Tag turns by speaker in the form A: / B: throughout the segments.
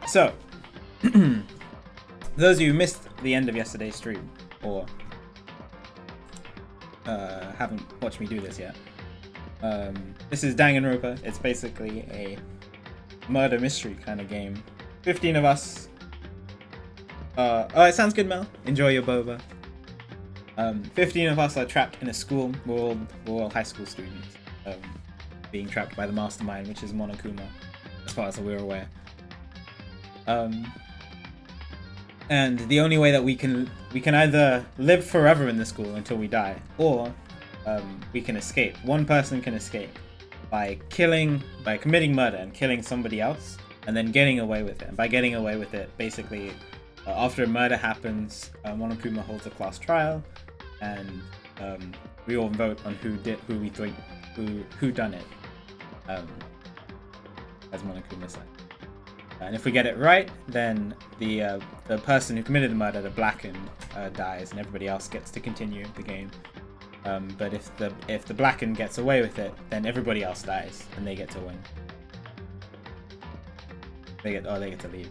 A: So, those of you who missed the end of yesterday's stream, or haven't watched me do this yet, this is Danganronpa. It's basically a murder mystery kind of game. 15 of us. Oh, it sounds good, Mel. Enjoy your boba. 15 of us are trapped in a school. We're all high school students, being trapped by the mastermind, which is Monokuma, as far as we're aware. And the only way that we can either live forever in the school until we die, or we can escape. One person can escape by committing murder and killing somebody else, and then getting away with it. And by getting away with it, basically, after a murder happens, Monokuma holds a class trial, and we all vote on who done it, as Monokuma said. And if we get it right, then the person who committed the murder, the blackened, dies, and everybody else gets to continue the game. But if the blackened gets away with it, then everybody else dies, and they get to win. They get to leave.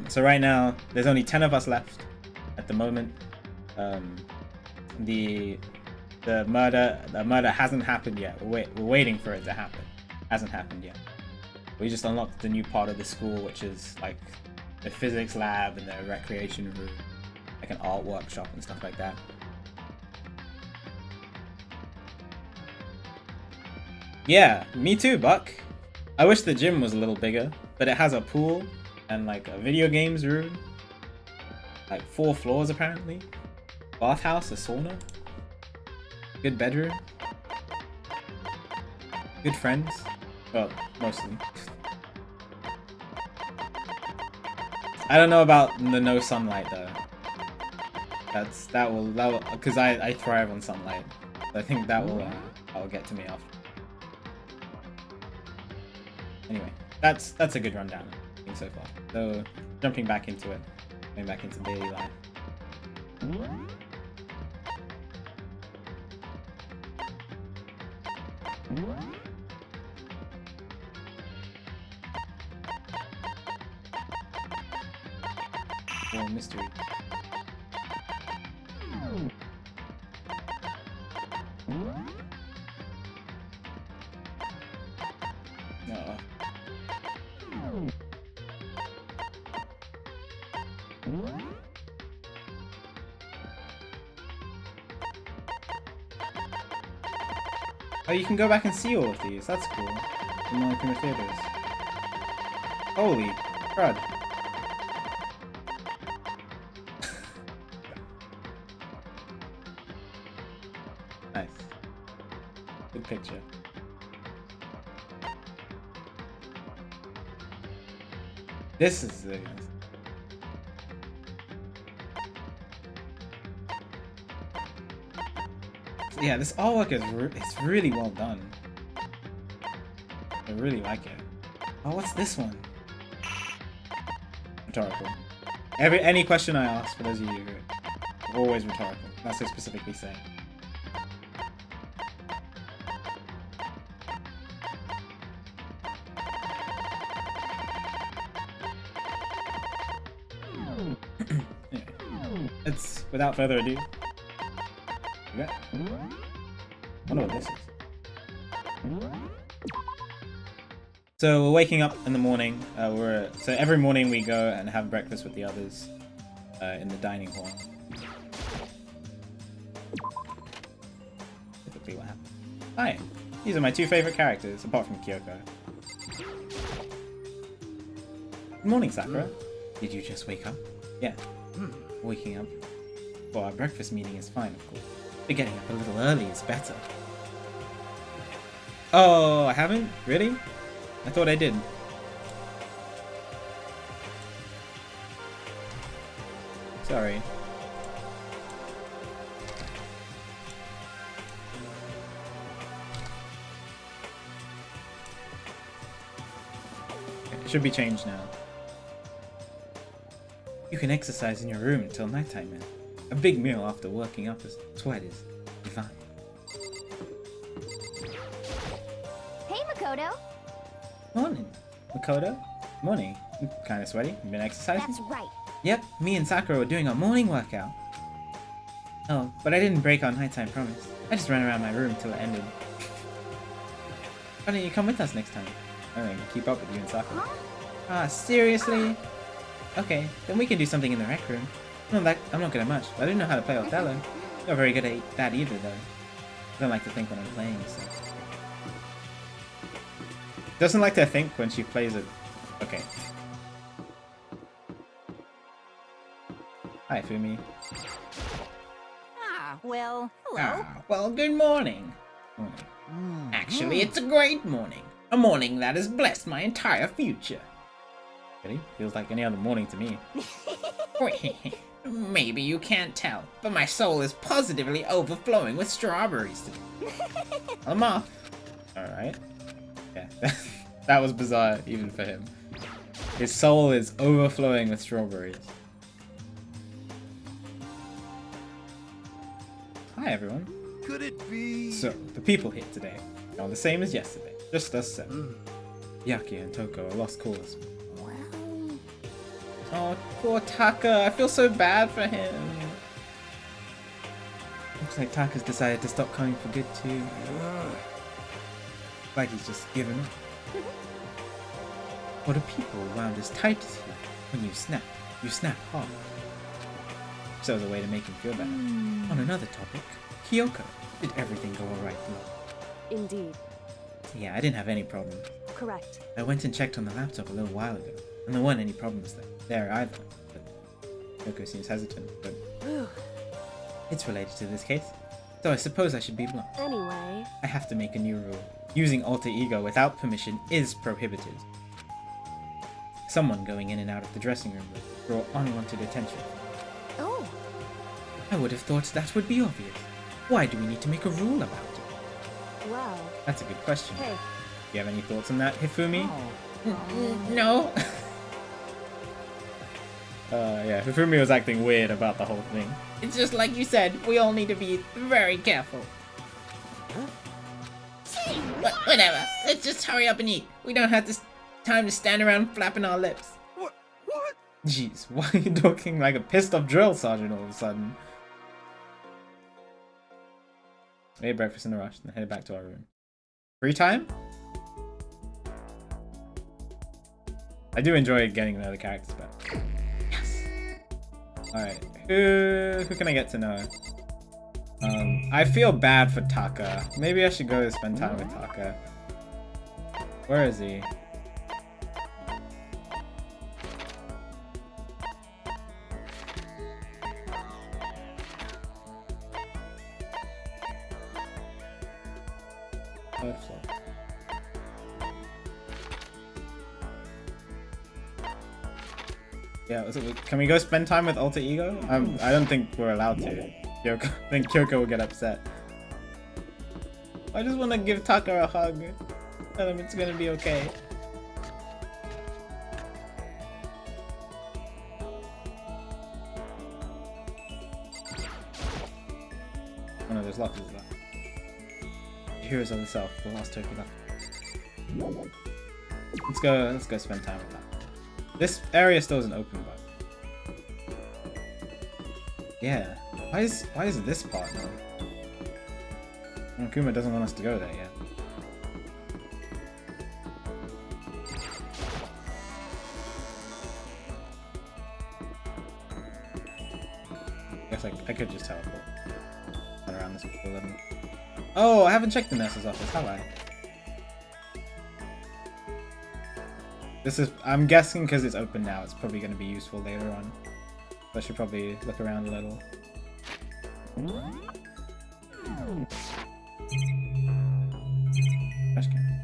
A: So right now, there's only 10 of us left at the moment. The murder hasn't happened yet. We're waiting for it to happen. Hasn't happened yet. We just unlocked the new part of the school, which is like the physics lab and the recreation room, like an art workshop and stuff like that. Yeah, me too, Buck. I wish the gym was a little bigger, but it has a pool and like a video games room, like 4 floors apparently, bathhouse, a sauna, good bedroom, good friends. Well, mostly. I don't know about the no sunlight though. That will because I thrive on sunlight. So I think that will get to me after. Anyway, that's a good rundown I think so far. So jumping back into it, going back into daily life. Or mystery. No. Oh, you can go back and see all of these. That's cool. In Monokuma Theaters. Holy crud. Nice. Good picture. This is the... Yeah, this artwork is it's really well done. I really like it. Oh, what's this one? Rhetorical. Any question I ask, for those of you who are always rhetorical. That's so specifically saying. Anyway, it's without further ado. Okay. I wonder what this is. So we're waking up in the morning. So every morning we go and have breakfast with the others in the dining hall. Typically what happens. Hi, these are my 2 favorite characters, apart from Kyoko. Good morning, Sakura. Did you just wake up? Yeah. Waking up for our breakfast meeting is fine, of course. But getting up a little early is better. Oh, I haven't? Really? I thought I did. Sorry. It should be changed now. You can exercise in your room until nighttime, man. A big meal after working up is sweat is divine.
B: Hey, Makoto.
A: Morning, Makoto. Morning. Kind of sweaty. You been exercising?
B: That's right.
A: Yep, me and Sakura were doing our morning workout. Oh, but I didn't break our nighttime promise. I just ran around my room till it ended. Why don't you come with us next time? I don't even keep up with you and Sakura.
B: Huh?
A: Ah, seriously? Okay, then we can do something in the rec room. I'm not good at much, but I didn't know how to play Othello. Not very good at that either, though. I don't like to think when I'm playing, so... Doesn't like to think when she plays it. Okay. Hi, Fumi.
B: Well, hello.
A: Well, good morning. Actually, it's a great morning. A morning that has blessed my entire future. Really? Feels like any other morning to me. Maybe you can't tell, but my soul is positively overflowing with strawberries today. I'm off. Alright. Yeah, that was bizarre even for him. His soul is overflowing with strawberries. Hi everyone.
C: Could it be?
A: So, the people here today are the same as yesterday. Just us seven. Yaki and Toko are lost cause.
B: Well,
A: Oh, poor Taka. I feel so bad for him. Looks like Taka's decided to stop coming for good too. Like he's just given up. What are people wound as tight as you? When you snap hard. So as a way to make him feel better. On another topic, Kyoko, did everything go alright below?
D: Indeed.
A: Yeah, I didn't have any problems.
D: Correct.
A: I went and checked on the laptop a little while ago, and there weren't any problems there either. But Kyoko seems hesitant, but
D: Whew.
A: it's related to this case. So I suppose I should be blunt.
D: Anyway,
A: I have to make a new rule. Using alter ego without permission is prohibited. Someone going in and out of the dressing room would draw unwanted attention.
D: oh,
A: I would have thought that would be obvious. Why do we need to make a rule about it?
D: well,
A: That's a good question.
D: hey,
A: Do you have any thoughts on that, Hifumi?
B: Oh.
A: No. Yeah, Hifumi was acting weird about the whole thing. It's just like you said, we all need to be very careful. Whatever, let's just hurry up and eat. We don't have time to stand around flapping our lips.
C: What?
A: Jeez, why are you talking like a pissed off drill sergeant all of a sudden? We ate breakfast in a rush, then headed back to our room. Free time? I do enjoy getting the other characters back. Yes! Alright, who can I get to know? I feel bad for Taka. Maybe I should go spend time with Taka. Where is he? Third floor. Yeah, can we go spend time with Alter Ego? I don't think we're allowed to. I think Kyoko will get upset. I just want to give Taka a hug. Tell him it's gonna be okay. Oh no, there's lots of that. Heroes of the South, the last turkey left. Let's go spend time with that. This area still isn't open, but yeah. Why is this part now? Kuma doesn't want us to go there yet. Guess I could just teleport. Run around this level. Oh, I haven't checked the nurse's office, have I? I'm guessing because it's open now, it's probably going to be useful later on. So I should probably look around a little. Trash can.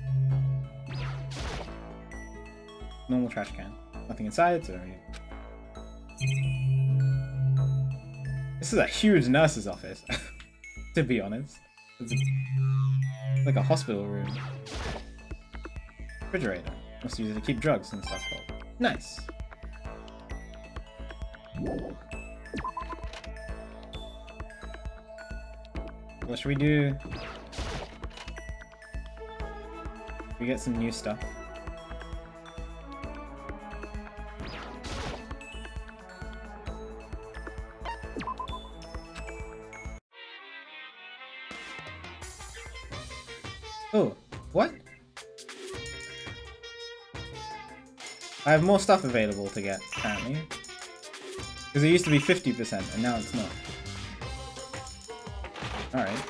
A: Normal trash can. Nothing inside, so... This is a huge nurse's office, to be honest. It's like a hospital room. Refrigerator. Must use it to keep drugs and stuff cold. Nice. What should we do? We get some new stuff. Oh, what? I have more stuff available to get, apparently. Because it used to be 50% and now it's not. Alright.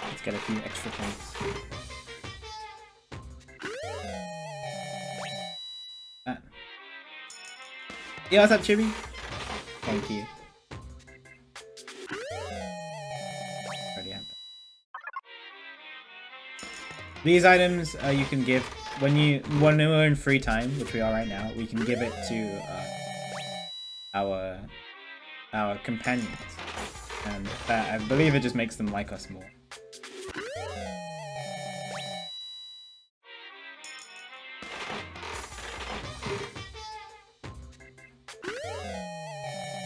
A: Let's get a few extra things. That. Yeah, what's up, Chibi? Thank you. Already have that. These items you can give when we're in free time, which we are right now. We can give it to our companions, and I believe it just makes them like us more.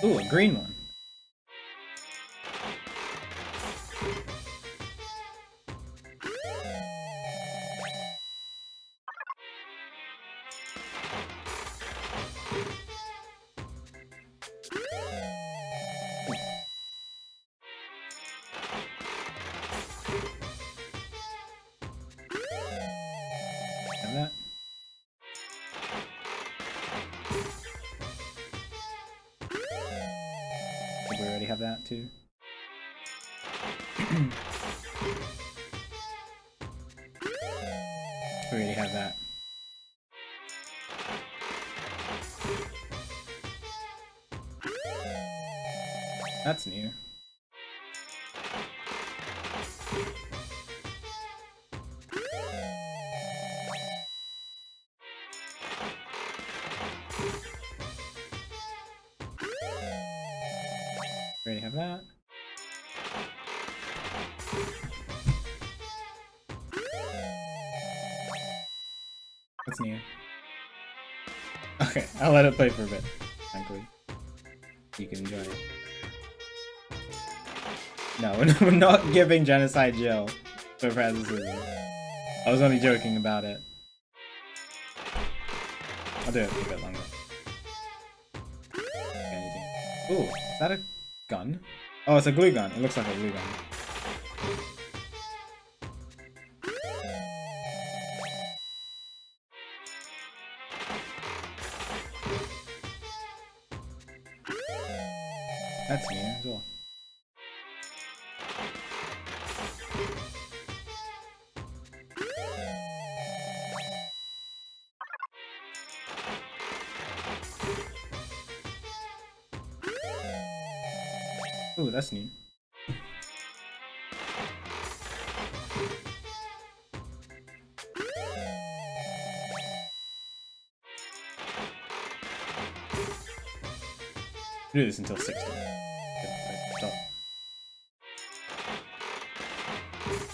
A: Ooh, a green one. Have that. I think we already have that too. We already have that. That's new. We already have that. What's new? Okay, I'll let it play for a bit, frankly. You can enjoy it. No, we're not giving Genocide Jill for Francis. I was only joking about it. I'll do it for a bit longer. Ooh, is that a gun? Oh, it's a glue gun. It looks like a glue gun. That's new as well. Ooh, that's new. Do this until 60.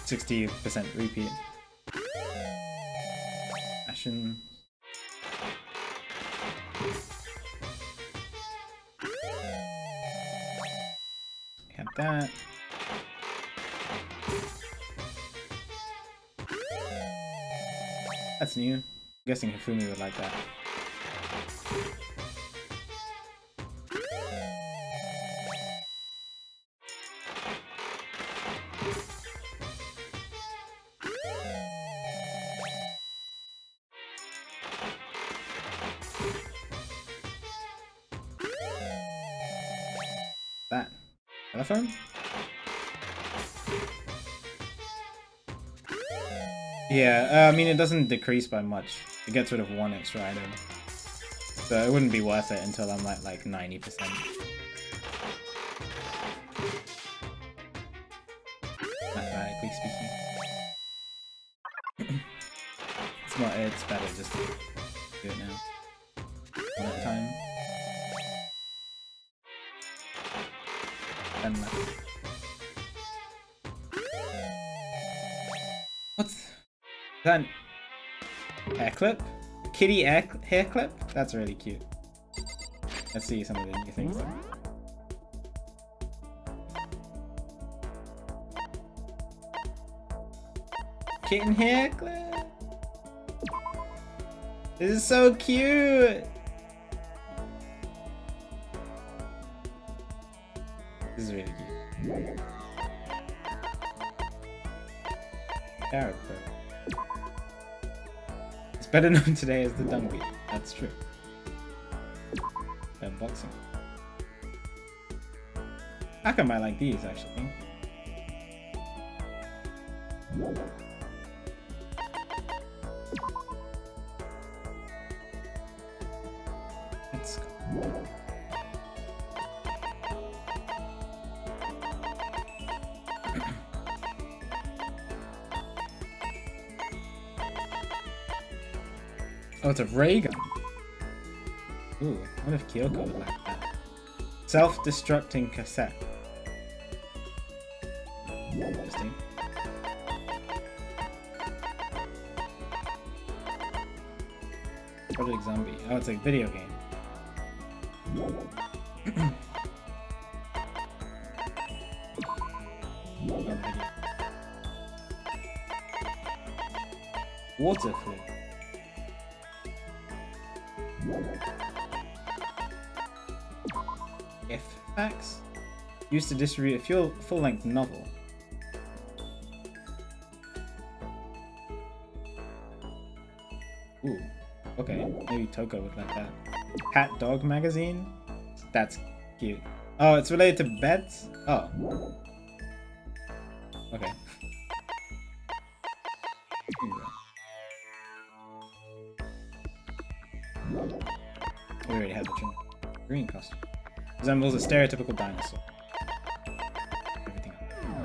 A: 60% repeat. Ashen. Have that. That's new. I'm guessing Hifumi would like that. That. Telephone? Yeah, I mean, it doesn't decrease by much. It gets rid of one extra item. So it wouldn't be worth it until I'm at like 90%. Mathematically speaking. It's better just to do it now. One at a time. And what's that? An hair clip? Kitty hair clip? That's really cute. Let's see some of the new things. Kitten hair clip? This is so cute! This is really cute. Character. It's better known today as the Dungy. That's true. Unboxing. Aka might like these actually. Let's go. Oh, it's a ray gun. Ooh, what if Kyoko would like that? Self-destructing cassette. Interesting. Project Zombie. Oh, it's a video game. Oh, video. Water flute. If facts used to distribute a full-length novel. Ooh, okay, maybe Toko would like that. Cat Dog magazine? That's cute. Oh, it's related to beds? Oh. Okay. We already had the trim. Green costume. Resembles a stereotypical dinosaur. Everything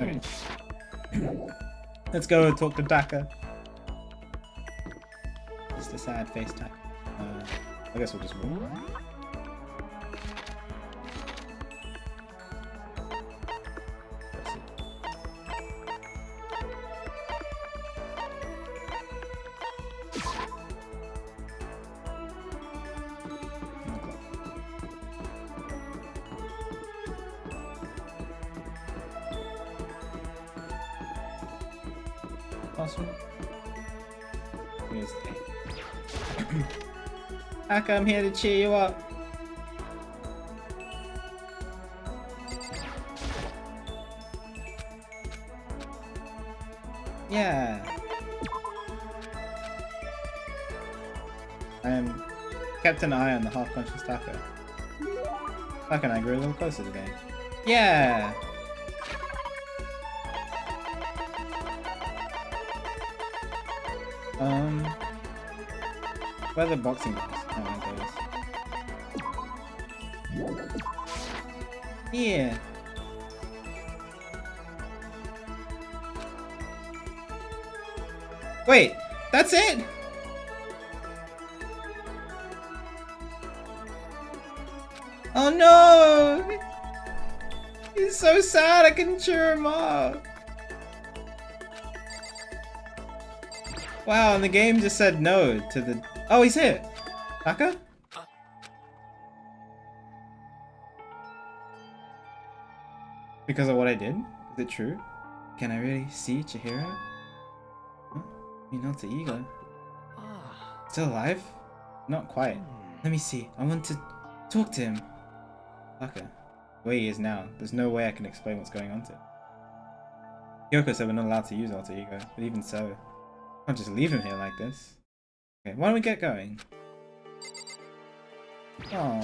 A: else. Okay. Let's go talk to Daka. Just a sad face tag. I guess we'll just walk around. Let's see. Awesome. Here's the Aka, I'm here to cheer you up. Yeah. I kept an eye on the half-conscious Taka. Taka and I grew a little closer today. Yeah. Where are the boxing gloves? Oh, those. Yeah. Wait, that's it? Oh no! He's so sad, I couldn't cheer him up. Wow, and the game just said no to the... Oh, he's here! Taka? Because of what I did? Is it true? Can I really see Chihiro? Huh? You're not the ego. Still alive? Not quite. Let me see. I want to talk to him. Taka. The way he is now, there's no way I can explain what's going on to him. Kyoko said we're not allowed to use alter ego, but even so, I can't just leave him here like this. Okay, why don't we get going? Oh.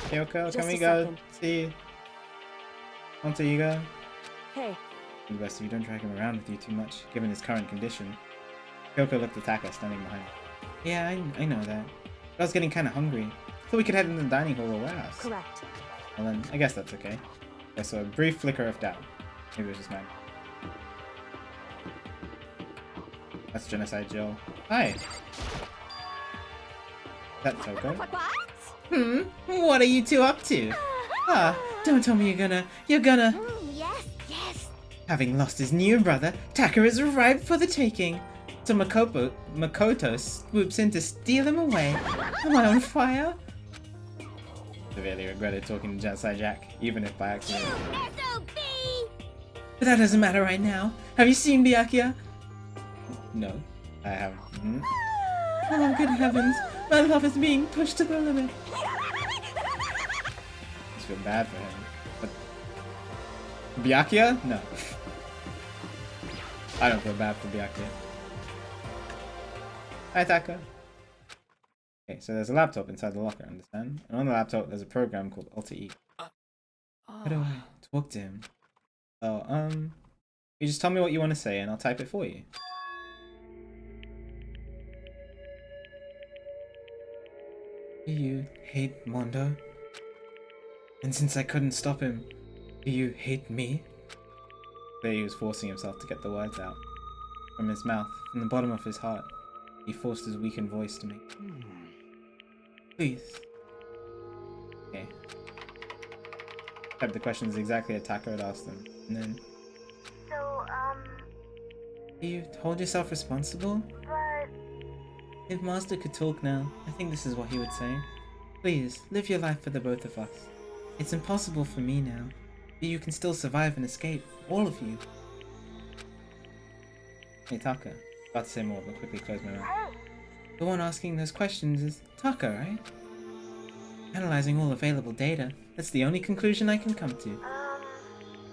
A: Kyoko, can we go see alter ego?
C: Hey.
A: The best if you don't drag him around with you too much, given his current condition. Kyoko looked at Taka standing behind him. Yeah, I know that. But I was getting kind of hungry. Thought we could head into the dining hall or warehouse.
C: Correct.
A: Well then, I guess that's okay. I saw a brief flicker of doubt. Maybe it was just mine. That's Genocide Jill. Hi! That's Toko.
C: What?
A: What are you two up to? Ah, don't tell me you're gonna...
C: Yes.
A: Having lost his new brother, Taka is ripe for the taking. So Makoto swoops in to steal him away. Am I on fire? Severely regretted talking to Genocide Jack, even if by accident.
C: SOB!
A: But that doesn't matter right now. Have you seen Byakuya? No. I have. Oh, good heavens! My love is being pushed to the limit. I feel bad for him. But Byakuya? No. I don't feel bad for Byakuya. Hi, Taka. Okay, so there's a laptop inside the locker, understand? And on the laptop, there's a program called Alter Ego. How do I talk to him? Oh, you just tell me what you want to say and I'll type it for you. Do you hate Mondo? And since I couldn't stop him, do you hate me? There he was forcing himself to get the words out. From his mouth, from the bottom of his heart, he forced his weakened voice to make. Please. Okay. Type the questions exactly as Taka had asked them, and then.
C: So,
A: Do you hold yourself responsible?
C: but...
A: If Master could talk now, I think this is what he would say. Please, live your life for the both of us. It's impossible for me now, but you can still survive and escape, all of you. Hey Taka, about to say more, but quickly close my mouth. The one asking those questions is Taka, right? Analyzing all available data, that's the only conclusion I can come to.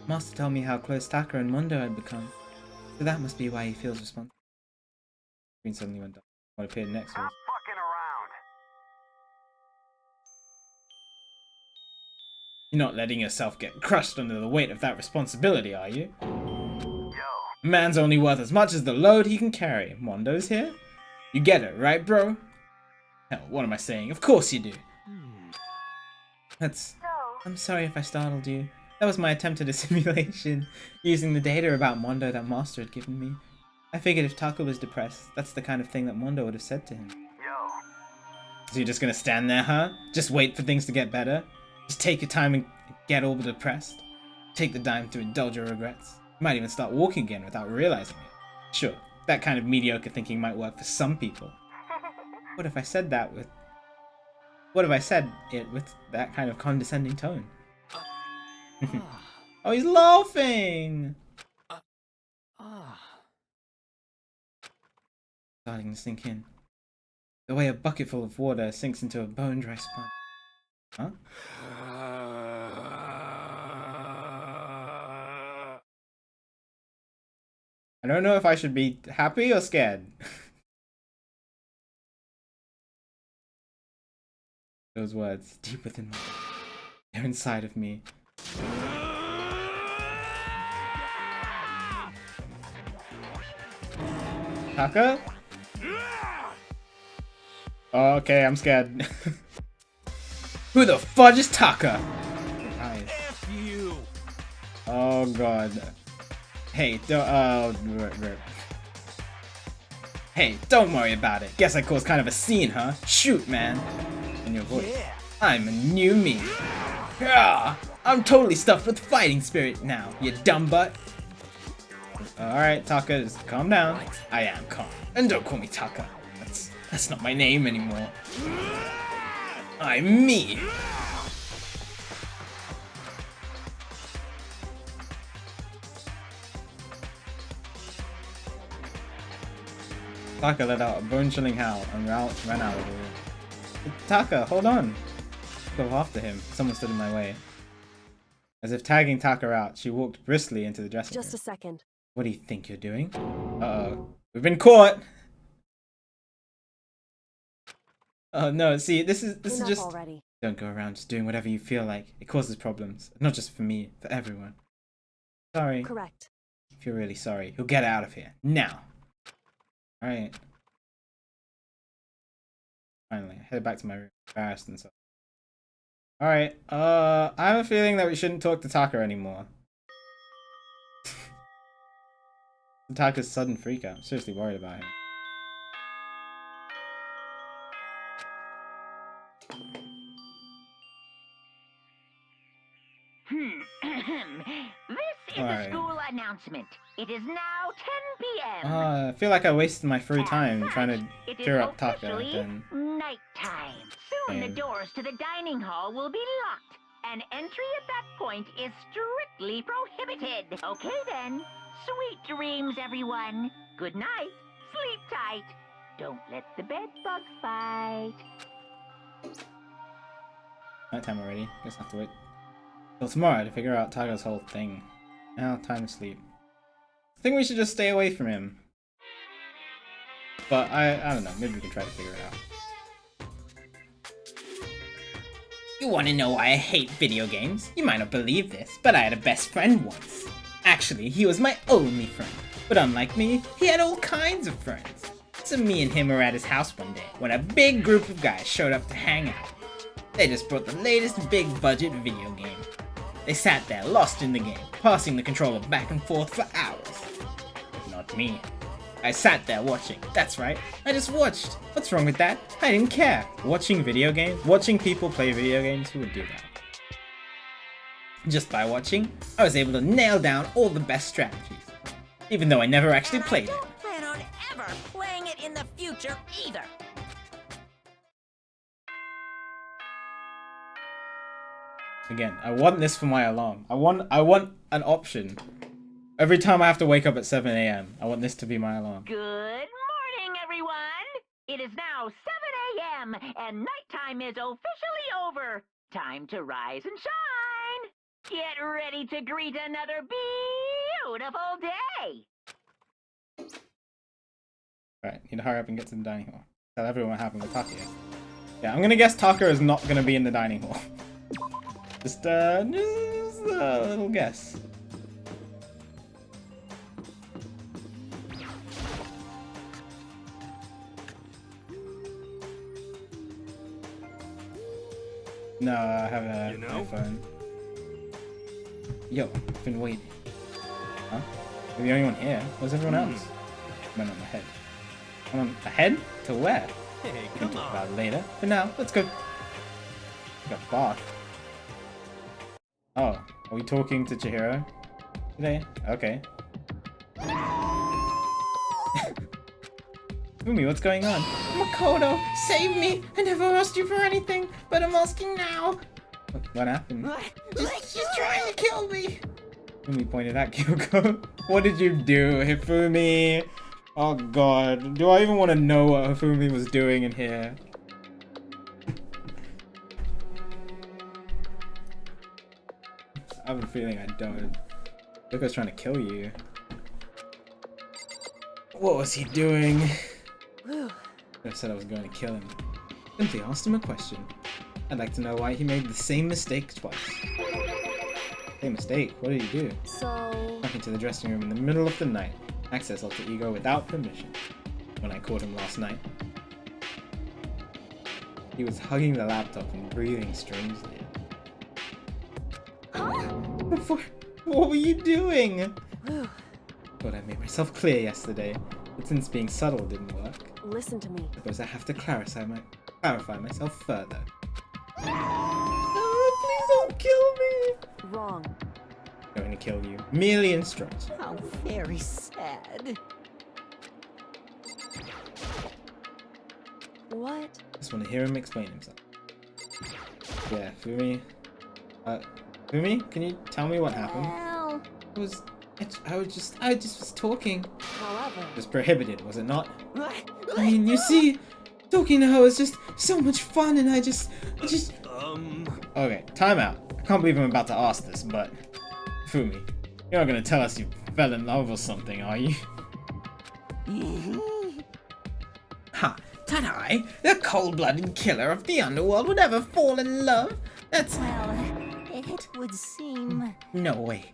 A: Master told me how close Taka and Mondo had become, so that must be why he feels responsible. Screen suddenly went dark. What appeared next was... You're not letting yourself get crushed under the weight of that responsibility, are you? Yo. A man's only worth as much as the load he can carry. Mondo's here? You get it, right, bro? Hell, what am I saying? Of course you do. I'm sorry if I startled you. That was my attempt at a simulation, using the data about Mondo that Master had given me. I figured if Taka was depressed, that's the kind of thing that Mondo would have said to him. Yo. So you're just gonna stand there, huh? Just wait for things to get better? Just take your time and get all depressed? Take the time to indulge your regrets? You might even start walking again without realizing it. Sure, that kind of mediocre thinking might work for some people. What if I said it with that kind of condescending tone? Oh, he's laughing! Starting to sink in. The way a bucket full of water sinks into a bone-dry sponge. Huh? I don't know if I should be happy or scared. Those words, deep within my heart. They're inside of me. Taka? Oh, okay, I'm scared. Who the fudge is Taka? Nice. F you. Oh god. Hey, Hey, don't worry about it. Guess I caused kind of a scene, huh? Shoot, man. In your voice. Yeah. I'm a new me. Yeah, I'm totally stuffed with fighting spirit now, you dumb butt. Alright, Taka, just calm down. I am calm. And don't call me Taka. That's not my name anymore. I'm me. Taka let out a bone-chilling howl and ran out of the room. Taka, hold on. Go after him. Someone stood in my way. As if tagging Taka out, she walked briskly into the dressing room.
D: Just a second.
A: What do you think you're doing? Uh-oh. We've been caught! Oh no, see, this is just...
D: Already.
A: Don't go around just doing whatever you feel like. It causes problems. Not just for me, for everyone. Sorry.
D: Correct.
A: If you're really sorry, you'll get out of here. Now! Alright. Finally, I headed back to my room, embarrassed and so. Alright, I have a feeling that we shouldn't talk to Taka anymore. Taka's sudden freak out. I'm seriously worried about him.
E: This is a school announcement. It is now 10 p.m.
A: I feel like I wasted my free time trying to cheer up Taka.
E: Then nighttime. Soon the doors to the dining hall will be locked, and entry at that point is strictly prohibited. Okay then. Sweet dreams, everyone. Good night. Sleep tight. Don't let the bed bugs bite.
A: Nighttime already. Guess I have to wait till tomorrow to figure out Tiger's whole thing. Now, time to sleep. I think we should just stay away from him. But I don't know. Maybe we can try to figure it out. You want to know why I hate video games? You might not believe this, but I had a best friend once. Actually, he was my only friend. But unlike me, he had all kinds of friends. So me and him were at his house one day when a big group of guys showed up to hang out. They just brought the latest big budget video game. They sat there lost in the game, passing the controller back and forth for hours. But not me. I sat there watching. That's right, I just watched. What's wrong with that? I didn't care. Watching video games? Watching people play video games? Who would do that? Just by watching, I was able to nail down all the best strategies. Even though I never actually played it.
B: I don't plan on ever playing it in the future either.
A: Again, I want this for my alarm. I want an option. Every time I have to wake up at 7 AM, I want this to be my alarm.
E: Good morning, everyone. It is now 7 a.m. and nighttime is officially over. Time to rise and shine. Get ready to greet another beautiful day.
A: Right, need to hurry up and get to the dining hall. Tell everyone what happened with Taka. Yeah, I'm gonna guess Taka is not gonna be in the dining hall. just a little guess. No, I have a phone. Yo, I've been waiting. Huh? You're the only one here. Where's everyone else? Went on my head. I'm on ahead? To where?
D: Hey,
A: We can
D: come
A: talk
D: on.
A: about it later. For now, let's go. Got a bath. Oh, are we talking to Chihiro today? Okay. Fumi, what's going on? Makoto, save me! I never asked you for anything, but I'm asking now. What happened? She's trying to kill me. Fumi pointed at Kyoko. What did you do, Hifumi? Oh god, do I even want to know what Hifumi was doing in here? I have a feeling I don't. Kyoko's trying to kill you. What was he doing? I said I was going to kill him. Simply asked him a question. I'd like to know why he made the same mistake twice. Same mistake? What did he do?
B: So...
A: Walk into the dressing room in the middle of the night. Access alter ego without permission. When I caught him last night. He was hugging the laptop and breathing strangely. What were you doing? Thought I made myself clear yesterday, but since being subtle didn't work,
B: Listen to me.
A: I suppose I have to clarify myself further. Oh, please don't kill me!
B: Wrong.
A: I'm going to kill you. Merely instruct.
B: How very sad. What?
A: Just want to hear him explain himself. Yeah, Fumi. Fumi, can you tell me what happened?
B: Well...
A: I just was talking.
B: However...
A: It was prohibited, was it not? I mean, you see, talking to her was just so much fun, and I just... Okay, time out. I can't believe I'm about to ask this, but... Fumi, you're not gonna tell us you fell in love or something, are you? Ha! Tadai, the cold-blooded killer of the underworld would ever fall in love? That's...
B: Well, it would seem...
A: No way.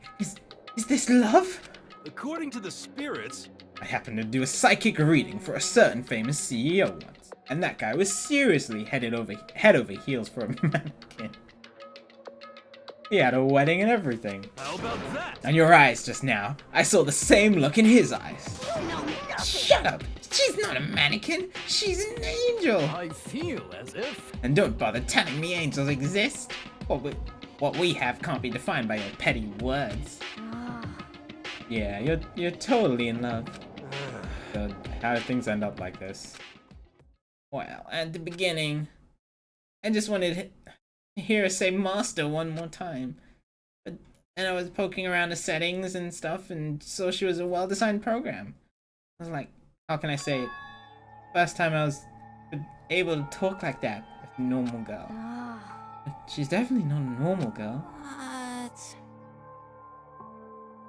A: Is this love?
D: According to the spirits,
A: I happened to do a psychic reading for a certain famous CEO once, and that guy was seriously head over heels for a mannequin. He had a wedding and everything.
D: how about that?
A: And your eyes just now, I saw the same look in his eyes.
B: No, nothing.
A: Shut up! She's not a mannequin, she's an angel!
D: I feel as if...
A: And don't bother telling me angels exist. What we have can't be defined by your petty words. Yeah, you're totally in love. So how did things end up like this? Well, at the beginning, I just wanted to hear her say master one more time. And I was poking around the settings and stuff and saw she was a well-designed program. I was like, how can I say it? First time I was able to talk like that with a normal girl. She's definitely not a normal girl.
C: What?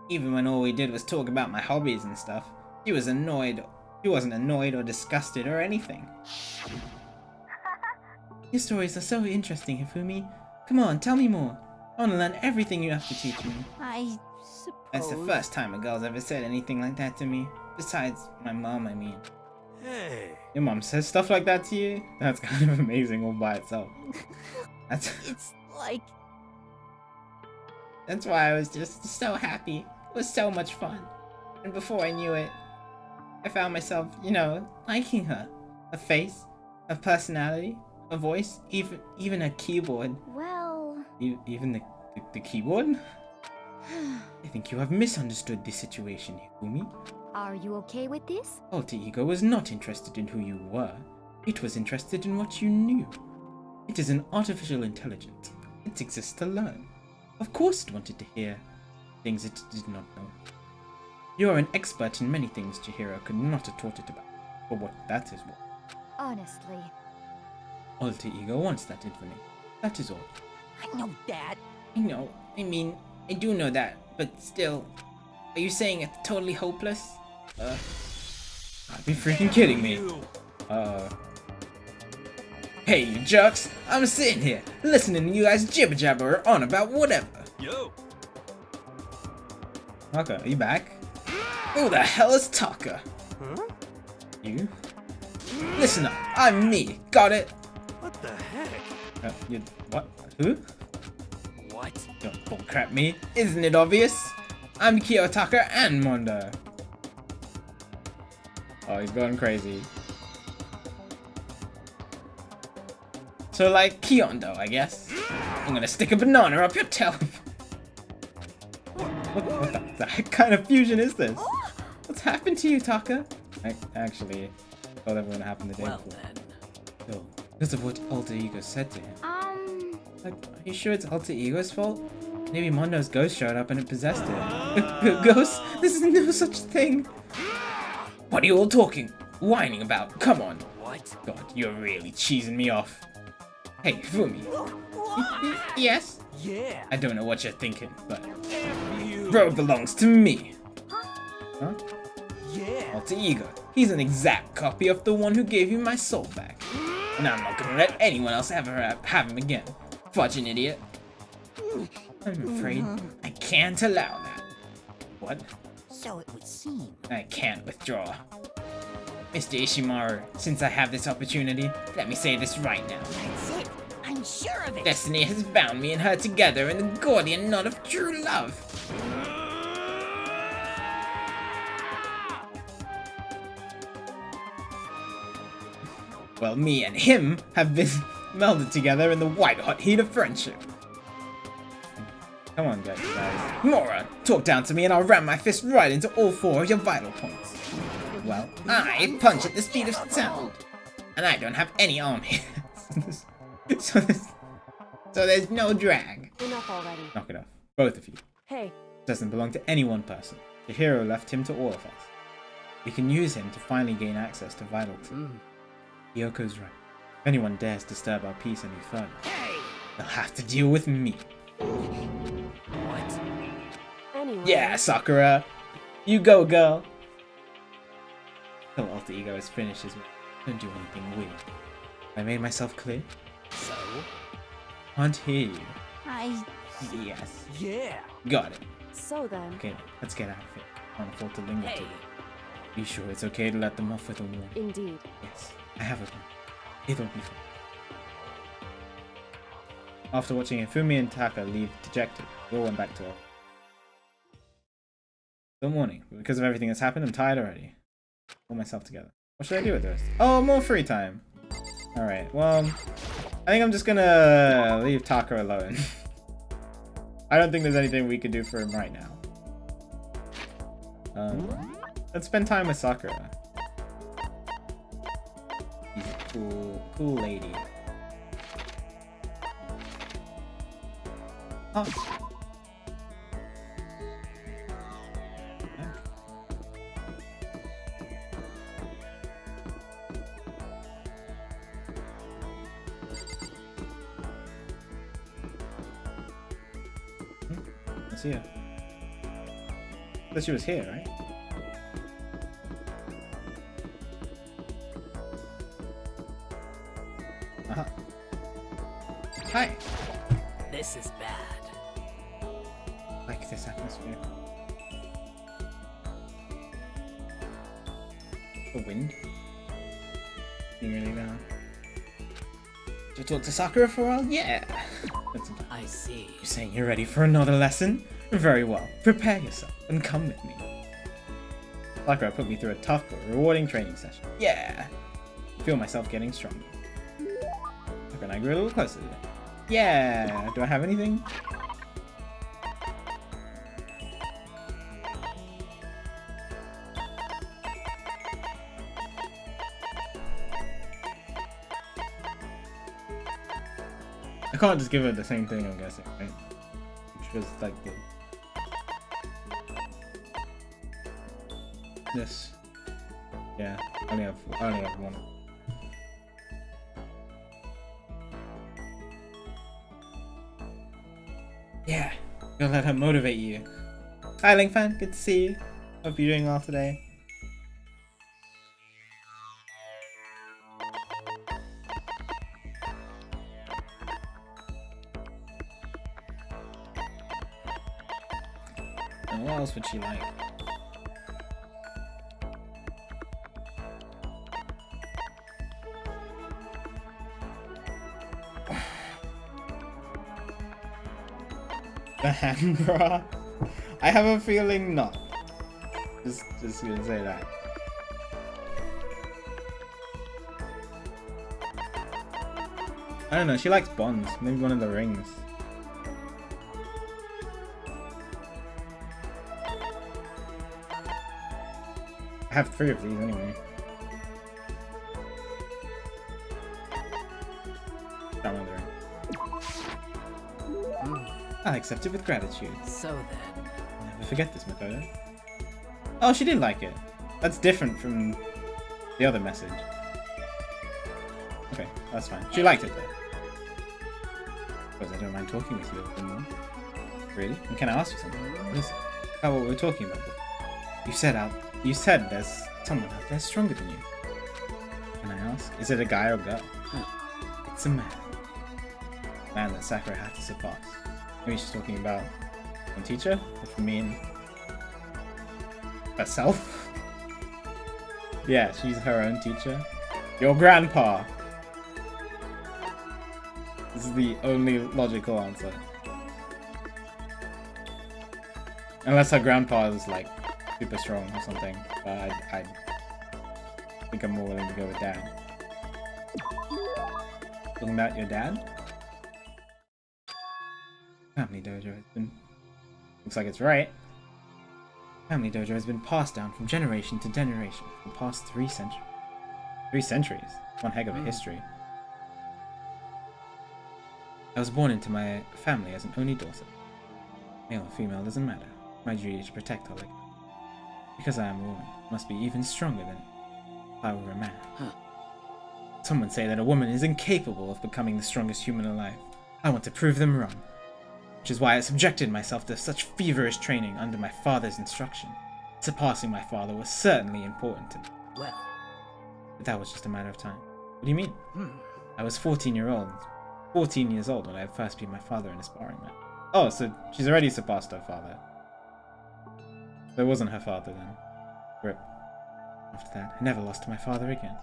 A: Even when all we did was talk about my hobbies and stuff, she was annoyed. She wasn't annoyed or disgusted or anything. Your stories are so interesting, Hifumi. Come on, tell me more. I want to learn everything you have to teach me.
C: I suppose.
A: That's the first time a girl's ever said anything like that to me. Besides, my mom, I mean.
D: Hey.
A: Your mom says stuff like that to you? That's kind of amazing all by itself. That's
C: like...
A: That's why I was just so happy. It was so much fun. And before I knew it, I found myself, you know, liking her. Her face, her personality, her voice, even her keyboard.
C: Well...
A: Even the keyboard? I think you have misunderstood this situation, Hifumi.
C: Are you okay with this?
A: Alter Ego was not interested in who you were. It was interested in what you knew. It is an artificial intelligence. It exists to learn. Of course it wanted to hear things it did not know. You are an expert in many things Chihiro could not have taught it about, for what that is worth.
C: Honestly.
A: Alter Ego wants that information. That is all.
B: I know that.
A: I know. I mean, I do know that, but still. Are you saying it's totally hopeless? I'd be freaking kidding me. Hey, you jerks! I'm sitting here, listening to you guys jibber jabber on about whatever.
D: Yo.
A: Taka, are you back? Who the hell is Taka?
D: Huh?
A: You? Listen up, I'm me, got it?
D: What the heck?
A: You, what? Who?
D: What?
A: Don't bullcrap me, isn't it obvious? I'm Kiyotaka and Mondo. Oh, he's going crazy. So like Kyondo, I guess. I'm gonna stick a banana up your tail. What the heck kind of fusion is this? What's happened to you, Taka? Actually, I thought everyone happened the day
D: Well
A: before.
D: then.
A: No, because of what Alter Ego said to him. Like, are you sure it's Alter Ego's fault? Maybe Mondo's ghost showed up and it possessed it. Ghost? This is no such thing. What are you all talking, whining about? Come on.
D: What?
A: God, you're really cheesing me off. Hey, Fumi. Yes?
D: Yeah.
A: I don't know what you're thinking, but
D: You.
A: bro belongs to me. Huh?
D: Yeah.
A: Alter Ego. He's an exact copy of the one who gave you my soul back. And I'm not gonna let anyone else ever have him again. Fudging idiot. I'm afraid I can't allow that. What?
B: So it would seem.
A: I can't withdraw. Mr. Ishimaru, since I have this opportunity, let me say this right now.
B: That's it. I'm sure of it.
A: Destiny has bound me and her together in the Gordian knot of true love. Well, me and him have been melded together in the white-hot heat of friendship. Come on, guys. Mora, talk down to me and I'll ram my fist right into all four of your vital points. Well, I punch at the speed of sound. And I don't have any arm hands. so there's no drag.
C: Enough already.
A: Knock it off. Both of you.
C: Hey.
A: Doesn't belong to any one person. The hero left him to all of us. We can use him to finally gain access to vital. Yoko's right. If anyone dares disturb our peace any further, they'll have to deal with me.
D: What?
C: Anyway.
A: Yeah, Sakura! You go, girl! Till Alter Ego has finished his work. Don't do anything weird. I made myself clear?
D: So?
A: Can't hear you. Yes.
D: Yeah.
A: Got it.
C: So then.
A: Okay, let's get out of here. I can't afford to linger
D: Hey.
A: too long. You sure it's okay to let them off with a warning?
C: Indeed.
A: Yes, I have a plan. It'll be fun. After watching Ifumi and Taka leave dejected, we all went back to our... Good morning. Because of everything that's happened, I'm tired already. Pull myself together. What should I do with the rest? Oh, more free time. Alright, well... I think I'm just gonna leave Taka alone. I don't think there's anything we could do for him right now. Let's spend time with Sakura. She's a cool lady. Oh. Let's see her. But she was here, right? Uh-huh. Hi!
D: This is bad.
A: Like this atmosphere. The wind? Being really loud. To talk to Sakura for a while? Yeah! That's some time.
D: I see.
A: You're saying you're ready for another lesson? Very well. Prepare yourself and come with me. Sakura put me through a tough but rewarding training session. Yeah! I feel myself getting stronger. Sakura and I grew a little closer today. Yeah! Do I have anything? I can't just give her the same thing, I'm guessing, right? Which was like the... This. Yeah, I only have one. Yeah, gonna let her motivate you. Hi, Link fan, good to see you. Hope you're doing well today. And what else would she like? The hand bra? I have a feeling not. Just gonna say that. I don't know, she likes bonds. Maybe one of the rings. I have 3 of these anyway. That one there. I'll accept it with gratitude.
D: So then.
A: Never forget this, Makoto. Oh, she did like it. That's different from the other message. Okay, that's fine. She liked it though. Because I don't mind talking with you a little more. Really? And can I ask you something? What is it? About what we were talking about before. You said there's someone out there stronger than you. Can I ask? Is it a guy or girl? It's a man. Man that Sakura had to surpass. Maybe she's talking about one teacher, which would mean herself. Yeah, she's her own teacher. Your grandpa. This is the only logical answer. Unless her grandpa is like super strong or something, but I think I'm more willing to go with dad. Talking about your dad? Family dojo has been... Looks like it's right. Family dojo has been passed down from generation to generation for the past 3 centuries. 3 centuries? One heck of a history. I was born into my family as an only daughter. Male or female doesn't matter. My duty is to protect our legacy. Because I am a woman, I must be even stronger than if I were a man. Someone say that a woman is incapable of becoming the strongest human alive. I want to prove them wrong. Which is why I subjected myself to such feverish training under my father's instruction. Surpassing my father was certainly important to me.
D: Well.
A: But that was just a matter of time. What do you mean? I was 14 years old when I first beat my father in a sparring match. Oh, so she's already surpassed her father. So it wasn't her father then. Rip. After that, I never lost to my father again.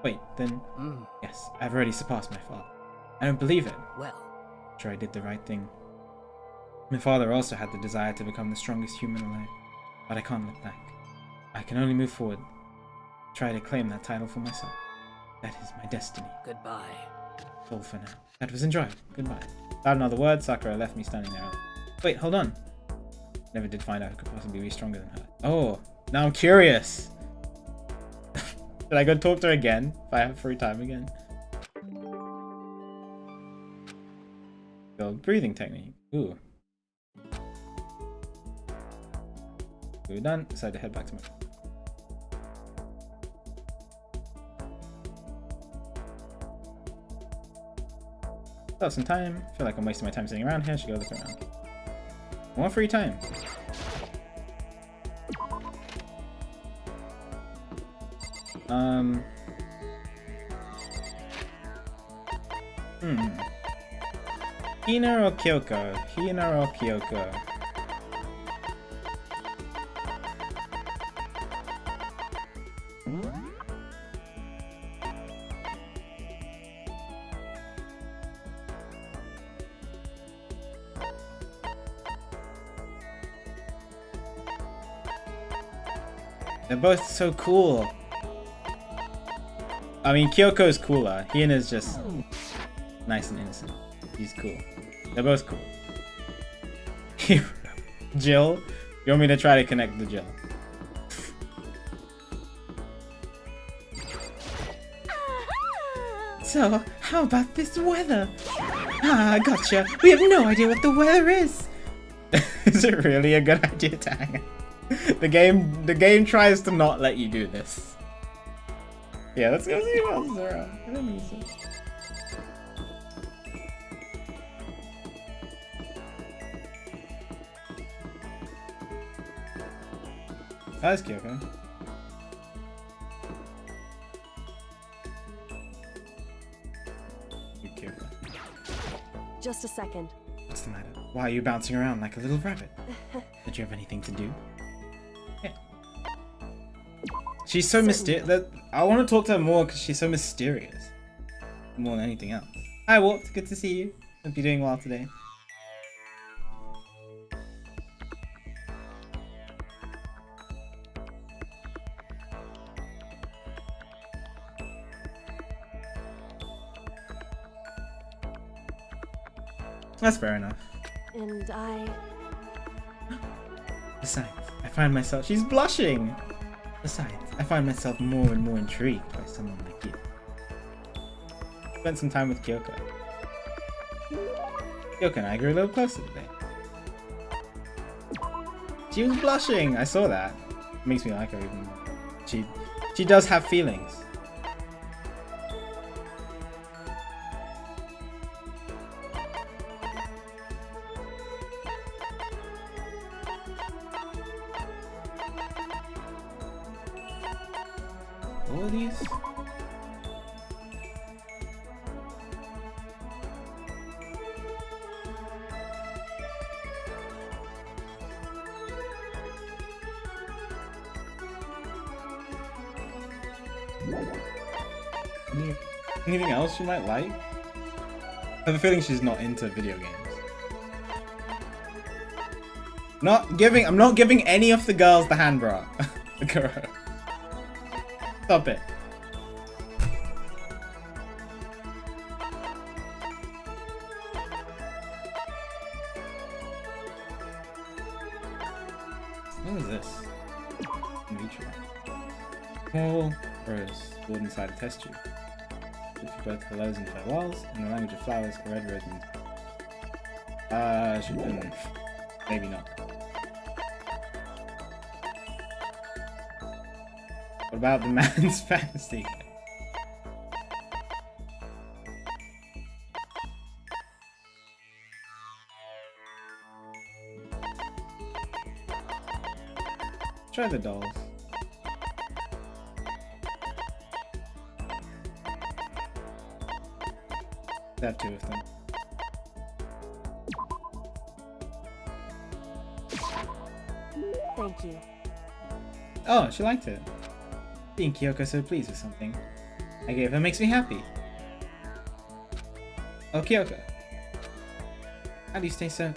A: Wait, then... Yes, I've already surpassed my father. I don't believe it.
D: Well.
A: I'm sure I did the right thing. My father also had the desire to become the strongest human alive. But I can't look back. I can only move forward. Try to claim that title for myself. That is my destiny.
D: Goodbye.
A: That's all for now. That was enjoyable. Goodbye. Without another word, Sakura left me standing there. Wait, hold on. Never did find out who could possibly be stronger than her. Oh, now I'm curious. Did I go talk to her again? If I have free time again. The breathing technique. Ooh. We're done. Decided to head back to my... Still have some time. Feel like I'm wasting my time sitting around here. Should go look around. More free time. Hina or Kyoko? Hina or Kyoko? They're both so cool. I mean, Kyoko's cooler. Hina's just nice and innocent. He's cool. They're both cool. Jill? You want me to try to connect the Jill? So, how about this weather? Ah, gotcha. We have no idea what the weather is. Is it really a good idea to hang out? The game tries to not let you do this. Yeah, let's go see what else is around. I don't need this. That's Kyoko. Kyoko.
C: Just a second.
A: What's the matter? Why are you bouncing around like a little rabbit? Did you have anything to do? Yeah. She's so mysterious. I want to talk to her more because she's so mysterious. More than anything else. Hi, Walt. Good to see you. Hope you're doing well today. That's fair enough.
C: And I...
A: Besides, I find myself... She's blushing! Besides, I find myself more and more intrigued by someone like you. Spent some time with Kyoko. Kyoko and I grew a little closer today. She was blushing! I saw that. It makes me like her even more. She does have feelings. All of these? Anything else you might like? I have a feeling she's not into video games. I'm not giving any of the girls the hand bra. Stop it. What is this? Small rose stored inside a test tube. Good for both hellos and farewells. In the language of flowers, red rose means... maybe not. What about the man's fantasy? Try the dolls. They have two of them.
C: Thank you.
A: Oh, she liked it. Seeing Kyoko so pleased with something I gave her makes me happy. Oh, Kyoko. How do you stay so...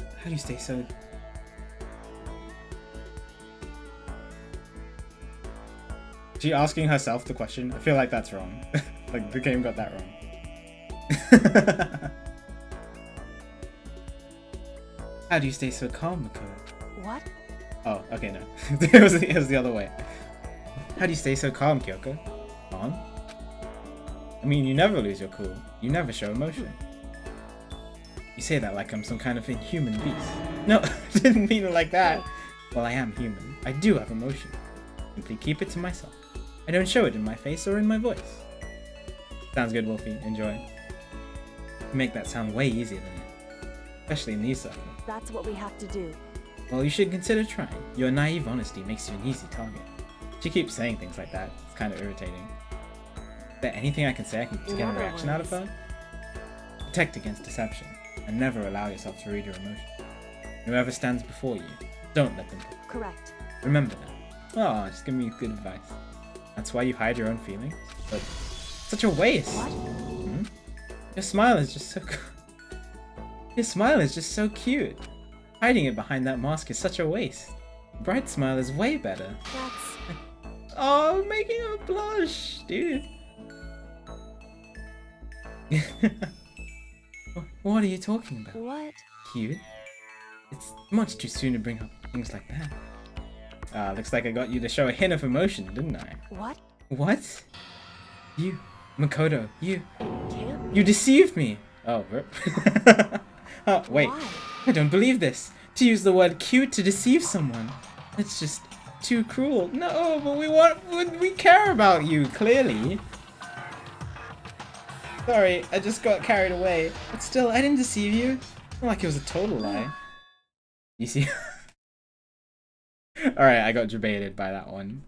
A: She asking herself the question? I feel like that's wrong. Like, the game got that wrong. How do you stay so calm, Makoto?
C: What?
A: Oh, okay, no. it was the other way. How do you stay so calm, Kyoko? Calm? I mean, you never lose your cool. You never show emotion. You say that like I'm some kind of inhuman beast. No, I didn't mean it like that. Well, I am human. I do have emotion. Simply keep it to myself. I don't show it in my face or in my voice. Sounds good, Wolfie. Enjoy. You make that sound way easier than it. Especially in these circles.
C: That's what we have to do.
A: Well, you should consider trying. Your naive honesty makes you an easy target. She keeps saying things like that. It's kind of irritating. Is there anything I can say I can get a reaction out of her? Protect against deception, and never allow yourself to read your emotions. Whoever stands before you, don't let them.
C: Correct.
A: Remember that. Oh, just give me good advice. That's why you hide your own feelings? But such a waste.
C: What?
A: Hmm? Your smile is just so Your smile is just so cute. Hiding it behind that mask is such a waste. Bright smile is way better.
C: That's...
A: Oh, making her blush, dude. What are you talking about?
C: What?
A: Cute? It's much too soon to bring up things like that. Looks like I got you to show a hint of emotion, didn't I?
C: What?
A: What? You, Makoto, you
C: Can't...
A: You deceived me! Oh, rip. Oh, wait.
C: Why?
A: I don't believe this. To use the word cute to deceive someone. It's just too cruel. No, but we care about you, clearly. Sorry, I just got carried away. But still, I didn't deceive you. Not like it was a total lie. You see? Alright, I got debated by that one.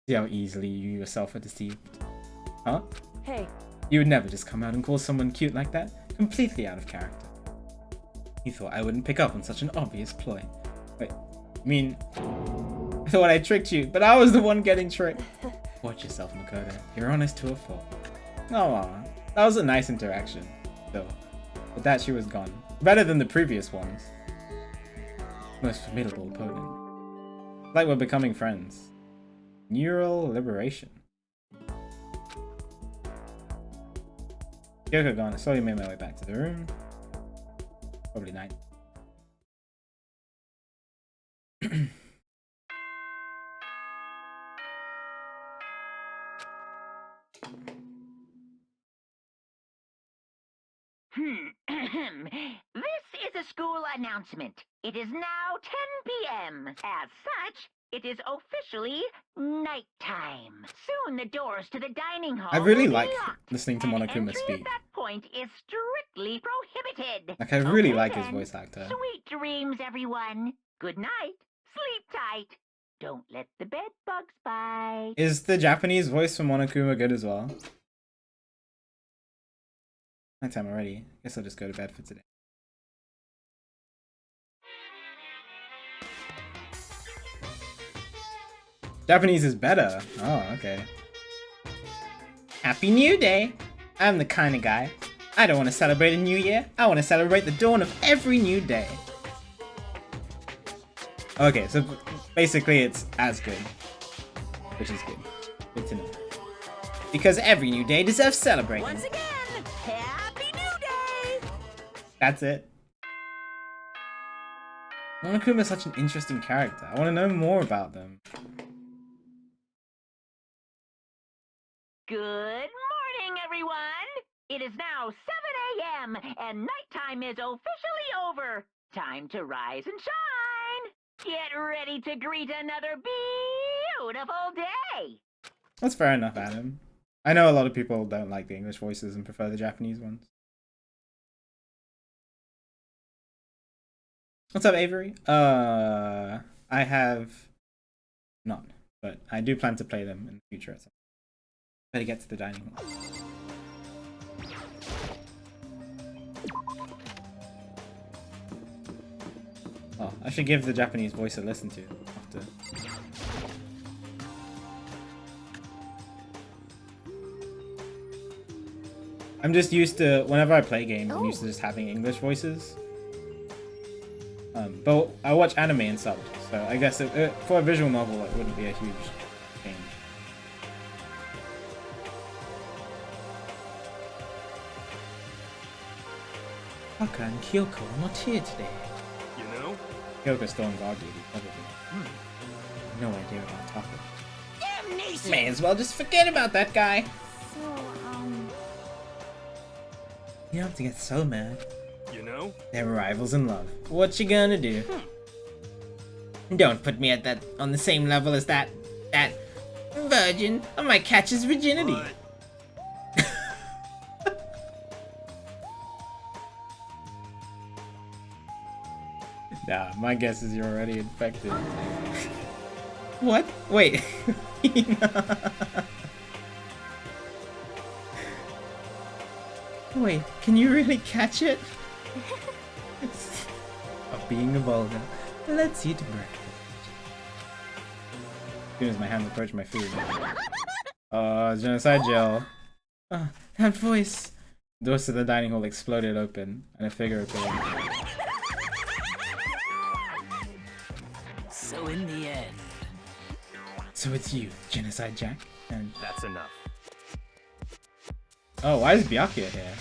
A: See how easily you yourself are deceived. Huh?
C: Hey.
A: You would never just come out and call someone cute like that. Completely out of character. You thought I wouldn't pick up on such an obvious ploy. Wait, I mean... I thought I tricked you, but I was the one getting tricked. Watch yourself, Makoto. You're honest to a fault. Oh, that was a nice interaction, though. With that, she was gone. Better than the previous ones. Most formidable opponent. Like we're becoming friends. Neural liberation. Kyoko gone. I slowly made my way back to the room. Probably night.
E: This is a school announcement. It is now 10 p.m. As such, it is officially nighttime. Soon the doors to the dining hall
A: I really
E: will be
A: like
E: locked,
A: listening to
E: and
A: Monokuma
E: entry
A: speak.
E: at that point is strictly prohibited.
A: Like, I really
E: Okay
A: like his
E: then.
A: voice actor.
E: Sweet dreams, everyone. Good night. Sleep tight. Don't let the bed bugs bite.
A: Is the Japanese voice for Monokuma good as well? Nighttime already. Guess I'll just go to bed for today. Japanese is better. Oh, okay. Happy New Day! I'm the kind of guy. I don't want to celebrate a new year. I want to celebrate the dawn of every new day. Okay, so basically it's as good. Which is good. Good to know. Because every new day deserves celebrating.
B: Once again, Happy New Day!
A: That's it. Monokuma is such an interesting character. I want to know more about them.
E: Good morning, everyone. It is now 7 a.m. and nighttime is officially over. Time to rise and shine. Get ready to greet another beautiful day.
A: That's fair enough, Adam. I know a lot of people don't like the English voices and prefer the Japanese ones. What's up, Avery? I have none, but I do plan to play them in the future at some point. Better get to the dining hall. Oh, I should give the Japanese voice a listen to after. I'm just used to, whenever I play games, I'm used to just having English voices. But I watch anime and subbed, so I guess for a visual novel it wouldn't be a huge change. Taka and Kyoko are not here today.
F: You know?
A: Kyoko's still on guard duty, probably. No idea about Taka.
B: Damnation!
A: May as well just forget about that guy.
C: So,
A: You don't have to get so mad.
F: You know?
A: They're rivals in love. What you gonna do? Don't put me on the same level as that virgin. I might catch his virginity.
F: What?
A: Nah, my guess is you're already infected. What? Wait. Wait, can you really catch it? Of being a vulgar. Let's eat breakfast. As soon as my hands approach my food. Genocide gel. That voice. The doors to the dining hall exploded open, and a figure appeared.
D: So in the end,
A: So it's you, Genocide Jack, and
F: That's enough.
A: oh, why is Byakuya here?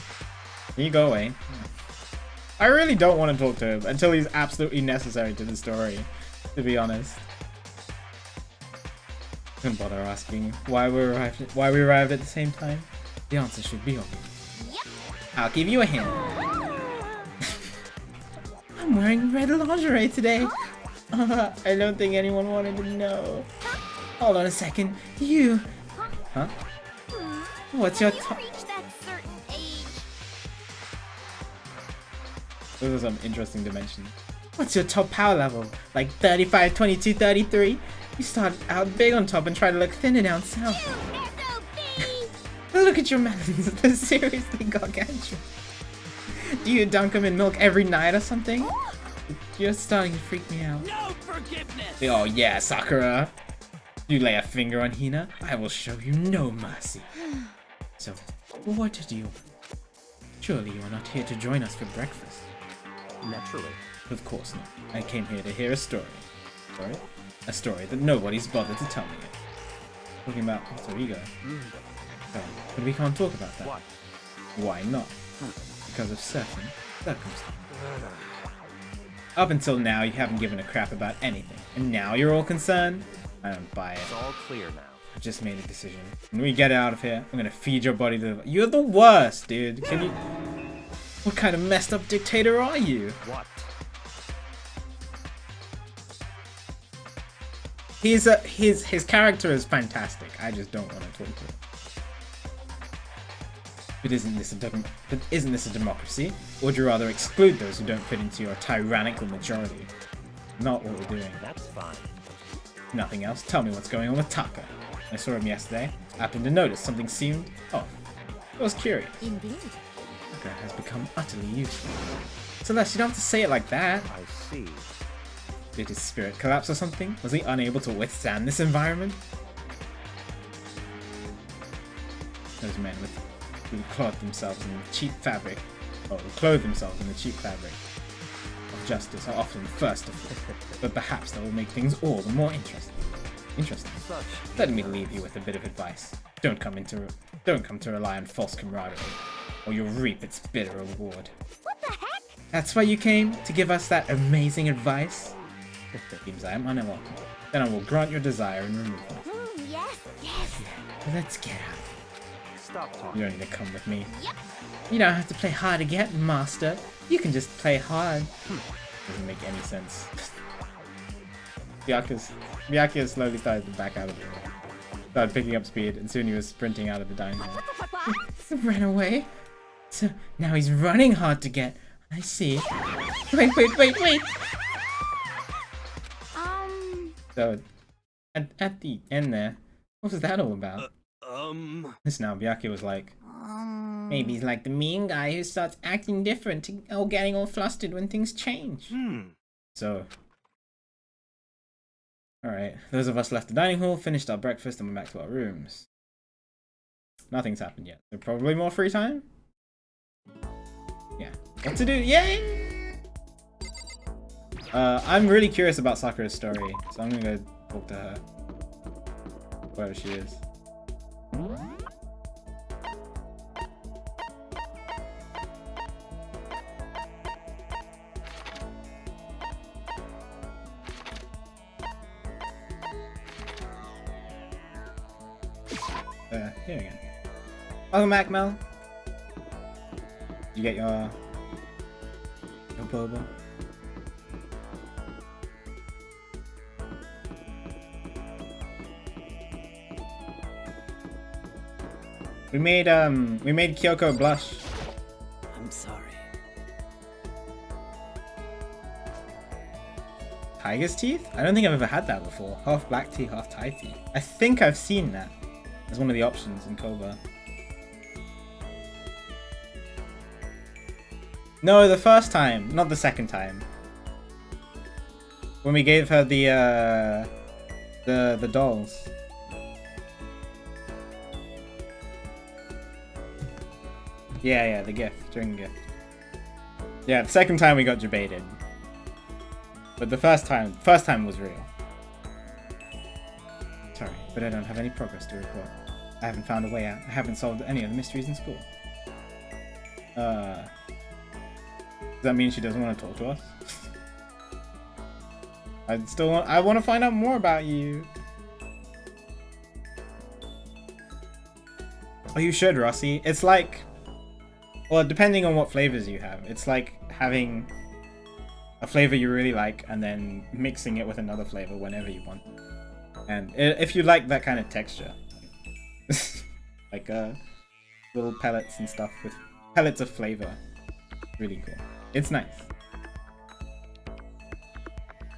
A: Can you go away? I really don't want to talk to him until he's absolutely necessary to the story, to be honest. Couldn't bother asking why we arrived at the same time. The answer should be obvious. I'll give you a hint. I'm wearing red lingerie today. I don't think anyone wanted to know. Hold on a second. You. Huh? What's your top? Those are some interesting dimensions. What's your top power level? Like 35, 22, 33? You started out big on top and tried to look thinner down south. Look at your melons. They're seriously gargantuan. Do you dunk them in milk every night or something? You're starting to freak me out.
D: no forgiveness.
A: Oh yeah, Sakura. You lay a finger on Hina, I will show you no mercy. So, what did you want? Surely you are not here to join us for breakfast.
F: Naturally.
A: Of course not. I came here to hear a story. Sorry? A story that nobody's bothered to tell me yet. Talking about alter ego. Oh, but we can't talk about that.
F: What?
A: Why not? Because of certain circumstances. Up until now, you haven't given a crap about anything. And now you're all concerned? I don't buy it.
F: It's all clear now.
A: I've just made a decision. When we get out of here, I'm gonna feed your body to the... You're the worst, dude. Can you... What kind of messed up dictator are you?
F: What?
A: His character is fantastic. I just don't want to talk to him. But isn't this a democracy? Or would you rather exclude those who don't fit into your tyrannical majority? Not what we're doing.
F: That's fine.
A: Nothing else. Tell me what's going on with Taka. I saw him yesterday. I happened to notice something seemed off. I was curious.
C: Indeed.
A: Taka has become utterly useless. Celeste, you don't have to say it like that.
F: I see.
A: Did his spirit collapse or something? Was he unable to withstand this environment? Those men who clothe themselves in the cheap fabric, of justice are often the first to fall, but perhaps that will make things all the more interesting.
F: Such.
A: Let me leave you with a bit of advice. Don't come to rely on false camaraderie, or you'll reap its bitter reward.
B: What the heck?
A: That's why you came to give us that amazing advice? Seems I am unwelcome. Then I will grant your desire and remove myself.
B: Yes, yes.
A: Let's get out.
F: Stop talking.
A: You don't need to come with me.
B: Yep.
A: You don't have to play hard to get, master. You can just play hard. Doesn't make any sense. Byakuya slowly started to back out of the room. Started picking up speed, and soon he was sprinting out of the dining hall. Ran away? So now he's running hard to get. I see. Wait. So, at the end there, what was that all about? This now, Byakuya was like, maybe he's like the mean guy who starts acting different or getting all flustered when things change. So, alright, those of us left the dining hall, finished our breakfast, and went back to our rooms. Nothing's happened yet, so probably more free time? Yeah. What to do? Yay! I'm really curious about Sakura's story, so I'm gonna go talk to her. Wherever she is. Here again. Welcome back, Mel. You get your boba? We made Kyoko blush.
D: I'm sorry.
A: tiger's teeth? I don't think I've ever had that before. Half black tea, half Thai tea. I think I've seen that as one of the options in Koba. No, the first time, not the second time. When we gave her the dolls. Yeah, the gift, during gift. Yeah, the second time we got debated. But the first time was real. Sorry, but I don't have any progress to report. I haven't found a way out. I haven't solved any of the mysteries in school. Does that mean she doesn't want to talk to us? I want to find out more about you. Oh, you should, Rossi. It's like, well, depending on what flavors you have, it's like having a flavor you really like and then mixing it with another flavor whenever you want. And if you like that kind of texture, like little pellets and stuff with pellets of flavor, really cool. It's nice.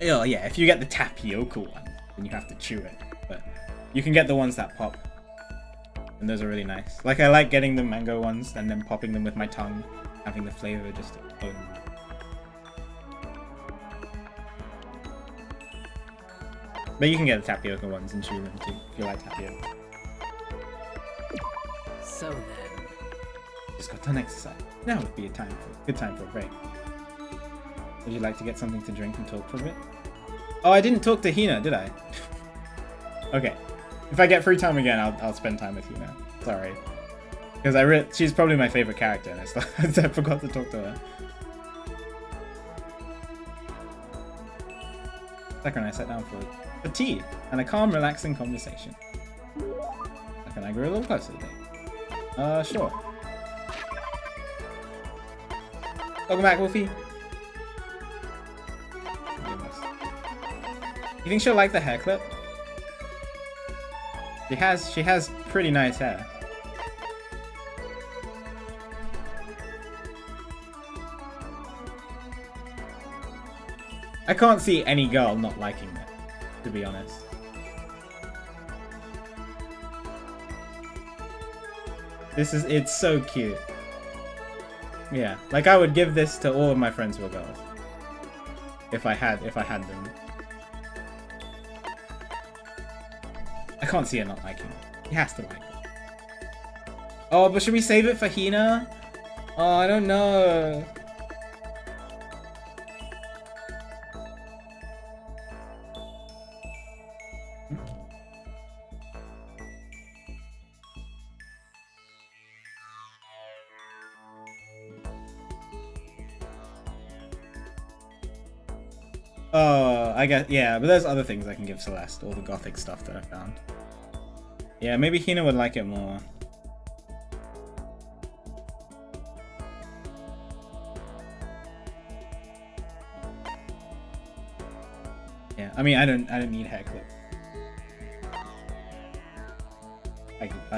A: Oh yeah, if you get the tapioca one, then you have to chew it. But you can get the ones that pop, and those are really nice. Like I like getting the mango ones and then popping them with my tongue, having the flavor just float in my mouth. But you can get the tapioca ones and chew them too, if you like tapioca.
D: So then.
A: Just got done exercise. Now would be a good time for a break. Would you like to get something to drink and talk for a bit? Oh, I didn't talk to Hina, did I? Okay. If I get free time again, I'll spend time with Hina. Sorry. Because she's probably my favorite character, and I forgot to talk to her. Second, I sat down for tea and a calm, relaxing conversation. Second, I grew a little closer today. Sure. Welcome back, Wolfie. You think she'll like the hair clip? She has pretty nice hair. I can't see any girl not liking it, to be honest. It's so cute. Yeah, like I would give this to all of my friends who are girls. If I had them. I can't see her not liking it. He has to like it. Oh, but should we save it for Hina? Oh, I don't know. Oh, I guess, yeah, but there's other things I can give Celeste, all the gothic stuff that I found. Yeah, maybe Hina would like it more. Yeah, I mean, I don't need hair clip.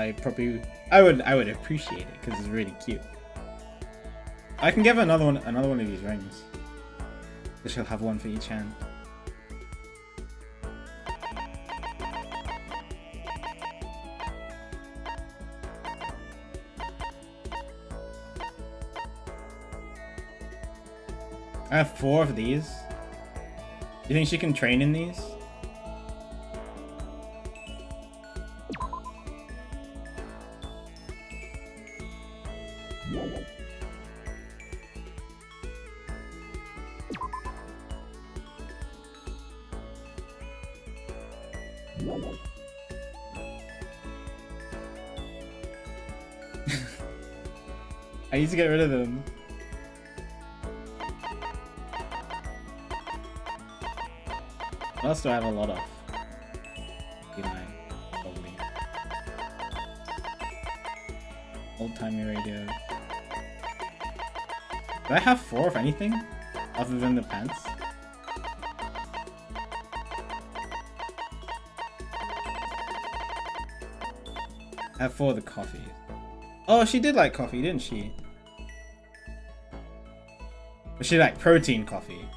A: I would appreciate it because it's really cute. I can give her another one of these rings. So she'll have one for each hand. I have 4 of these. You think she can train in these? I need to get rid of them. What else do I have a lot of? Probably. Old-timey radio. Do I have 4 of anything? Other than the pants? I have 4 of the coffee. Oh, she did like coffee, didn't she? But she liked protein coffee.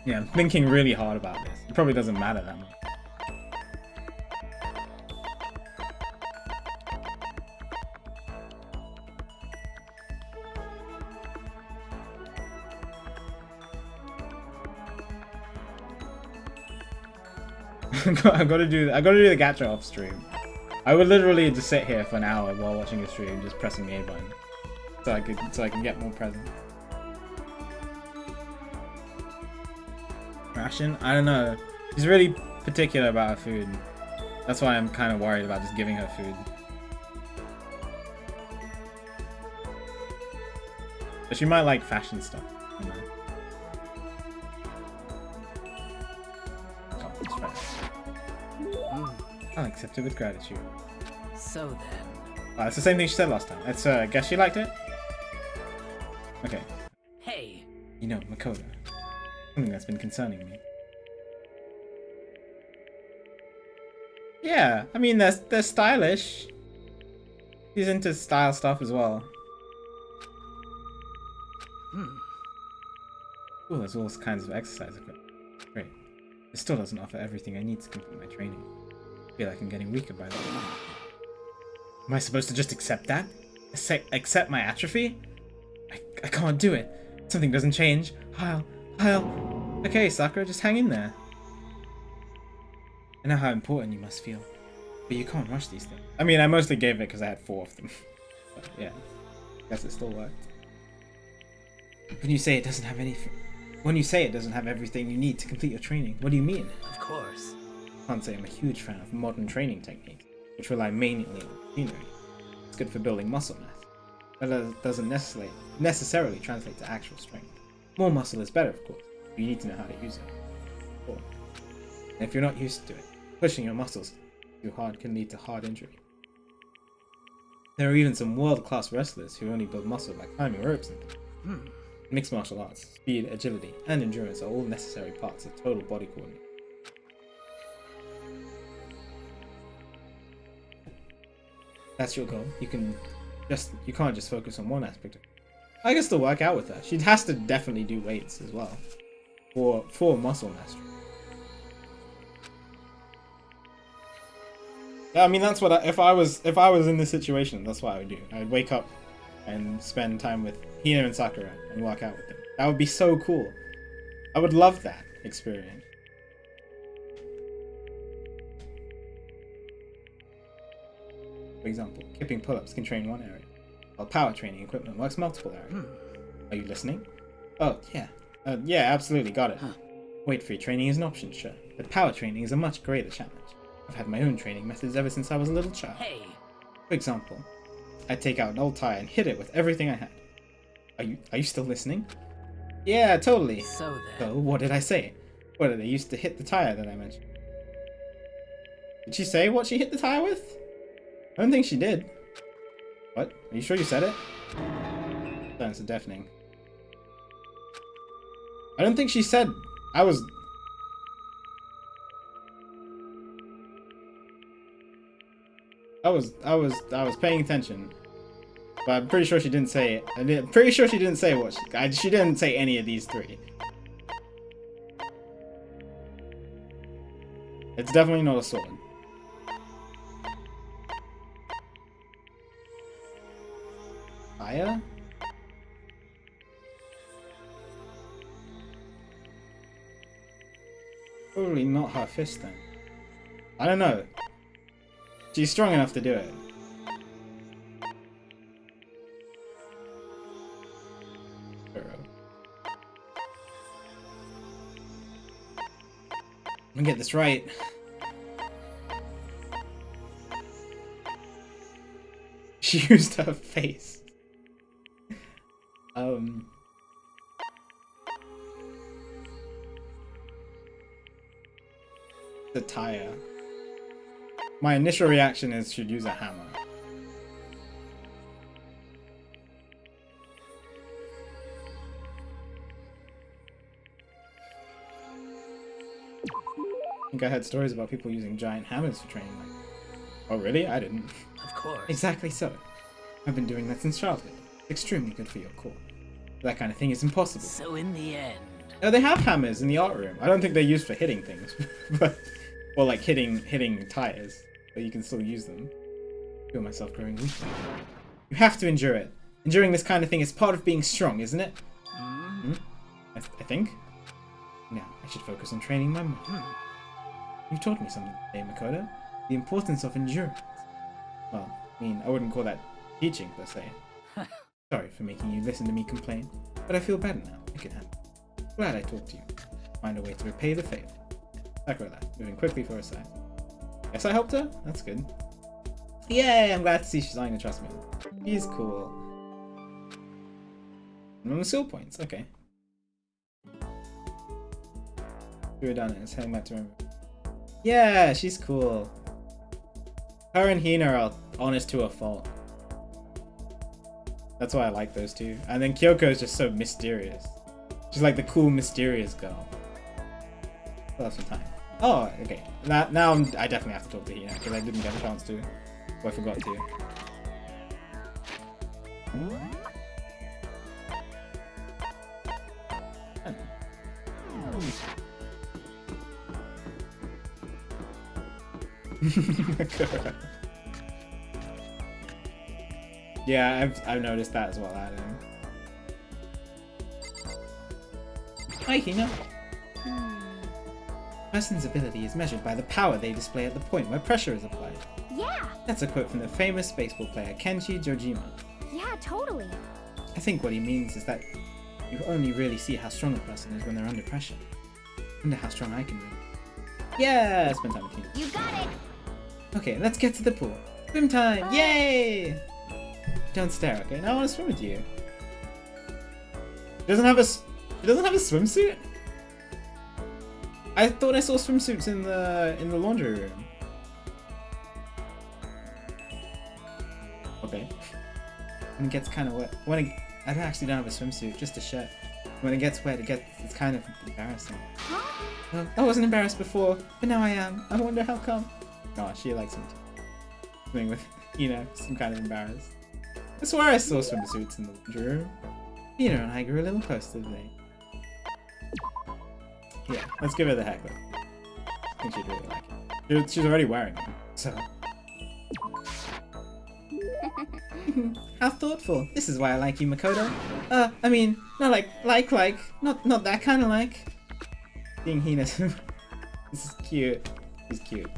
A: Yeah, I'm thinking really hard about this. It probably doesn't matter that much. I gotta do the gacha off stream. I would literally just sit here for an hour while watching a stream, just pressing the A button, so I can get more presents. Ration? I don't know. She's really particular about her food. That's why I'm kind of worried about just giving her food. But she might like fashion stuff. You know? I'll accept it with gratitude.
D: So then.
A: Oh, it's the same thing she said last time. Let's guess she liked it? Okay.
D: Hey.
A: You know, Makoto. Something that's been concerning me. Yeah, I mean, they're stylish. She's into style stuff as well. Ooh, there's all kinds of exercise equipment. Great. It still doesn't offer everything I need to complete my training. I feel like I'm getting weaker by the way. Am I supposed to just accept that? Accept my atrophy? I can't do it. Something doesn't change. I'll... Okay, Sakura, just hang in there. I know how important you must feel. But you can't rush these things. I mean, I mostly gave it because I had 4 of them. But yeah, I guess it still worked. When you say it doesn't have everything you need to complete your training, what do you mean?
D: Of course.
A: I can't say I'm a huge fan of modern training techniques, which rely mainly on machinery. It's good for building muscle mass, but it doesn't necessarily translate to actual strength. More muscle is better, of course. You need to know how to use it. And if you're not used to it, pushing your muscles too hard can lead to hard injury. There are even some world-class wrestlers who only build muscle by climbing ropes and things. Mixed martial arts, speed, agility, and endurance are all necessary parts of total body coordination. That's your goal. You can't just focus on one aspect of it. I can still work out with her. She has to definitely do weights as well. For muscle mastery. Yeah, I mean that's what if I was in this situation, that's what I would do. I'd wake up and spend time with Hina and Sakura and work out with them. That would be so cool. I would love that experience. For example, kipping pull-ups can train one area, while power training equipment works multiple areas. Are you listening? Oh, yeah. Yeah, absolutely, got it. Weight-free training is an option, sure, but power training is a much greater challenge. I've had my own training methods ever since I was a little child.
D: Hey.
A: For example, I'd take out an old tire and hit it with everything I had. Are you still listening? Yeah, totally.
D: So
A: So, what did I say? What did I used to hit the tire that I mentioned? Did she say what she hit the tire with? I don't think she did. What? Are you sure you said it? Silence is deafening. I don't think she said. I was paying attention. But I'm pretty sure she didn't say it. I'm pretty sure she didn't say what she didn't say any of these 3. It's definitely not a sword. Aya? Probably not her fist then. I don't know. She's strong enough to do it. I'm gonna get this right. She used her face. The tire. My initial reaction is she'd use a hammer. I think I heard stories about people using giant hammers for training. Oh really? I didn't.
D: Of course.
A: Exactly so. I've been doing that since childhood. Extremely good for your core. That kind of thing is impossible.
D: So in the end.
A: Oh, they have hammers in the art room. I don't think they're used for hitting things, but or like hitting tires, but you can still use them. I feel myself growing weak. You have to endure it. Enduring this kind of thing is part of being strong, isn't it? Hmm? I think. Now, I should focus on training my mind. You've taught me something today, Makoto. The importance of endurance. Well, I mean, I wouldn't call that teaching, per se. Sorry for making you listen to me complain, but I feel better now. I can handle it. Glad I talked to you. Find a way to repay the favor. Sakura laughed, moving quickly for her side. Guess I helped her? That's good. Yay, I'm glad to see she's starting to trust me. She's cool. Minimum skill points, okay. We were done it, it's heading back to remember. Yeah, she's cool. Her and Hina are honest to a fault. That's why I like those two. And then Kyoko is just so mysterious. She's like the cool, mysterious girl. We'll have some time. Oh, okay. Now I definitely have to talk to Hina because I didn't get a chance to. Or I forgot to. Yeah, I've noticed that as well, Adam. Hi, Hina. A person's ability is measured by the power they display at the point where pressure is applied.
G: Yeah,
A: That's a quote from the famous baseball player Kenshi Jojima.
G: yeah, totally.
A: I think what he means is that you only really see how strong a person is when they're under pressure. Wonder how strong I can be. Yeah, spend time with Hina.
G: You got it.
A: Okay, let's get to the pool. Swim time! Yay! Don't stare, okay? Now I want to swim with you. She doesn't have a swimsuit? I thought I saw swimsuits in the laundry room. Okay. When it gets kind of wet. I actually don't have a swimsuit, just a shirt. When it gets wet, it's kind of embarrassing.
G: Huh?
A: Well, I wasn't embarrassed before, but now I am. I wonder how come. Oh, she likes me too. Swimming with, some kind of embarrassed. I swear I saw swimsuits in the laundry room. Hina and I grew a little closer today. Yeah, let's give her the heckler. I think she'd really like it. She's already wearing them, so. How thoughtful. This is why I like you, Makoto. I mean, not not that kind of like. Seeing Hina, this is cute. He's cute.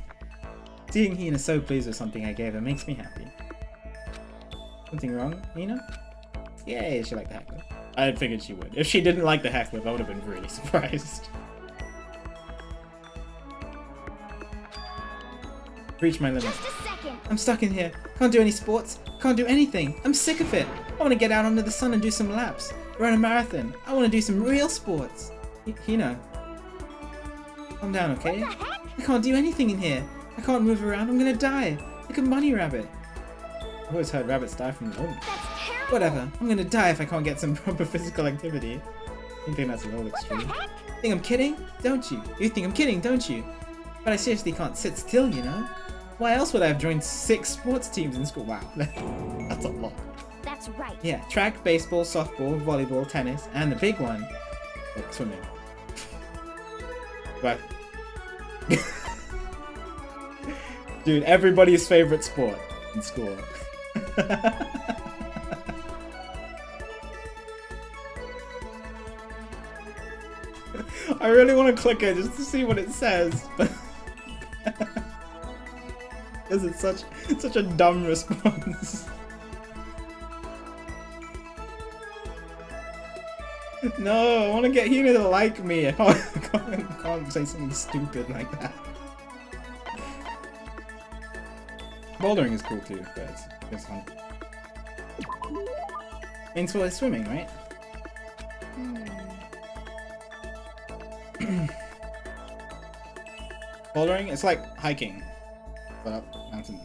A: Seeing Hina so pleased with something I gave her makes me happy. Something wrong, Hina? Yay, she liked the heckler. I figured she would. If she didn't like the heckler, I would have been really surprised. Reach my limit.
G: Just a second.
A: I'm stuck in here. Can't do any sports. Can't do anything. I'm sick of it. I want to get out under the sun and do some laps. Run a marathon. I want to do some real sports. Hina. Calm down, okay?
G: What the heck?
A: I can't do anything in here. I can't move around. I'm gonna die. Like a bunny rabbit. I've always heard rabbits die from the illness.
G: That's terrible.
A: Whatever. I'm gonna die if I can't get some proper physical activity. You think that's a little
G: What the
A: extreme?
G: heck?
A: Think I'm kidding? Don't you? You think I'm kidding, don't you? But I seriously can't sit still, you know? Why else would I have joined 6 sports teams in school? Wow, that's a lot.
G: That's right.
A: Yeah, track, baseball, softball, volleyball, tennis, and the big one, swimming. But, dude, everybody's favorite sport in school. I really want to click it just to see what it says, but because it's such a dumb response. No, I want to get Hina to like me. I can't say something stupid like that. Bouldering is cool too, but it's fun. Main sport is swimming, right? Bouldering, it's like hiking, but up mountains.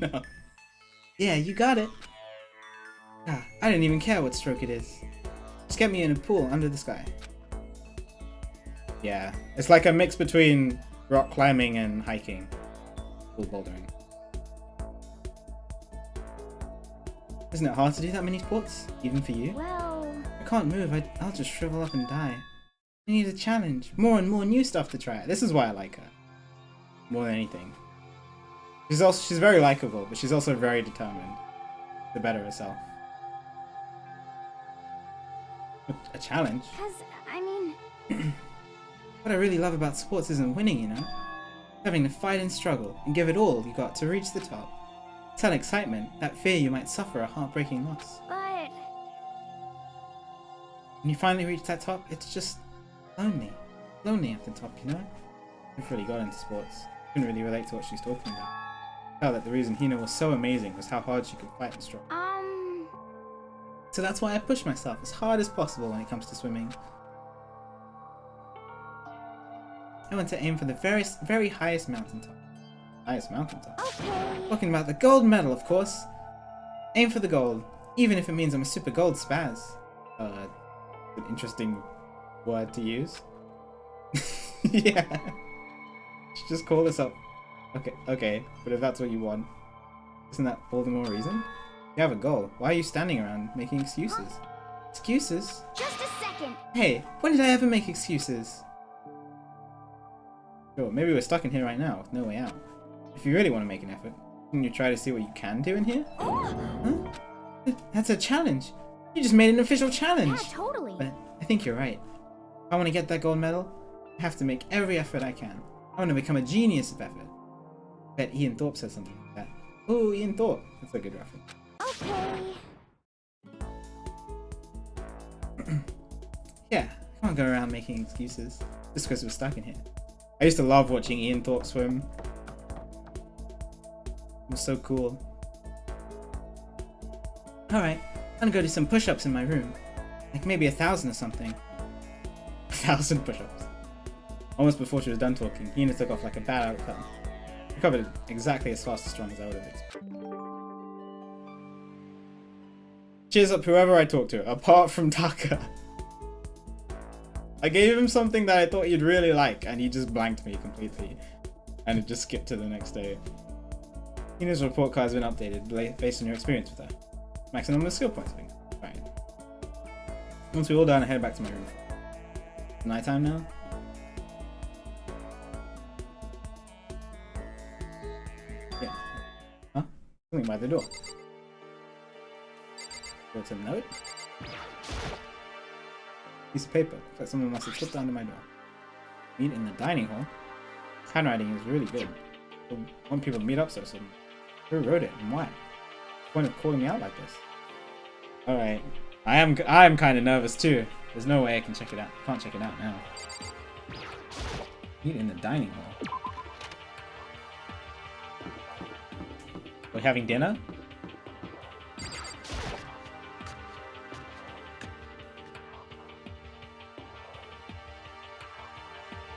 A: No. Yeah, you got it. Ah, I don't even care what stroke it is. Just get me in a pool under the sky. Yeah, it's like a mix between rock climbing and hiking. Pool bouldering. Isn't it hard to do that many sports? Even for you?
G: Well,
A: I can't move, I'll just shrivel up and die. I need a challenge. More and more new stuff to try. This is why I like her. More than anything. She's very likable, but she's also very determined to better herself. A challenge?
G: because, I mean,
A: What I really love about sports isn't winning, you know? Having to fight and struggle and give it all you got to reach the top. It's that excitement, that fear you might suffer a heartbreaking loss.
G: but
A: When you finally reach that top, it's just lonely. Lonely at the top, you know? I've really got into sports. Couldn't really relate to what she's talking about. I felt that the reason Hina was so amazing was how hard she could fight and struggle. So that's why I push myself as hard as possible when it comes to swimming. I want to aim for the very highest mountaintop. Highest mountaintop?
G: okay.
A: Talking about the gold medal, of course. Aim for the gold, even if it means I'm a super gold spaz. An interesting word to use. Yeah. Should just call this up. Okay, but if that's what you want, isn't that all the more reason? You have a goal. Why are you standing around making excuses? Excuses?
G: Just a second.
A: Hey, when did I ever make excuses? Sure, maybe we're stuck in here right now with no way out. If you really want to make an effort, can you try to see what you can do in here? Huh? That's a challenge. You just made an official challenge.
G: Yeah, totally.
A: But I think you're right. If I want to get that gold medal, I have to make every effort I can. I want to become a genius of effort. I bet Ian Thorpe said something like that. Oh, Ian Thorpe. That's a good reference.
G: Okay.
A: Yeah, I can't go around making excuses just because we're stuck in here. I used to love watching Ian Thorpe swim. It was so cool. Alright, I'm gonna go do some push-ups in my room. Like maybe 1,000 or something. 1,000 push-ups. Almost before she was done talking, Hina took off like a bat out of hell. Recovered exactly as fast and strong as I would have expected. Cheers up whoever I talked to, apart from Taka. I gave him something that I thought he'd really like, and he just blanked me completely. And it just skipped to the next day. Hina's report card has been updated based on your experience with her. Maximum of skill points. Fine. Once we're all done, I head back to my room. Nighttime now? Yeah. Huh? Something by the door. What's a note? Piece of paper. Looks like someone must have slipped under my door. Meet in the dining hall? His handwriting is really good. I want people to meet up so soon. Who wrote it and why? What's the point of calling me out like this? Alright. I am kind of nervous too. There's no way I can check it out. Can't check it out now. Meet in the dining hall. We're having dinner?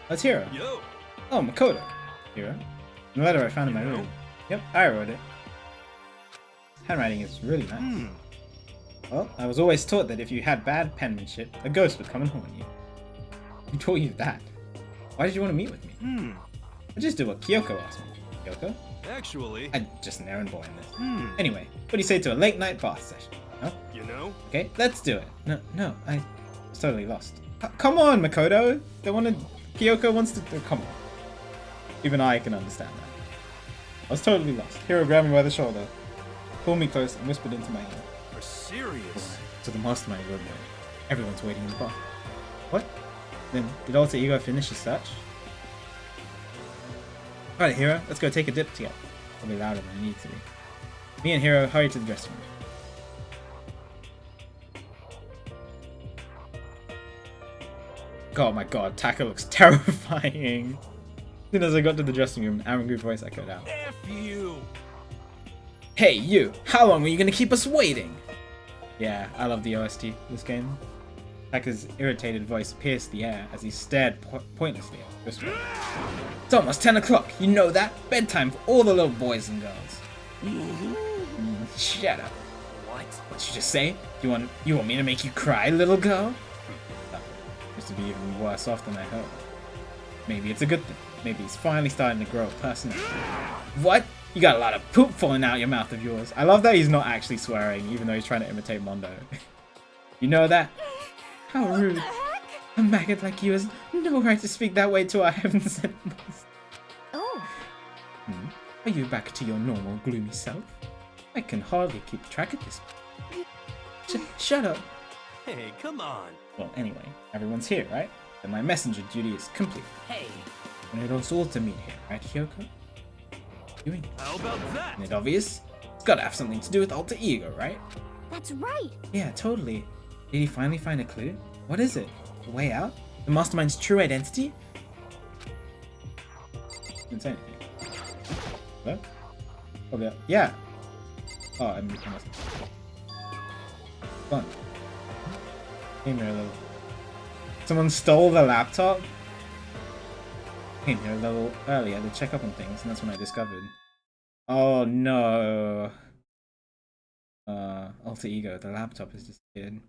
A: That's Hiro.
F: Yo.
A: Oh, Makoto. Hiro. The letter I found in my room. Yep, I wrote it. Handwriting is really nice. Well, I was always taught that if you had bad penmanship, a ghost would come and haunt you. Who taught you that? Why did you want to meet with me? I just did what Kyoko asked me. Kyoko?
F: Actually,
A: I'm just an errand boy in this. Anyway, what do you say to a late night bath session? Huh?
F: you know?
A: Okay, let's do it. No, I was totally lost. Come on, Makoto! Kyoko wants to... come on. Even I can understand that. I was totally lost. Hiro grabbed me by the shoulder, pulled me close, and whispered into my ear.
F: You're serious?
A: To the mastermind room. Everyone's waiting in the bar. What? Then, did Alter Ego finish his search? Alright, Hiro, let's go take a dip together. I'll be louder than I need to be. Me and Hiro hurry to the dressing room. Oh my god, Taka looks terrifying. As soon as I got to the dressing room, an angry voice echoed out.
F: F you!
A: Hey, you! How long are you gonna keep us waiting? Yeah, I love the OST this game. Taka's irritated voice pierced the air as he stared pointlessly at this way. It's almost 10 o'clock, you know that? Bedtime for all the little boys and girls. Shut up.
D: What?
A: What'd you just say? You want me to make you cry, little girl? That used to be even worse off than I hoped. Maybe it's a good thing. Maybe he's finally starting to grow a personality. What? You got a lot of poop falling out your mouth of yours. I love that he's not actually swearing, even though he's trying to imitate Mondo. You know that? How rude. A maggot like you has no right to speak that way to our heaven-sent monster.
G: Oh.
A: Are you back to your normal gloomy self? I can hardly keep track of this. Shut up.
F: Hey, come on.
A: Well, anyway, everyone's here, right? Then my messenger duty is complete.
D: Hey.
A: And it's all to meet here, right, Hyoko? Doing?
F: How about that?
A: Isn't it obvious? It's gotta have something to do with alter ego, right?
G: That's right.
A: Yeah, totally. Did he finally find a clue? What is it? The way out? The mastermind's true identity? Didn't say anything. What? Oh, yeah. Oh, I must. Fun. Came here a little. Someone stole the laptop? Came here a little earlier to check up on things, and that's when I discovered. Oh no. Alter ego, the laptop has disappeared.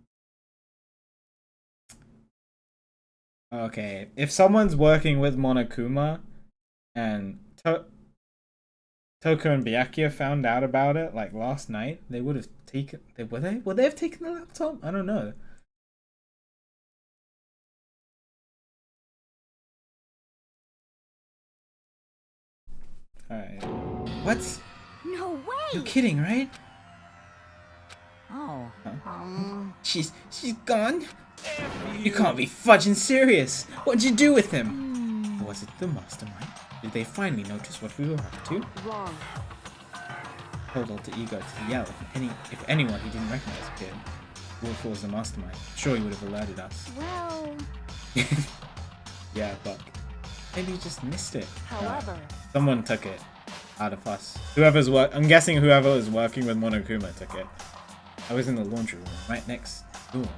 A: Okay, if someone's working with Monokuma and Toko and Byakuya found out about it like last night, they would have taken. Would they have taken the laptop? I don't know. Alright. What?
G: No way.
A: You're kidding, right?
B: Oh.
A: She's gone? You can't be fudging serious. What'd you do with him? Was it the mastermind? Did they finally notice what we were up to?
C: Wrong.
A: Told alter ego to yell if anyone he didn't recognize appeared. Wolf was the mastermind. Sure, he would have alerted us.
G: Well.
A: Yeah, but maybe you just missed it.
C: However,
A: Someone took it out of us. I'm guessing whoever was working with Monokuma took it. I was in the laundry room, right next door.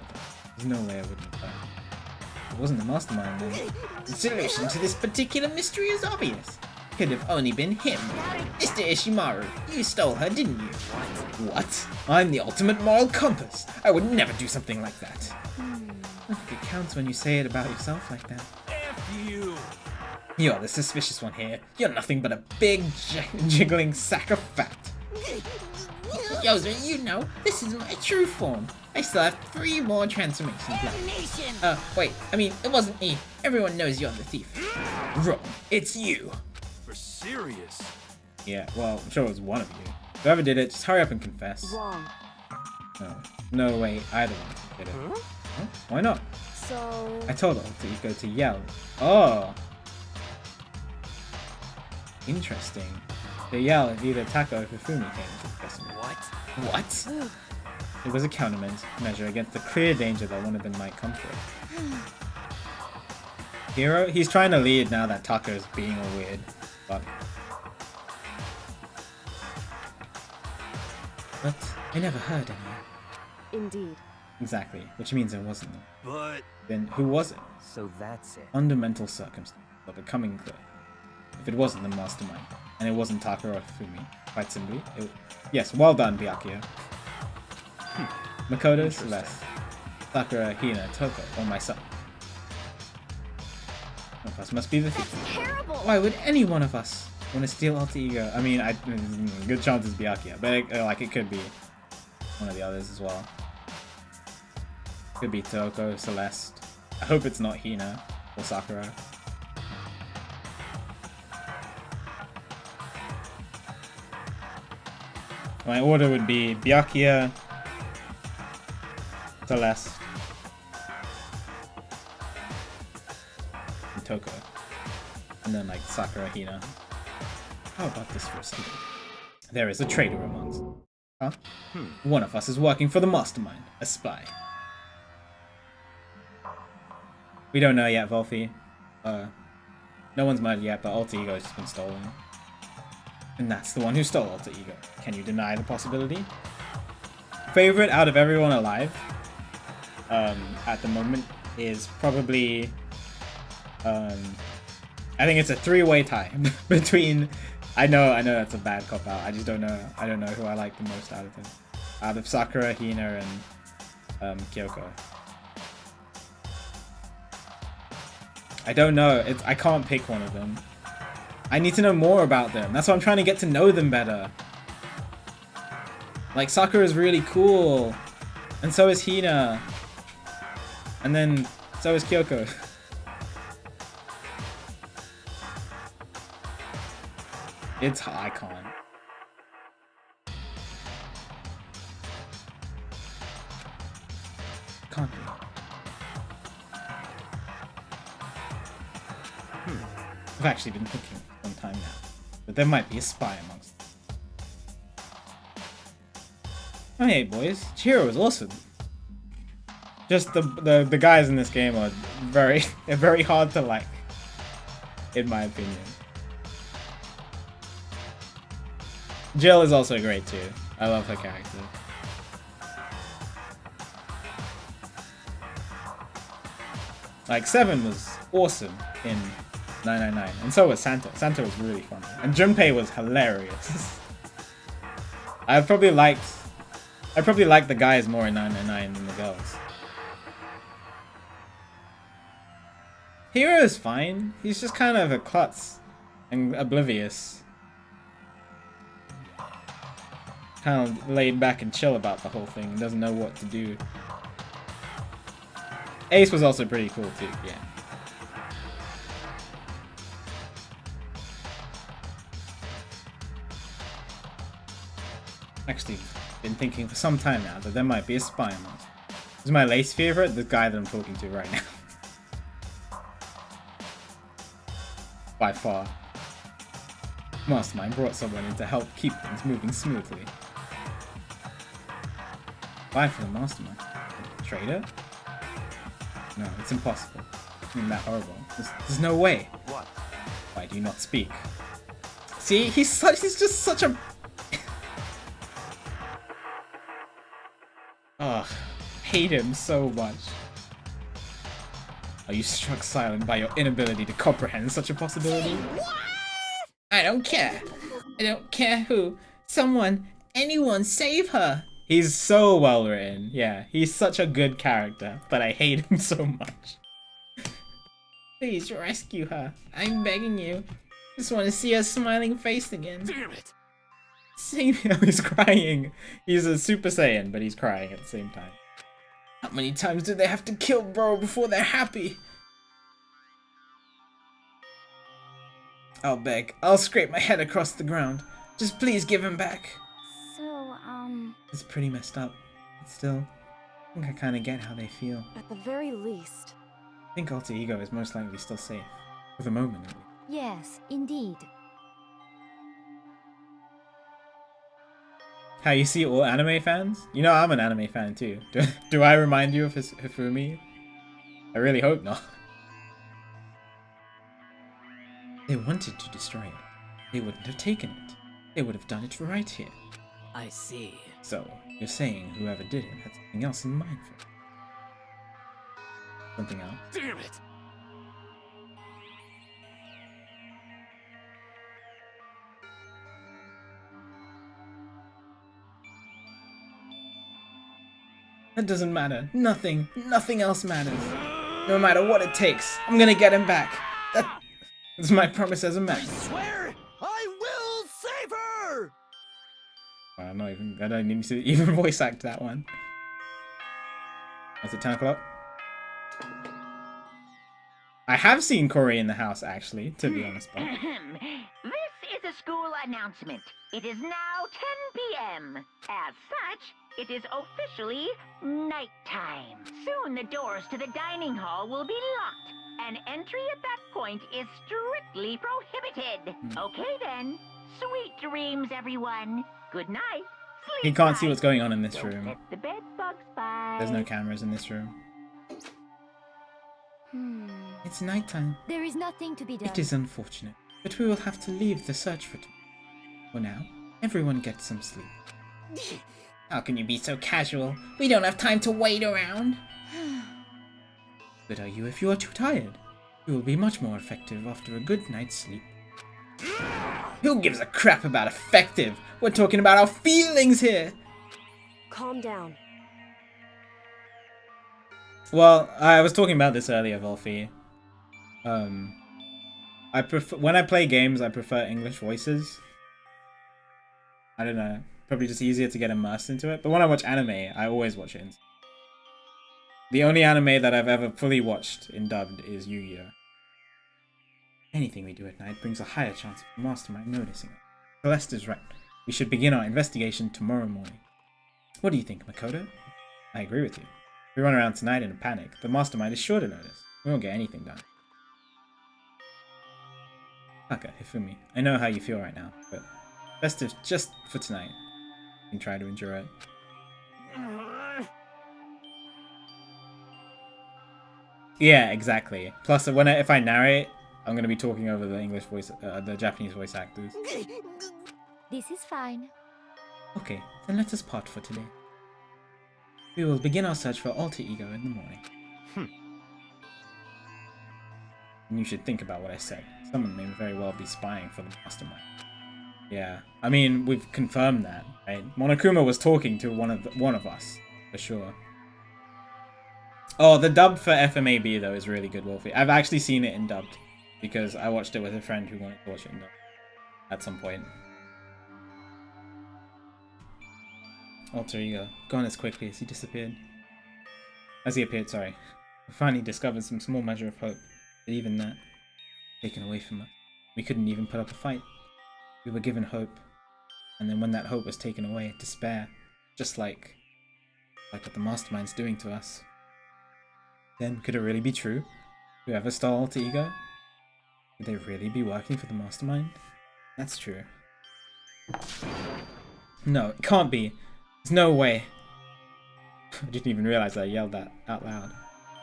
A: There's no way I wouldn't have done it. It wasn't the mastermind then. The solution to this particular mystery is obvious. Could have only been him. Mr. Ishimaru, you stole her, didn't you? What? I'm the ultimate moral compass. I would never do something like that. I think it counts when you say it about yourself like that.
F: F you.
A: You're the suspicious one here. You're nothing but a big, jiggling sack of fat. Yoza, you know, this is my true form. I still have 3 more transformations left. Wait, I mean, it wasn't me. Everyone knows you're the thief. Wrong. It's you.
F: For serious.
A: Yeah, well, I'm sure it was one of you. Whoever did it, just hurry up and confess.
C: wrong.
A: No way, either one did it. Huh? Why not?
C: So,
A: I told her to go to yell. Oh. Interesting. They yell if either Taka or Fufumi came into the festival. What? It was a countermeasure against the clear danger that one of them might come for. Hero? He's trying to lead now that Taka is being all weird. But I never heard any.
C: indeed.
A: Exactly, which means it wasn't them.
F: But
A: Then who was it?
H: So that's it.
A: Fundamental circumstances are becoming clear. If it wasn't the mastermind, and it wasn't Taka or Fumi, quite simply, yes, well done, Byakuya. Makoto, Celeste, Sakura, Hina, Toko, or myself. One of us must be the thief.
G: That's terrible.
A: Why would any one of us want to steal alter ego? I mean, good chance it's Byakuya, but it could be one of the others as well. Could be Toko, Celeste. I hope it's not Hina or Sakura. My order would be Byakuya, Celeste, and Toko. And then like Sakura, Hina. How about this for a second? There is a traitor amongst them. Huh? One of us is working for the mastermind, a spy. We don't know yet, Volfi. No one's murdered yet, but alter ego has just been stolen. And that's the one who stole alter ego. Can you deny the possibility? Favorite out of everyone alive at the moment is probably I think it's a 3-way tie between I know that's a bad cop out. I just don't know who I like the most out of them. Out of Sakura, Hina, and Kyoko. I don't know. I can't pick one of them. I need to know more about them. That's why I'm trying to get to know them better. Like, Sakura is really cool. And so is Hina. And then, so is Kyoko. It's icon. Can't be. I've actually been thinking for some time now, but there might be a spy amongst them. Oh hey boys, Chihiro is awesome. Just the guys in this game are they're very hard to like, in my opinion. Jill is also great too. I love her character. Like 7 was awesome in 999, and so was Santa. Santa was really funny, and Junpei was hilarious. I probably liked the guys more in 999 than the girls. Hero is fine. He's just kind of a klutz and oblivious. Kind of laid back and chill about the whole thing. Doesn't know what to do. Ace was also pretty cool too, yeah. Actually, been thinking for some time now that there might be a spy amongst them. This is my least favorite, the guy that I'm talking to right now. By far. Mastermind brought someone in to help keep things moving smoothly. Why for the Mastermind? A traitor? No, it's impossible. It's not that horrible. There's no way.
F: What?
A: Why do you not speak? See, he's just such a... Ugh, hate him so much. Are you struck silent by your inability to comprehend such a possibility? What? I don't care. I don't care who. Someone, anyone, save her. He's so well written. Yeah, he's such a good character, but I hate him so much. Please rescue her. I'm begging you. Just want to see her smiling face again.
F: Damn it!
A: Save him. He's crying. He's a Super Saiyan, but he's crying at the same time. How many times do they have to kill bro before they're happy? I'll beg. I'll scrape my head across the ground. Just please give him back.
G: So,
A: It's pretty messed up. But still, I think I kind of get how they feel.
C: At the very least.
A: I think Alter Ego is most likely still safe. For the moment, at least.
G: yes, indeed.
A: How you see all anime fans? You know I'm an anime fan too. Do I remind you of Hifumi? I really hope not. They wanted to destroy it. They wouldn't have taken it. They would have done it right here.
D: I see.
A: So, you're saying whoever did it had something else in mind for it? Something else?
F: Damn it!
A: That doesn't matter. Nothing else matters. No matter what it takes, I'm gonna get him back. That's my promise as a man.
F: I swear, I will save her!
A: I don't need to even voice act that one. Was it 10 o'clock? I have seen Corey in the house, actually, to be honest. But...
E: This is a school announcement. It is now 10 p.m. As such, it is officially nighttime. Soon the doors to the dining hall will be locked, and entry at that point is strictly prohibited. Okay then. Sweet dreams, everyone. Good night. Sleep
A: He can't see
E: tight.
A: what's going on in this
E: Don't
A: room.
E: let the bed bugs bite.
A: There's no cameras in this room. It's nighttime.
G: There is nothing to be done.
A: It is unfortunate, but we will have to leave the search for tomorrow. For now, everyone get some sleep. How can you be so casual? We don't have time to wait around. Good are you if you are too tired. You will be much more effective after a good night's sleep. Who gives a crap about effective? We're talking about our feelings here.
C: Calm down. Well,
A: I was talking about this earlier, Volfie. I prefer when I play games, I prefer English voices. I don't know, probably just easier to get immersed into it. But when I watch anime, I always watch it. The only anime that I've ever fully watched in dubbed is Yu-Gi-Oh! Anything we do at night brings a higher chance of the mastermind noticing it. Celeste is right. We should begin our investigation tomorrow morning. What do you think, Makoto? I agree with you. If we run around tonight in a panic, the mastermind is sure to notice. We won't get anything done. Taka, Hifumi, I know how you feel right now, but best if just for tonight. You can try to endure it. Yeah, exactly. Plus, if I narrate, I'm gonna be talking over the English voice, the Japanese voice actors.
G: This is fine.
A: Okay, then let us part for today. We will begin our search for alter ego in the morning. And you should think about what I said. Someone may very well be spying for the mastermind. Yeah, I mean, we've confirmed that, right? Monokuma was talking to one of us, for sure. Oh, the dub for FMAB though is really good, Wolfie. I've actually seen it in dubbed because I watched it with a friend who wanted to watch it in dubbed at some point. Alter ego, gone as quickly as he disappeared. As he appeared, sorry. We finally discovered some small measure of hope, but even that, taken away from us. We couldn't even put up a fight. We were given hope, and then when that hope was taken away, despair, just like what the mastermind's doing to us. Then, could it really be true? Whoever stole alter ego? Could they really be working for the mastermind? That's true. No, it can't be. There's no way. I didn't even realize that I yelled that out loud.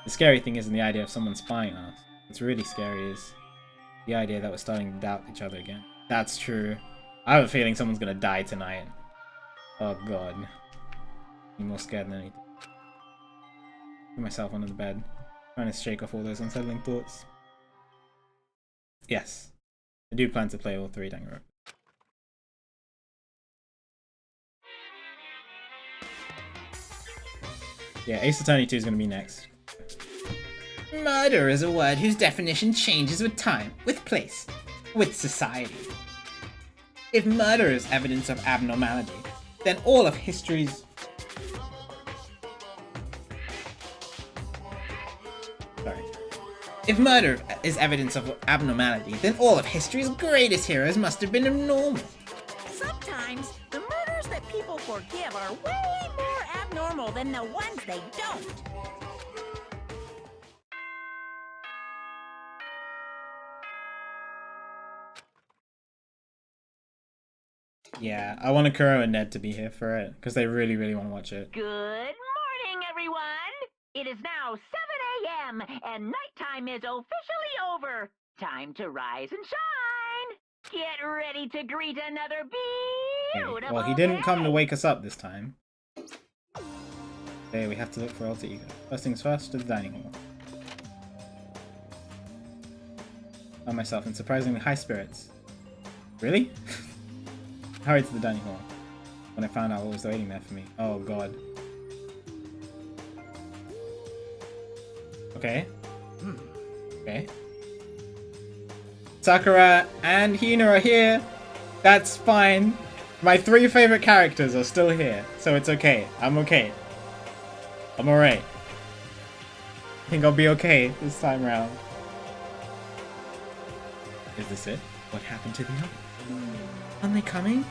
A: The scary thing isn't the idea of someone spying on us. What's really scary is the idea that we're starting to doubt each other again. That's true. I have a feeling someone's gonna die tonight. Oh god. I'm more scared than anything. Put myself under the bed, trying to shake off all those unsettling thoughts. Yes, I do plan to play all 3 Danganronpa. Yeah, Ace Attorney 2 is going to be next. Murder is a word whose definition changes with time, with place, with society. If murder is evidence of abnormality, then all of history's... Sorry. If murder is evidence of abnormality, then all of history's greatest heroes must have been abnormal.
B: Sometimes the murders that people forgive are way more abnormal than the ones they don't.
A: Yeah, I want Kuro and Ned to be here for it, because they really, really want to watch it.
E: Good morning, everyone! It is now 7 a.m., and nighttime is officially over. Time to rise and shine! Get ready to greet another beautiful
A: Okay, well, he didn't come to
E: day.
A: wake us up this time. Okay, we have to look for alter ego. First things first, to the dining hall. Found myself in surprisingly high spirits. Really? Hurried to the dining hall when I found out what was waiting there for me. Oh god. Okay. Okay. Sakura and Hina are here. That's fine. My 3 favorite characters are still here, so it's okay. I'm okay. I'm alright. I think I'll be okay this time around. Is this it? What happened to the others? Aren't they coming?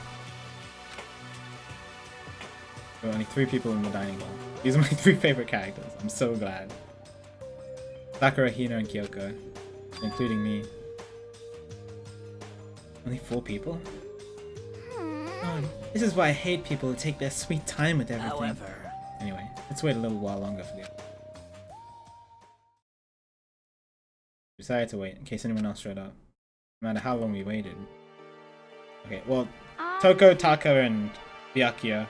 A: There are only 3 people in the dining hall. These are my 3 favorite characters. I'm so glad. Sakura, Hina, and Kyoko. Including me. Only 4 people? God, this is why I hate people who take their sweet time with everything.
D: However,
A: Anyway, let's wait a little while longer for the others. Decided to wait in case anyone else showed up. No matter how long we waited. Okay, well, Toko, Taka, and Byakuya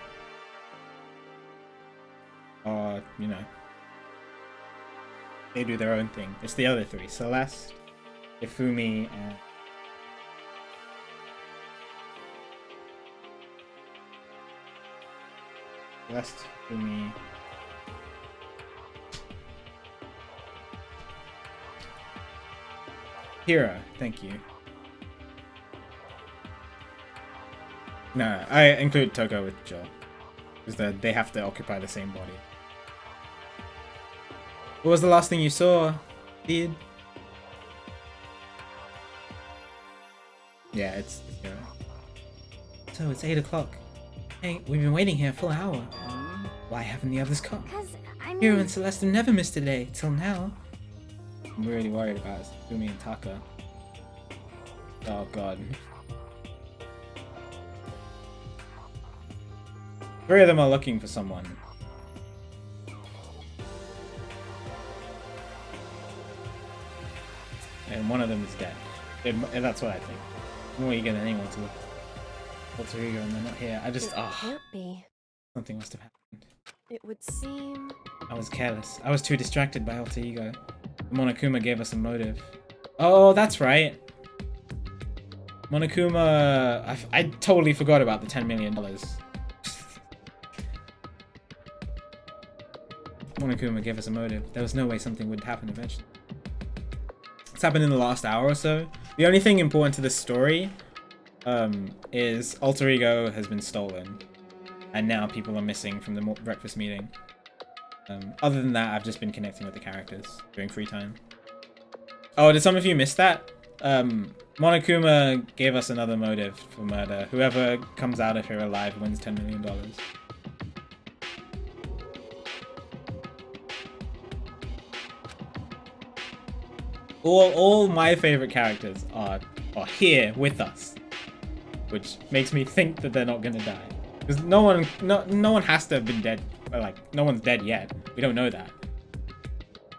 A: are, you know, they do their own thing. It's the other 3, Celeste, Ifumi, and Celeste, Ifumi, Hero, thank you. No, I include Toko with Joel. Because they have to occupy the same body. What was the last thing you saw, dude? Yeah, it's Hero. So it's 8 o'clock. Hey, we've been waiting here a full hour. Why haven't the others come?
G: Because, I
A: Hero
G: mean...
A: and Celeste have never missed a day, till now. I'm really worried about Sumi and Taka. Oh god. 3 of them are looking for someone. And one of them is dead. That's what I think. More eager than anyone to look. Alter Ego and they're not here. I just,
C: It can't be.
A: something must have happened.
C: It would seem...
A: I was careless. I was too distracted by Alter Ego. Monokuma gave us a motive. Oh, that's right. Monokuma... I totally forgot about the $10 million. Monokuma gave us a motive. There was no way something would happen eventually. It's happened in the last hour or so. The only thing important to this story is Alter Ego has been stolen. And now people are missing from the breakfast meeting. Other than that, I've just been connecting with the characters during free time. Oh, did some of you miss that? Monokuma gave us another motive for murder. Whoever comes out of here alive wins $10 million. All my favorite characters are here with us, which makes me think that they're not gonna die. Because no one has to have been dead. Like, no one's dead yet. We don't know that.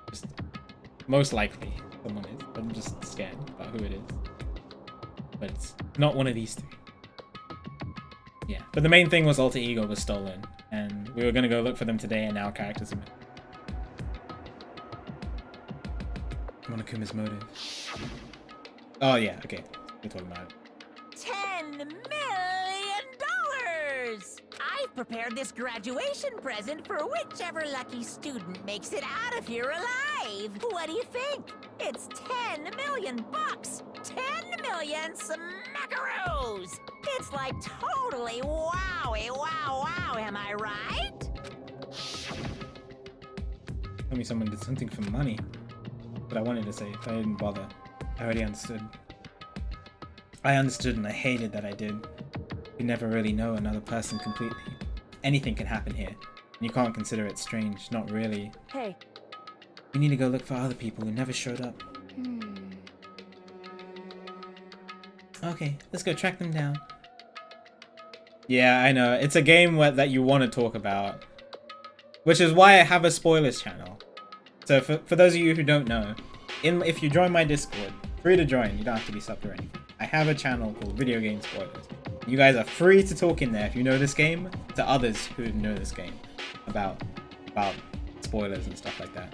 A: Just most likely someone is. I'm just scared about who it is. But it's not one of these 3. Yeah. But the main thing was Alter Ego was stolen, and we were gonna go look for them today, and now characters are missing. Monokuma's motive. Oh yeah, okay. We're talking about it.
B: $10 million! I've prepared this graduation present for whichever lucky student makes it out of here alive. What do you think? It's 10 million bucks! 10 million smackaroos! It's like totally wowie, wow, wow, am I right?
A: Tell me someone did something for money. But I wanted to say, but I didn't bother. I already understood. I understood and I hated that I did. You never really know another person completely. Anything can happen here. And you can't consider it strange, not really.
C: Hey.
A: We need to go look for other people who never showed up. Okay, let's go track them down. Yeah, I know. It's a game that you want to talk about. Which is why I have a spoilers channel. So for those of you who don't know, if you join my Discord, free to join, you don't have to be subbed or anything. I have a channel called Video Game Spoilers. You guys are free to talk in there if you know this game to others who know this game about spoilers and stuff like that.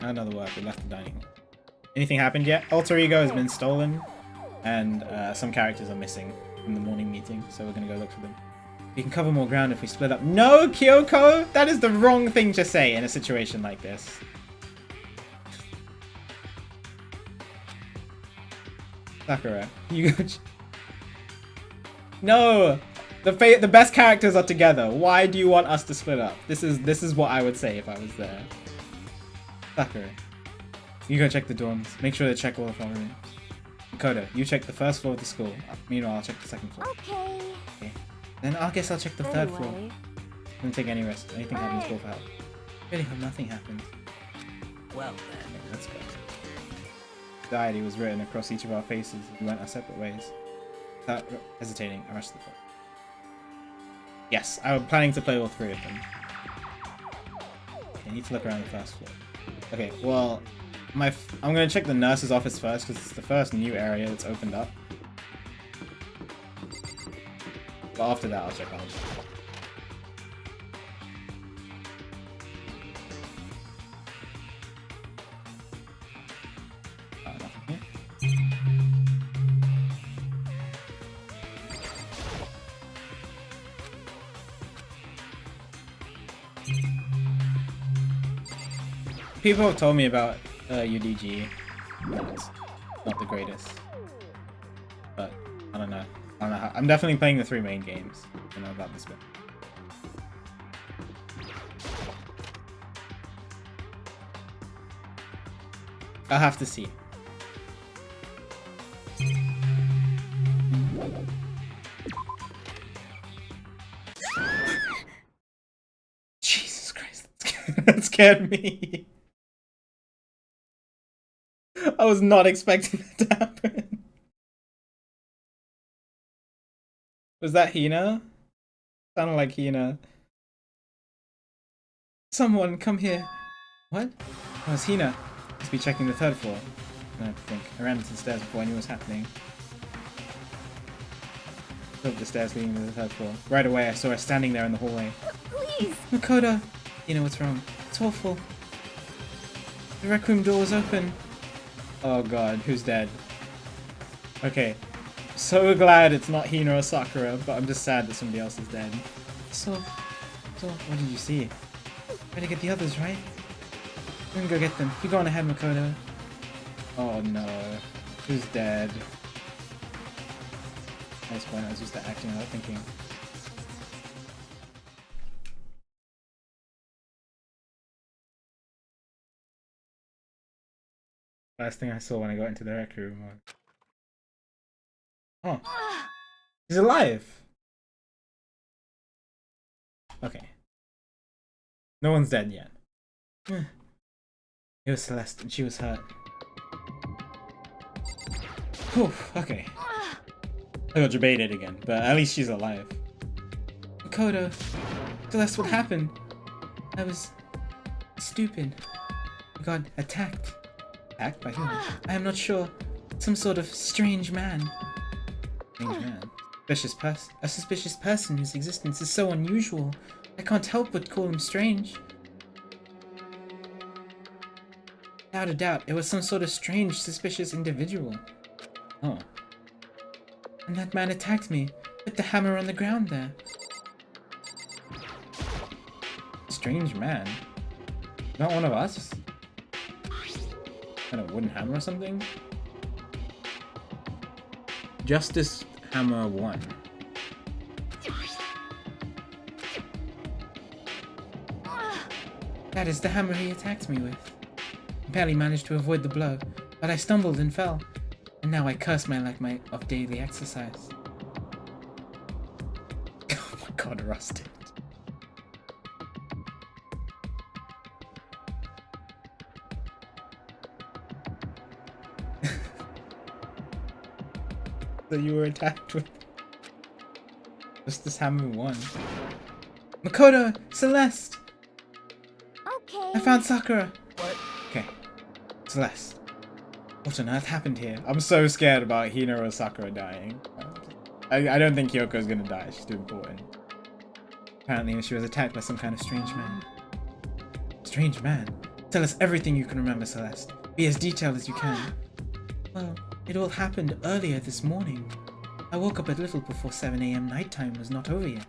A: Another work, we left the dining hall. Anything happened yet? Alter Ego has been stolen and some characters are missing from the morning meeting, so we're gonna go look for them. We can cover more ground if we split up. No, Kyoko! That is the wrong thing to say in a situation like this. Sakura, you go. No! The best characters are together. Why do you want us to split up? This is what I would say if I was there. Sakura, you go check the dorms. Make sure to check all of our rooms. Koda, you check the first floor of the school. Meanwhile, I'll check the second floor.
G: Okay.
A: Okay. Then I guess I'll check the third floor. Don't take any risk. Anything happens, call for help. Really hope nothing happens.
D: Well
A: Okay,
D: then.
A: let's go. Anxiety was written across each of our faces as we went our separate ways. Without hesitating, I rushed to the floor. Yes, I was planning to play all 3 of them. Okay, I need to look around the first floor. Okay, well, I'm gonna check the nurse's office first because it's the first new area that's opened up. But after that, I'll check on it. Nothing here. People have told me about UDG. It's not the greatest. But I don't know. I don't know how. I'm definitely playing the 3 main games. I know about this bit. I'll have to see. Jesus Christ, that scared me. I was not expecting that to happen. Was that Hina? Sounded like Hina. Someone come here. What? Oh, it's Hina. Must be checking the 3rd floor. I think. I ran to the stairs before I knew what was happening. Up the stairs leading to the 3rd floor. Right away, I saw her standing there in the hallway.
G: Please!
A: Makoto! You know what's wrong. It's awful. The rec room door was open. Oh god, who's dead? Okay. So glad it's not Hina or Sakura, but I'm just sad that somebody else is dead. So, what did you see? Try to get the others, right? I'm gonna go get them. You go on ahead, Makoto. Oh no. Who's dead? Nice point, I was just acting without thinking. Last thing I saw when I got into the rec room was... Oh. He's alive! Okay. No one's dead yet. It was Celeste and she was hurt. Whew, okay. I got debated again, but at least she's alive. Makoto, Celeste, what happened? I was stupid. I got attacked. Attacked by who? I am not sure. Some sort of strange man. Strange man? A suspicious person whose existence is so unusual. I can't help but call him strange. Without a doubt, it was some sort of strange, suspicious individual. Oh. And that man attacked me, with the hammer on the ground there. Strange man? Not one of us? Kind of wooden hammer or something? Justice Hammer 1. That is the hammer he attacked me with. I barely managed to avoid the blow, but I stumbled and fell. And now I curse my lack of daily exercise. Oh my god, Rusted. So you were attacked with just this hammer 1. Makoto! Celeste!
G: Okay.
A: I found Sakura! What? Okay. Celeste. What on earth happened here? I'm so scared about Hina or Sakura dying. I don't think Hyoko's gonna die, she's too important. Apparently she was attacked by some kind of strange man. Strange man? Tell us everything you can remember, Celeste. Be as detailed as you can. Well, it all happened earlier this morning. I woke up a little before 7 AM nighttime was not over yet.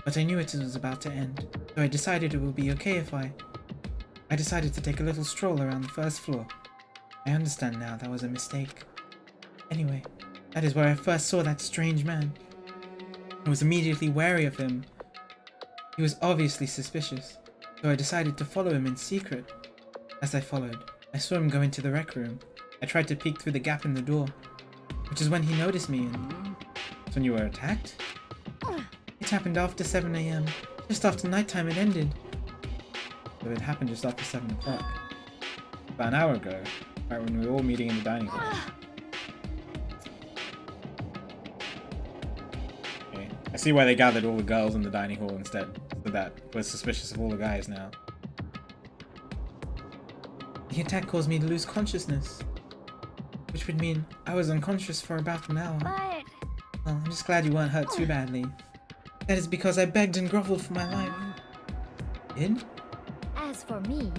A: But I knew it was about to end, so I decided it would be okay if I decided to take a little stroll around the 1st floor. I understand now that was a mistake. Anyway, that is where I first saw that strange man. I was immediately wary of him. He was obviously suspicious, so I decided to follow him in secret. As I followed, I saw him go into the rec room. I tried to peek through the gap in the door, which is when he noticed me and... That's when you were attacked? It happened after 7 AM, just after nighttime had ended. So it happened just after 7 o'clock. About an hour ago, right when we were all meeting in the dining hall. Okay, I see why they gathered all the girls in the dining hall instead, so that we're suspicious of all the guys now. The attack caused me to lose consciousness, which would mean I was unconscious for about an hour.
G: But...
A: Well, I'm just glad you weren't hurt too badly. That is because I begged and groveled for my life. Did?
G: As for me...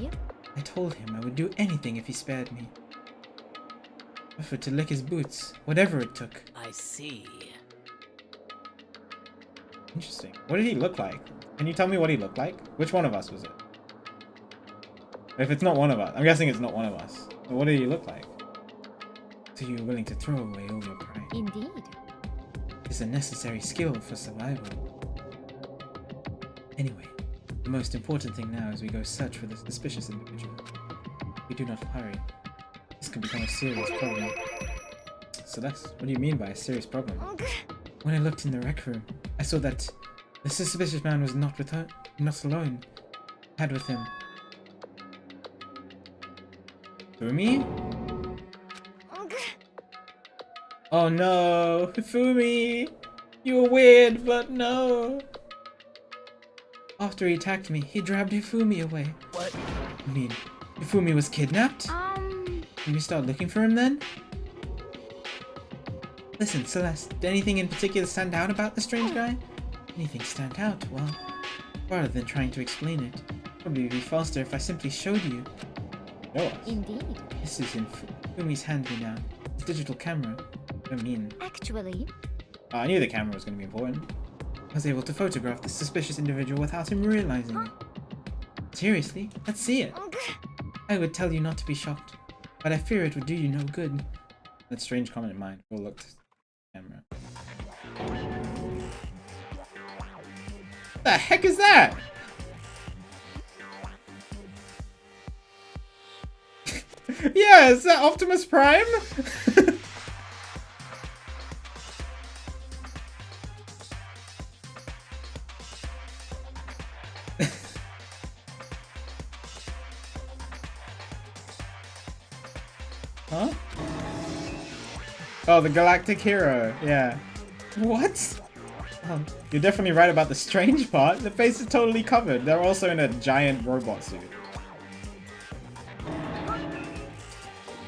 A: I told him I would do anything if he spared me. Offered to lick his boots, whatever it took.
D: I see.
A: Interesting. What did he look like? Can you tell me what he looked like? Which one of us was it? If it's not one of us, I'm guessing it's not one of us. So what do you look like? So you're willing to throw away all your pride.
G: Indeed.
A: It's a necessary skill for survival. Anyway, the most important thing now is we go search for the suspicious individual. If we do not hurry, this could become a serious problem. Celeste, what do you mean by a serious problem? When I looked in the rec room, I saw that the suspicious man was not with her, not alone. I had with him Fumi? Oh no, Fumi! You were weird, but no! After he attacked me, he grabbed Hifumi away.
D: What?
A: I mean, Hifumi was kidnapped? Can we start looking for him then? Listen, Celeste, did anything in particular stand out about the strange guy? Anything stand out? Well, rather than trying to explain it, probably be faster if I simply showed you. Show us.
G: Indeed.
A: This is in Fumi's hand me now. His digital camera. I mean,
G: Actually,
A: I knew the camera was going to be important. I was able to photograph the suspicious individual without him realizing it. Seriously? Let's see it. I would tell you not to be shocked, but I fear it would do you no good. That strange comment of mine. We'll look to the camera. What the heck is that? Yeah, is that Optimus Prime? Huh? Oh, the galactic hero. Yeah. What? Oh, you're definitely right about the strange part. The face is totally covered. They're also in a giant robot suit.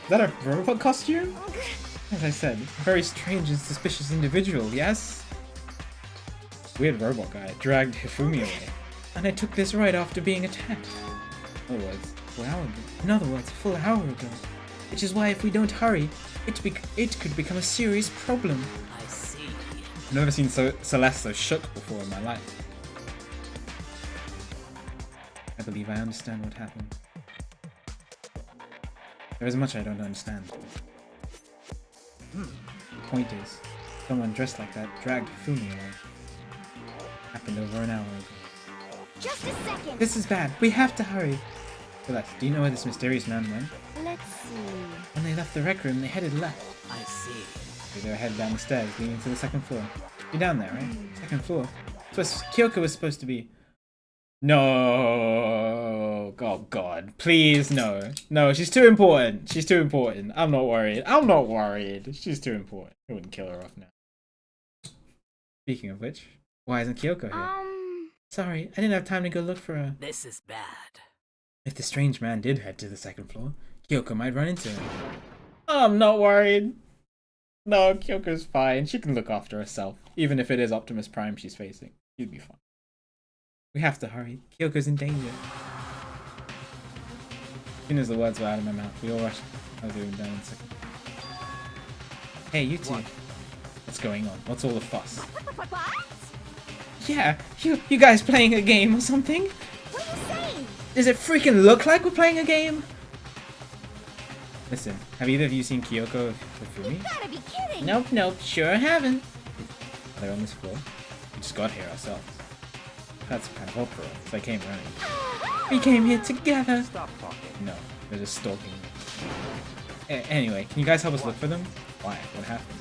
A: Is that a robot costume? As I said, a very strange and suspicious individual, yes? Weird robot guy dragged Hifumi away. And I took this right after being attacked. In other words, a full hour ago. Which is why if we don't hurry, it could become a serious problem.
D: I see.
A: I've never seen Celeste so shook before in my life. I believe I understand what happened. There is much I don't understand. The point is, someone dressed like that dragged Fumi away. Happened over an hour ago.
G: just a second.
A: This is bad. We have to hurry. Celeste, do you know where this mysterious man went?
G: Let's see.
A: When they left the rec room, they headed left.
D: I see.
A: They were headed down the stairs leading to the second floor. You're down there, right? Second floor. So Kyoko was supposed to be. No. Oh god. Please, no. No, she's too important. She's too important. I'm not worried. I'm not worried. She's too important. I wouldn't kill her off now. Speaking of which, why isn't Kyoko here? Sorry, I didn't have time to go look for her.
D: This is bad.
A: If the strange man did head to the second floor, Kyoko might run into him. I'm not worried. No, Kyoko's fine. She can look after herself. Even if it is Optimus Prime she's facing. She'd be fine. We have to hurry. Kyoko's in danger. As soon as the words were out of my mouth, we all rushed. I was doing down in a second. Hey, you two. What's going on? What's all the fuss?
B: What?
A: Yeah, you guys playing a game or something?
B: What are you saying?
A: Does it freaking look like we're playing a game? Listen, have either of you seen Kyoko with Fumi?
B: You gotta be kidding!
A: Nope, sure haven't. They're on this floor. We just got here ourselves. That's kind of opera, so I came running. We came here together!
F: Stop talking.
A: No, they're just stalking me. Anyway, can you guys help us look for them? Why? What happened?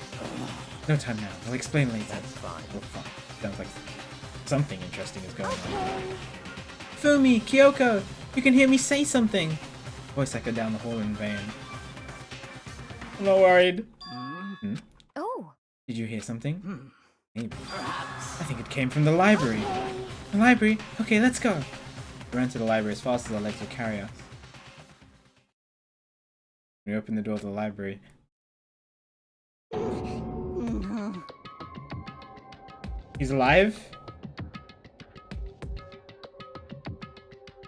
A: No time now. I'll explain later.
F: That's fine.
A: We're fine. Sounds like something interesting is going on. Fumi, Kyoko, you can hear me say something. Voice echoed down the hall in vain. I'm not worried.
G: Oh.
A: Did you hear something? Maybe.
D: Perhaps.
A: I think it came from the library. The library? Okay, let's go. We ran to the library as fast as our legs would carry us. We opened the door to the library. He's alive?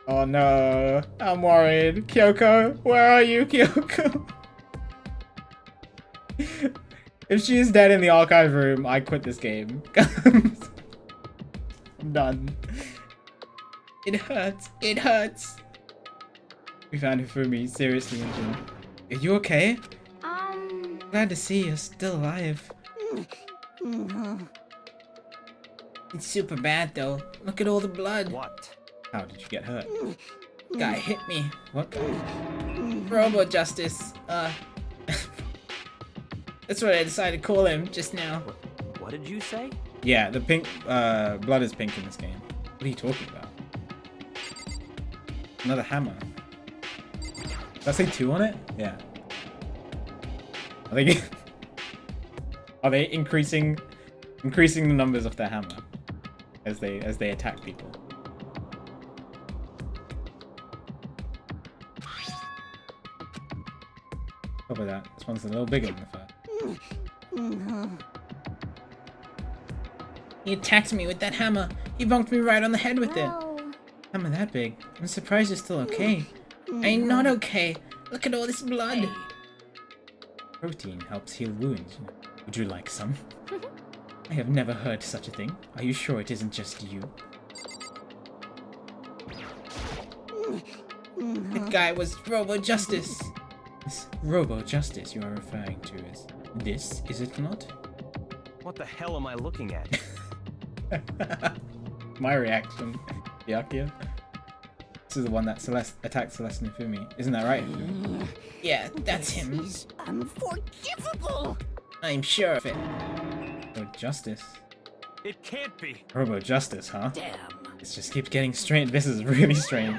A: Oh no, I'm worried. Kyoko, where are you, Kyoko? If she is dead in the archive room, I quit this game. I'm done. It hurts. It hurts. We found Hifumi seriously injured. Are you okay? Glad to see you're still alive. It's super bad though. Look at all the blood.
F: What?
A: How did you get hurt? Guy hit me. What guy? Robo Justice. That's what I decided to call him just now.
F: What did you say?
A: Yeah, the pink blood is pink in this game. What are you talking about? Another hammer. Did I say 2 on it? Yeah. Are they increasing the numbers of their hammer as they attack people? Probably that. This one's a little bigger than the first. He attacked me with that hammer. He bonked me right on the head with it. Hammer that big. I'm surprised you're still okay. I'm not okay. Look at all this blood. Protein helps heal wounds. Would you like some? I have never heard such a thing. Are you sure it isn't just you? That guy was Robo Justice. This Robo Justice you are referring to is this, is it not?
F: What the hell am I looking at?
A: My reaction. Byakuya. This is the one that attacked Celeste and Hifumi. Isn't that right? Yeah, that's him.
B: He's unforgivable.
A: I'm sure of it. Robo Justice.
F: It can't be.
A: Robo Justice, huh?
D: Damn.
A: This just keeps getting strange. This is really strange.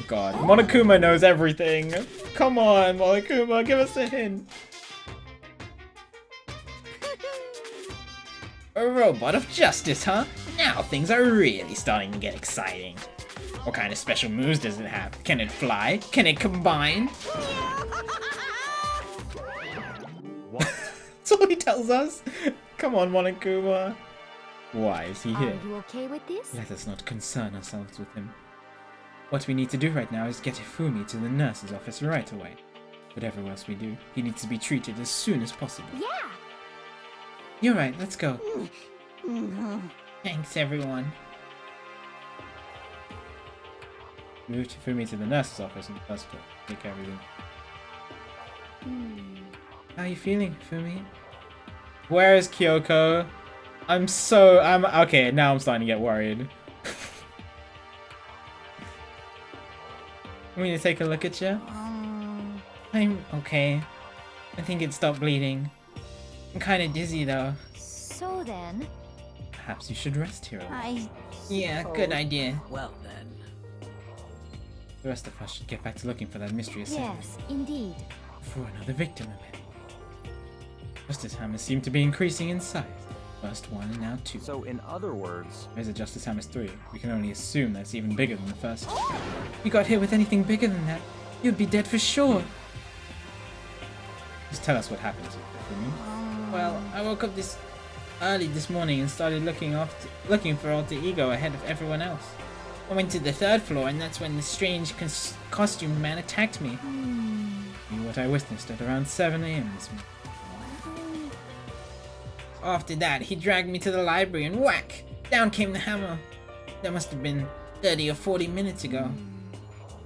A: God, Monokuma knows everything. Come on, Monokuma, give us a hint. A robot of justice, huh? Now things are really starting to get exciting. What kind of special moves does it have? Can it fly? Can it combine?
F: What?
A: That's all he tells us. Come on, Monokuma. Why is he here?
G: Are you okay with this?
A: Let us not concern ourselves with him. What we need to do right now is get Hifumi to the nurse's office right away. Whatever else we do, he needs to be treated as soon as possible.
G: Yeah.
A: You're right, let's go. Thanks, everyone. Move Hifumi to the nurse's office and first take care of everything. How are you feeling, Hifumi? Where is Kyoko? Okay, now I'm starting to get worried. Want me to take a look at you? I'm okay. I think it stopped bleeding. I'm kind of dizzy though.
G: So then,
A: Perhaps you should rest here. Yeah,
D: suppose-
A: good idea.
D: Well then.
A: The rest of us should get back to looking for that mystery assailant
G: yes, indeed.
A: before another victim appears. Justice Hammers seem to be increasing in size. First one and now 2.
F: So, in other words,
A: There's a Justice Hammers 3. We can only assume that's even bigger than the first. If you got hit with anything bigger than that, you'd be dead for sure. Just tell us what happened to me. Well, I woke up early this morning and started looking for Alter Ego ahead of everyone else. I went to the 3rd floor and that's when the strange costumed man attacked me. Knew what I witnessed at around 7 AM this morning. After that, he dragged me to the library and whack! Down came the hammer. That must have been 30 or 40 minutes ago.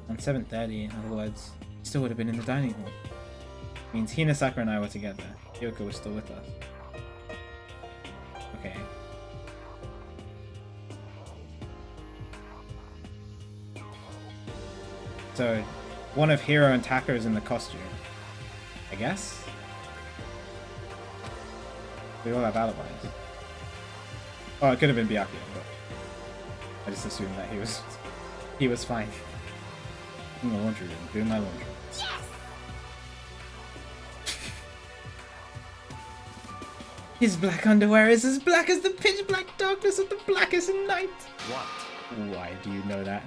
A: On 7:30, in other words, he still would have been in the dining hall. Means Hinasaka and I were together. Kyoko was still with us. Okay. So, one of Hiro and Taka is in the costume. I guess? We all have alibis. Oh, it could have been Byakuya, but I just assumed that he was fine. In the laundry room, doing my laundry. His black underwear is as black as the pitch black darkness of the blackest night.
F: what?
A: Why do you know that?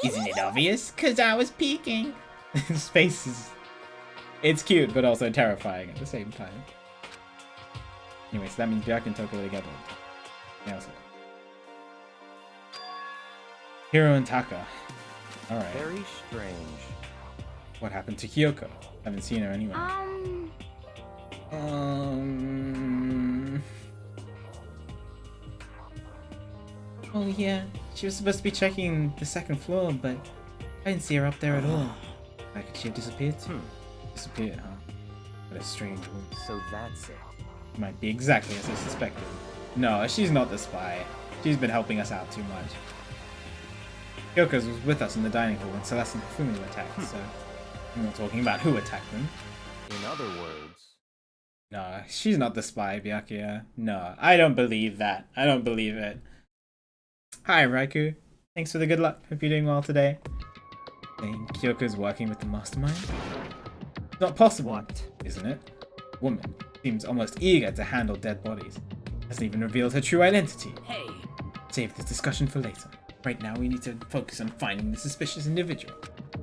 A: Isn't it obvious? 'Cause I was peeking. His face is... It's cute, but also terrifying at the same time. Anyway, so that means Byakuya and Toko are together. Yeah, so. Hiro and Taka. Alright.
F: Very strange.
A: What happened to Kyoko? Haven't seen her anywhere. Oh yeah, She was supposed to be checking the second floor, but I didn't see her up there at all. Why could she have disappeared too? Disappeared, huh? What a strange woman.
F: So that's it.
A: Might be exactly as I suspected. No, she's not the spy. She's been helping us out too much. Kyoko's was with us in the dining hall when Celeste and Hifumi were attacked, so I'm not talking about who attacked them.
F: In other words,
A: No, she's not the spy, Byakuya. No, I don't believe that. I don't believe it. Hi, Raikou. Thanks for the good luck. Hope you're doing well today. Think Kyoko's working with the mastermind? It's not possible,
F: What?
A: isn't it? Woman seems almost eager to handle dead bodies. Hasn't even revealed her true identity.
D: Hey,
A: Save this discussion for later. Right now, we need to focus on finding the suspicious individual.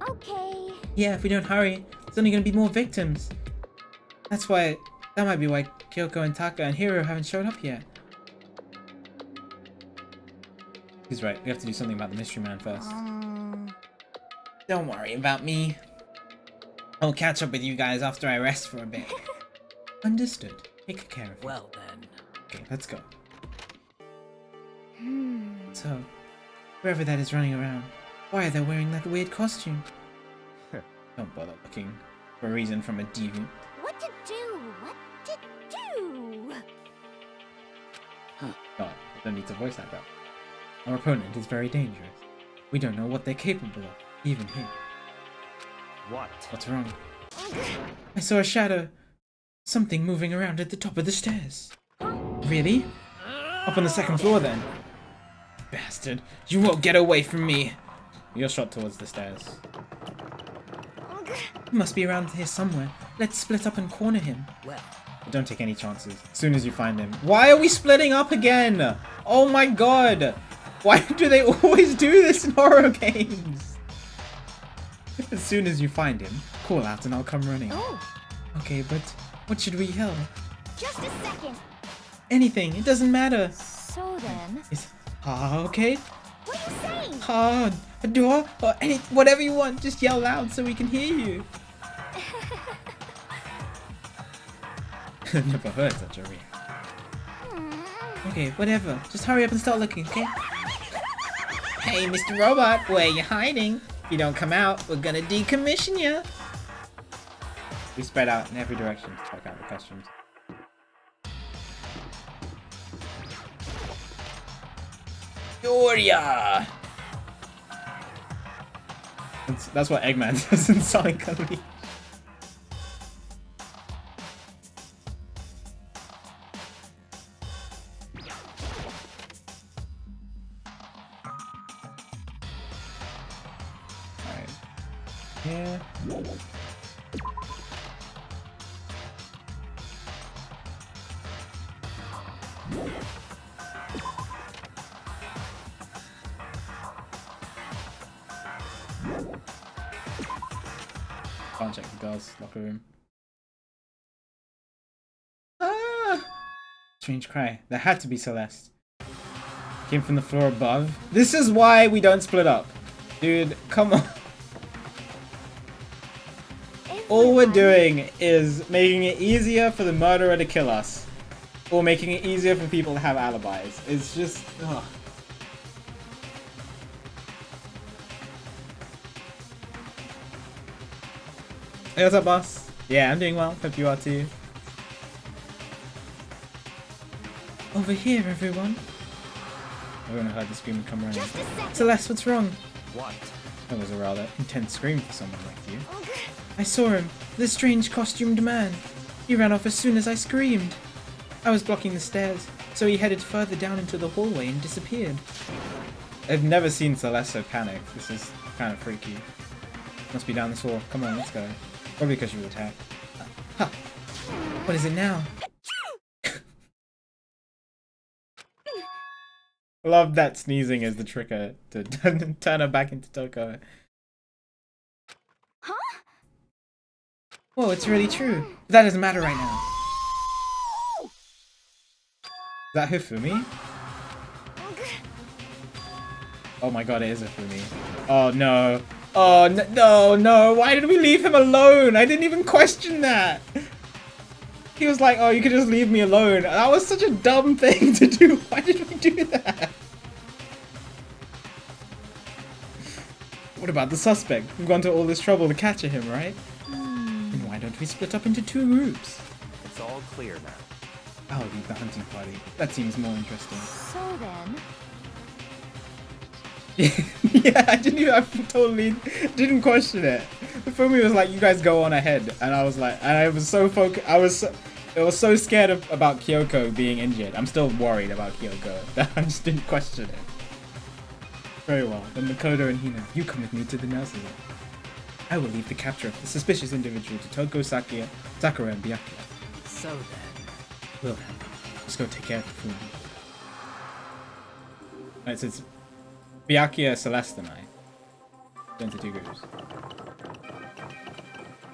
G: Okay.
A: Yeah, if we don't hurry, there's only gonna be more victims. That might be why Kyoko and Taka and Hiro haven't showed up yet. He's right, we have to do something about the mystery man first. Don't worry about me. I'll catch up with you guys after I rest for a bit. Understood. Take care of it.
D: well then.
A: Okay, let's go. So, whoever that is running around, why are they wearing that weird costume? Don't bother looking for a reason from a deviant.
G: What to do? What to do?
A: God, I don't need to voice like that. Our opponent is very dangerous. We don't know what they're capable of, even here.
F: what?
A: What's wrong? I saw a shadow. Something moving around at the top of the stairs. Really? Up on the second floor then? Bastard, you won't get away from me. You're shot towards the stairs. He must be around here somewhere. Let's split up and corner him.
D: Well,
A: Don't take any chances. As soon as you find him. Why are we splitting up again? Oh my god. Why do they always do this in horror games? As soon as you find him, call out and I'll come running.
G: Oh,
A: Okay, but what should we yell?
G: just a second.
A: Anything, it doesn't matter.
G: So then,
A: Is okay?
G: what are you saying?
A: A door, or whatever you want, just yell loud so we can hear you. Never heard such a reaction. Okay, whatever. Just hurry up and start looking, okay? Hey, Mr. Robot, where you hiding? If you don't come out, we're gonna decommission you. We spread out in every direction to check out the costumes. Doria! That's what Eggman says in Sonic Unleashed. Alright. Yeah. Can't check the girls' locker room. Ah! Strange cry. There had to be Celeste. Came from the floor above. This is why we don't split up. Dude, come on. All we're doing is making it easier for the murderer to kill us. Or making it easier for people to have alibis. It's just... ugh. Hey, what's up, boss? Yeah, I'm doing well. Hope you are too. Over here, everyone. Everyone heard the scream and come running.
G: Just a second.
A: Celeste, what's wrong?
F: What?
A: That was a rather intense scream for someone like you. I saw him, the strange costumed man. He ran off as soon as I screamed. I was blocking the stairs, so he headed further down into the hallway and disappeared. I've never seen Celeste so panicked. This is kind of freaky. Must be down this hall. Come on, let's go. Probably because you were attacked. Huh. What is it now? Love that sneezing as the trigger to turn her back into Toko.
G: Huh?
A: Whoa, it's really true. But that doesn't matter right now. Is that Hifumi? Oh my god, it is Hifumi. Oh no. Oh no, why did we leave him alone? I didn't even question that. He was like, oh, you could just leave me alone. That was such a dumb thing to do. Why did we do that? What about the suspect? We've gone to all this trouble to capture him, right? Then why don't we split up into 2 groups?
F: It's all clear now.
A: I'll lead the hunting party. That seems more interesting.
G: So then,
A: Yeah, I totally didn't question it. Fumi was like, "You guys go on ahead," and I was like, and I was so focused. I was so scared about Kyoko being injured. I'm still worried about Kyoko that I just didn't question it. Very well. Then Makoto and Hina, you come with me to the nursery. I will leave the capture of the suspicious individual to Toko, Sakura, and Byakuya.
D: So then.
A: We'll just go take care of the food. Right, so it's Byakuya, Celeste, and I. Go into 2 groups.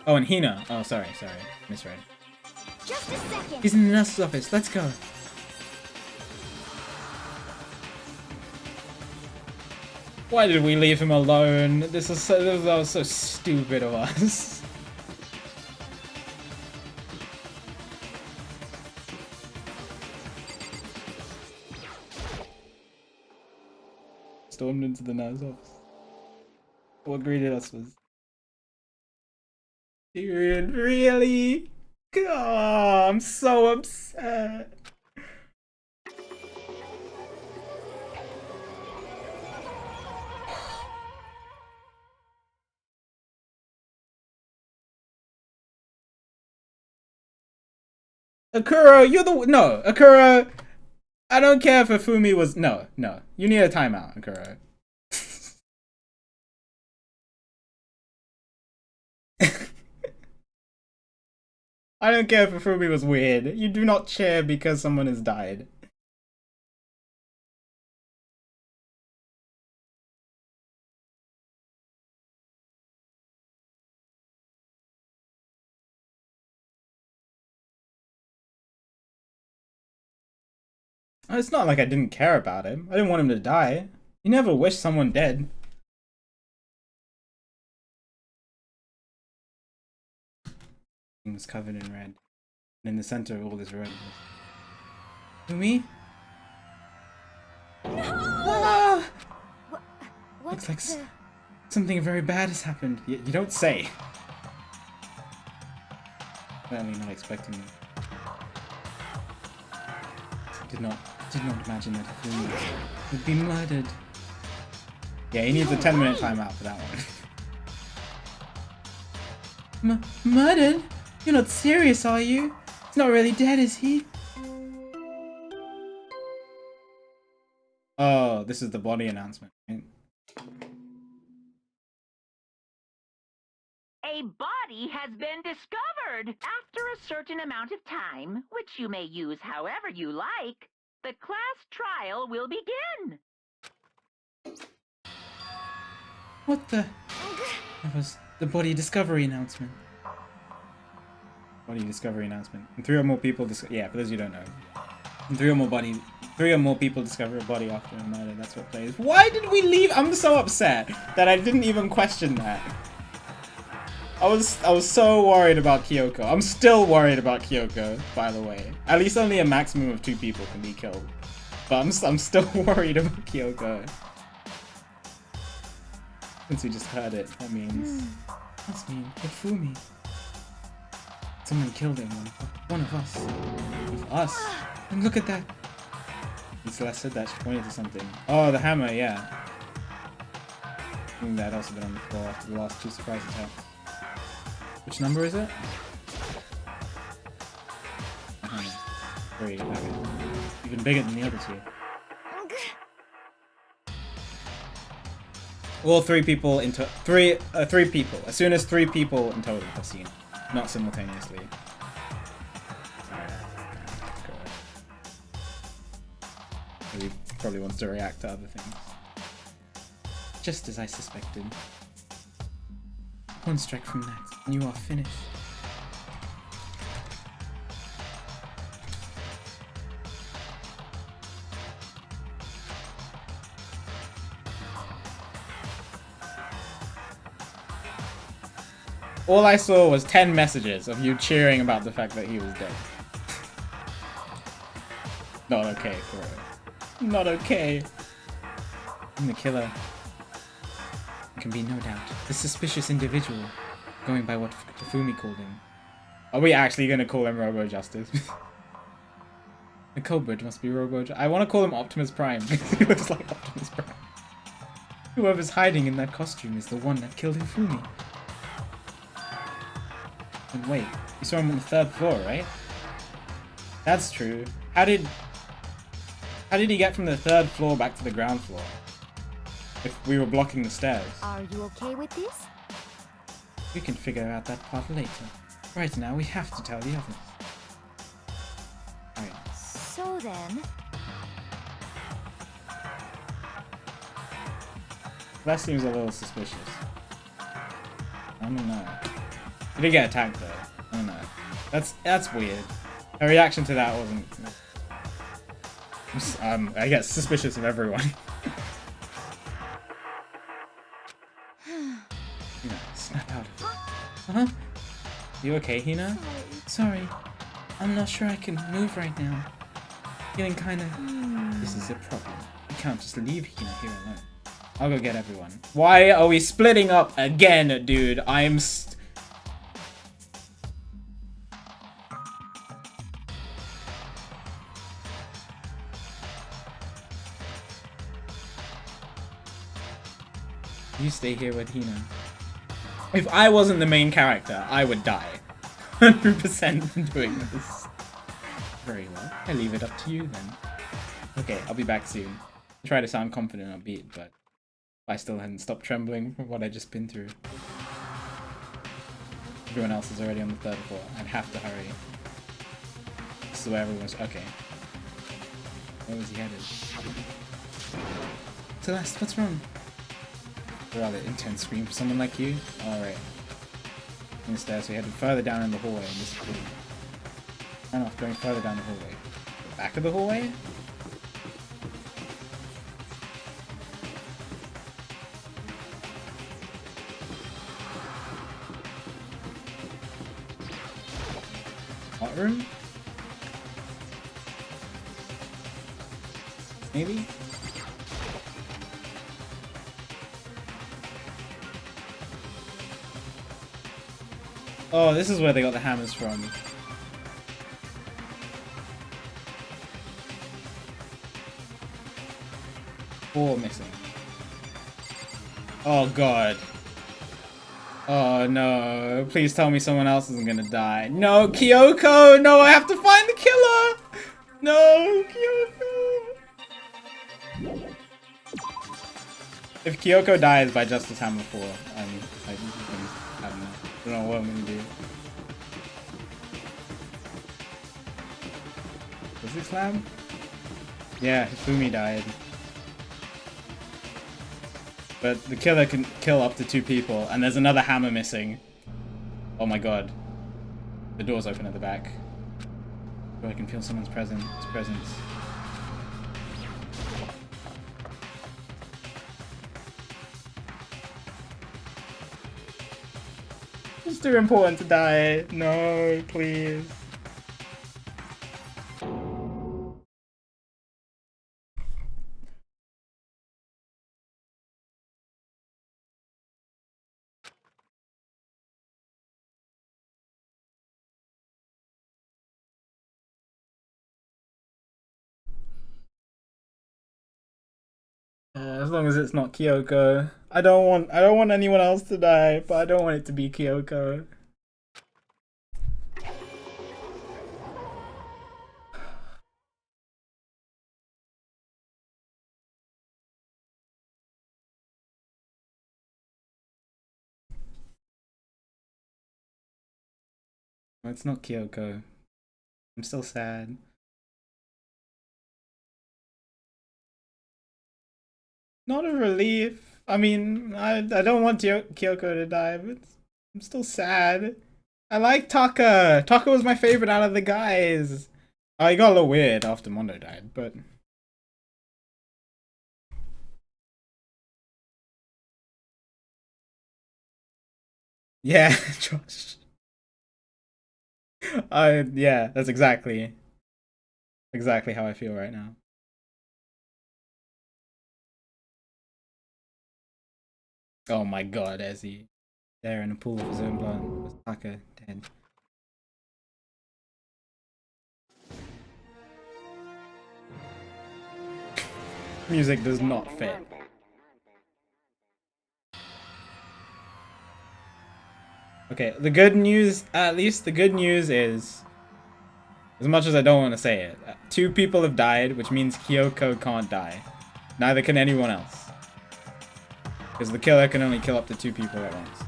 A: Oh, and Hina. Oh, sorry. Misread.
G: just a second.
A: He's in the nurse's office. Let's go. Why did we leave him alone? That was so stupid of us. Stormed into the nurse's office. What greeted us was... Dude, really? Oh, I'm so upset. Akura, you're the... No, Akura... I don't care if Fumi was... No. You need a timeout, Akura. I don't care if Fumi was weird. You do not cheer because someone has died. It's not like I didn't care about him. I didn't want him to die. You never wish someone dead. He was covered in red. And in the center of all this red was... Fumi?
G: No!
A: Ah!
G: What's
A: Looks like
G: the...
A: something very bad has happened. You don't say. Certainly not expecting it. Did not imagine that Fumi would be murdered. Yeah, he needs a 10-minute timeout for that one. Murdered? You're not serious, are you? He's not really dead, is he? Oh, this is the body announcement, right?
E: A body has been discovered. After a certain amount of time, which you may use however you like, the class trial will begin.
A: What the? That was the body discovery announcement. Body discovery announcement. And 3 or more people yeah, for those of you who don't know. And 3 or more people discover a body after a murder. That's what plays. Why did we leave? I'm so upset that I didn't even question that. I was so worried about Kyoko. I'm still worried about Kyoko, by the way. At least only a maximum of 2 people can be killed. But I'm still worried about Kyoko. Since we just heard it, that means... Must mean Hifumi. Someone killed him, one of us. Of us? And look at that! When Celeste said that, she pointed to something. Oh, the hammer, yeah. I think that had also been on the floor after the last 2 surprise attacks. Which number is it? 3, okay. Even bigger than the other 2. All 3 people into 3 people. As soon as 3 people in total have seen it, not simultaneously. He probably wants to react to other things. Just as I suspected. 1 strike from that, and you are finished. All I saw was 10 messages of you cheering about the fact that he was dead. Not okay, Kuro. Not okay. I'm the killer. Can be no doubt. The suspicious individual, going by what Fumi called him. Are we actually going to call him Robo Justice? The culprit must be Robo. I want to call him Optimus Prime because he looks like Optimus Prime. Whoever's hiding in that costume is the one that killed Hifumi. And wait, you saw him on the 3rd floor, right? That's true. How did he get from the 3rd floor back to the ground floor? If we were blocking the stairs.
G: Are you okay with this?
A: We can figure out that part later. Right now, we have to tell the others. Alright.
G: So then,
A: That seems a little suspicious. I don't know. He did get attacked though. I don't know. That's weird. Her reaction to that wasn't. I get suspicious of everyone. Hina, snap out of it. Huh? You okay, Hina? Sorry. I'm not sure I can move right now. Feeling kinda. This is a problem. We can't just leave Hina here alone. I'll go get everyone. Why are we splitting up again, dude? You stay here with Hina. If I wasn't the main character, I would die. 100% from doing this. Very well. I leave it up to you then. Okay, I'll be back soon. I try to sound confident and upbeat, but I still hadn't stopped trembling from what I'd just been through. Everyone else is already on the 3rd floor. I'd have to hurry. This is where everyone's. Okay. Where was he headed? Celeste, what's wrong? A rather intense scream for someone like you? Alright. Instead, so we headed further down in the hallway and this ran off going further down the hallway. The back of the hallway? Hot room? Maybe? Oh, this is where they got the hammers from. Four missing. Oh god. Oh no. Please tell me someone else isn't gonna die. No, Kyoko! No, I have to find the killer! No, Kyoko! If Kyoko dies by Justice Hammer 4, I don't know what I'm gonna do. Was it slam? Yeah, Hifumi died. But the killer can kill up to 2 people, and there's another hammer missing. Oh my god. The door's open at the back. Oh, I can feel someone's presence. It's too important to die. No, please. As long as it's not Kyoko. I don't want anyone else to die, but I don't want it to be Kyoko. It's not Kyoko. I'm still sad. Not a relief. I mean, I don't want Kyoko to die, but I'm still sad. I like Taka. Taka was my favorite out of the guys. Oh, he got a little weird after Mondo died, but... Yeah, Josh. Yeah, that's exactly how I feel right now. Oh my god, as he there in a pool of his own blood with Taka dead. Music does not fit. Okay, the good news, at least the good news is, as much as I don't want to say it, 2 people have died, which means Kyoko can't die. Neither can anyone else. Because the killer can only kill up to 2 people at once.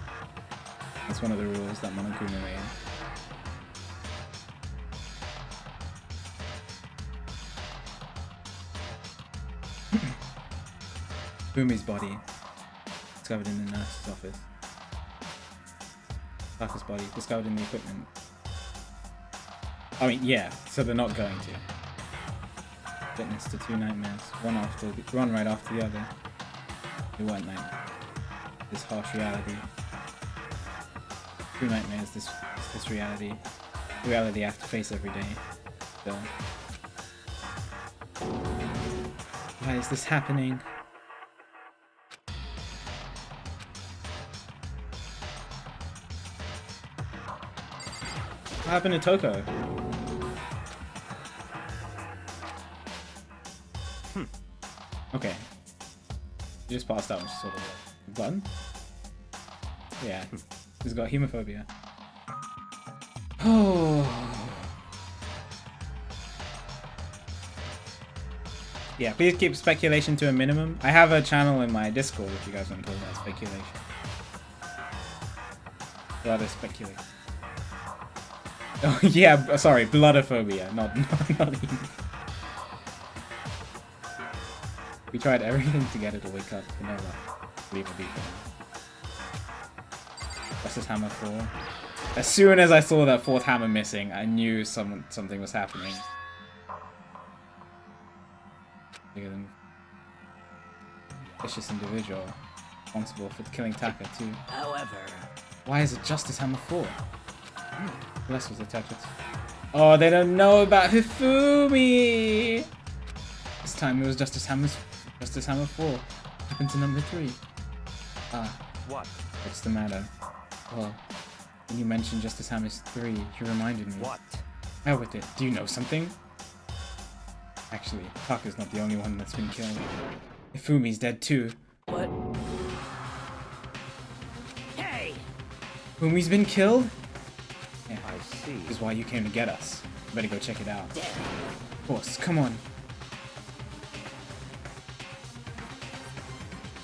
A: That's one of the rules that Monokuma made. Fumi's body. Discovered in the nurse's office. Taka's body. Discovered in the equipment. I mean, yeah, so they're not going to. Witness to 2 nightmares. One right after the other. They weren't nightmares. This harsh reality. 2 nightmares, this reality. The reality I have to face every day. So, why is this happening? What happened to Toko? Okay. She just passed out and she's sort of like, blood? Yeah. He's got hemophobia. Oh. Yeah, please keep speculation to a minimum. I have a channel in my Discord if you guys want to talk about speculation. Blood speculation. Oh yeah, sorry, bloodophobia, not heme. We tried everything to get her to wake up, but no luck. Leave her be for now. Justice Hammer 4. As soon as I saw that 4th hammer missing, I knew something was happening. Bigger than vicious individual. Responsible for killing Taka too.
D: However,
A: why is it Justice Hammer 4? Who else was attacked? Oh, they don't know about Hifumi! This time it was Justice Hammer 4. Happened to number 3. Ah.
F: What?
A: What's the matter? Well, when you mentioned Justice Hammer 3, you reminded me.
F: What?
A: Hell with it. Do you know something? Actually, Taka's not the only one that's been killed. Hifumi's dead too.
D: what? Hey!
A: Hifumi's been killed? Yeah,
F: I see.
A: this is why you came to get us. You better go check it out.
D: Dead.
A: Of course, come on.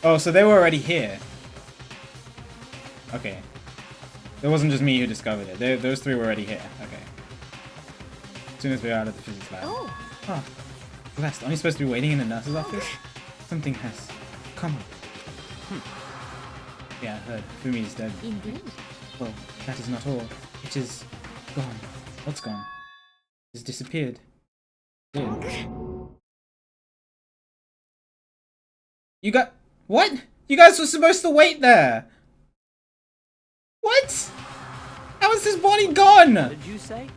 A: Oh, so they were already here. Okay. It wasn't just me who discovered it. Those 3 were already here. Okay. As soon as we were out of the physics lab.
C: Oh,
A: Huh. Blessed, aren't you supposed to be waiting in the nurse's office? Something has come up. Yeah, I heard. Fumi's dead.
C: indeed.
A: Well, that is not all. It is gone. What's gone? It has disappeared. Yeah. You got... What? You guys were supposed to wait there! What? How is his body gone?
D: What did you say?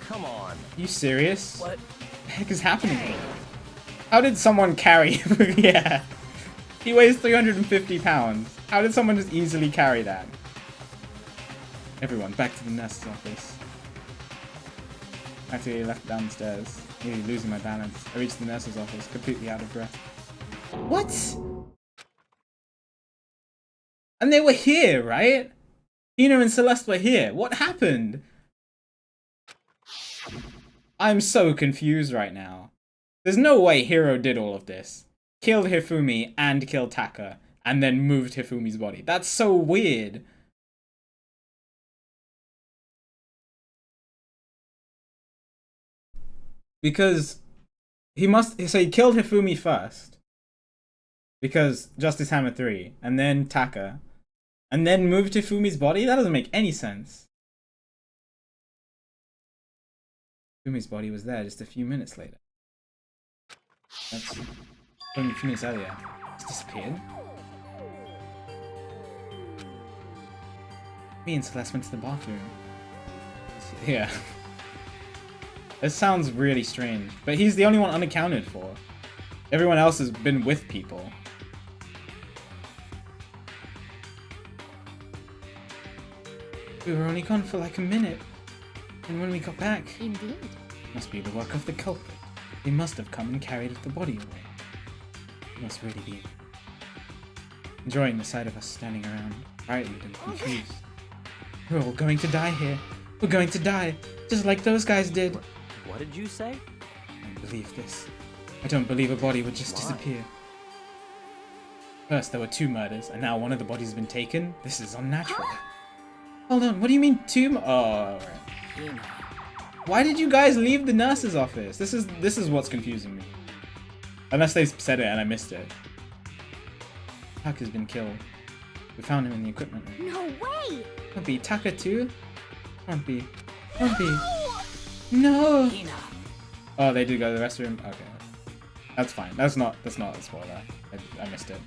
F: Come on.
A: You serious?
D: What?
A: The heck is happening? How did someone carry him? Yeah. He weighs 350 pounds. How did someone just easily carry that? Everyone, back to the nurse's office. Actually, left downstairs. Nearly losing my balance. I reached the nurse's office, completely out of breath. What? And they were here, right? Tina and Celeste were here. What happened? I'm so confused right now. There's no way Hiro did all of this. Killed Hifumi and killed Taka, and then moved Hifumi's body. That's so weird. Because so he killed Hifumi first. Because Justice Hammer 3, and then Taka, and then moved Hifumi's body? That doesn't make any sense. Hifumi's body was there just a few minutes later. That's only a few minutes earlier. It's disappeared. Me and Celeste went to the bathroom. Yeah. This sounds really strange, but he's the only one unaccounted for. Everyone else has been with people. We were only gone for like a minute. And when we got back,
G: Indeed.
A: must be the work of the culprit. They must have come and carried the body away. They must really be enjoying the sight of us standing around, frightened and confused. We're all going to die here. We're going to die, just like those guys did.
F: What did you say?
A: I don't believe this. I don't believe a body would just disappear. First, there were 2 murders, and now one of the bodies has been taken. This is unnatural. Hold on, what do you mean 2? Oh, right.
D: Hina.
A: Why did you guys leave the nurse's office? This is what's confusing me. Unless they said it and I missed it. Tuck has been killed. We found him in the equipment room.
G: No way!
A: Can't be Tucker too. Can't be. Can't be. No.
D: Hina.
A: Oh, they did go to the restroom. Okay, that's fine. That's not a spoiler. I missed it.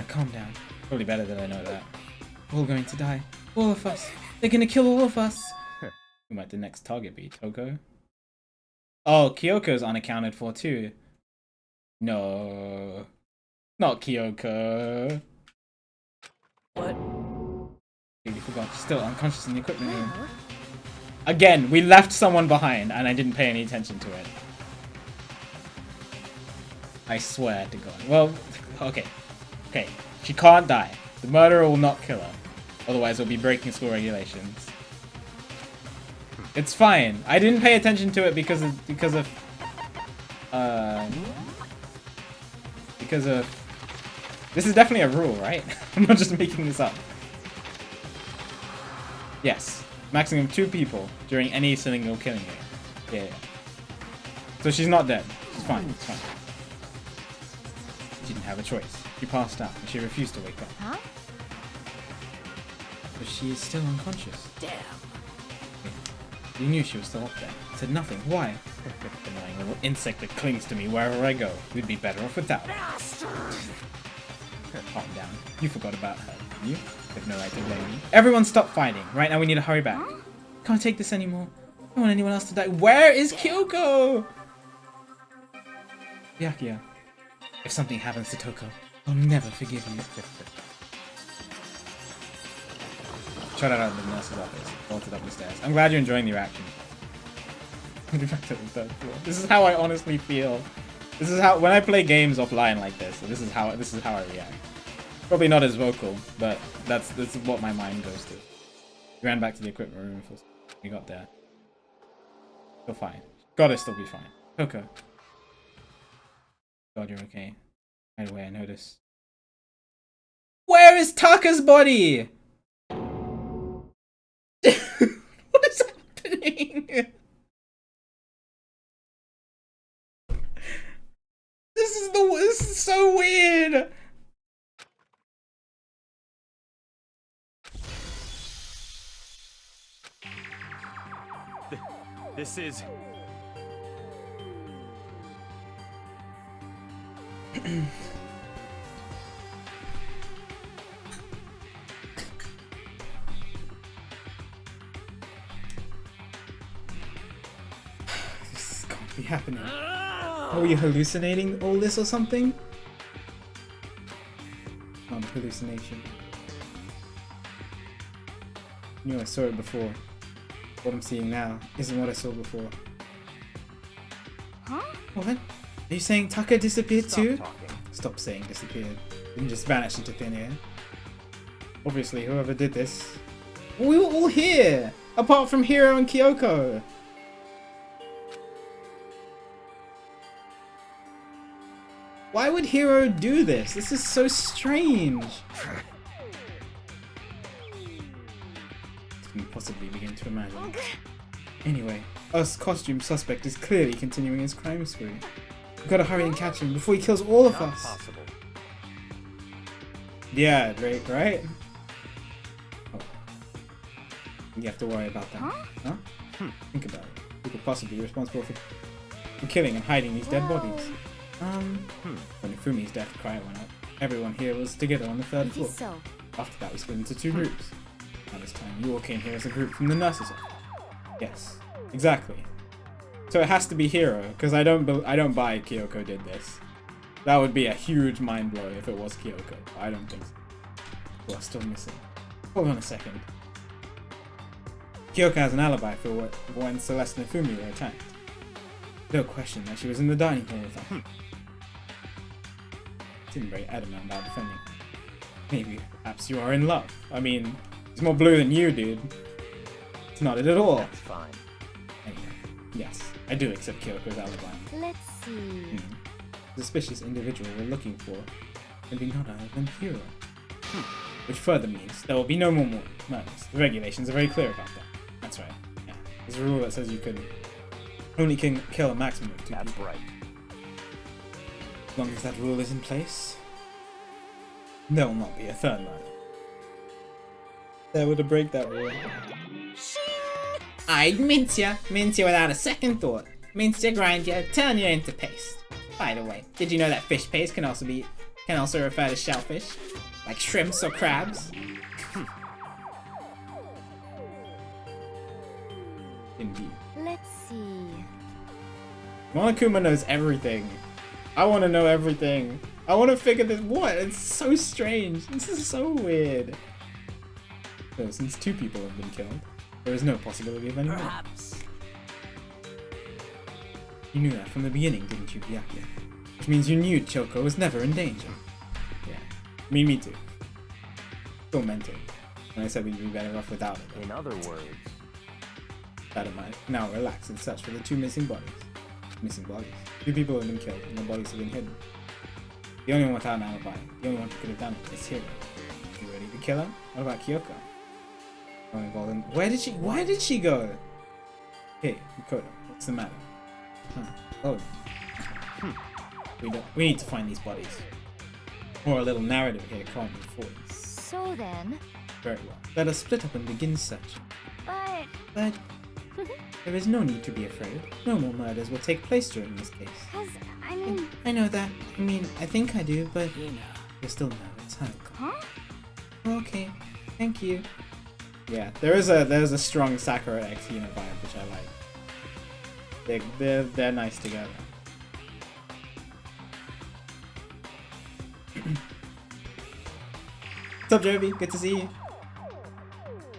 A: Calm down. Probably better that I know that. We're all going to die. All of us. They're gonna kill all of us. Who might the next target be? Toko? Oh, Kyoko's unaccounted for too. No. Not Kyoko.
D: What?
A: Completely forgot. She's still unconscious in the equipment room.
G: Well,
A: Again, we left someone behind and I didn't pay any attention to it. I swear to God. Well, okay. Okay. She can't die. The murderer will not kill her. Otherwise, we'll be breaking school regulations. It's fine. I didn't pay attention to it because of this is definitely a rule, right? I'm not just making this up. Yes. Maximum 2 people during any single killing game. Yeah. So she's not dead. She's fine. It's fine. She didn't have a choice. She passed out and she refused to wake up.
G: huh?
A: But she is still unconscious.
D: Damn.
A: You knew she was still up there. Said nothing. Why? Annoying little insect that clings to me wherever I go. We'd be better off without her. Calm down. You forgot about her. You have no right to blame me. Everyone stop fighting. Right now we need to hurry back. Can't take this anymore. I don't want anyone else to die. Where is Kyoko? Byakuya. If something happens to Toko, I'll never forgive you. Shot out of the nurse's office. Bolted up the stairs. I'm glad you're enjoying the reaction. Back to the 3rd floor. This is how I honestly feel. This is how when I play games offline like this. This is how I react. Probably not as vocal, but that's what my mind goes to. We ran back to the equipment room for we got there. Still fine. Gotta still be fine. Toko. God, you're okay. Right away, I noticed. Where is Taka's body? What is happening? This is so weird.
F: This is...
A: This can't be happening. Are we hallucinating all this or something? Hallucination. I knew I saw it before. What I'm seeing now isn't what I saw before.
G: Huh?
A: What? Are you saying Taka disappeared too?
F: talking.
A: Stop saying disappeared. Didn't just vanish into thin air. Obviously, whoever did this... We were all here! Apart from Hiro and Kyoko! Why would Hiro do this? This is so strange! Couldn't possibly begin to imagine. Anyway, us costume suspect is clearly continuing his crime spree. We've gotta hurry and catch him before he kills all of
F: Not
A: us!
F: possible.
A: Yeah, Drake, right? Oh. You have to worry about that. Huh? Think about it. Who could possibly be responsible for killing and hiding these dead bodies? When Ifumi's death cry went up, everyone here was together on the 3rd floor.
G: So,
A: After that, we split into 2 groups. Now this time, you all came here as a group from the nurses' office. Yes, Exactly. So it has to be Hiro, because I don't buy Kyoko did this. That would be a huge mind blow if it was Kyoko. I don't think so. Well, still missing. Hold on a second. Kyoko has an alibi for when Celeste and Fumi were attacked. No question that she was in the dining hall with them. Seemed very adamant about defending. Maybe, perhaps you are in love. I mean, he's more blue than you, dude. It's not it at all.
F: That's fine.
A: Anyway, yes, I do accept Kyoko's alibi.
C: Let's see.
A: The suspicious individual we're looking for can be none other than Hiro. Which further means there will be no more murders. The regulations are very clear about that. That's right. Yeah. There's a rule that says you only can kill a maximum of 2
F: That's
A: people.
F: right.
A: As long as that rule is in place, there will not be a third murder. There were to break that rule. I'd mince ya without a second thought. Mince ya, grind ya, turn ya into paste. By the way, did you know that fish paste can also refer to shellfish, like shrimps or crabs? Indeed.
C: Let's see.
A: Monokuma knows everything. I want to know everything. I want to figure this. What? It's so strange. This is so weird. So, since 2 people have been killed, there is no possibility of any more.
F: Perhaps.
A: You knew that from the beginning, didn't you, Byakuya? Which means you knew Choco was never in danger. Yeah. Me too. Still meant it. When I said we'd be better off without it.
F: In other words,
A: That of mine. Now relax and search for the 2 missing bodies. Missing bodies. 2 people have been killed and the bodies have been hidden. The only one without an alibi, the only one who could have done it is Hiro. You ready to kill her? What about Kyoko? Oh, involved in... Why did she go? Hey, Mikoto, what's the matter? Huh. Oh. We need to find these bodies. Or a little narrative here can't be forward.
C: So then,
A: Very well. Let us split up and begin searching.
C: but
A: But there is no need to be afraid. No more murders will take place during this case.
C: I mean,
A: I know that. I think I do, but you still know it's Haruka.
C: huh?
A: Okay, thank you. Yeah, there's a strong Sakura X Hina vibe, which I like. They're nice together. What's up, Jovi? Good to see you.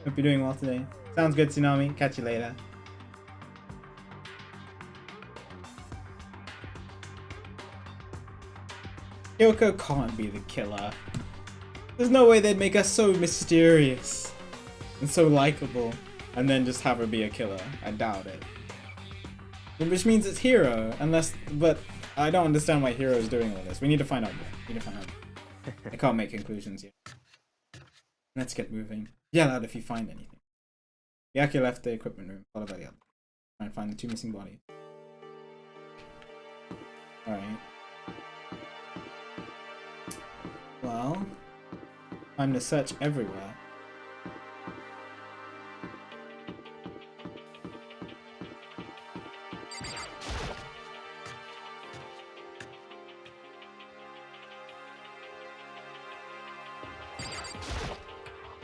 A: Hope you're doing well today. Sounds good, Tsunami. Catch you later. Kyoko can't be the killer. There's no way they'd make her so mysterious and so likable and then just have her be a killer. I doubt it. Which means it's Hiro, but I don't understand why Hiro is doing all this. We need to find out more. I can't make conclusions yet. Let's get moving. Yell out if you find anything. Byakuya left the equipment room, followed by the other. Try and find the 2 missing bodies. Alright. Well, time to search everywhere.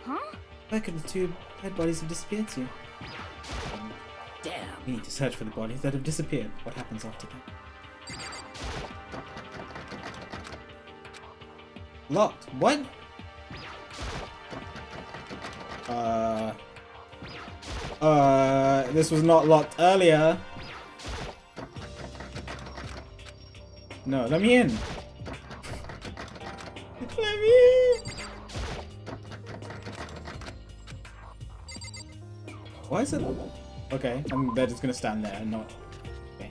C: Huh?
A: Where could the 2 dead bodies have disappeared to?
F: damn.
A: We need to search for the bodies that have disappeared. What happens after that? Locked. What? This was not locked earlier. No, let me in. Let me in. Why is it? Okay, they're just gonna stand there and not. Okay.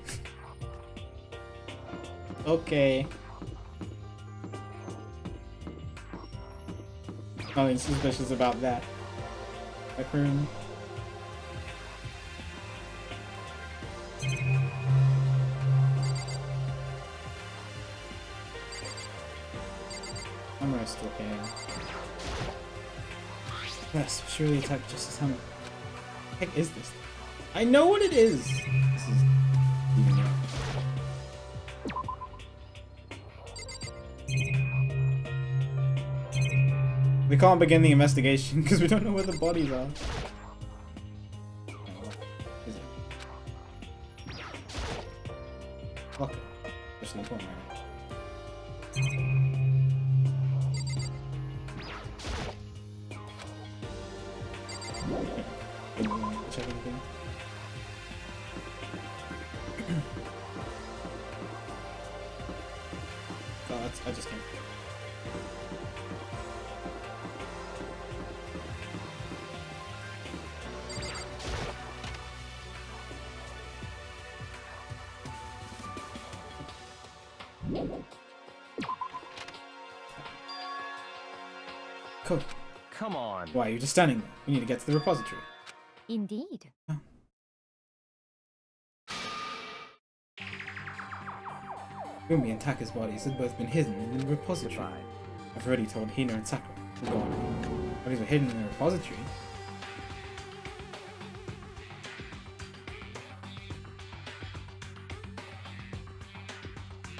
A: Okay. Nothing suspicious about that. Raccoon. I'm rest, okay. Yes, surely attack just as how. What the heck is this? I know what it is! This is even yet. We can't begin the investigation because we don't know where the bodies are. Oh, what is it? check anything. Oh, I just can't. Cool.
F: Come on.
A: Why are you just standing there? We need to get to the repository.
C: Indeed.
A: Fumi and Taka's bodies had both been hidden in the repository.
F: Goodbye.
A: I've already told Hina and Sakura to go on. Bodies were hidden in the repository.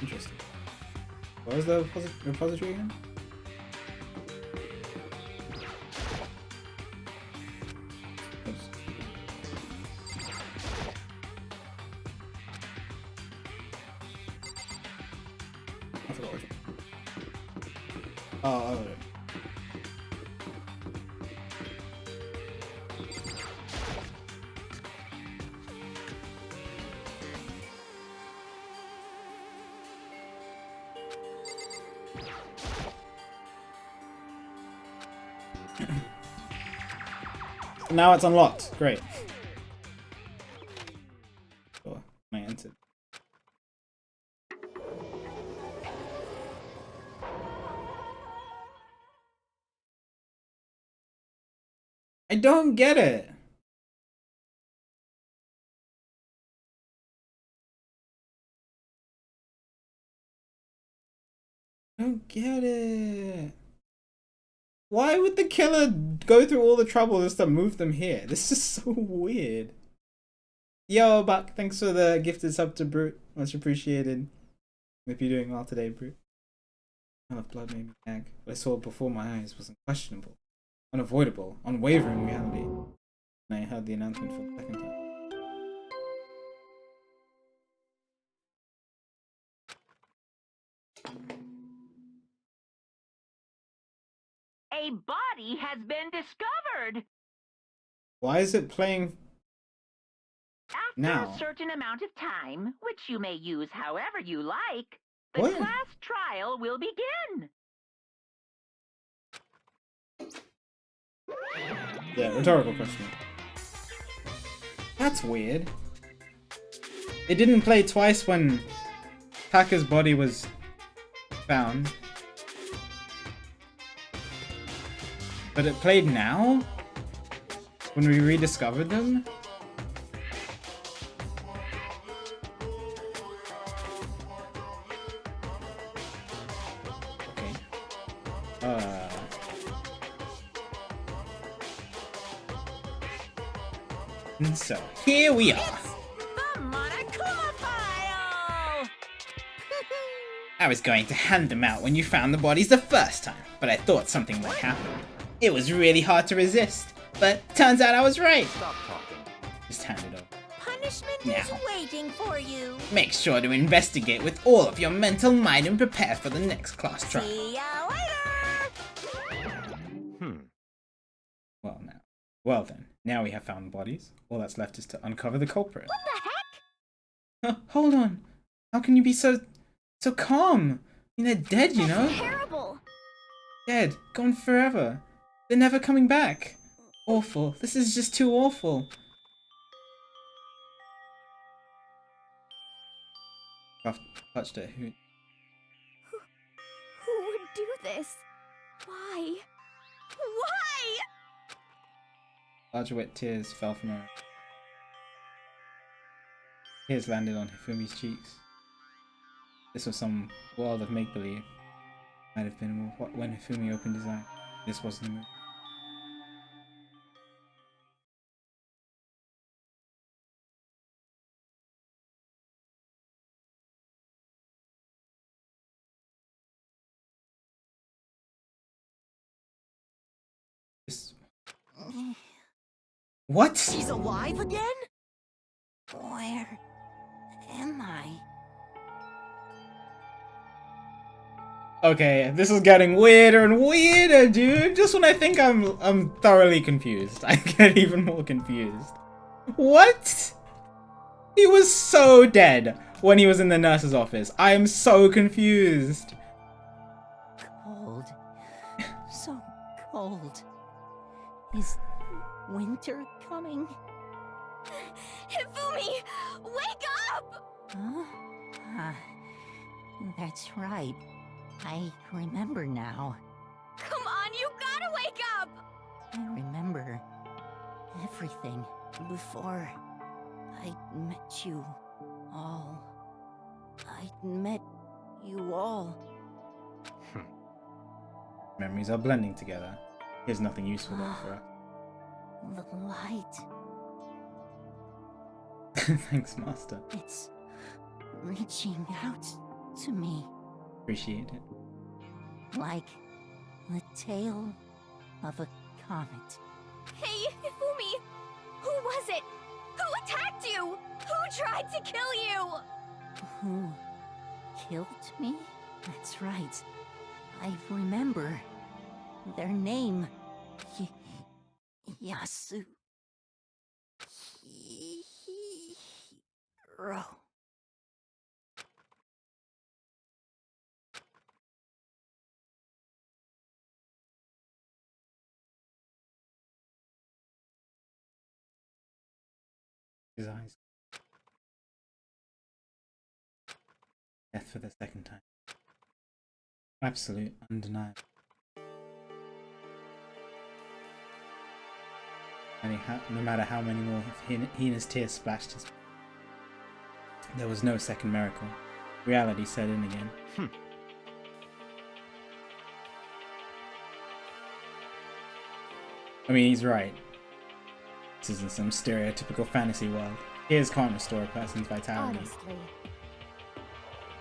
A: Interesting. What was the repository again? Oops. I forgot which one. Oh. Now it's unlocked. Great. Oh, I entered. I don't get it. I don't get it. Why would the killer go through all the trouble just to move them here? This is so weird. Yo, Buck, thanks for the gifted sub to Brute. Much appreciated. Hope you're doing well today, Brute. Smell of blood made me gag. What I saw before my eyes was unquestionable, unavoidable, unwavering reality. And I heard the announcement for the second time.
E: A body has been discovered.
A: Why is it playing
E: After
A: now?
E: a certain amount of time, which you may use however you like, the
A: What?
E: class trial will begin.
A: Yeah, rhetorical question. That's weird. It didn't play twice when Taka's body was found. But it played now? When we rediscovered them? Okay. And so, here we are.
B: The Monokuma file!
A: I was going to hand them out when you found the bodies the first time, but I thought something might happen. It was really hard to resist, but turns out I was right.
F: Stop talking.
A: Just hand it over.
B: Punishment is
A: Now.
B: waiting for you.
A: Make sure to investigate with all of your mental might and prepare for the next class trial.
B: See ya later!
A: Well then, now we have found the bodies. All that's left is to uncover the culprit.
C: What the heck?
A: Hold on. How can you be so calm? I mean, they're dead, you know?
C: That's terrible.
A: Dead. Gone forever. They're never coming back. Awful. This is just too awful. I've touched it. Who?
C: Who would do this? Why? Why?
A: Large wet tears fell from her. Tears landed on Hifumi's cheeks. This was some world of make-believe. Might have been when Hifumi opened his eye. This wasn't the movie. This... What?
B: She's alive again? Where am I?
A: Okay, this is getting weirder and weirder, dude. Just when I think I'm thoroughly confused, I get even more confused. What? He was so dead when he was in the nurse's office. I am so confused.
B: Cold. So cold. Is winter coming?
C: Hifumi! Wake up!
B: Huh? Ah, that's right. I remember now.
C: Come on, you gotta wake up!
B: I remember everything before I met you all. I met you all.
A: Memories are blending together. Here's nothing useful there for us.
B: The light.
A: Thanks, Master.
B: It's reaching out to me
A: Appreciate it.
B: like the tail of a comet.
C: Hey, Hifumi! Who was it? Who attacked you? Who tried to kill you?
B: Who killed me? That's right. I remember their name. Yasu. Hiro.
A: His eyes. Death for the second time. Absolute, undeniable. No matter how many more heinous tears splashed his face, there was no second miracle. Reality set in again. I mean, he's right. This isn't some stereotypical fantasy world. Tears can't restore a person's vitality.
G: Honestly.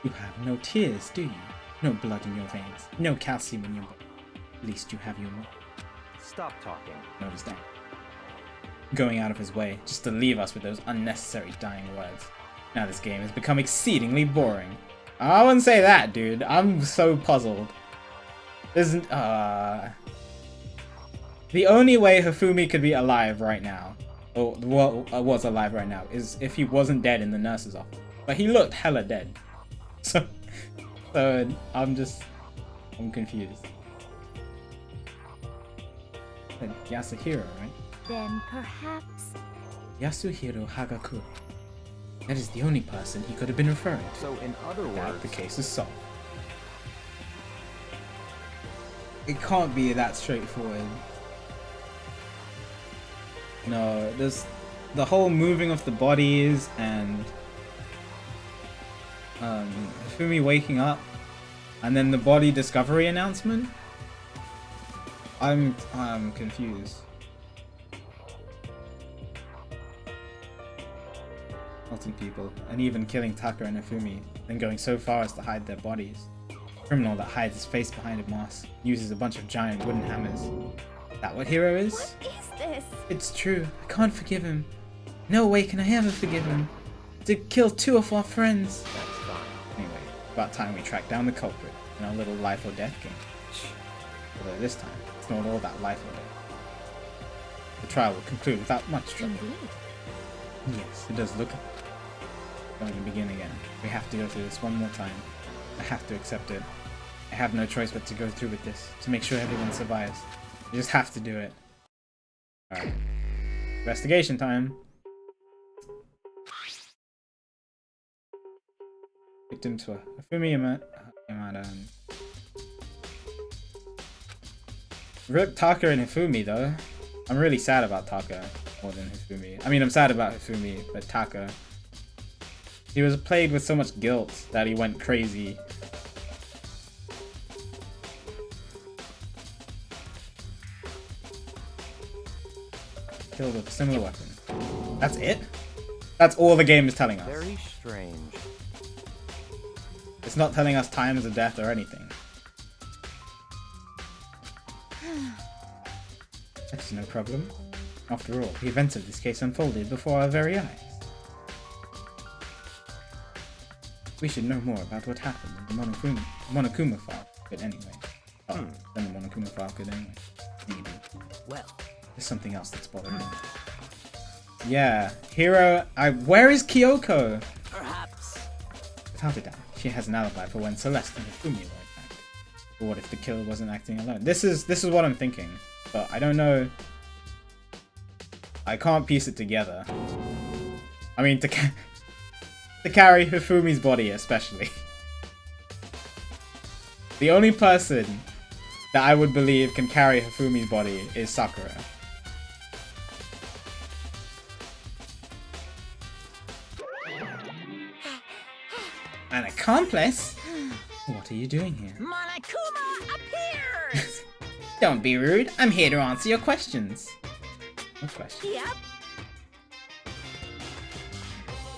A: You have no tears, do you? No blood in your veins. No calcium in your body. At least you have your milk.
F: Stop talking.
A: Notice that. Going out of his way just to leave us with those unnecessary dying words. Now this game has become exceedingly boring. I wouldn't say that, dude. I'm so puzzled. Isn't the only way Hifumi could be alive right now, or was alive right now, is if he wasn't dead in the nurse's office. But he looked hella dead. So I'm confused. Yasuhiro, right?
G: Then perhaps...
A: Yasuhiro Hagakure. That is the only person he could have been referring to.
F: So in other
A: Now
F: words,
A: the case is solved. It can't be that straightforward. No, there's the whole moving of the bodies and Hifumi waking up and then the body discovery announcement. I'm confused. Melting people, and even killing Taka and Hifumi, then going so far as to hide their bodies. Criminal that hides his face behind a mask, uses a bunch of giant wooden hammers. Is that what Hiro is?
C: What is this?
A: It's true. I can't forgive him. No way can I ever forgive him. To kill 2 of our friends.
F: that's fine.
A: Anyway, about time we track down the culprit in our little life or death game. Although this time, it's not all that life or death. The trial will conclude without much trouble.
G: Indeed.
A: Yes, it does look like it. Going to begin again. We have to go through this one more time. I have to accept it. I have no choice but to go through with this, to make sure everyone survives. You just have to do it. Alright. Investigation time. Victim to a Hifumi Yamada. Rip Taka and Hifumi though. I'm really sad about Taka more than Hifumi. I mean, I'm sad about Hifumi, but Taka. He was plagued with so much guilt that he went crazy. Killed with a similar weapon. That's it? That's all the game is telling us.
F: Very strange.
A: It's not telling us times of death or anything. That's no problem. After all, the events of this case unfolded before our very eyes. We should know more about what happened in the Monokuma file. But anyway. Oh, then the Monokuma file could anyway. Maybe.
F: Well,
A: There's something else that's bothering me. Yeah, Hiro. Where is Kyoko?
D: Perhaps.
A: Without a doubt, she has an alibi for when Celeste and Hifumi were attacked. But what if the killer wasn't acting alone? This is what I'm thinking, but I don't know. I can't piece it together. I mean, to carry Hifumi's body, especially. The only person that I would believe can carry Hifumi's body is Sakura. An accomplice? What are you doing here?
B: Monokuma appears!
A: Don't be rude. I'm here to answer your questions. What question?
B: Yep.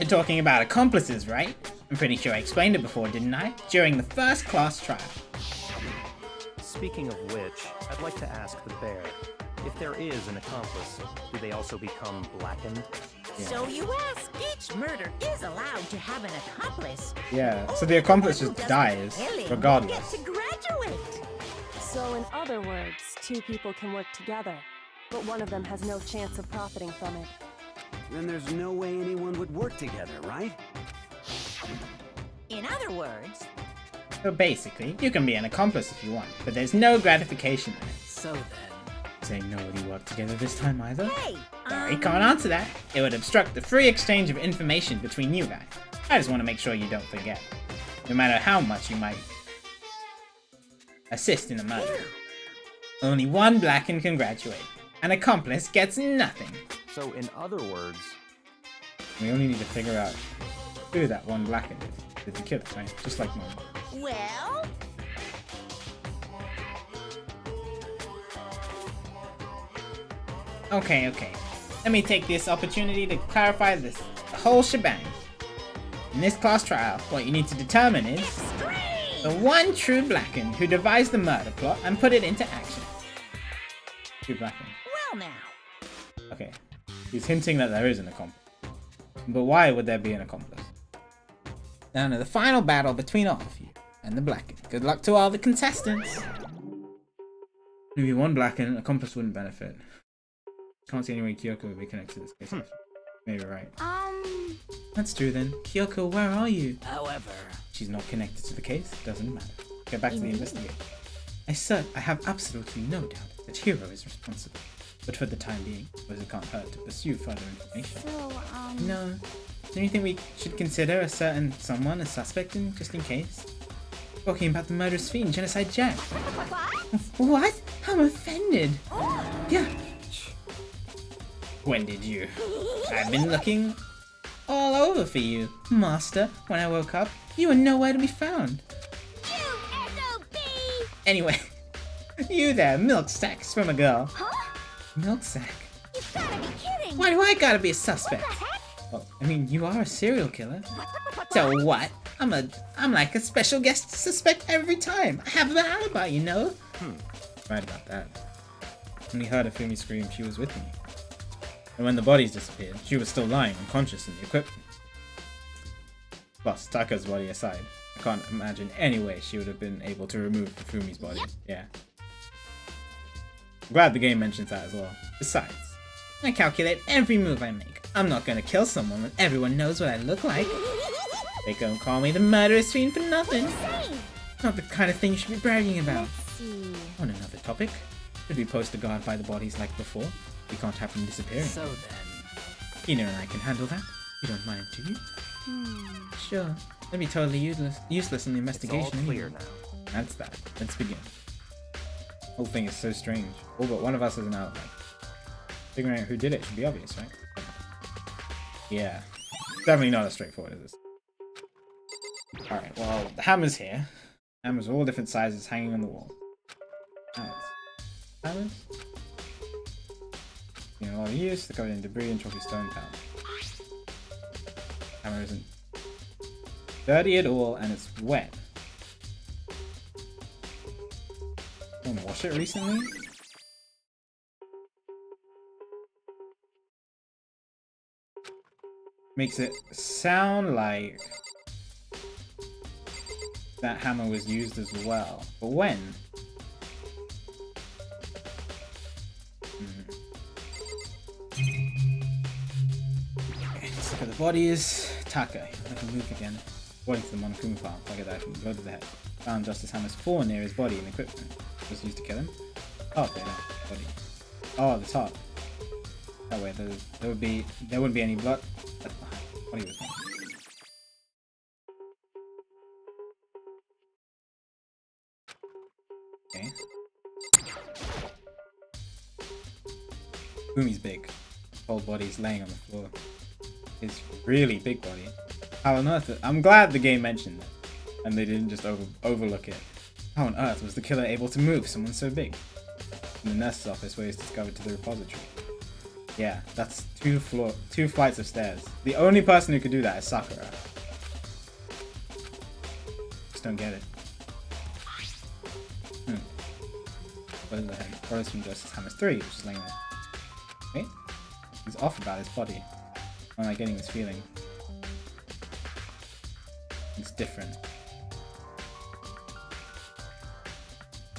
A: You're talking about accomplices, right? I'm pretty sure I explained it before, didn't I? During the first class trial.
F: Speaking of which, I'd like to ask the bear, if there is an accomplice, do they also become blackened?
A: Yeah.
B: So you ask, each murder is allowed to have an accomplice.
A: Yeah, so the accomplice just dies, regardless.
B: Gets to graduate.
H: So in other words, two people can work together, but one of them has no chance of profiting from it.
I: Then there's no way anyone would work together, right?
B: In other words,
A: So basically, you can be an accomplice if you want, but there's no gratification in it.
D: So then.
A: Saying nobody worked together this time either?
B: hey,
A: Sorry, can't answer that. It would obstruct the free exchange of information between you guys. I just want to make sure you don't forget. No matter how much you might assist in a murder. Only one blackened can graduate. An accomplice gets nothing.
F: So in other words,
A: We only need to figure out who that one blackened is. Did you kill it, right? Just like mine.
B: well,
A: Okay. Let me take this opportunity to clarify the whole shebang. In this class trial, what you need to determine is the one true blackened who devised the murder plot and put it into action. True blackened.
B: well now.
A: Okay. He's hinting that there is an accomplice. But why would there be an accomplice? Down to the final battle between all of you and the blackened. Good luck to all the contestants. Maybe one blackened, an accomplice wouldn't benefit. Can't see any way Kyoko would be connected to this case. Maybe right. That's true then. Kyoko, where are you?
D: However,
A: She's not connected to the case. Doesn't matter. Get back to the investigation. I have absolutely no doubt that Hiro is responsible. But for the time being, it can't hurt to pursue further information. No. Is there anything we should consider a certain someone a suspect in, just in case? Talking about the murderous fiend, Genocide Jack. What? I'm offended. Yeah. When did you? I've been looking all over for you, Master. When I woke up, you were nowhere to be found.
C: You SOB!
A: Anyway, you there, milk sacks from a girl.
C: Huh?
A: Milk sack?
C: You gotta be kidding!
A: Why do I gotta be a
C: What
A: suspect?
C: the heck?
A: Well, I mean, you are a serial killer. So what? I'm like a special guest suspect every time. I have an alibi, you know? Right about that. When we heard Hifumi scream, she was with me. And when the bodies disappeared, she was still lying unconscious in the equipment. Plus, Taka's body aside, I can't imagine any way she would have been able to remove Hifumi's body. Yeah. I'm glad the game mentions that as well. Besides, I calculate every move I make. I'm not gonna kill someone when everyone knows what I look like. They don't call me the murderous fiend for nothing. Not the kind of thing you should be bragging about.
H: Let's see.
A: On another topic, should we post a guard by the bodies like before? We can't have them disappearing.
D: so then.
A: Ina and I can handle that. You don't mind, do you? Sure. That'd be totally useless in the
F: it's all
A: investigation
F: clear
A: anyway.
F: now.
A: That's that. Let's begin. Whole thing is so strange. All but one of us is an alibi. Figuring out who did it should be obvious, right? Yeah. Definitely not as straightforward as this. Alright, well, the hammer's here. Hammers of all different sizes hanging on the wall. Alright. Hammers? You know, a lot of use, they're covered in debris and chalky stone tiles. Hammer isn't dirty at all, and it's wet. Someone wash it recently? Makes it sound like that hammer was used as well. But when? Check out the bodies. Taka, I can move again. According to the Monokuma file, Taka died from a blow to the head. Found Justice Hammer's 4 near his body and equipment. Was used to kill him. Top, yeah, body. Oh, the top. That way, there wouldn't be any blood. That's behind. Body was made. Okay. Fumi's big. Whole body's laying on the floor. His really big body. How on earth? I'm glad the game mentioned it, and they didn't just overlook it. How on earth was the killer able to move someone so big? In the nurse's office, where he's discovered to the repository. Yeah, that's two flights of stairs. The only person who could do that is Sakura. Just don't get it. What is the head? Photos from Justice Hammer's 3, which is laying there. Wait? He's off about his body. Why am I getting this feeling? It's different.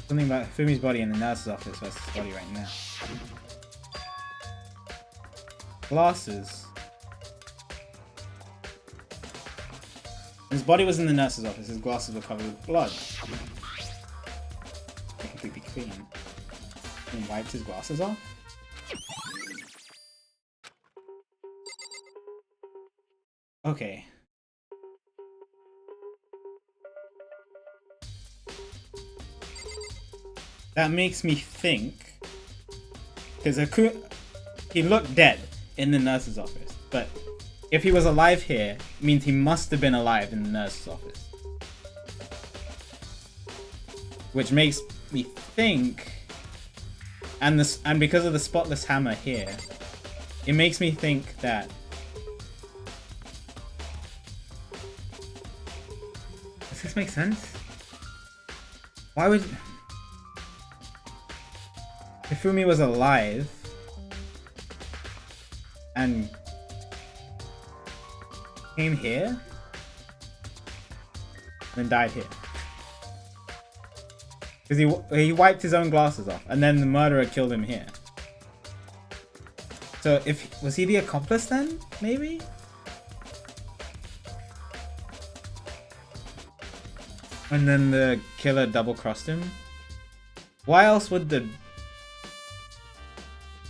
A: Something about Fumi's body in the nurse's office versus his body right now. Glasses. His body was in the nurse's office, his glasses were covered with blood. They're completely clean. He wiped his glasses off? Okay. That makes me think, because he looked dead in the nurse's office, but if he was alive here, it means he must have been alive in the nurse's office. Which makes me think, and because of the spotless hammer here, it makes me think that does this make sense? Why would if Fumi was alive and came here and then died here? Because he wiped his own glasses off and then the murderer killed him here. So was he the accomplice then? Maybe? And then the killer double-crossed him? Why else would the...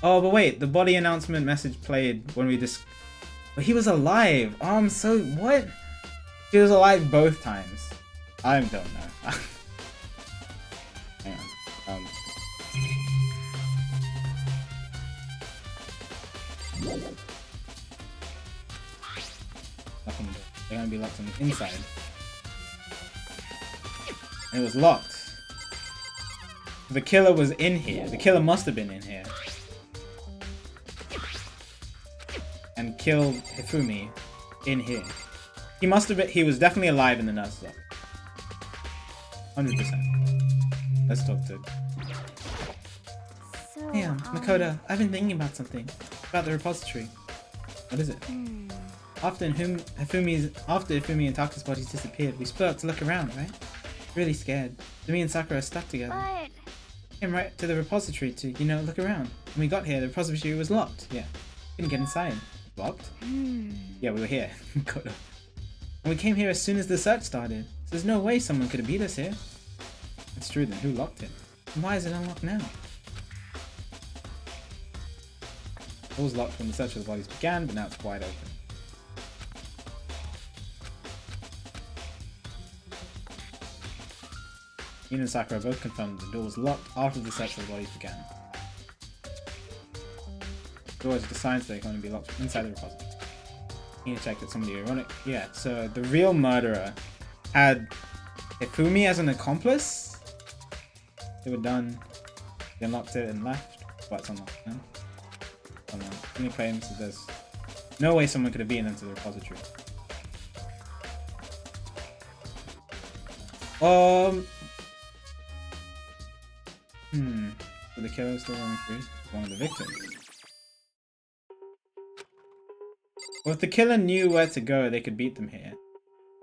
A: Oh, but wait, the body announcement message played when we But he was alive! So... What? He was alive both times. I don't know. Hang on. They're gonna be locked on the inside. And it was locked. The killer was in here. The killer must have been in here. And killed Hifumi in here. He must have been. He was definitely alive in the nurse's office. 100%. Let's talk to.
G: So,
A: Yeah, Makoto, I've been thinking about something. About the repository. What is it? After Hifumi and Taka's bodies disappeared, we split up to look around, right? Really scared. So me and Sakura are stuck together.
G: But
A: Came right to the repository to, look around. When we got here, the repository was locked. Yeah. Couldn't get inside. Locked? Yeah, we were here. And we came here as soon as the search started. So there's no way someone could have beat us here. It's true then. Who locked it? And why is it unlocked now? It was locked when the search of the bodies began, but now it's wide open. Ina and Sakura both confirmed the door was locked after the search of the bodies began. The door is designed so they can only be locked from inside the repository. Ina checked that somebody ironic. Yeah, so the real murderer had Hifumi as an accomplice. They were done. They unlocked it and left. But it's unlocked now. Unlocked. Ina claims that there's no way someone could have beaten into the repository. So the killer is still running free? One of the victims. Well, if the killer knew where to go, they could beat them here.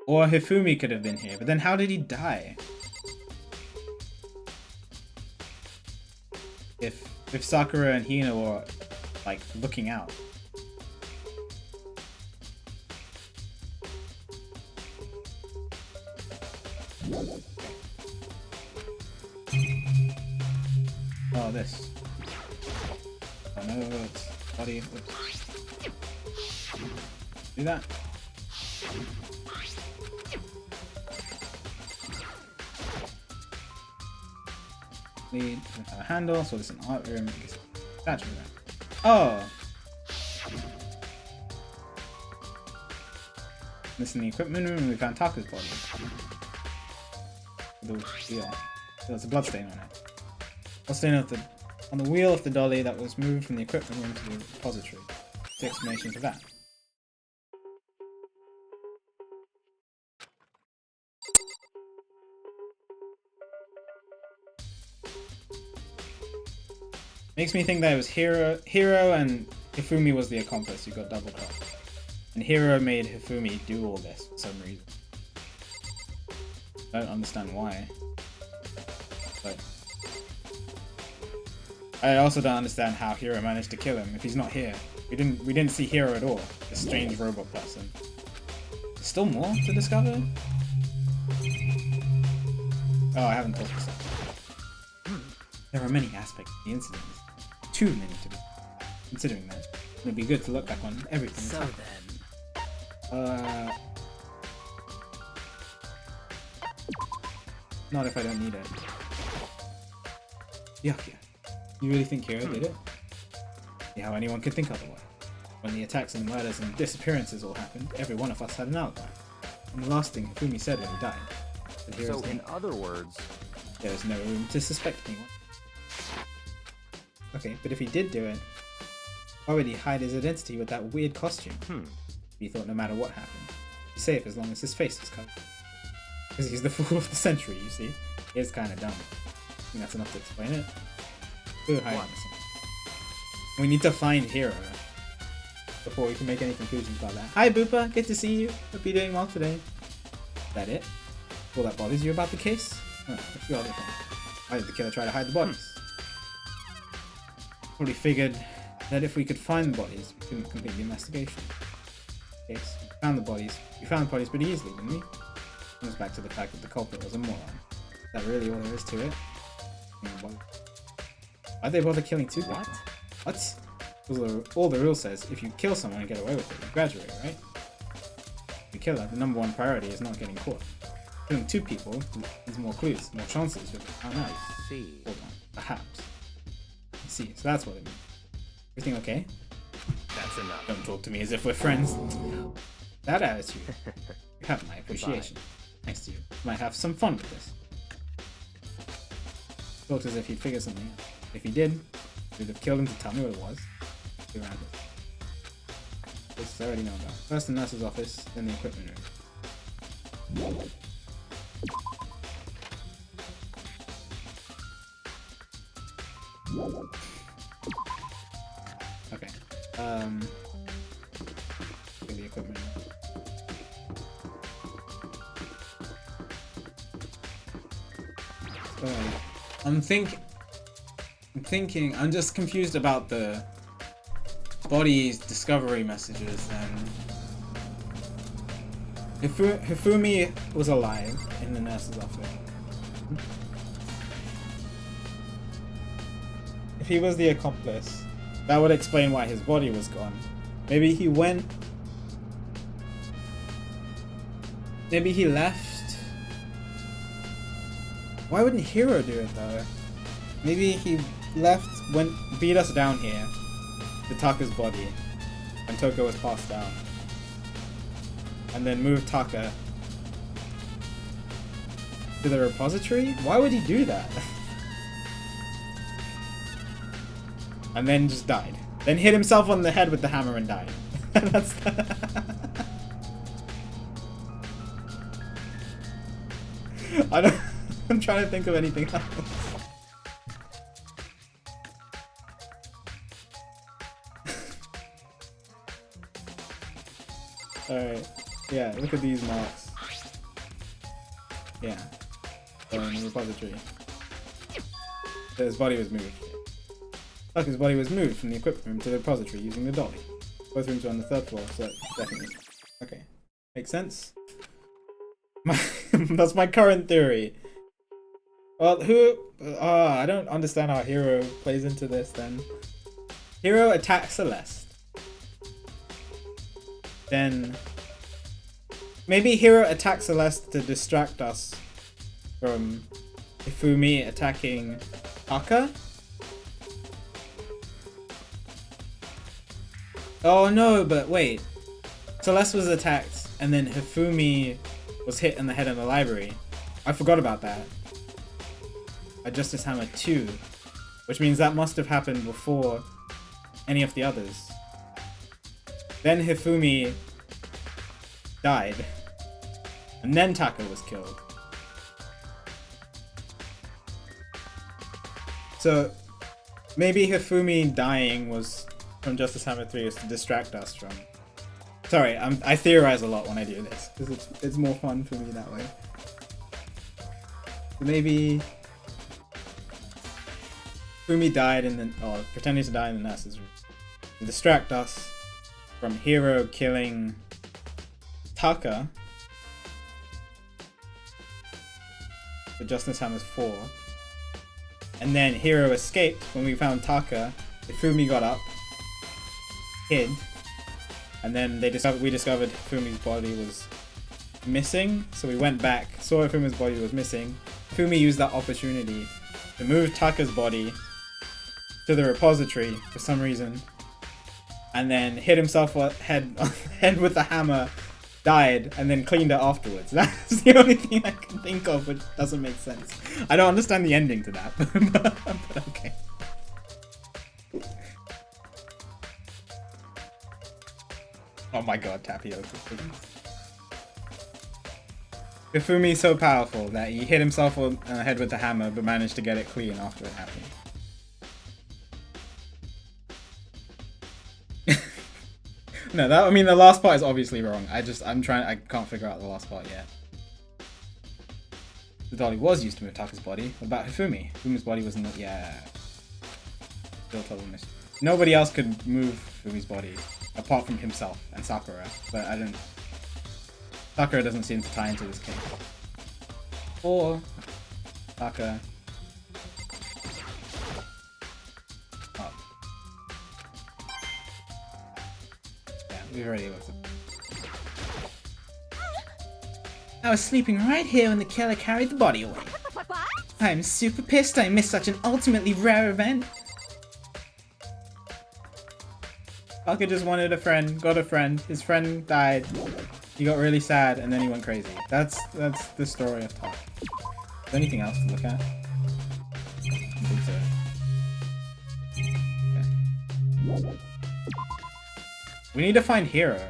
A: Or Hifumi could have been here, but then how did he die? If Sakura and Hina were, like, looking out. Oh, this. Oh no, it's body. Oops. Do that. Lead doesn't have a handle, so this is an art room. Statue there. Oh! This in the equipment room, we found Taka's body. The wheel. There's a bloodstain on it. Bloodstain on the wheel of the dolly that was moved from the equipment room to the repository. The explanation for that. Makes me think that it was Hiro and Hifumi was the accomplice who got double crossed. And Hiro made Hifumi do all this for some reason. I don't understand why. But I also don't understand how Hiro managed to kill him if he's not here. We didn't see Hiro at all. This strange robot person. There's still more to discover? Oh, I haven't talked this up. There are many aspects of the incident. Too many to be considering that. It'd be good to look back on everything.
D: So then.
A: Not if I don't need it. Yuck. You really think Hiro did it? See how anyone could think otherwise. When the attacks and murders and disappearances all happened, every one of us had an alibi. And the last thing Hifumi said when he died.
F: So in other words,
A: there was no room to suspect anyone. Okay, but if he did do it, why would he hide his identity with that weird costume? He thought no matter what happened, he'd be safe as long as his face was covered. Because he's the fool of the century, you see? It's kind of dumb. I think that's enough to explain it. Still hiding something. We need to find Hiro before we can make any conclusions about that. Hi Boopa, good to see you. Hope you're doing well today. Is that it? All that bothers you about the case? Oh, a few other things. Why did the killer try to hide the bodies? Probably figured that if we could find the bodies, we couldn't complete the investigation. Case. We found the bodies pretty easily, didn't we? Comes back to the fact that the culprit was a moron. Is that really all there is to it? Why'd they bother killing two people? What? All the rule says, if you kill someone and get away with it, you graduate, right? The killer, the number one priority is not getting caught. Killing two people needs more clues, more chances. I don't know.
F: I see.
A: Hold on. Perhaps. I see. So that's what it means. Everything okay?
F: That's enough.
A: Don't talk to me as if we're friends. That attitude. You have my appreciation. Thanks to you. Might have some fun with this. Talked as if he'd figure something out. If he did, we'd have killed him to tell me what it was. Be around it. This I already know about. First the nurse's office, then the equipment room. Okay. The equipment room. I'm thinking, I'm just confused about the body's discovery messages and Hifumi was alive in the nurse's office. If he was the accomplice, that would explain why his body was gone. Maybe he went... Maybe he left... Why wouldn't Hiro do it though? Maybe he left, beat us down here to Taka's body when Toko was passed out. And then moved Taka to the repository? Why would he do that? And then just died. Then hit himself on the head with the hammer and died. That's I'm trying to think of anything else. Alright. Yeah, look at these marks. Yeah. So in the repository. So his body was moved. Like his body was moved from the equipment room to the repository using the dolly. Both rooms are on the third floor, so definitely. Okay. Makes sense? That's my current theory. Well, who? I don't understand how Hero plays into this. Then Hero attacks Celeste. Then maybe Hero attacks Celeste to distract us from Hifumi attacking Taka. Oh no, but wait. Celeste was attacked and then Hifumi was hit in the head in the library. I forgot about that. A Justice Hammer 2. Which means that must have happened before any of the others. Then Hifumi died. And then Taka was killed. So maybe Hifumi dying was from Justice Hammer 3 is to distract us from... Sorry, I theorize a lot when I do this, because it's more fun for me that way. So maybe... Hifumi died in the... or pretending to die in the nurse's room. To distract us from Hero killing Taka for Justice Hammer's 4. And then Hero escaped when we found Taka. Hifumi got up, hid, and then we discovered Hifumi's body was missing. So we went back, saw Hifumi's body was missing. Hifumi used that opportunity to move Taka's body to the repository for some reason, and then hit himself head with the hammer, died, and then cleaned it afterwards. That's the only thing I can think of which doesn't make sense. I don't understand the ending to that, but okay. Oh my god, Tapioca. Hifumi's so powerful that he hit himself on the head with the hammer but managed to get it clean after it happened. No, I mean the last part is obviously wrong. I can't figure out the last part yet. The dolly was used to move Taka's body. What about Hifumi? Hifumi's body was not... yeah. Still total mystery. Nobody else could move Hifumi's body apart from himself and Sakura, but Sakura doesn't seem to tie into this case. Or Taka. Oh. Yeah, we've already looked at. I was sleeping right here when the killer carried the body away. I'm super pissed I missed such an ultimately rare event. Taka just wanted a friend, got a friend, his friend died, he got really sad, and then he went crazy. That's the story of Taka. Is there anything else to look at? I think so. Okay. We need to find Hero.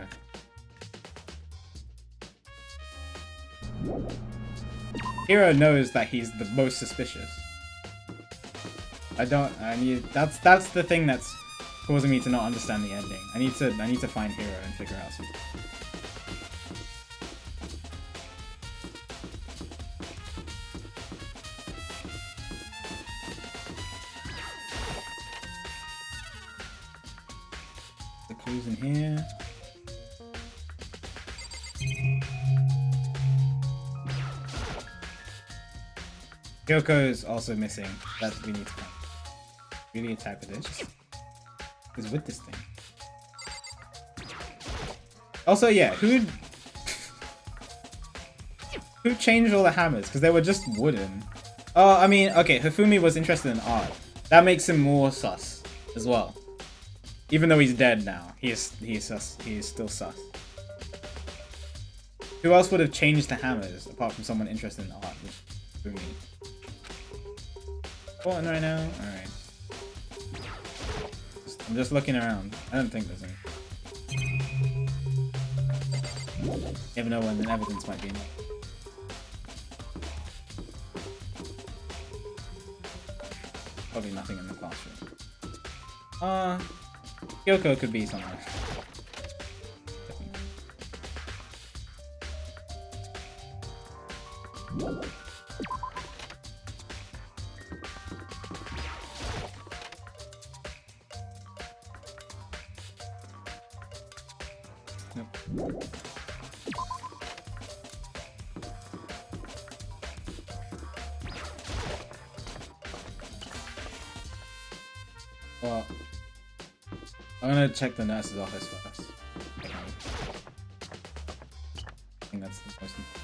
A: Hero knows that he's the most suspicious. That's the thing that's causing me to not understand the ending. I need to find Hero and figure out something. The clues in here. Kyoko is also missing. That we need to find. Really a type of this. Is with this thing. Also, yeah, who changed all the hammers? Because they were just wooden. Oh, I mean, okay, Hifumi was interested in art. That makes him more sus as well. Even though he's dead now, he is sus. He is still sus. Who else would have changed the hammers apart from someone interested in art? Which Hifumi. Important right now. All right. I'm just looking around. I don't think there's any. Never know when the evidence might be enough. Probably nothing in the classroom. Kyoko could be somewhere. Nope. Well, I'm gonna check the nurse's office first. I think that's the most important.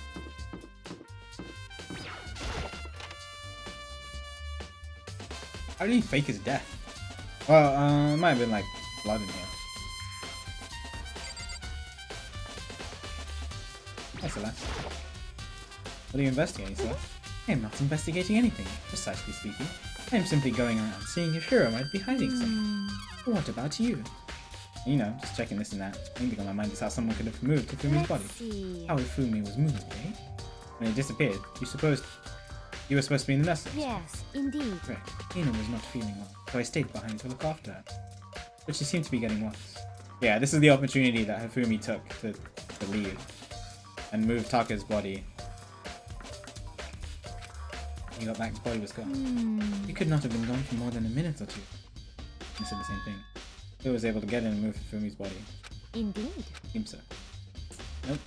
A: How did he fake his death? Well, it might have been like blood in here. Hi, Celeste. What are you investigating, Celeste? I am not investigating anything, precisely speaking. I am simply going around seeing if Hiro might be hiding something. What about you? You know, just checking this and that. The only thing on my mind is how someone could have moved Hifumi's body. How Hifumi was moved, eh? When it disappeared, you were supposed to be in the nursery.
G: Yes, indeed.
A: Correct. Ina was not feeling well, so I stayed behind to look after her. But she seemed to be getting worse. Yeah, this is the opportunity that Hifumi took to leave and move Taka's body. When he got back, his body was gone. He could not have been gone for more than a minute or two. He said the same thing. He was able to get in and move Hifumi's body.
G: Indeed.
A: Seems so. Nope.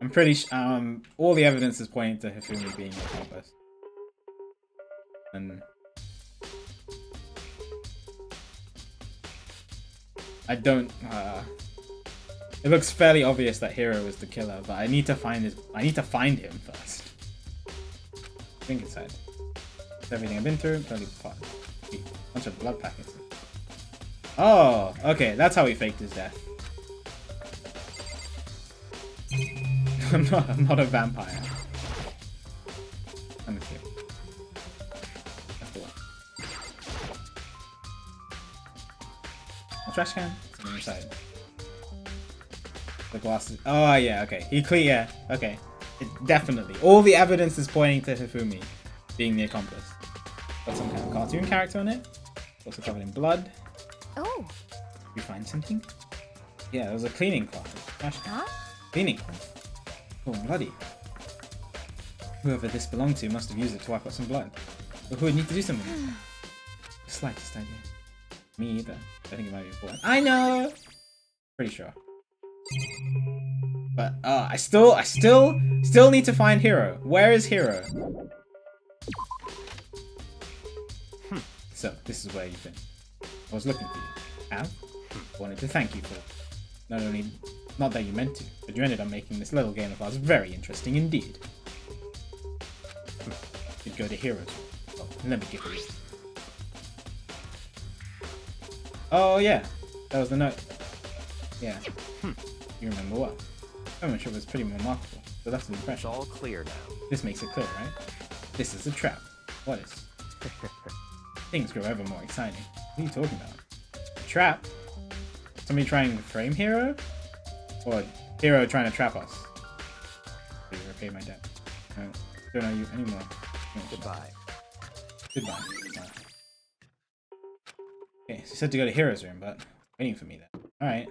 A: I'm pretty all the evidence is pointing to Hifumi being the accomplice. And I don't it looks fairly obvious that Hiro is the killer, but I need to find him first. Drink inside. It's everything I've been through, probably a bunch of blood packets. Oh, okay, that's how he faked his death. I'm not a vampire. I'm a kid. That's the one. A trash can? Something inside. The glasses. Oh yeah, okay. Yeah, okay. Definitely. All the evidence is pointing to Hifumi being the accomplice. Got some kind of cartoon character on it. Also covered in blood.
G: Oh.
A: You find something? Yeah, there was a cleaning cloth. Trash can.
G: Huh?
A: Cleaning cloth. Oh, bloody. Whoever this belonged to must have used it to wipe out some blood. But who would need to do something? The slightest idea. Me either. I think it might be important. I know! Pretty sure. But, I still need to find Hiro. Where is Hiro? So, this is where you've been. I was looking for you. Have? Wanted to thank you for it. Not that you meant to, but you ended up making this little game of ours very interesting indeed. You'd go to Heroes. Oh, let me give it. Oh yeah, that was the note. Yeah. You remember well. I'm sure it was pretty remarkable, so that's an
F: It's
A: impression.
F: all clear now.
A: This makes it clear, right? This is a trap. What is? Things grow ever more exciting. What are you talking about? A trap? Somebody trying to frame Hiro? Or Hiro trying to trap us? Please repay my debt. I don't know you anymore. No,
F: Goodbye.
A: Goodbye. Okay, so you said to go to Hiro's room, but waiting for me then. Alright.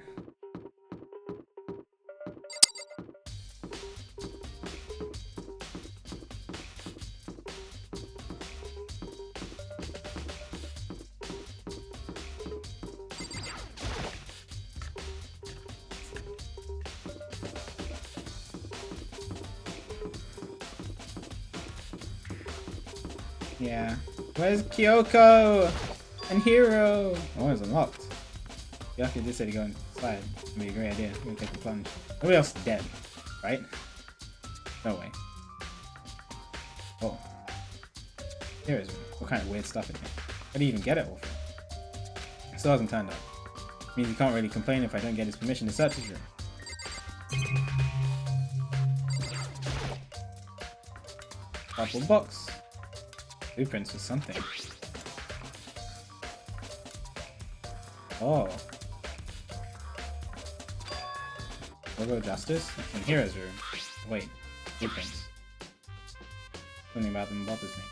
A: Yeah. Where's Kyoko? And Hiro? Oh, it's unlocked. Kyoko did say to go inside. It'd be a great idea. We'll take the plunge. Nobody else is dead, right? No way. Oh. Hero's room. What kind of weird stuff in here? How do you even get it all from? Still hasn't turned up. Means you can't really complain if I don't get his permission to search his room. Cardboard box. Blueprints for something. Oh. Logo Justice? It's in Hero's room. Wait. Blueprints. Something about them bothers me.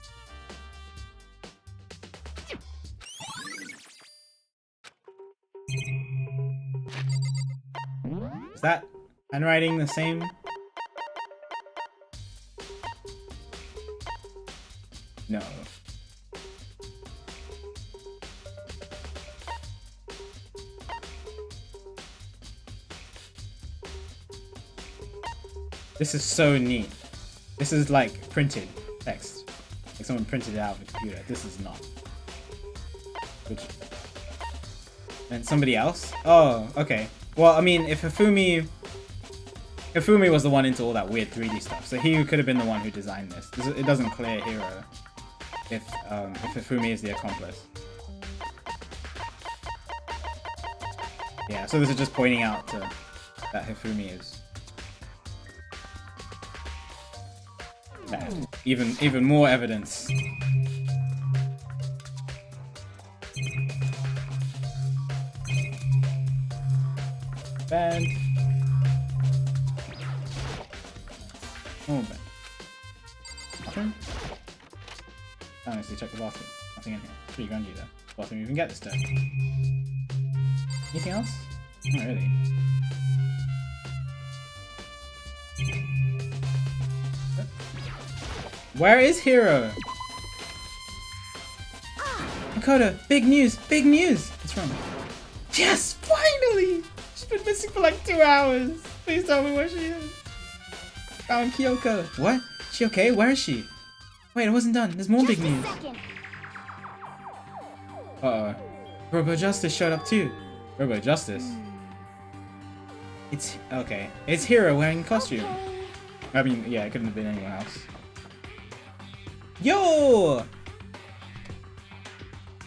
A: Is that handwriting the same? No. This is so neat. This is like printed text. Like someone printed it out on the computer. This is not. Which... And somebody else? Oh, okay. Well, I mean, if Hifumi was the one into all that weird 3D stuff, so he could have been the one who designed this. It doesn't clear Hero if Hifumi is the accomplice. Yeah, so this is just pointing out that Hifumi is bad. Even more evidence. Bad. Oh, bad. Bathroom? Honestly, check the bathroom. Nothing in here. Pretty grungy though. Bathroom even get this done. Anything else? Not really. Where is Hero? Makoto, big news! Big news! What's wrong? Yes! Finally! She's been missing for like 2 hours! Please tell me where she is. Found Kyoko. What? She okay? Where is she? Wait, it wasn't done. There's more big news. Uh-oh. Robo Justice showed up too. Robo Justice? It's... okay. It's Hero wearing a costume. Okay. I mean, yeah, it couldn't have been anyone else. Yo!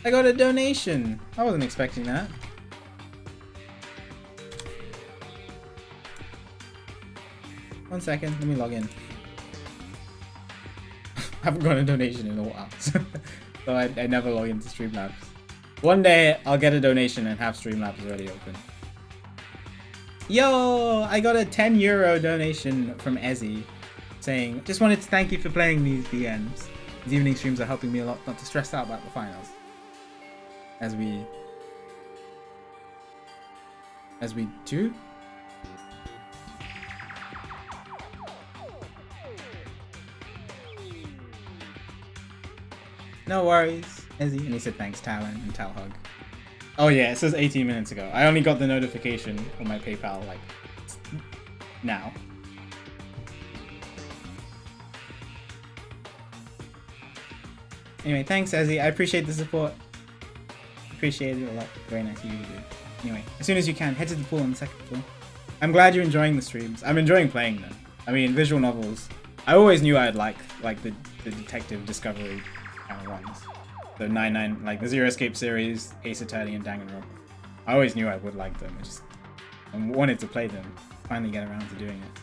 A: I got a donation. I wasn't expecting that. One second, let me log in. I haven't got a donation in a while, so I never log into Streamlabs. One day, I'll get a donation and have Streamlabs already open. Yo! I got a €10 donation from Ezzy saying, just wanted to thank you for playing these VMs. These evening streams are helping me a lot not to stress out about the finals. As we do? No worries, Ezzy. And he said thanks, Talon and Talhug. Oh yeah, it says 18 minutes ago. I only got the notification on my PayPal like now. Anyway, thanks, Ezzy. I appreciate the support. Appreciate it a lot. Very nice of you to do. Anyway, as soon as you can, head to the pool on the second floor. I'm glad you're enjoying the streams. I'm enjoying playing them. I mean, visual novels. I always knew I'd like the detective discovery kind of ones. The 9-9, like the Zero Escape series, Ace Attorney, and Danganronpa. I always knew I would like them. I wanted to play them. Finally get around to doing it.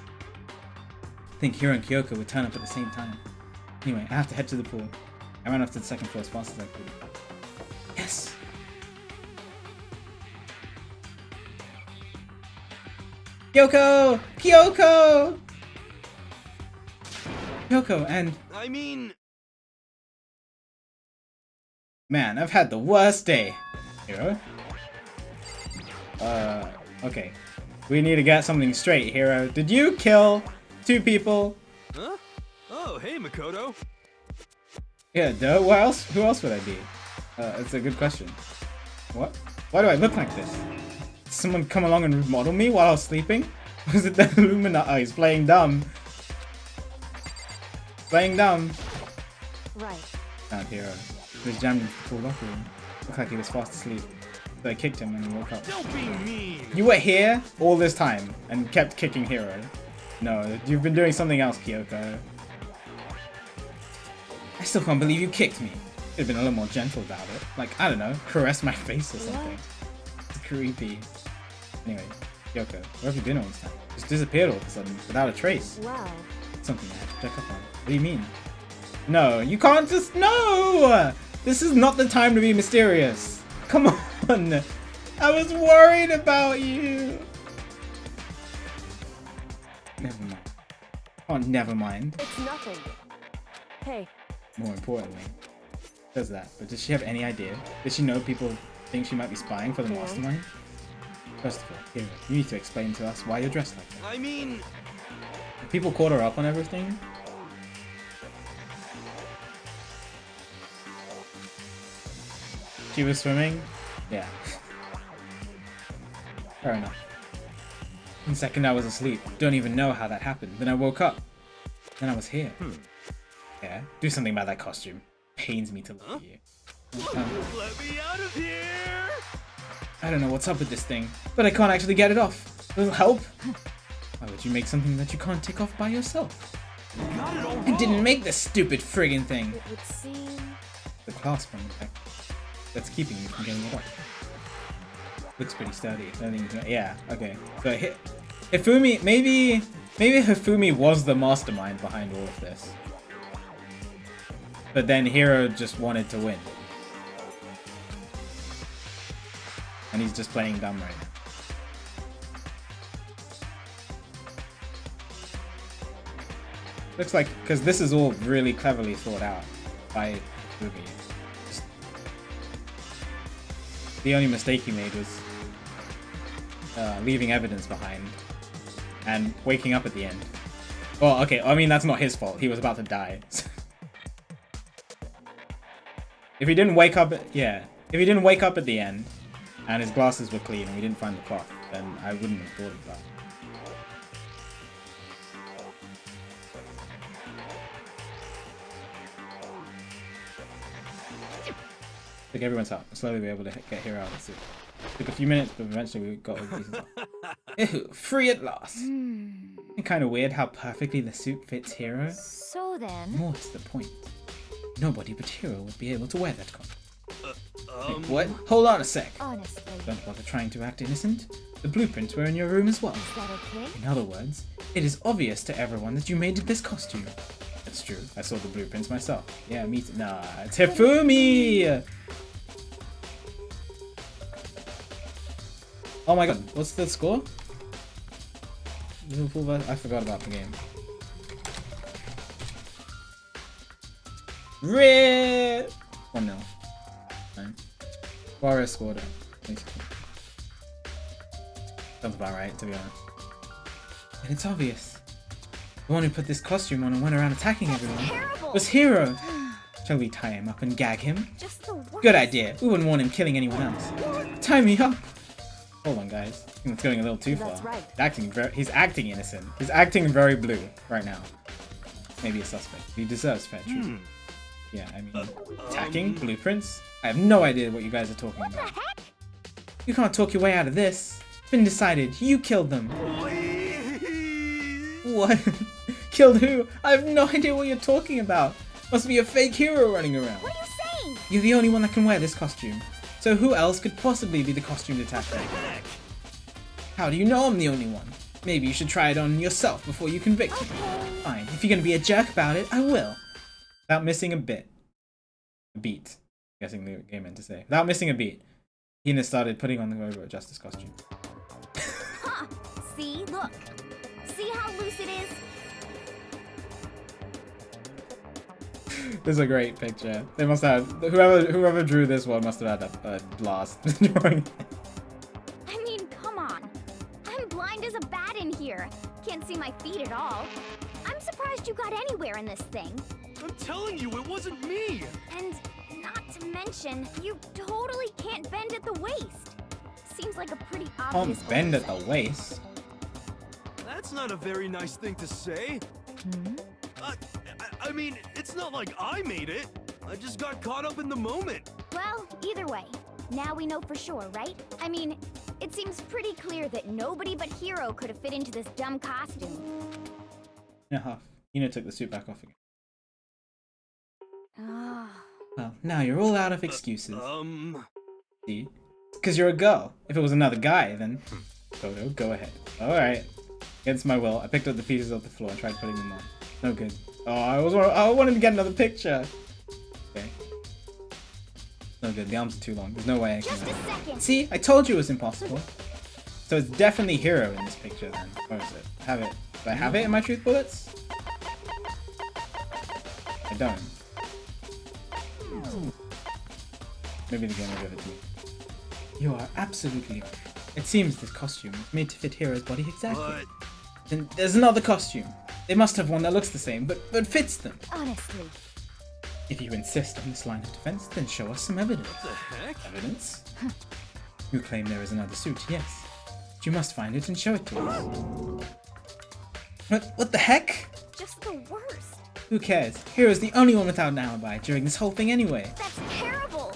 A: I think Hiro and Kyoko would turn up at the same time. Anyway, I have to head to the pool. I ran off to the second floor as fast as I could. Yes! Kyoko! Kyoko! Kyoko, and...
I: I mean...
A: Man, I've had the worst day. Hiro? Okay. We need to get something straight, Hiro. Did you kill 2 people?
I: Huh? Oh, hey, Makoto.
A: Yeah, duh. Who else would I be? It's a good question. What? Why do I look like this? Did someone come along and remodel me while I was sleeping? Was it the Illuminati? Oh, he's playing dumb. Playing dumb.
H: Right.
A: Found Hiro. He was jammed into the pool locker room. Looked like he was fast asleep. So I kicked him and he woke up.
I: Don't be mean.
A: You were here all this time and kept kicking Hiro. No, you've been doing something else, Kyoko. I still can't believe you kicked me. Could have been a little more gentle about it. Like, I don't know, caress my face or something. It's creepy. Anyway, Kyoko, where have you been all this time? Just disappeared all of a sudden, without a trace.
H: Wow.
A: Something I have to check up on. What do you mean? No, you can't just... No! This is not the time to be mysterious. Come on. I was worried about you. Never mind. Oh, never mind.
H: It's nothing. Hey.
A: More importantly, does that. But does she have any idea? Does she know people think she might be spying for the mastermind? First of all, here, you need to explain to us why you're dressed like that.
I: I mean...
A: Have people caught her up on everything? She was swimming? Yeah. Fair enough. One second I was asleep. Don't even know how that happened. Then I woke up. Then I was here. Yeah, do something about that costume. Pains me to look at you.
I: Let me out of here!
A: I don't know what's up with this thing, but I can't actually get it off. Will it help? Why would you make something that you can't take off by yourself?
I: Got it all
A: I didn't make this stupid friggin' thing.
H: It would seem...
A: The clasp on the back that's keeping you from getting it off. Looks pretty sturdy. Yeah, okay. So Hifumi, maybe Hifumi was the mastermind behind all of this. But then Hiro just wanted to win. And he's just playing dumb right now. Looks like, because this is all really cleverly thought out by Hifumi. The only mistake he made was leaving evidence behind and waking up at the end. Well, okay, I mean, that's not his fault. He was about to die. If he didn't wake up, if he didn't wake up at the end and his glasses were clean and we didn't find the cloth, then I wouldn't have thought of that. Took everyone's help. Slowly we were able to get Hiro out of the suit. Took a few minutes, but eventually we got all the pieces off. Ew, free at last. Kind of weird how perfectly the suit fits Hiro.
G: So then...
A: More to the point, nobody but Hiro would be able to wear that costume. Wait, what? Hold on a sec.
G: Honestly...
A: Don't bother trying to act innocent. The blueprints were in your room as well.
G: Is that okay?
A: In other words, it is obvious to everyone that you made this costume. That's true. I saw the blueprints myself. Yeah, me too. Nah, it's Hifumi! Oh my god, what's the score? Liverpool, I forgot about the game. RIP! 1-0. Fine. Suarez scored it. Sounds about right, to be honest. And it's obvious. The one who put this costume on and went around attacking everyone was Hiro. Shall we tie him up and gag him?
G: Just the worst.
A: Good idea. We wouldn't want him killing anyone else. Tie me up. Hold on, guys. I think it's going a little too far.
H: That's right.
A: He's acting innocent. He's acting very blue right now. Maybe a suspect. He deserves fair treatment. Yeah, I mean, attacking blueprints? I have no idea what you guys are talking about.
G: What the heck?
A: You can't talk your way out of this. It's been decided. You killed them. What? Killed who? I have no idea what you're talking about. Must be a fake hero running around.
G: What are you saying?
A: You're the only one that can wear this costume. So who else could possibly be the costumed attacker? How do you know I'm the only one? Maybe you should try it on yourself before you convict me. Fine, if you're gonna be a jerk about it, I will. Without missing a beat. I'm guessing the game meant to say. Without missing a beat, Hina started putting on the Robo Justice costume.
G: Huh. See? Look. See how loose it is?
A: This is a great picture. They must have whoever drew this one must have had a blast drawing.
G: I mean, come on. I'm blind as a bat in here. Can't see my feet at all. I'm surprised you got anywhere in this thing.
I: I'm telling you, it wasn't me!
G: And not to mention, you totally can't bend at the waist. Seems like a pretty obvious
A: Can't bend at
G: oversight.
A: the waist.
I: That's not a very nice thing to say. I mean, it's not like I made it. I just got caught up in the moment.
G: Well, either way, now we know for sure, right? I mean, it seems pretty clear that nobody but Hiro could have fit into this dumb costume.
A: In a huff, Hina took the suit back off again.
G: Ah.
A: Well, now you're all out of excuses. See? Because you're a girl. If it was another guy, then... Photo, go ahead. Alright. Against my will, I picked up the pieces off the floor and tried putting them on. No good. Oh, I wanted to get another picture. Okay. No good. The arms are too long. There's no way I can...
G: Just a second.
A: See? I told you it was impossible. So it's definitely Hiro in this picture then. Where is it? Have it. Do I have it in my truth bullets? I don't. Maybe the game will give it to me. You are absolutely right. It seems this costume was made to fit Hiro's body exactly.
I: But...
A: Then there's another costume. They must have one that looks the same, but fits them.
G: Honestly.
A: If you insist on this line of defense, then show us some evidence.
I: What the heck?
A: Evidence? You claim there is another suit, yes. But you must find it and show it to us. What the heck?
G: Just the worst.
A: Who cares? Hero's the only one without an alibi during this whole thing anyway.
G: That's terrible.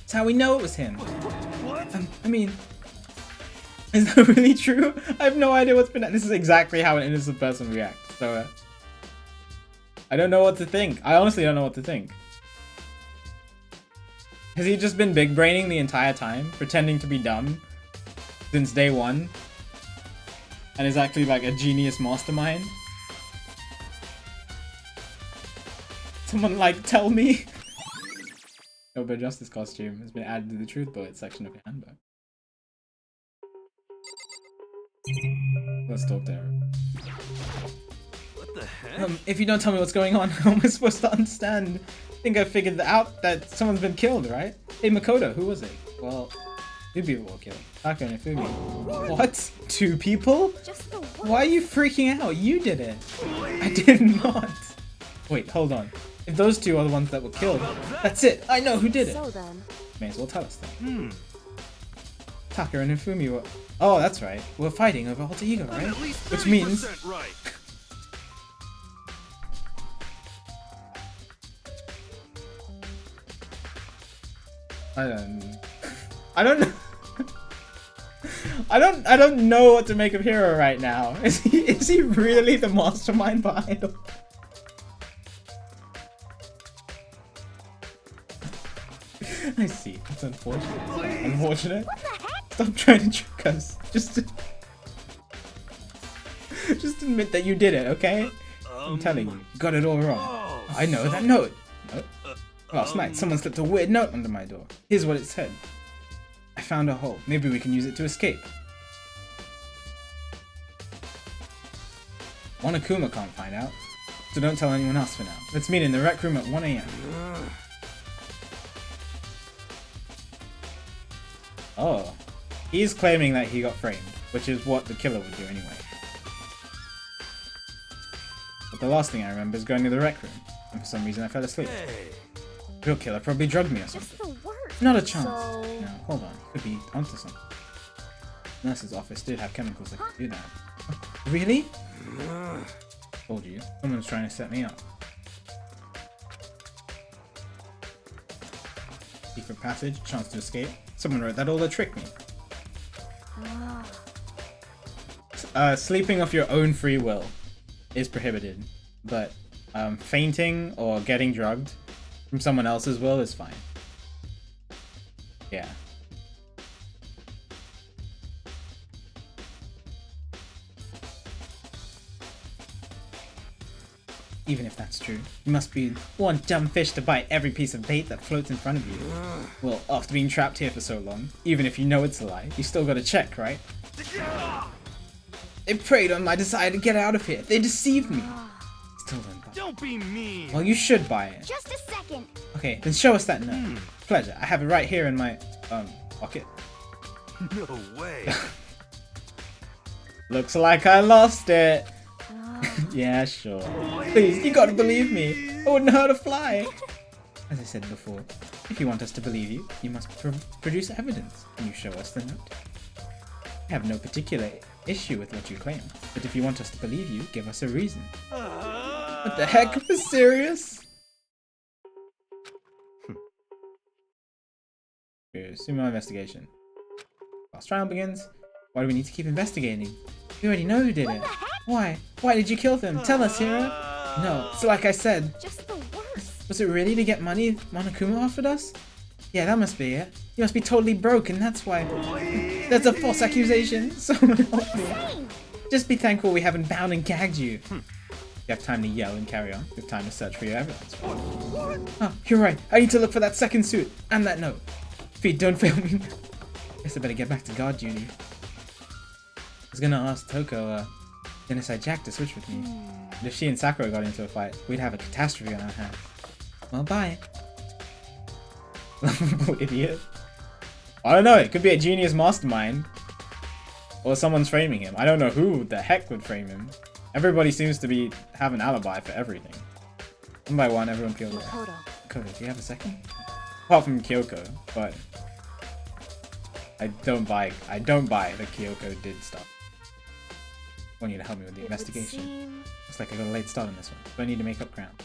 A: That's how we know it was him.
I: What?
A: I mean, is that really true? I have no idea what's been. This is exactly how an innocent person reacts. So, I don't know what to think. I honestly don't know what to think. Has he just been big braining the entire time, pretending to be dumb since day one, and is actually like a genius mastermind? Someone like tell me. Noble Justice costume has been added to the Truth Bullet section of your handbook. Let's talk to her.
I: What the heck?
A: If you don't tell me what's going on, how am I supposed to understand? I think I figured out that someone's been killed, right? Hey Makoto, who was it? Well, 2 people were killed. Taka and Ifumi. What? 2 people?
G: Just the worst.
A: Why are you freaking out? You did it. I did not. Wait, hold on. If those 2 are the ones that were killed, that's it. I know who did it.
H: So then,
A: May as well tell us then. Taka and Ifumi were... Oh, that's right. We're fighting over alter ego, right? Which means...
I: Right.
A: I don't know. I don't know what to make of Hero right now. Is he really the mastermind behind it? I see. It's unfortunate. Unfortunate. Stop trying to trick us. Just admit that you did it, okay? I'm telling you, you got it all wrong. I know that note. Nope. Last night, someone slipped a weird note under my door. Here's what it said. I found a hole. Maybe we can use it to escape. Monokuma can't find out, so don't tell anyone else for now. Let's meet in the rec room at 1 AM. Oh. He's claiming that he got framed, which is what the killer would do anyway. But the last thing I remember is going to the rec room, and for some reason I fell asleep. The real killer probably drugged me or something.
G: Just the worst.
A: Not a chance.
H: So-
A: No, hold on. He could be onto something. Nurse's office did have chemicals that could do that. Really? Told you. Someone's trying to set me up. Secret passage, chance to escape. Someone wrote that all to trick me. Sleeping off your own free will is prohibited, but fainting or getting drugged from someone else's will is fine. Yeah. Even if that's true, you must be one dumb fish to bite every piece of bait that floats in front of you. Well, after being trapped here for so long, even if you know it's a lie, you still gotta check, right? They preyed on my desire to get out of here. They deceived me. Still don't buy it.
I: Don't be mean.
A: Well, you should buy it.
G: Just a second.
A: Okay, then show us that note. Pleasure. I have it right here in my, pocket.
I: No way.
A: Looks like I lost it. Yeah, sure. Please, you gotta believe me. I wouldn't hurt a fly. As I said before, if you want us to believe you, you must produce evidence. Can you show us the note? I have no particular issue with what you claim, but if you want us to believe you, give us a reason. What the heck? Are you serious? Resume our investigation. Whilst trial begins, why do we need to keep investigating? We already know who did it. Why? Why did you kill them? Tell us, Hero. No, so like I said,
G: Just the worst.
A: was it really to get money Monokuma offered us? Yeah, that must be it. You must be totally broke, and that's why. That's a false accusation. Someone help me. Just be thankful we haven't bound and gagged you. You have time to yell and carry on. You have time to search for your evidence. Oh, you're right. I need to look for that second suit and that note. Feet, don't fail me. Guess I better get back to guard duty. I was gonna ask Toko, Genocide Jack to switch with me. But if she and Sakura got into a fight, we'd have a catastrophe on our hands. Well, bye. Lovable idiot. I don't know, it could be a genius mastermind. Or someone's framing him. I don't know who the heck would frame him. Everybody seems to have an alibi for everything. One by one, everyone peeled away. Makoto, do you have a second? Apart from Kyoko, but I don't buy that Kyoko did stuff. want you to help me with the
H: It would
A: investigation.
H: seem-
A: Looks like I got a late start on this one, but I need to make up ground.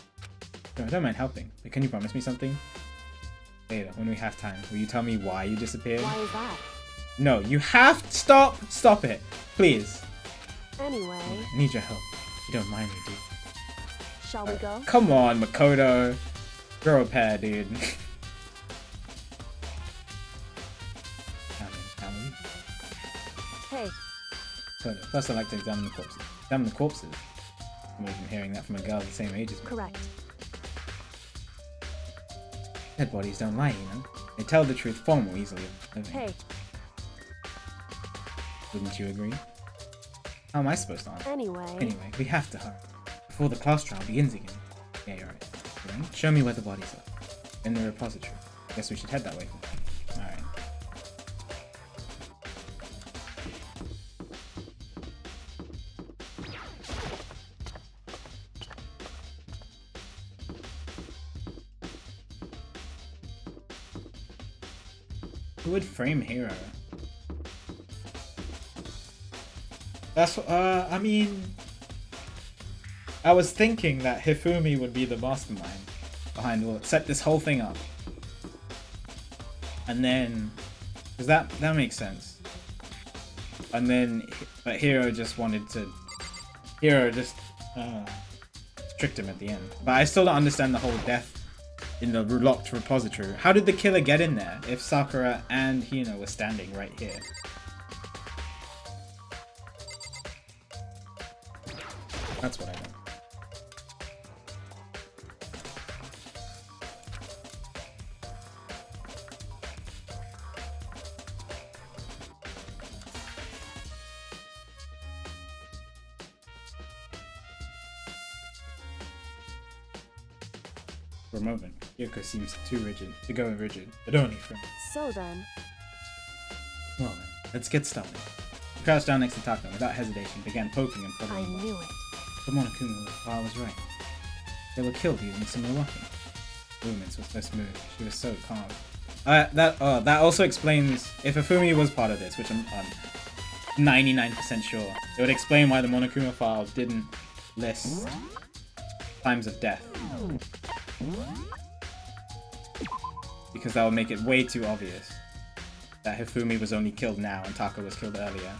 A: So I don't mind helping, but can you promise me something? Later, when we have time, will you tell me why you disappeared?
H: Why is that?
A: No, you have to stop it, please.
H: Anyway,
A: I need your help. You don't mind me, dude.
H: shall we go?
A: Come on, Makoto. Grow a pair, dude.
H: Hey,
A: Makoto, first I'd like to examine the corpses. Examine the corpses? I'm even hearing that from a girl the same age as me.
H: correct.
A: Dead bodies don't lie, you know. They tell the truth far more easily than living.
H: Hey,
A: Wouldn't you agree? How am I supposed to answer?
H: anyway.
A: Anyway, we have to hurry. Before the class trial begins again. Yeah, you're right. Then, show me where the bodies are. In the repository. I guess we should head that way. Alright. Who would frame Hero? That's I mean, I was thinking that Hifumi would be the mastermind behind all, set this whole thing up, and then, cause that makes sense. And then, but Hero just tricked him at the end. But I still don't understand the whole death in the locked repository. How did the killer get in there if Sakura and Hino were standing right here? That's what I know. For a moment, Yoko seems too rigid to go rigid, but only for me.
H: So then,
A: Well then, let's get started. He crouched down next to Taka without hesitation, began poking and
H: I
A: prodding him.
H: knew it.
A: The Monokuma was right. They were killed using similar weapons. Movements were so smooth. She was so calm. That also explains if Ifumi was part of this, which I'm 99% sure. It would explain why the Monokuma file didn't list times of death. Because that would make it way too obvious that Hifumi was only killed now and Taka was killed earlier.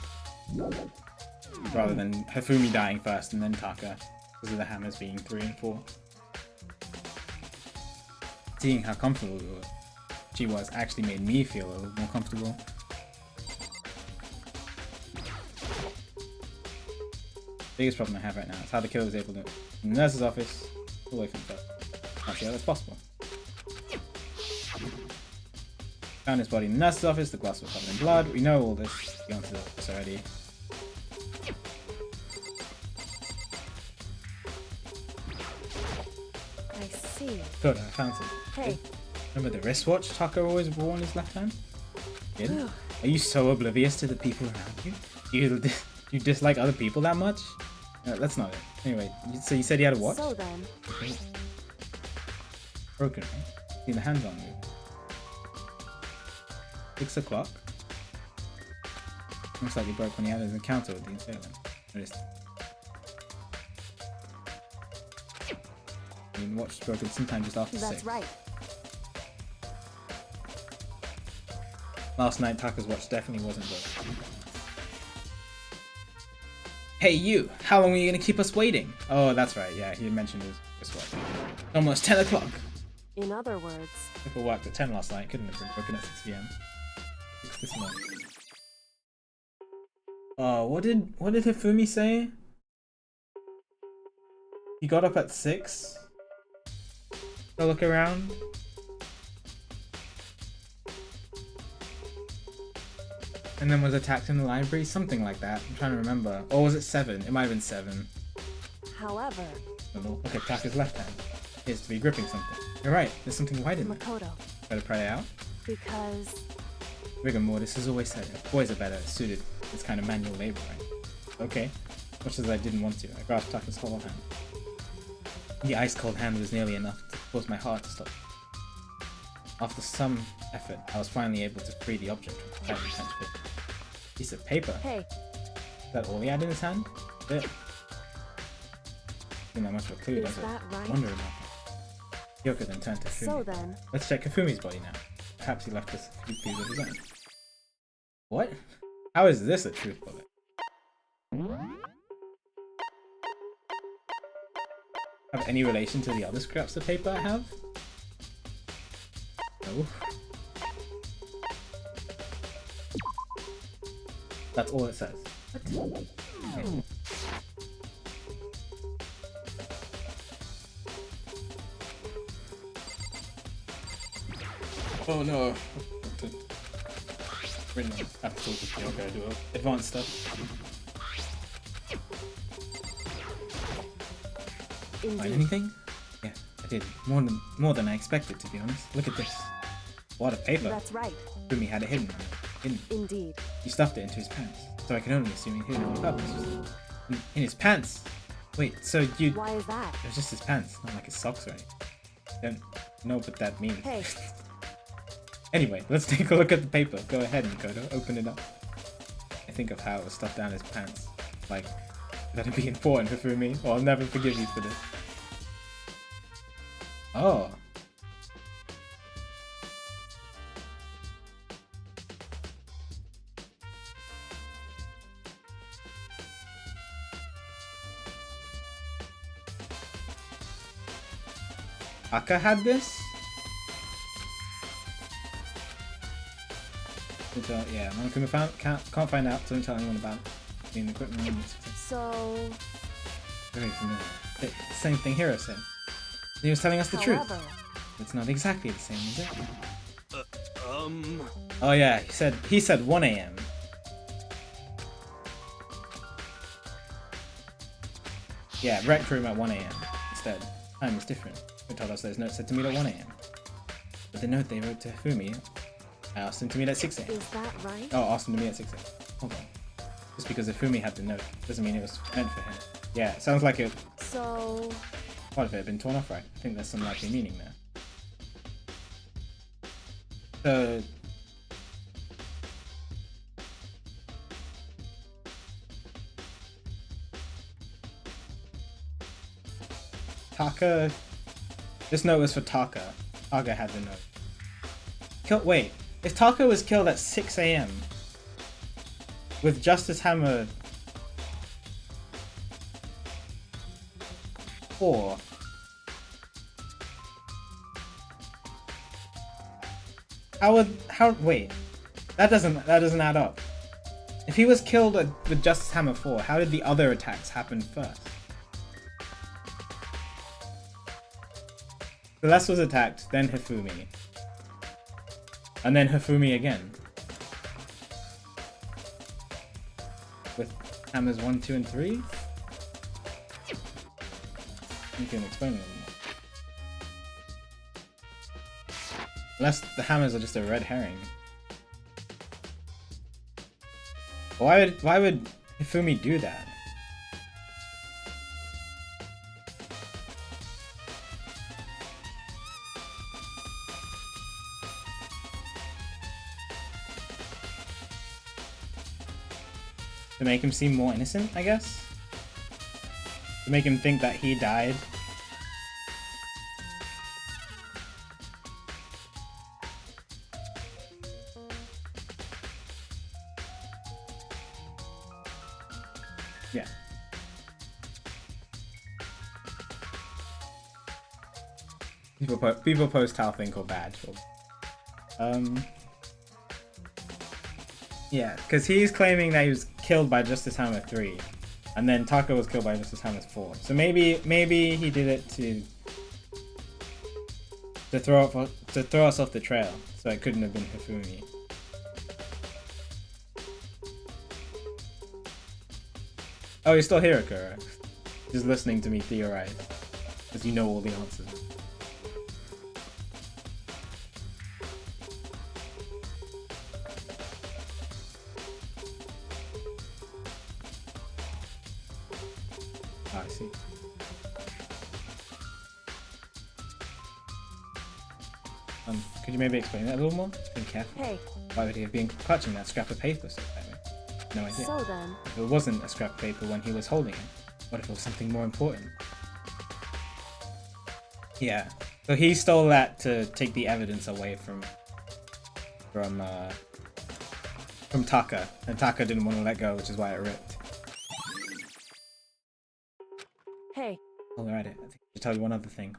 A: Rather than Hifumi dying first and then Taka, because of the hammers being 3 and 4. Seeing how comfortable she was actually made me feel a little more comfortable. Biggest problem I have right now is how the killer was able to, from the nurse's office, all the way from the first. Not sure how that's possible. Found his body in the nurse's office, the glass was covered in blood. We know all this. The answer to this already.
H: I see.
A: Good, I found something.
H: Hey,
A: Remember the wristwatch Taka always wore on his left hand? Kid? Are you so oblivious to the people around you? Do you dislike other people that much? That's not it. Anyway, so you said he had a watch?
H: so then,
A: Okay. Broken, right? See the hands on you. 6 o'clock? Looks like he broke when he had his encounter with the assailant. Noticed. I mean, watch broken sometime just after 6.
H: that's right.
A: Last night, Taka's watch definitely wasn't broken. Hey you! How long are you gonna keep us waiting? Oh, that's right, yeah, he mentioned his watch. Almost 10 o'clock!
H: In other words,
A: If it worked at 10 last night, couldn't have been broken at 6 PM. 6 this morning. What did Hifumi say? He got up at 6? To look around? And then was attacked in the library? Something like that. I'm trying to remember. Or was it 7? It might have been 7.
H: however,
A: Look at Taka's left hand. He appears to be gripping something. You're right, there's something white in there.
H: Makoto,
A: Better pry it out?
H: because
A: Rigor mortis has always said it. Boys are better suited to this kind of manual labor, right? Okay. Much as I didn't want to, I grasped Taka's hollow hand. The ice-cold hand was nearly enough to cause my heart to stop. After some effort, I was finally able to free the object from the tightly clenched fist. Piece of paper.
H: hey,
A: Is that all he had in his hand? it. Isn't that much of a clue,
H: Is
A: does it?
H: that right?
A: Wonder about that. Kyoko then turned to Fumi.
H: So then,
A: Let's check Kafumi's body now. Perhaps he left us a few clues of his own. What? How is this a truth bullet? Have any relation to the other scraps of paper I have? No. That's all it says. What? Okay. Oh no. Written on after talking to you, do advanced stuff. Find
H: indeed.
A: anything? Yeah, I did. More than I expected, to be honest. Look at this. A lot of paper.
H: That's right.
A: Fumi had it hidden.
H: Indeed.
A: He stuffed it into his pants, so I can only assume he hid it on purpose. In his pants? Wait, so you...
H: Why is that?
A: It was just his pants, not like his socks, right? Don't know what that means.
H: Hey.
A: Anyway, let's take a look at the paper. Go ahead, Mikoto. Open it up. I think of how it was stuffed down his pants. Like, that'd be important for Fumi, or I'll never forgive you for this. Oh. Aka had this? Yeah, Monokuma can't find out, so don't tell anyone about it. The equipment.
H: So,
A: Very familiar. The same thing Hiro said. He was telling us the truth.
H: however,
A: It's not exactly the same, is it? Oh yeah, he said 1 AM. Yeah, rec room at 1 AM instead. Time is different. They told us those notes said to meet at 1 AM. But the note they wrote to Fumi, I asked him to meet at 6 AM.
H: is that right?
A: Oh, asked him to meet at 6 AM. Hold on. Just because Fumi had the note doesn't mean it was meant for him. Yeah, it sounds like
H: So,
A: part of it had been torn off, right? I think there's some likely meaning there. So... Taka... This note was for Taka. Taka had the note. Wait, if Taka was killed at 6 AM with Justice Hammer 4, wait, that doesn't add up. If he was killed with Justice Hammer 4, how did the other attacks happen first? Celeste was attacked, then Hifumi. And then Hifumi again. With hammers 1, 2, and 3? You can explain a little more. Unless the hammers are just a red herring. Why would Hifumi do that? To make him seem more innocent, I guess? To make him think that he died. Yeah. People post how think or bad. Yeah, because he's claiming that he was killed by Justice Hammer 3, and then Taka was killed by Justice Hammer 4. So maybe he did it to throw us off the trail. So it couldn't have been Hifumi. Oh, you're still here, Akura. Just listening to me theorize, because you know all the answers. I see. Could you maybe explain that a little more? Be careful.
H: hey,
A: Why would he have been clutching that scrap of paper so tightly? No idea.
H: So then,
A: If it wasn't a scrap paper when he was holding it, what if it was something more important? Yeah. So he stole that to take the evidence away from Taka, and Taka didn't want to let go, which is why it ripped.
H: hey,
A: While we're at it, I think I should tell you one other thing.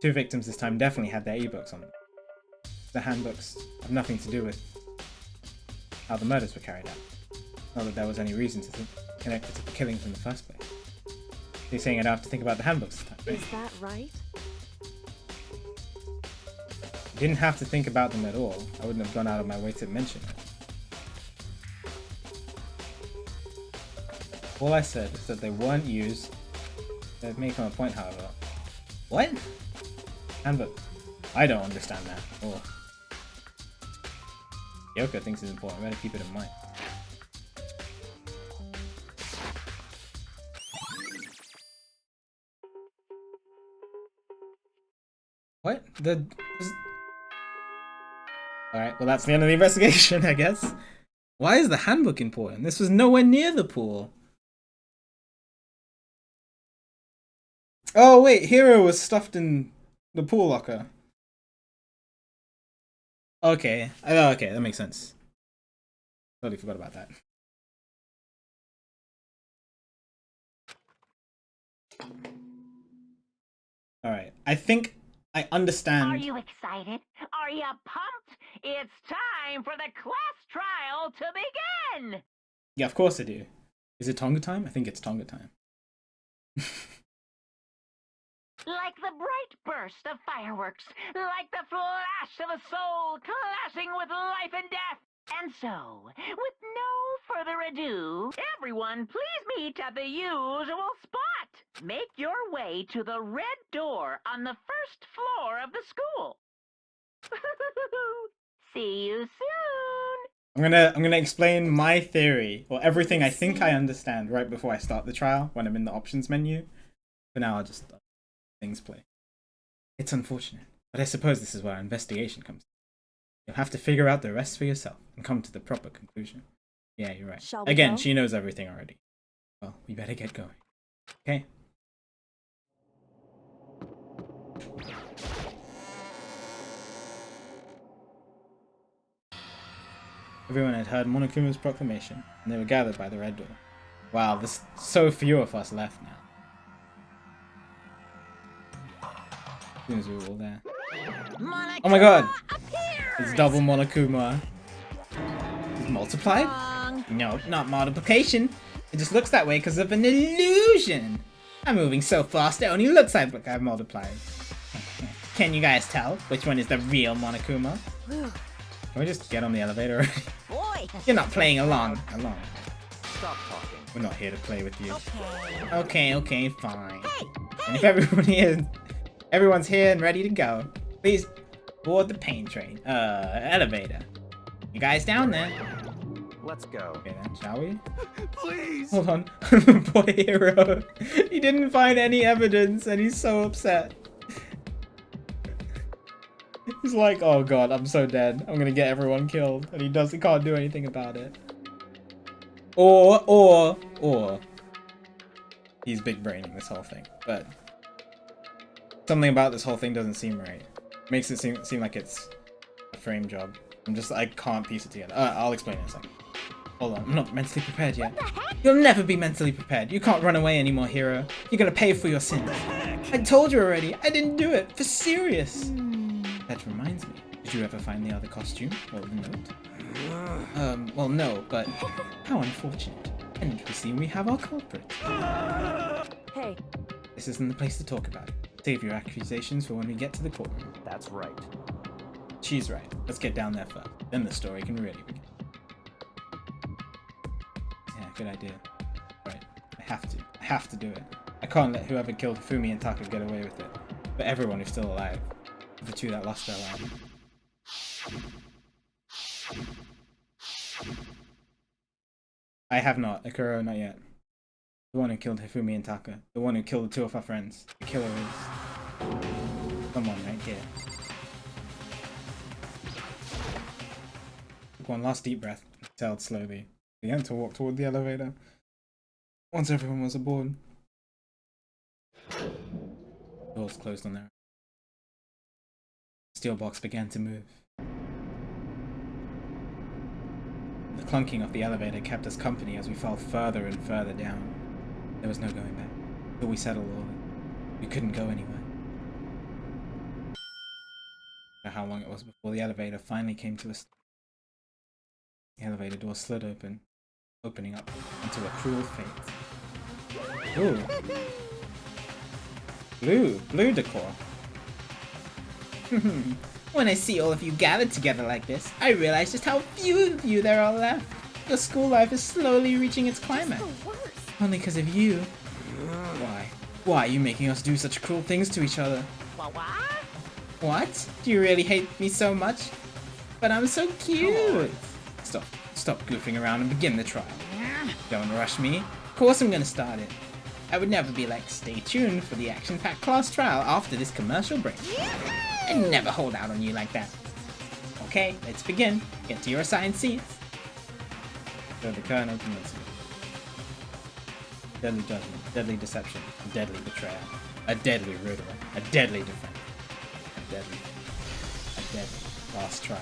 A: 2 victims this time definitely had their ebooks on them. The handbooks have nothing to do with how the murders were carried out. Not that there was any reason to connect it to the killings in the first place. You're saying I'd have to think about the handbooks this time, right?
H: is that right?
A: You didn't have to think about them at all. I wouldn't have gone out of my way to mention it. All I said is that they weren't used. They're making a point, however. What? Handbook. I don't understand that. Or Yoko thinks it's important. I better keep it in mind. What? Alright, well that's the end of the investigation, I guess. Why is the handbook important? This was nowhere near the pool. Oh wait, Hero was stuffed in the pool locker. Okay. Oh, okay, that makes sense. Totally forgot about that. Alright, I think I understand.
E: Are you excited? Are you pumped? It's time for the class trial to begin!
A: Yeah, of course I do. Is it Tonga time? I think it's Tonga time.
E: Like the bright burst of fireworks, like the flash of a soul clashing with life and death. And so, with no further ado, everyone please meet at the usual spot. Make your way to the red door on the first floor of the school. See you soon.
A: I'm gonna explain my theory, or everything I think I understand right before I start the trial when I'm in the options menu. For now, I'll just let things play. It's unfortunate, but I suppose this is where our investigation comes in. You'll have to figure out the rest for yourself and come to the proper conclusion. Yeah, you're right.
H: Shall we
A: Again,
H: go?
A: she knows everything already. Well, we better get going. Okay? Everyone had heard Monokuma's proclamation, and they were gathered by the red door. Wow, there's so few of us left now. As soon as we were all there.
B: Monokuma
A: Oh my god!
B: appears!
A: It's double Monokuma. It's multiplied?
B: Wrong.
A: No, not multiplication. It just looks that way because of an illusion. I'm moving so fast it only looks like I've multiplied. Can you guys tell which one is the real Monokuma?
H: Whew.
A: Can we just get on the elevator already?
B: Boy.
A: You're not playing along.
F: Stop talking.
A: We're not here to play with you.
B: Okay.
A: Okay, fine.
B: Hey,
A: And if everyone's here and ready to go, please board the pain train. Elevator. You guys down there?
F: Let's go.
A: Okay then, shall we?
I: Please!
A: Hold on. Poor Hero. He didn't find any evidence and he's so upset. He's like, oh god, I'm so dead. I'm gonna get everyone killed. And he can't do anything about it. Or he's big braining this whole thing. But something about this whole thing doesn't seem right. Makes it seem like it's a frame job. I can't piece it together. I'll explain in a second. Hold on, I'm not mentally prepared yet. You'll never be mentally prepared. You can't run away anymore, Hero. You're gonna pay for your sins. I told you already. I didn't do it. For serious. That reminds me. Did you ever find the other costume or the note? Well, no, but how unfortunate. And we see we have our culprit.
H: Hey,
A: This isn't the place to talk about it. Save your accusations for when we get to the courtroom.
F: That's right.
A: She's right. Let's get down there first. Then the story can really begin. Yeah, good idea. Right. I have to do it. I can't let whoever killed Fumi and Taka get away with it. But everyone who's still alive. The two that lost their life. I have not. Akuro, not yet. The one who killed Hifumi and Taka. The one who killed the two of our friends. The killer is someone right here. Took one last deep breath. Exhaled slowly. Began to walk toward the elevator. Once everyone was aboard, doors closed on their own. The steel box began to move. The clunking of the elevator kept us company as we fell further and further down. There was no going back. Till we settled all we couldn't go anywhere. I don't know how long it was before the elevator finally came to a stop. The elevator door slid open, opening up into a cruel fate. Ooh. Blue decor. When I see all of you gathered together like this, I realize just how few of you there are left. Your school life is slowly reaching its climax. Only because of you. Why are you making us do such cruel things to each other? What? Do you really hate me so much? But I'm so cute. Stop goofing around and begin the trial. Don't rush me. Of course I'm gonna start it. I would never be like, stay tuned for the action-packed class trial after this commercial break. I never hold out on you like that. Okay, let's begin. Get to your assigned seats. So the curtain opens. Deadly judgment, deadly deception, deadly betrayal, a deadly riddle, a deadly defense, a deadly last trial.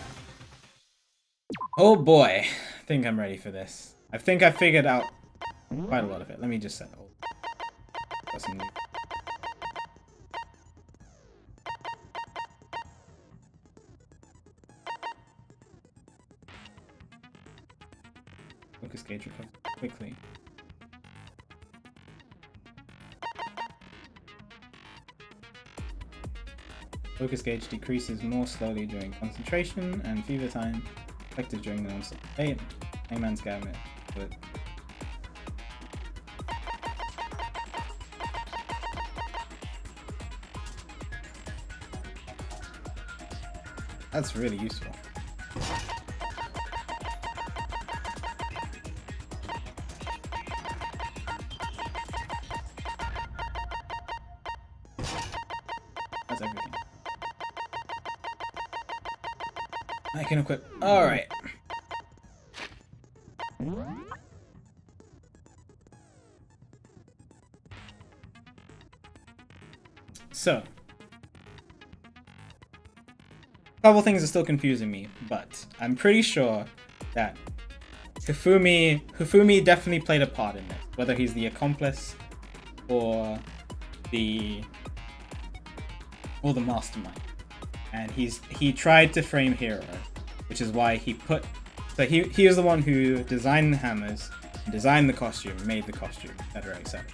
A: Oh boy, I think I'm ready for this. I think I figured out quite a lot of it. Let me just set all. Focus gauge recovers quickly. Focus gauge decreases more slowly during concentration and fever time, effective during the non-stop debate. Hangman's Gambit. But that's really useful. That's everything. I can equip. Alright. So. A couple things are still confusing me, but I'm pretty sure that Hifumi definitely played a part in it. Whether he's the accomplice or the mastermind. And he tried to frame Hero, which is why he is the one who designed the hammers, designed the costume, made the costume, etc., etc.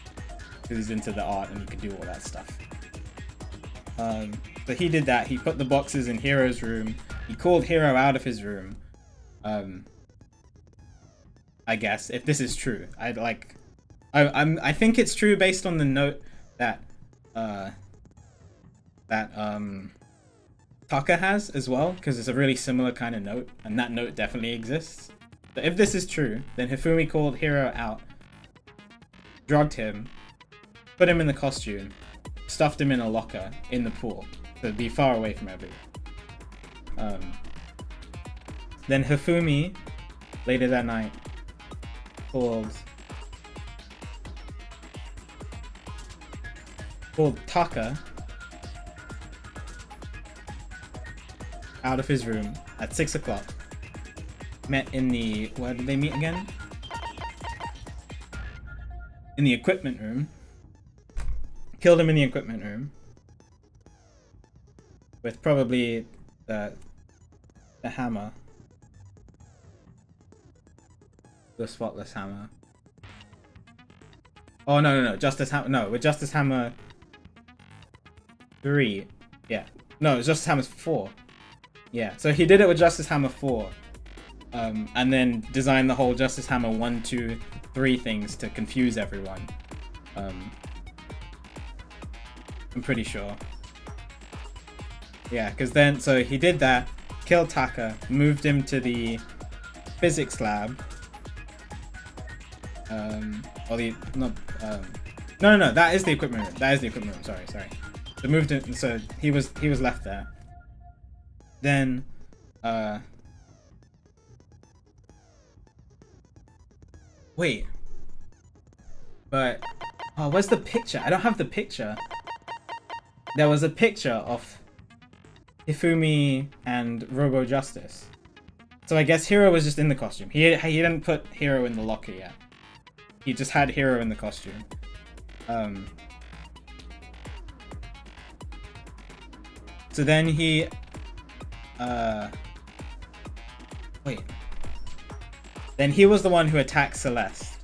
A: Because he's into the art and he could do all that stuff. So he did that. He put the boxes in Hero's room. He called Hero out of his room. I guess if this is true, I think it's true based on the note that Taka has as well, because it's a really similar kind of note, and that note definitely exists. So if this is true, then Hifumi called Hero out, drugged him, put him in the costume, stuffed him in a locker in the pool to be far away from everyone. Then Hifumi, later that night, called Taka out of his room at 6 o'clock. Met in the, where did they meet again? In the equipment room. Killed him in the equipment room. With probably the hammer. The spotless hammer. Oh, no. Justice Hammer. No, with Justice Hammer 3. Yeah. No, it's Justice Hammer 4. Yeah, so he did it with Justice Hammer 4. And then designed the whole Justice Hammer 1, 2, 3 things to confuse everyone. I'm pretty sure. Yeah, because then, so he did that, killed Taka, moved him to the physics lab. No, that is the equipment room. That is the equipment room, sorry. So moved him, so he was left there. Then, Wait. But oh, where's the picture? I don't have the picture. There was a picture of Hifumi and Robo Justice. So I guess Hiro was just in the costume. He didn't put Hiro in the locker yet. He just had Hiro in the costume. So then he wait. Then he was the one who attacked Celeste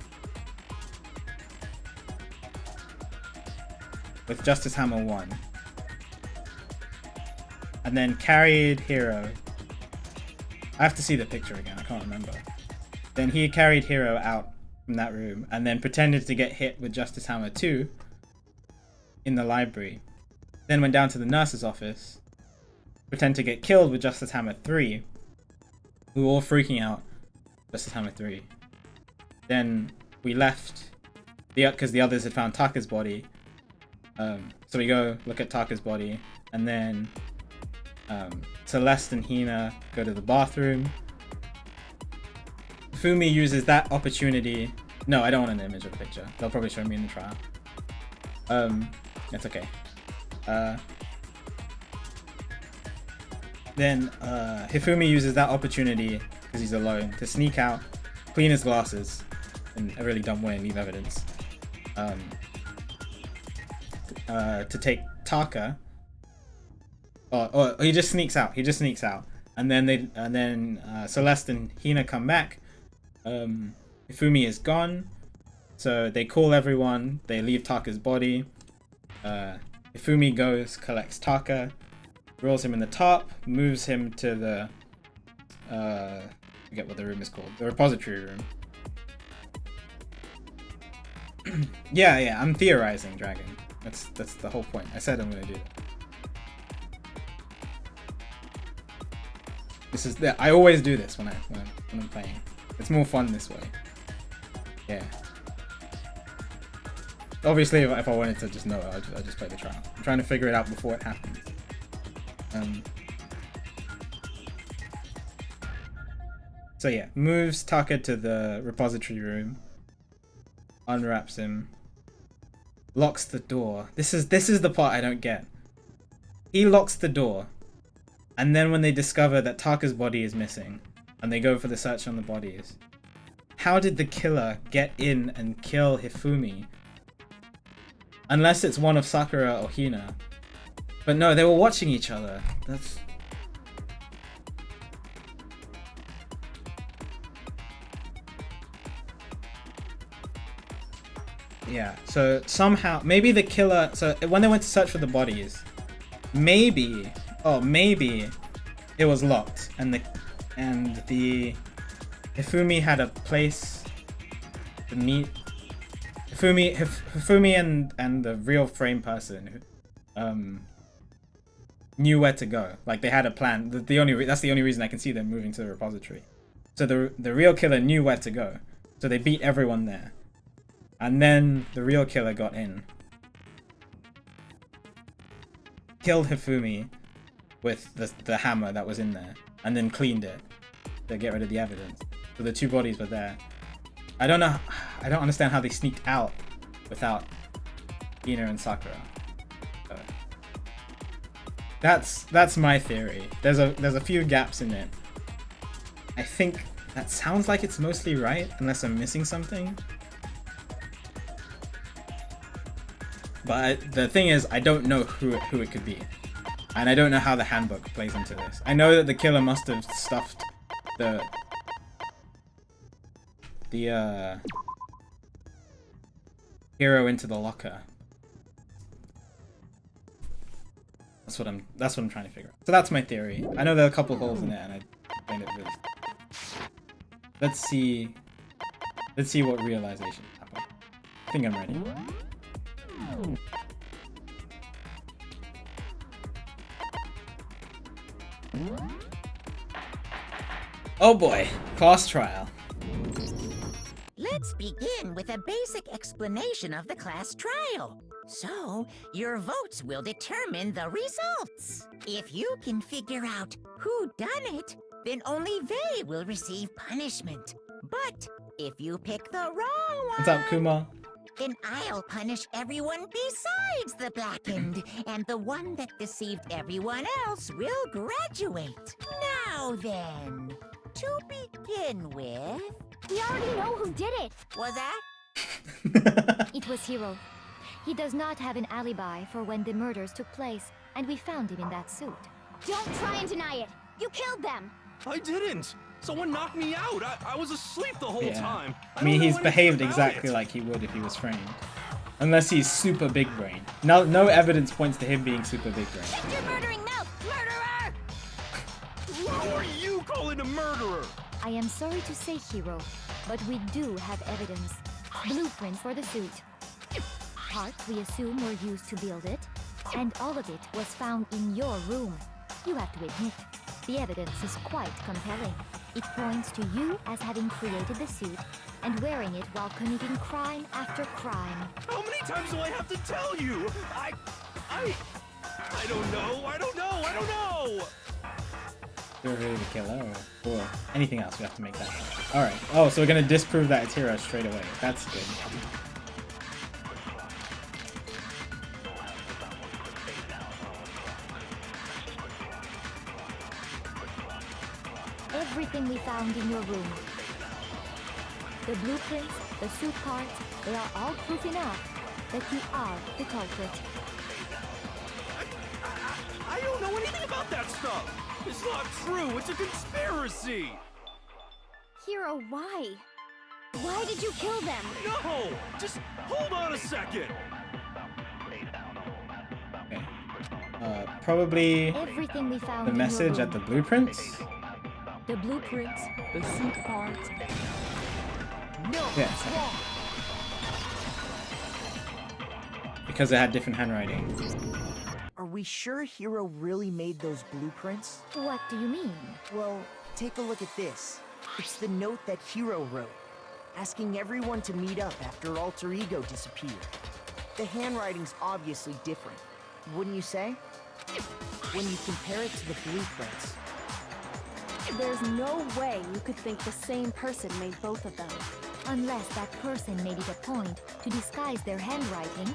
A: with Justice Hammer 1. And then carried Hiro. I have to see the picture again, I can't remember. Then he carried Hiro out from that room and then pretended to get hit with Justice Hammer 2 in the library. Then went down to the nurse's office, pretended to get killed with Justice Hammer 3. We were all freaking out. Justice Hammer 3. Then we left because the others had found Taka's body. So we go look at Taka's body, and then Celeste and Hina go to the bathroom. Fumi uses that opportunity. No, I don't want an image or picture. They'll probably show me in the trial. It's okay. Then Hifumi uses that opportunity, because he's alone, to sneak out, clean his glasses in a really dumb way and leave evidence. To take Taka. Oh, he just sneaks out. And then Celeste and Hina come back. Hifumi is gone. So they call everyone. They leave Taka's body. Hifumi goes, collects Taka, rolls him in the top, moves him to the I forget what the room is called. The repository room. Yeah, I'm theorizing, Dragon. That's the whole point. I said I'm gonna do that. This is I always do this when I'm playing. It's more fun this way. Yeah. Obviously, if I wanted to just know it, I'd just play the trial. I'm trying to figure it out before it happens. So yeah, moves Taka to the repository room, unwraps him, locks the door. This is the part I don't get. He locks the door, and then when they discover that Taka's body is missing, and they go for the search on the bodies, how did the killer get in and kill Hifumi? Unless it's one of Sakura or Hina. But no, they were watching each other. That's... Yeah, so somehow, maybe the killer, so when they went to search for the bodies, maybe it was locked, and the Hifumi had a place to meet. Hifumi and the real frame person knew where to go. Like, they had a plan. That's the only reason I can see them moving to the repository. So the real killer knew where to go. So they beat everyone there. And then the real killer got in. Killed Hifumi with the hammer that was in there. And then cleaned it to get rid of the evidence. So the two bodies were there. I don't understand how they sneaked out without Hina and Sakura. That's my theory. There's a few gaps in it. I think that sounds like it's mostly right, unless I'm missing something. But the thing is, I don't know who it could be. And I don't know how the handbook plays into this. I know that the killer must have stuffed the hero into the locker. That's what I'm trying to figure out. So that's my theory. I know there are a couple holes in it, and I find it really... Let's see what realization happened. I think I'm ready. Oh boy, class trial.
B: Let's begin with a basic explanation of the class trial. So, your votes will determine the results. If you can figure out who done it, then only they will receive punishment. But if you pick the wrong one,
A: What's up, Kuma?
B: then I'll punish everyone besides the blackened, and the one that deceived everyone else will graduate. Now then, to begin with,
G: We already know who did it.
B: was that?
G: It was Hiro. He does not have an alibi for when the murders took place, and we found him in that suit. Don't try and deny it. You killed them.
J: I didn't. Someone knocked me out. I was asleep the whole time.
A: I mean,
J: don't
A: he's
J: know anything
A: behaved
J: about
A: exactly
J: it.
A: like he would if he was framed. Unless he's super big brain. No evidence points to him being super big brain.
G: Shut your murdering mouth, murderer!
J: Who are you calling a murderer?
G: I am sorry to say, Hiro, but we do have evidence. Blueprints for the suit. Parts we assume were used to build it, and all of it was found in your room. You have to admit, the evidence is quite compelling. It points to you as having created the suit and wearing it while committing crime after crime.
J: How many times do I have to tell you? I don't know. I don't know.
A: You're really the killer, or anything else, we have to make that. Alright. Oh, so we're gonna disprove that it's Hiro straight away. That's good.
G: Everything we found in your room. The blueprints, the suit parts, they are all proof enough that you are the culprit.
J: I don't know anything about that stuff. It's not true. It's a conspiracy.
G: Hiro, why? Why did you kill them?
J: No, just hold on a second.
A: Okay. Probably
G: Everything we found
A: the
G: in your
A: message
G: room.
A: at the blueprints?
H: The blueprints, the suit parts.
C: No,
A: Yeah.
C: it's wrong.
A: Because it had different handwriting.
K: Are we sure Hiro really made those blueprints?
G: What do you mean?
K: Well, take a look at this. It's the note that Hiro wrote, asking everyone to meet up after Alter Ego disappeared. The handwriting's obviously different, wouldn't you say? When you compare it to the blueprints.
H: There's no way you could think the same person made both of them.
G: Unless that person made it a point to disguise their handwriting.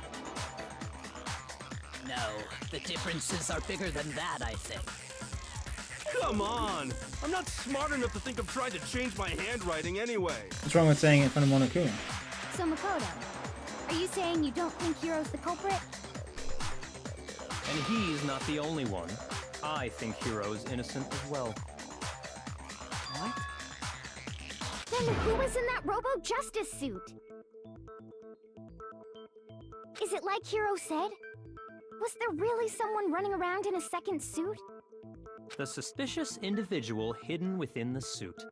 D: No, the differences are bigger than that, I think.
J: Come on. I'm not smart enough to think of trying to change my handwriting anyway.
A: What's wrong with saying it in front of Monokuma?
G: So Makoto, are you saying you don't think Hiro's the culprit?
F: And he's not the only one. I think Hiro's innocent as well.
K: What?
G: Then who was in that Robo-Justice suit? Is it like Hiro said? Was there really someone running around in a second suit?
F: The suspicious individual hidden within the suit.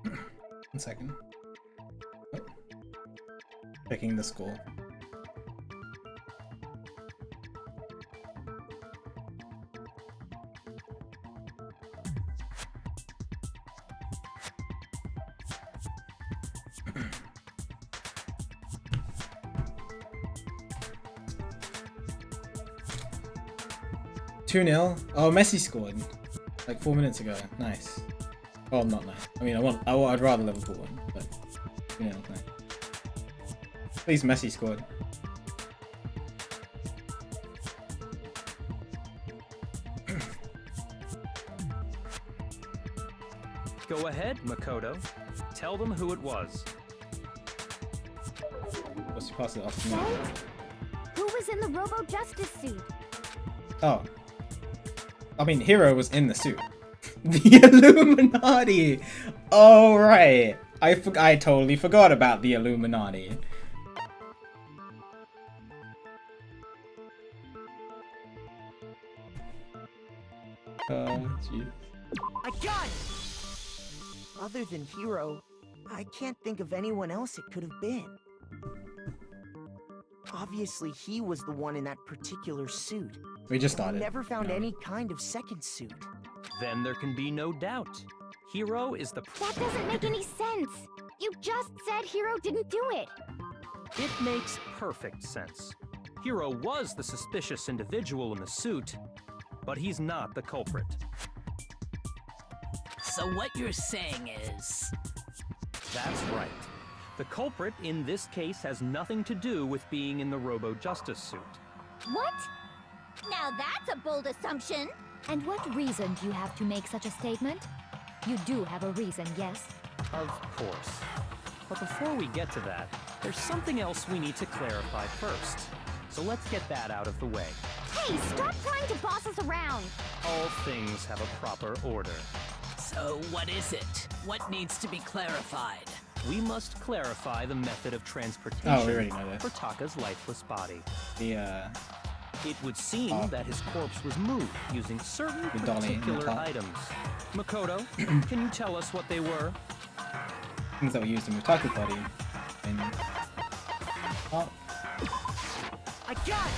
A: 1 second. Oh. Checking the school. Two 0. Oh, Messi scored like 4 minutes ago. Nice. Well, not nice. I mean, I'd rather Liverpool win, but 2-0, nice. At least Messi scored.
F: Go ahead, Makoto. Tell them who it was.
A: What's your pass it off to me?
G: Then, who was in the Robo-Justice suit?
A: Oh. I mean, Hiro was in the suit. The Illuminati! Oh, right. I totally forgot about the Illuminati. Jeez.
K: I got it! Other than Hiro, I can't think of anyone else it could have been. Obviously, he was the one in that particular suit.
A: We just
K: I
A: started.
K: never found
A: No.
K: any kind of second suit.
F: Then there can be no doubt. Hiro is the...
G: That doesn't make any sense. You just said Hiro didn't do it.
F: It makes perfect sense. Hiro was the suspicious individual in the suit, but he's not the culprit.
D: So what you're saying is...
F: That's right. The culprit in this case has nothing to do with being in the Robo-Justice suit.
C: What? Now that's a bold assumption.
G: And what reason do you have to make such a statement? You do have a reason, yes?
F: Of course. But before we get to that, there's something else we need to clarify first. So let's get that out of the way.
C: Hey, stop trying to boss us around.
F: All things have a proper order.
D: So what is it? What needs to be clarified?
F: We must clarify the method of transportation
A: Oh, we already know this.
F: for Taka's lifeless body.
A: The,
F: It would seem that his corpse was moved using certain
A: The dolly in the
F: particular
A: top.
F: items. Makoto, can you tell us what they were?
A: things that we used to move Taka's body. And, oh,
K: I got it!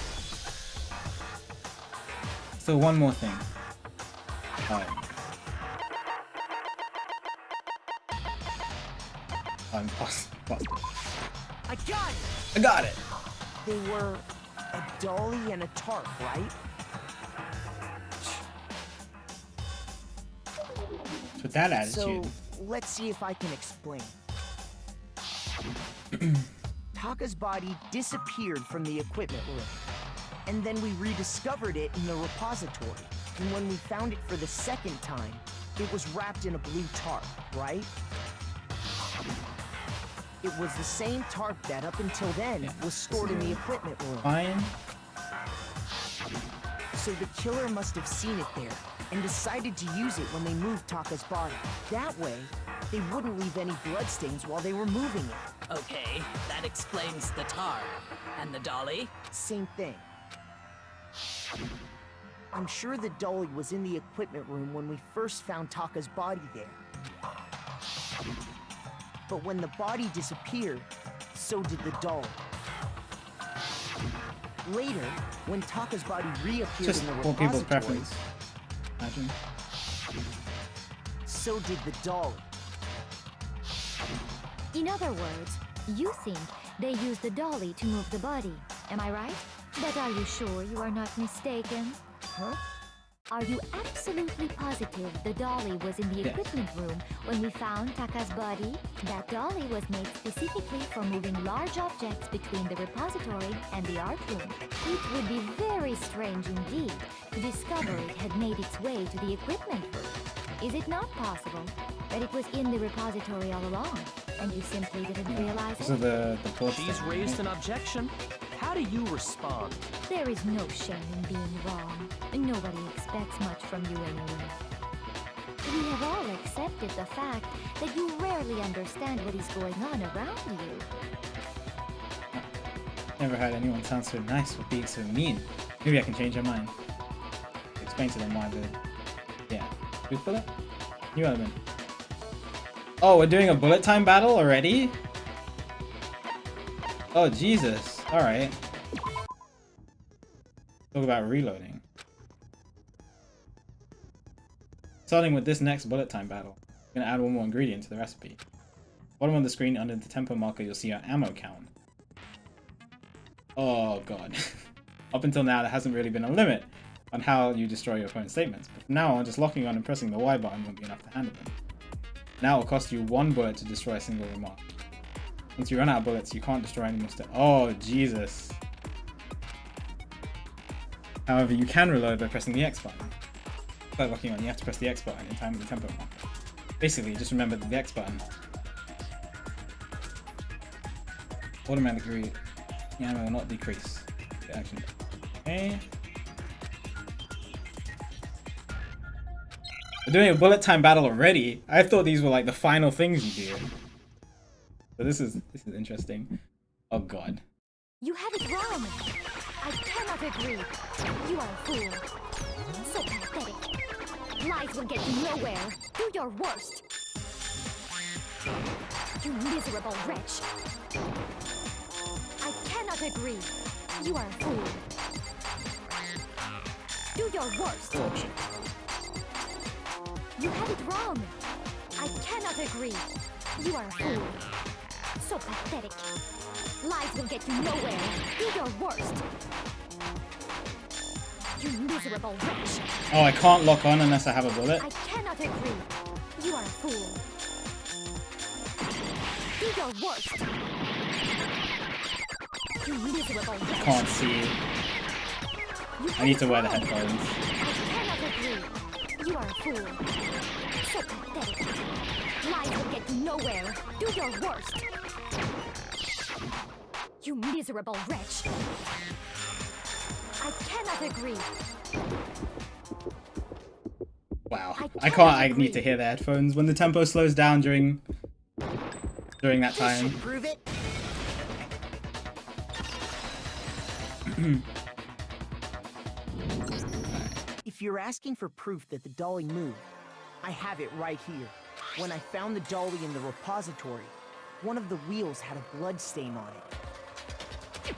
A: so one more thing. Pause.
K: I got it!
A: I got it!
K: They were a dolly and a tarp, right?
A: With that attitude.
K: So, let's see if I can explain. Taka's body disappeared from the equipment room, and then we rediscovered it in the repository. And when we found it for the second time, it was wrapped in a blue tarp, right? It was the same tarp that, up until then, was stored in the equipment room.
A: Fine.
K: So the killer must have seen it there, and decided to use it when they moved Taka's body. That way, they wouldn't leave any bloodstains while they were moving it.
D: Okay, that explains the tar. And the dolly?
K: Same thing. I'm sure the dolly was in the equipment room when we first found Taka's body there. But when the body disappeared, so did the dolly. Later, when Taka's body reappeared
A: Just
K: in the
A: for people's
K: repository,
A: preference. Imagine.
K: so did the dolly.
G: In other words, you think they used the dolly to move the body. Am I right? But are you sure you are not mistaken?
K: Huh?
G: Are you absolutely positive the dolly was in the
A: Yes.
G: equipment room when we found Taka's body? That dolly was made specifically for moving large objects between the repository and the art room. It would be very strange indeed to discover it had made its way to the equipment room. Is it not possible that it was in the repository all along, and you simply didn't realize
A: So
G: it?
A: the blood
F: She's
A: stain,
F: raised
A: right?
F: an objection. How do you respond?
G: There is no shame in being wrong. Nobody expects much from you anyway. We have all accepted the fact that you rarely understand what is going on around you.
A: Never heard anyone sound so nice or being so mean. Maybe I can change your mind. Explain to them why the... Yeah. Blue bullet? New element. Oh, we're doing a bullet time battle already? Oh, Jesus. Alright. Talk about reloading. Starting with this next bullet time battle, I'm gonna add one more ingredient to the recipe. Bottom of the screen under the tempo marker, you'll see our ammo count. Oh god. Up until now, there hasn't really been a limit on how you destroy your opponent's statements, but from now on, just locking on and pressing the Y button won't be enough to handle them. Now it'll cost you 1 bullet to destroy a single remark. Once you run out of bullets, you can't destroy any more Oh, Jesus. However, you can reload by pressing the X button. By locking on, you have to press the X button in time with the tempo marker. Basically, just remember the X button. Automatically, the ammo will not decrease. The action. Okay. We're doing a bullet time battle already. I thought these were like the final things you do. So this is interesting. Oh god.
G: You have it wrong. I cannot agree. You are a fool. So pathetic. Lies will get you nowhere. Do your worst. You miserable wretch. I cannot agree. You are a fool. Do your worst.
A: Oh shit.
G: You have it wrong. I cannot agree. You are a fool. So pathetic. Lies will get you nowhere. Do your worst. You miserable wretch.
A: Oh, I can't lock on unless I have a bullet.
G: I cannot agree. You are a fool. Do your worst. You miserable wretch.
A: Can't see. I need to wear the headphones.
G: I cannot agree. You are a fool. So pathetic. Lies will get you nowhere. Do your worst. You miserable wretch. I cannot agree.
A: Wow. I can't. I need to hear the headphones when the tempo slows down during that time.
K: Prove it. If you're asking for proof that the dolly moved, I have it right here. When I found the dolly in the repository, one of the wheels had a blood stain on it.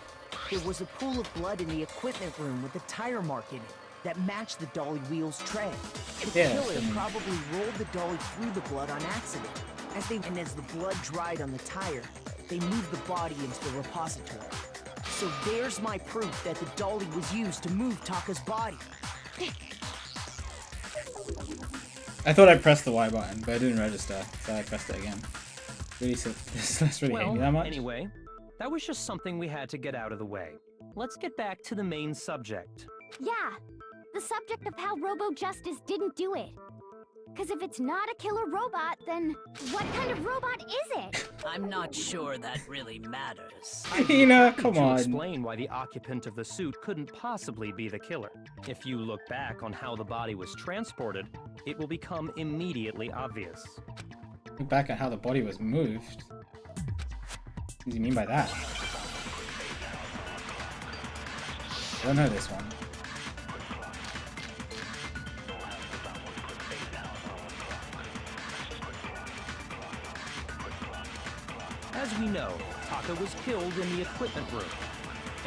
K: There was a pool of blood in the equipment room with a tire mark in it that matched the dolly wheel's tread. The killer probably rolled the dolly through the blood on accident. As the blood dried on the tire, they moved the body into the repository. So there's my proof that the dolly was used to move Taka's body.
A: I thought I pressed the Y button, but it didn't register, so I pressed it again. Really, that's really hitting me that much.
F: Anyway, that was just something we had to get out of the way. Let's get back to the main subject.
G: Yeah, the subject of how Robo-Justice didn't do it. Because if it's not a killer robot, then what kind of robot is it?
D: I'm not sure that really matters.
A: You know, come on.
F: To explain why the occupant of the suit couldn't possibly be the killer. If you look back on how the body was transported, it will become immediately obvious.
A: Look back at how the body was moved. What do you mean by that? I don't know this one.
F: As we know, Taka was killed in the equipment room.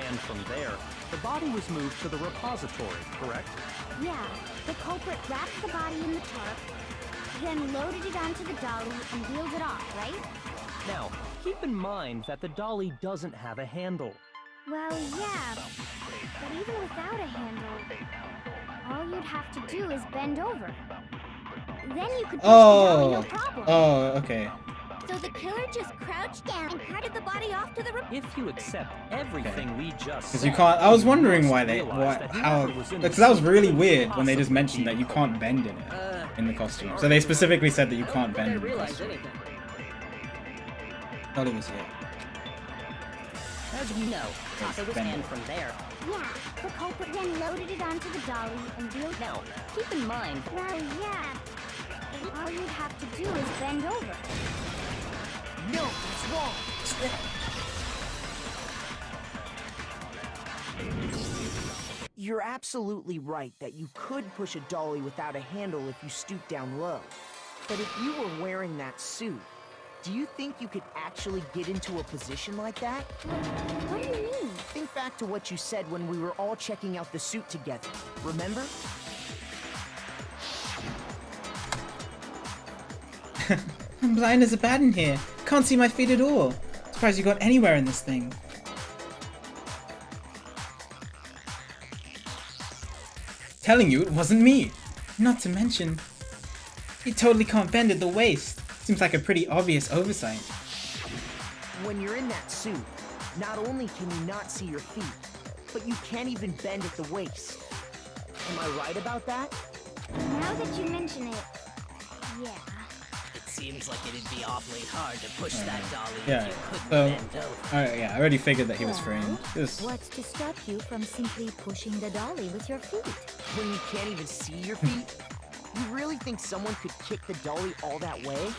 F: And from there, the body was moved to the repository, correct?
G: Yeah, the culprit wrapped the body in the tarp, then loaded it onto the dolly and wheeled it off, right?
F: Now, keep in mind that the dolly doesn't have a handle.
G: Well, yeah, but even without a handle, all you'd have to do is bend over. Then you could push the dolly, no problem.
A: Oh, okay.
G: So the killer just crouched down and carted the body off to the
F: If you accept everything we just
A: Because
F: said,
A: you can't. I was wondering why they,
F: how?
A: because that was really weird when they just mentioned that you can't bend in it in the costume. So they specifically said that you can't bend in the costume. Thought it was
B: As we know, Taka was in from there.
G: Yeah, the culprit then loaded it onto the dolly and wheeled
B: Now, keep in mind.
G: Well, yeah. All you'd have to do is bend over.
K: No, that's wrong. You're absolutely right that you could push a dolly without a handle if you stoop down low. But if you were wearing that suit, do you think you could actually get into a position like that?
G: What do you mean?
K: Think back to what you said when we were all checking out the suit together. Remember?
A: I'm blind as a bat in here. Can't see my feet at all. Surprised you got anywhere in this thing. Telling you it wasn't me. Not to mention, you totally can't bend at the waist. Seems like a pretty obvious oversight.
K: When you're in that suit, not only can you not see your feet, but you can't even bend at the waist. Am I right about that?
G: Now that you mention it, yeah.
D: It seems like it'd be awfully hard to push that dolly
A: Yeah.
D: if you couldn't
A: So,
D: bend over.
A: alright, yeah, I already figured that he was framed.
G: What's to stop you from simply pushing the dolly with your feet?
K: When you can't even see your feet? You really think someone could kick the dolly all that way?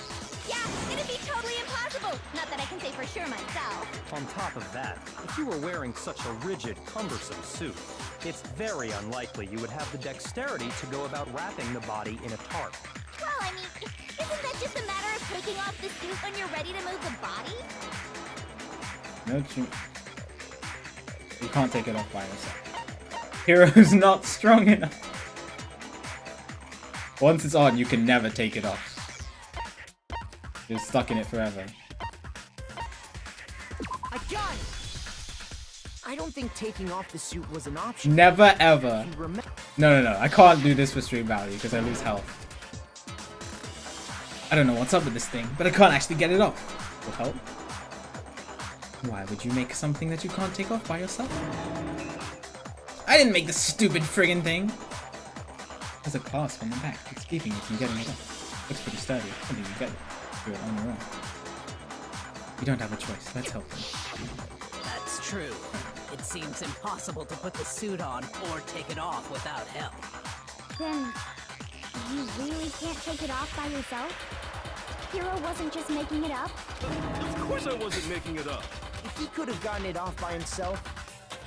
C: Yeah, it'd be totally impossible. Not that I can say for sure myself.
F: On top of that, if you were wearing such a rigid, cumbersome suit, it's very unlikely you would have the dexterity to go about wrapping the body in a tarp.
C: Well, I mean, isn't that just a matter of taking off the suit when you're ready to move the body?
A: No, you can't take it off by yourself. Hero's not strong enough. Once it's on, you can never take it off. You're stuck in it forever.
K: I got it! I don't think taking off the suit was an option.
A: Never ever.
K: If you remember-
A: No. I can't do this for stream value because I lose health. I don't know what's up with this thing, but I can't actually get it off. Will help. Why would you make something that you can't take off by yourself? I didn't make this stupid friggin' thing. There's a clasp on the back. It's keeping you from getting it off. Looks pretty sturdy. I think you get it. Do it on your own. You don't have a choice. Let's help them.
D: That's true. It seems impossible to put the suit on or take it off without help.
C: Then, you really can't take it off by yourself? Hero wasn't just making it up?
J: Of course I wasn't making it up.
K: If he could have gotten it off by himself,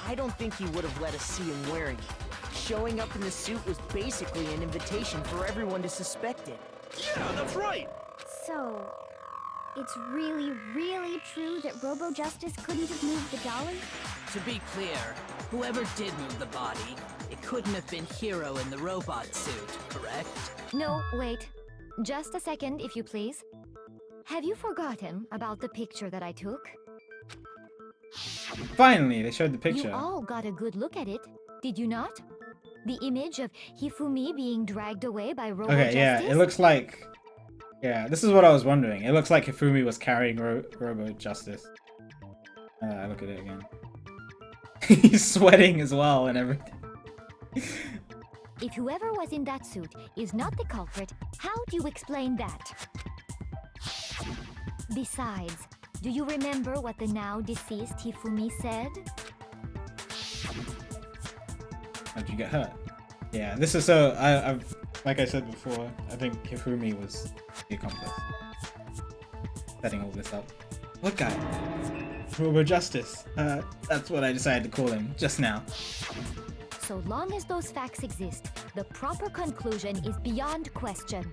K: I don't think he would have let us see him wearing it. Showing up in the suit was basically an invitation for everyone to suspect it.
J: Yeah, that's right.
C: So, it's really, really true that Robo Justice couldn't have moved the dolly?
D: To be clear, whoever did move the body, it couldn't have been Hero in the robot suit, correct?
G: No, wait. Just a second, if you please. Have you forgotten about the picture that I took?
A: Finally, they showed the picture.
G: You all got a good look at it, did you not? The image of Hifumi being dragged away by Robo
A: Okay,
G: Justice?
A: yeah, it looks like... Yeah, this is what I was wondering. It looks like Hifumi was carrying Robo Justice. Look at it again. He's sweating as well and everything.
G: If whoever was in that suit is not the culprit, how do you explain that? Besides, do you remember what the now deceased Hifumi said?
A: How'd you get hurt? Yeah, this is so... I've like I said before, I think Hifumi was the accomplice. Setting all this up. What guy? Robo Justice. That's what I decided to call him just now.
G: So long as those facts exist, the proper conclusion is beyond question.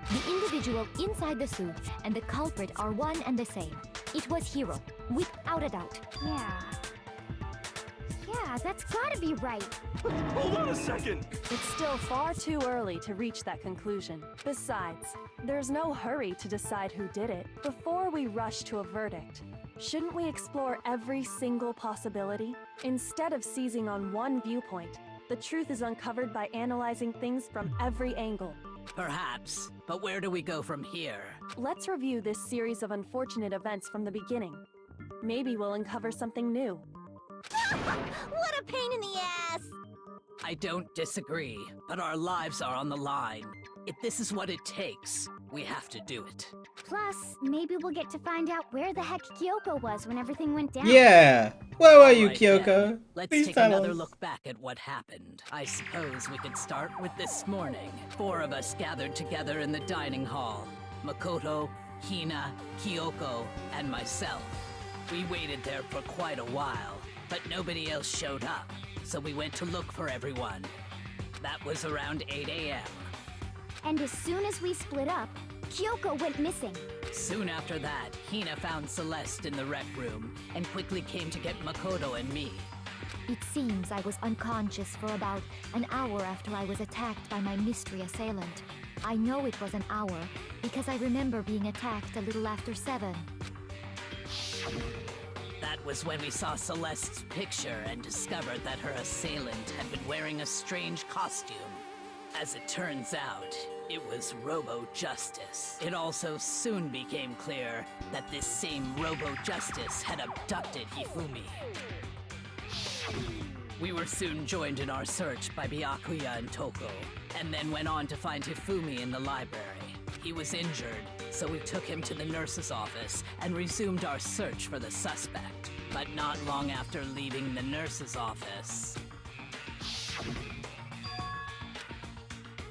G: The individual inside the suit and the culprit are one and the same. It was Hero, without a doubt.
C: Yeah, that's gotta be right.
J: Hold on a second.
H: It's still far too early to reach that conclusion. Besides, there's no hurry to decide who did it before we rush to a verdict. Shouldn't we explore every single possibility? Instead of seizing on one viewpoint, the truth is uncovered by analyzing things from every angle.
D: Perhaps, but where do we go from here?
H: Let's review this series of unfortunate events from the beginning. Maybe we'll uncover something new.
C: What a pain in the ass!
D: I don't disagree, but our lives are on the line. If this is what it takes, we have to do it.
C: Plus, maybe we'll get to find out where the heck Kyoko was when everything went down.
A: Yeah! Where were you,
D: Alright
A: Kyoko?
D: then. Let's
A: Please
D: take
A: tell
D: another
A: us.
D: look back at what happened. I suppose we could start with this morning. 4 of us gathered together in the dining hall. Makoto, Hina, Kyoko, and myself. We waited there for quite a while, but nobody else showed up, so we went to look for everyone. That was around 8 a.m.
C: And as soon as we split up, Kyoko went missing.
D: Soon after that, Hina found Celeste in the rec room and quickly came to get Makoto and me.
G: It seems I was unconscious for about an hour after I was attacked by my mystery assailant. I know it was an hour because I remember being attacked a little after 7.
D: That was when we saw Celeste's picture and discovered that her assailant had been wearing a strange costume. As it turns out, it was Robo Justice. It also soon became clear that this same Robo Justice had abducted Hifumi. We were soon joined in our search by Byakuya and Toko, and then went on to find Hifumi in the library. He was injured, so we took him to the nurse's office and resumed our search for the suspect. But not long after leaving the nurse's office...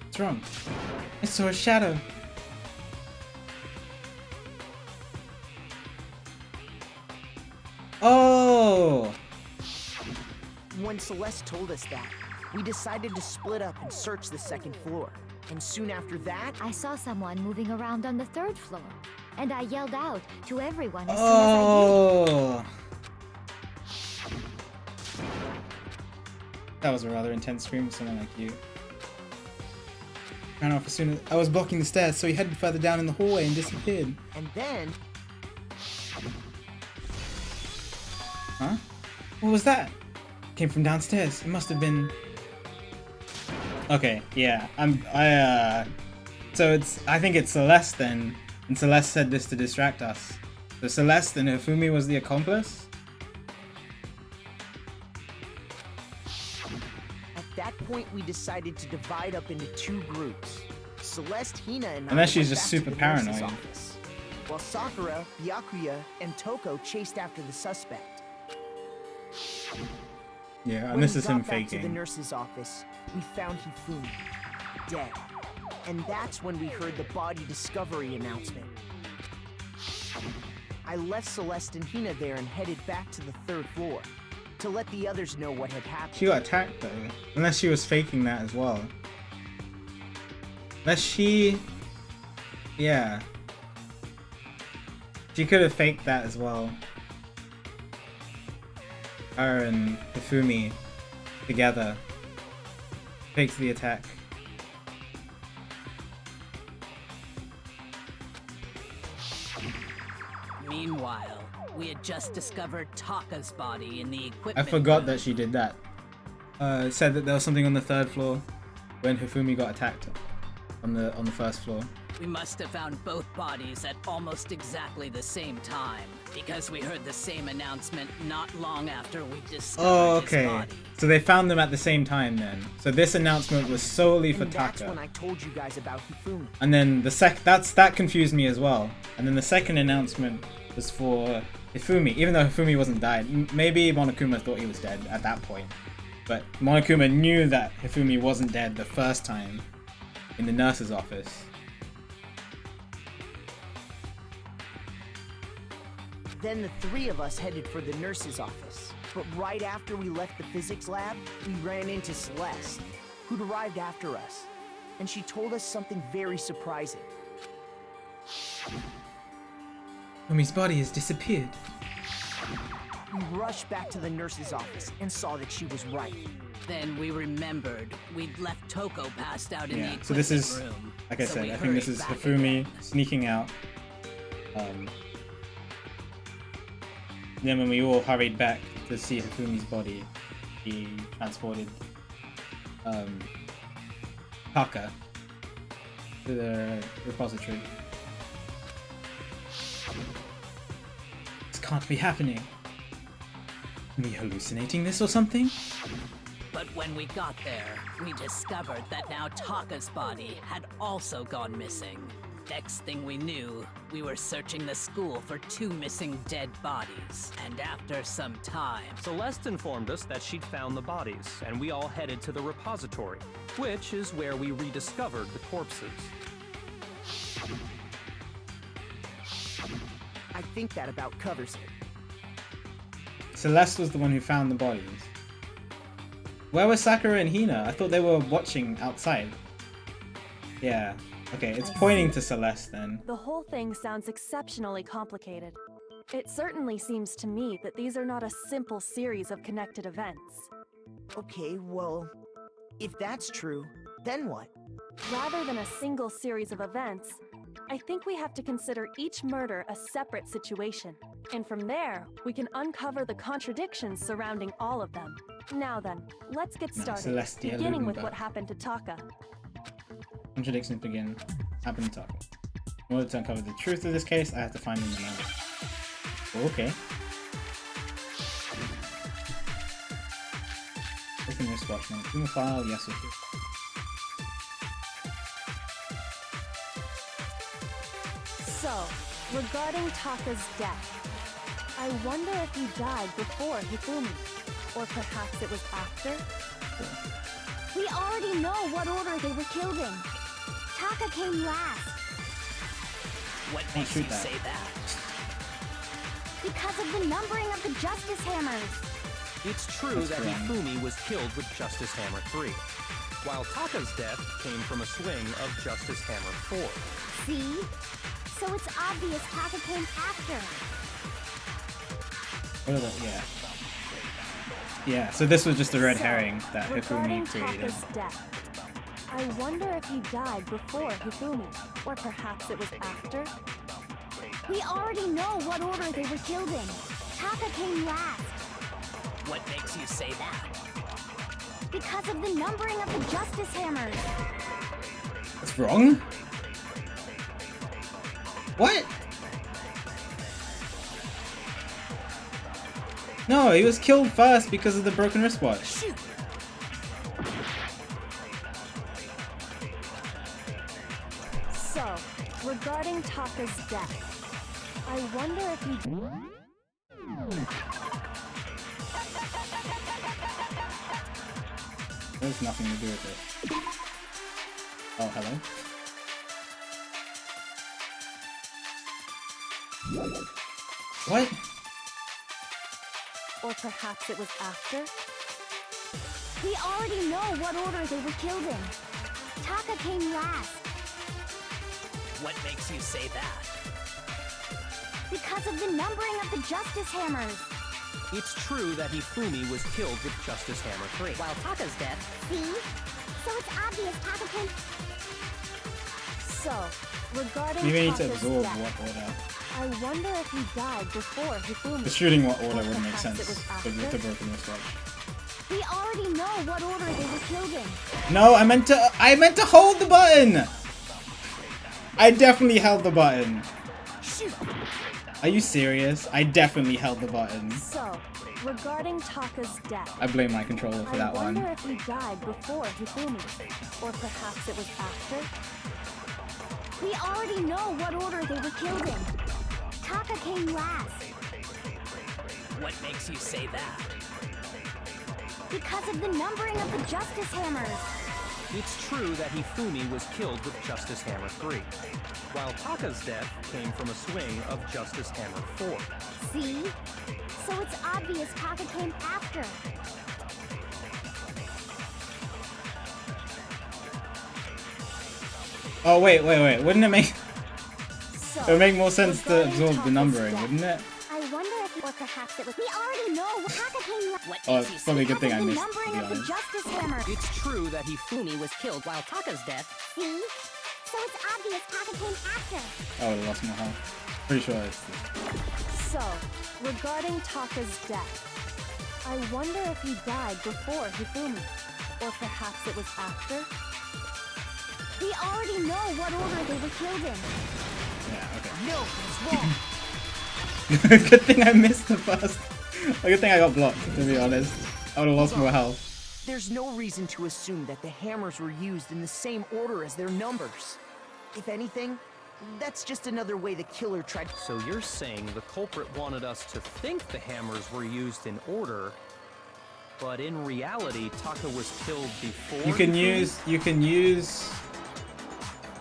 A: What's wrong? I saw a shadow. Oh!
K: When Celeste told us that, we decided to split up and search the second floor. And soon after that,
G: I saw someone moving around on the 3rd floor, and I yelled out to everyone as
A: Oh! That was a rather intense scream for someone like you. Ran off as soon as I was blocking the stairs, so he headed further down in the hallway and disappeared.
K: and then,
A: Huh? What was that? Came from downstairs. It must have been. Okay, yeah. So I think it's Celeste then, and Celeste said this to distract us. So Celeste and Hifumi was the accomplice?
K: At that point, we decided to divide up into two groups. Celeste, Hina, and
A: Unless
K: I
A: she's
K: went
A: just
K: back to
A: super
K: the nurse's
A: paranoid.
K: office, while Sakura, Byakuya, and Toko chased after the suspect.
A: Yeah, and
K: When
A: this
K: we
A: is him
K: got back to the
A: faking.
K: nurse's office, we found Hifumi, dead. And that's when we heard the body discovery announcement. I left Celeste and Hina there and headed back to the 3rd floor to let the others know what had happened.
A: She got attacked though. Unless she was faking that as well. Unless she... Yeah. She could have faked that as well. Her and Hifumi together faked the attack.
D: Meanwhile, we had just discovered Taka's body in the
A: I
D: equipment
A: forgot
D: room.
A: that she did that. It said that there was something on the 3rd floor when Hifumi got attacked on the 1st floor.
D: We must have found both bodies at almost exactly the same time, because we heard the same announcement not long after we discovered
A: Oh,
D: his
A: okay.
D: body.
A: So they found them at the same time then. So this announcement was solely for
K: And that's
A: Taka.
K: when I told you guys about Hifumi.
A: And then that confused me as well. And then the second announcement was for Hifumi, even though Hifumi wasn't died. Maybe Monokuma thought he was dead at that point. But Monokuma knew that Hifumi wasn't dead the first time in the nurse's office.
K: Then the three of us headed for the nurse's office. But right after we left the physics lab, we ran into Celeste, who'd arrived after us. And she told us something very surprising.
A: Hifumi's body has disappeared.
K: We rushed back to the nurse's office and saw that she was right.
D: Then we remembered we'd left Toko passed out in the
A: Yeah,
D: equipment
A: so this is,
D: room.
A: like I
D: So
A: said,
D: we
A: I think this
D: hurried
A: is
D: back
A: Hifumi
D: again.
A: sneaking out. Then when we all hurried back to see Hifumi's body, he transported Taka to the repository. This can't be happening. Are we hallucinating this or something?
D: But when we got there, we discovered that now Taka's body had also gone missing. Next thing we knew, we were searching the school for 2 missing dead bodies. And after some time,
F: Celeste informed us that she'd found the bodies, and we all headed to the repository, which is where we rediscovered the corpses.
K: I think that about covers it.
A: Celeste was the one who found the bodies. Where were Sakura and Hina? I thought they were watching outside. Yeah. Okay, it's pointing to Celeste then.
H: The whole thing sounds exceptionally complicated. It certainly seems to me that these are not a simple series of connected events.
K: Okay, well, if that's true, then what?
H: Rather than a single series of events, I think we have to consider each murder a separate situation. And from there, we can uncover the contradictions surrounding all of them. Now then, let's get started,
A: Celestia
H: beginning with
A: Lumba.
H: what happened to Taka.
A: Contradictions begin. Happen to talk. In order to uncover the truth of this case, I have to find them out. Okay. Open this watch now. Human file, yes or no.
H: So, regarding Taka's death, I wonder if he died before Hifumi, or perhaps it was after?
C: We already know what order they were killed in. Taka came last
D: what
A: Don't
D: makes you
A: shoot that.
D: say that?
C: because of the numbering of the Justice Hammers.
F: It's true
A: That's
F: that
A: correct.
F: Hifumi was killed with Justice Hammer 3, while Taka's death came from a swing of Justice Hammer 4.
C: See? So it's obvious Taka came after.
A: What are the, yeah. Yeah, so this was just a red
H: So,
A: herring that
H: regarding
A: Hifumi created.
H: Taka's death, I wonder if he died before Hifumi, or perhaps it was after?
C: We already know what order they were killed in. Taka came last
D: What makes you say that?
C: Because of the numbering of the Justice Hammers.
A: That's wrong? What? No, he was killed first because of the broken wristwatch.
D: Shoot!
H: So, regarding Taka's death, I wonder if he...
A: There's nothing to do with it. Oh, hello. What?
H: Or perhaps it was after?
C: We already know what order they were killed in. Taka came last.
D: What makes you say that?
C: Because of the numbering of the Justice Hammers.
F: It's true that Hifumi was killed with Justice Hammer 3.
D: While Taka's dead.
C: See? So it's obvious Taka came...
H: So, regarding
A: You need to
H: Taka's
A: absorb
H: death,
A: what order.
H: I wonder if he died before Hifumi.
A: The shooting what order
H: Or
A: wouldn't make
H: perhaps
A: sense
H: it was
A: with
H: after?
A: the broken wristwatch.
C: We already know what order they were killed in.
A: No, I meant to hold the button! I definitely held the button.
D: Shoot!
A: Are you serious? I definitely held the button.
H: So, regarding Taka's death,
A: I blame my controller for that
H: I wonder
A: one.
H: if he died before Hifumi. Or perhaps it was after?
C: We already know what order they were killed in. Taka came last.
D: What makes you say that?
C: Because of the numbering of the Justice Hammers.
F: It's true that Hifumi was killed with Justice Hammer 3, while Taka's death came from a swing of Justice Hammer 4.
C: See? So it's obvious Taka came after.
A: Oh wait. Wouldn't it make
H: So,
A: it would make more sense to
H: regarding
A: absorb the
H: Taka's
A: numbering,
H: death,
A: wouldn't it?
C: I wonder if... Or perhaps it was... We already know what Taka came last.
D: What
A: Oh,
D: makes you
A: it's
D: say
A: probably a good
C: Because
A: thing I
C: of the
A: missed, to
C: numbering
A: be
C: of the
A: honest.
C: Justice Hammer.
D: It's true that Hifumi was killed while Taka's death.
C: See? So it's obvious Taka came after.
A: Oh, I lost my health. Pretty sure it's...
H: So, regarding Taka's death, I wonder if he died before Hifumi. Or perhaps it was after?
C: We already know what order they were killed in.
A: Yeah, okay.
K: No, it's wrong.
A: Good thing I missed the first. Good thing I got blocked, to be honest. I would have lost more health.
K: There's no reason to assume that the hammers were used in the same order as their numbers. If anything, that's just another way the killer tried.
F: So you're saying the culprit wanted us to think the hammers were used in order, but in reality, Taka was killed before.
A: You can
F: Hifumi?
A: use.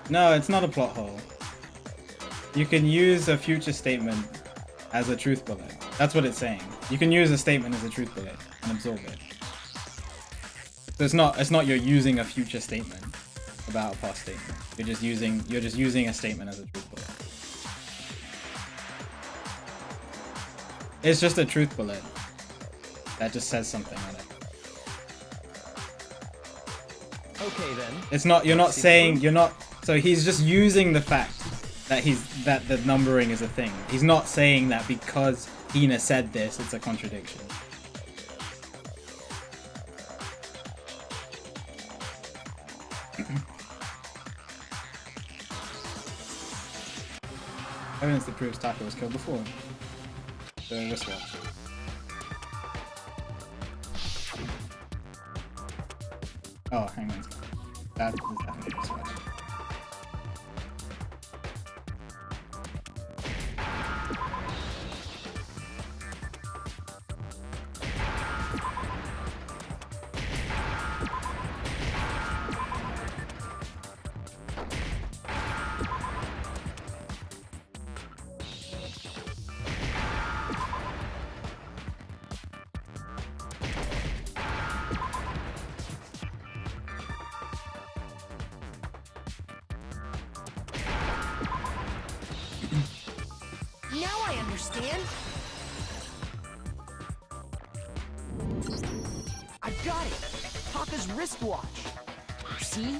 A: No, it's not a plot hole. You can use a future statement as a truth bullet. That's what it's saying. You can use a statement as a truth bullet and absorb it. So it's not you're using a future statement about a past statement. You're just using a statement as a truth bullet. It's just a truth bullet that just says something on it.
F: Okay then.
A: It's not. You're not saying. You're not. So he's just using the fact that the numbering is a thing. He's not saying that because Hina said this, it's a contradiction. Evidence that proves Taka was killed before the wristwatch. Oh, hang on. That is definitely a wristwatch.
K: Now I understand. I got it. Taka's wristwatch. See?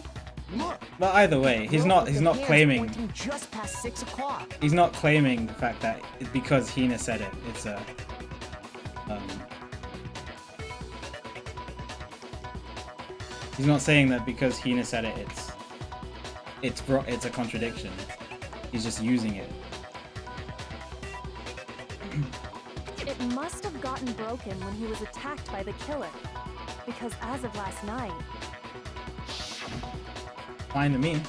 K: Look.
A: But either way, he's not
K: Hands
A: claiming.
K: pointing just past 6 o'clock.
A: He's not claiming the fact that because Hina said it, it's a He's not saying that because Hina said it, it's a contradiction. He's just using it.
H: It must have gotten broken when he was attacked by the killer. Because as of last night...
A: Fine to me.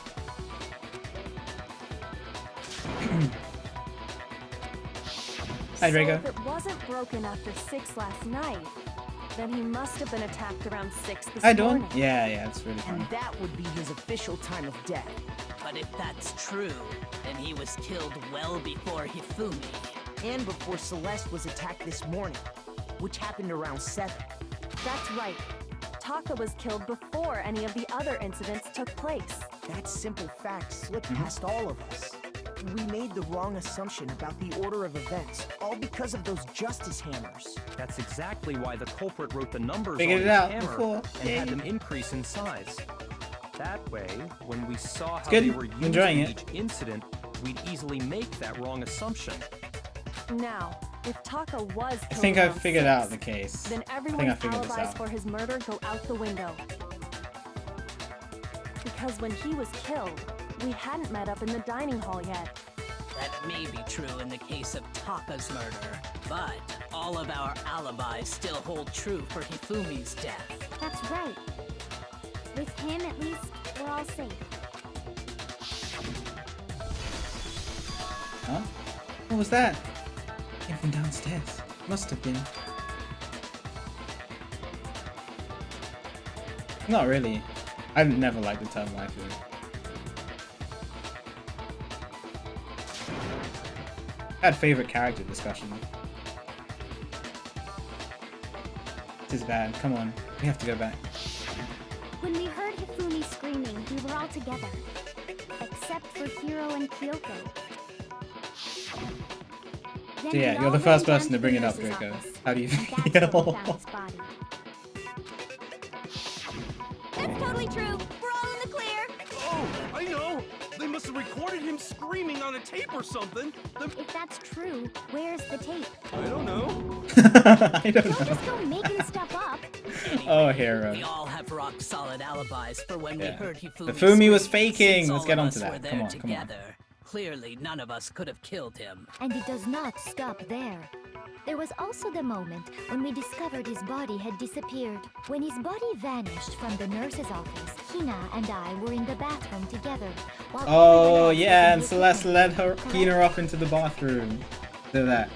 A: Hi, Draco.
H: So if it wasn't broken after 6 last night, then he must have been attacked around 6 this
A: Hi,
H: morning.
A: Dawn. Yeah, it's really
K: And
A: funny.
K: that would be his official time of death.
D: But if that's true, then he was killed well before Hifumi.
K: And before Celeste was attacked this morning, which happened around 7.
H: That's right. Taka was killed before any of the other incidents took place.
K: That simple fact slipped past all of us. We made the wrong assumption about the order of events, all because of those justice hammers.
F: That's exactly why the culprit wrote the numbers
A: Figured
F: on
A: it
F: his
A: out
F: hammer
A: before.
F: and
A: Yay.
F: had them increase in size. That way, when we saw how
A: good.
F: they were used
A: Enjoying
F: in
A: it.
F: each incident, we'd easily make that wrong assumption.
H: Now, if Taka was
A: I
H: killed
A: think I've
H: around
A: figured
H: 6,
A: out the case.
H: then
A: I think I
H: everyone's
A: figured this
H: alibis
A: out.
H: for his murder go out the window. Because when he was killed, we hadn't met up in the dining hall yet.
D: That may be true in the case of Taka's murder, but all of our alibis still hold true for Hifumi's death.
G: That's right. With him, at least, we're all safe.
A: Huh? What was that? Came from downstairs. Must have been. Not really. I've never liked the term waifu. Had favorite character discussion. This is bad. Come on. We have to go back.
G: When we heard Hifumi screaming, we were all together. Except for Hiro and Kyoko. Then
A: So yeah,
G: we
A: you're
G: all
A: the first
G: ran
A: person
G: down
A: to bring
G: the
A: it up,
G: nurse's
A: Draco.
G: office,
A: How do you
G: and that's where we
A: feel?
G: found his body.
C: That's totally true. We're all in the clear.
J: Oh, I know! They must have recorded him screaming on a tape or something.
G: If that's true, where's the tape?
J: I don't know.
A: I don't
G: Don't
A: know.
G: just go making stuff up.
A: Oh, Hero.
D: We all have rock-solid alibis for when we
A: Yeah.
D: heard Hifumi
A: The Fumi was
D: scream,
A: faking.
D: since
A: Let's
D: all
A: get
D: of
A: on
D: us
A: to
D: were
A: that.
D: there
A: Come on.
D: together. Clearly, none of us could have killed him.
G: And it does not stop there. There was also the moment when we discovered his body had disappeared. When his body vanished from the nurse's office, Hina and I were in the bathroom together. While
A: Oh,
G: everyone else was
A: yeah,
G: in
A: and
G: the
A: Celeste
G: equipment
A: led
G: room.
A: her Hina off into the bathroom so that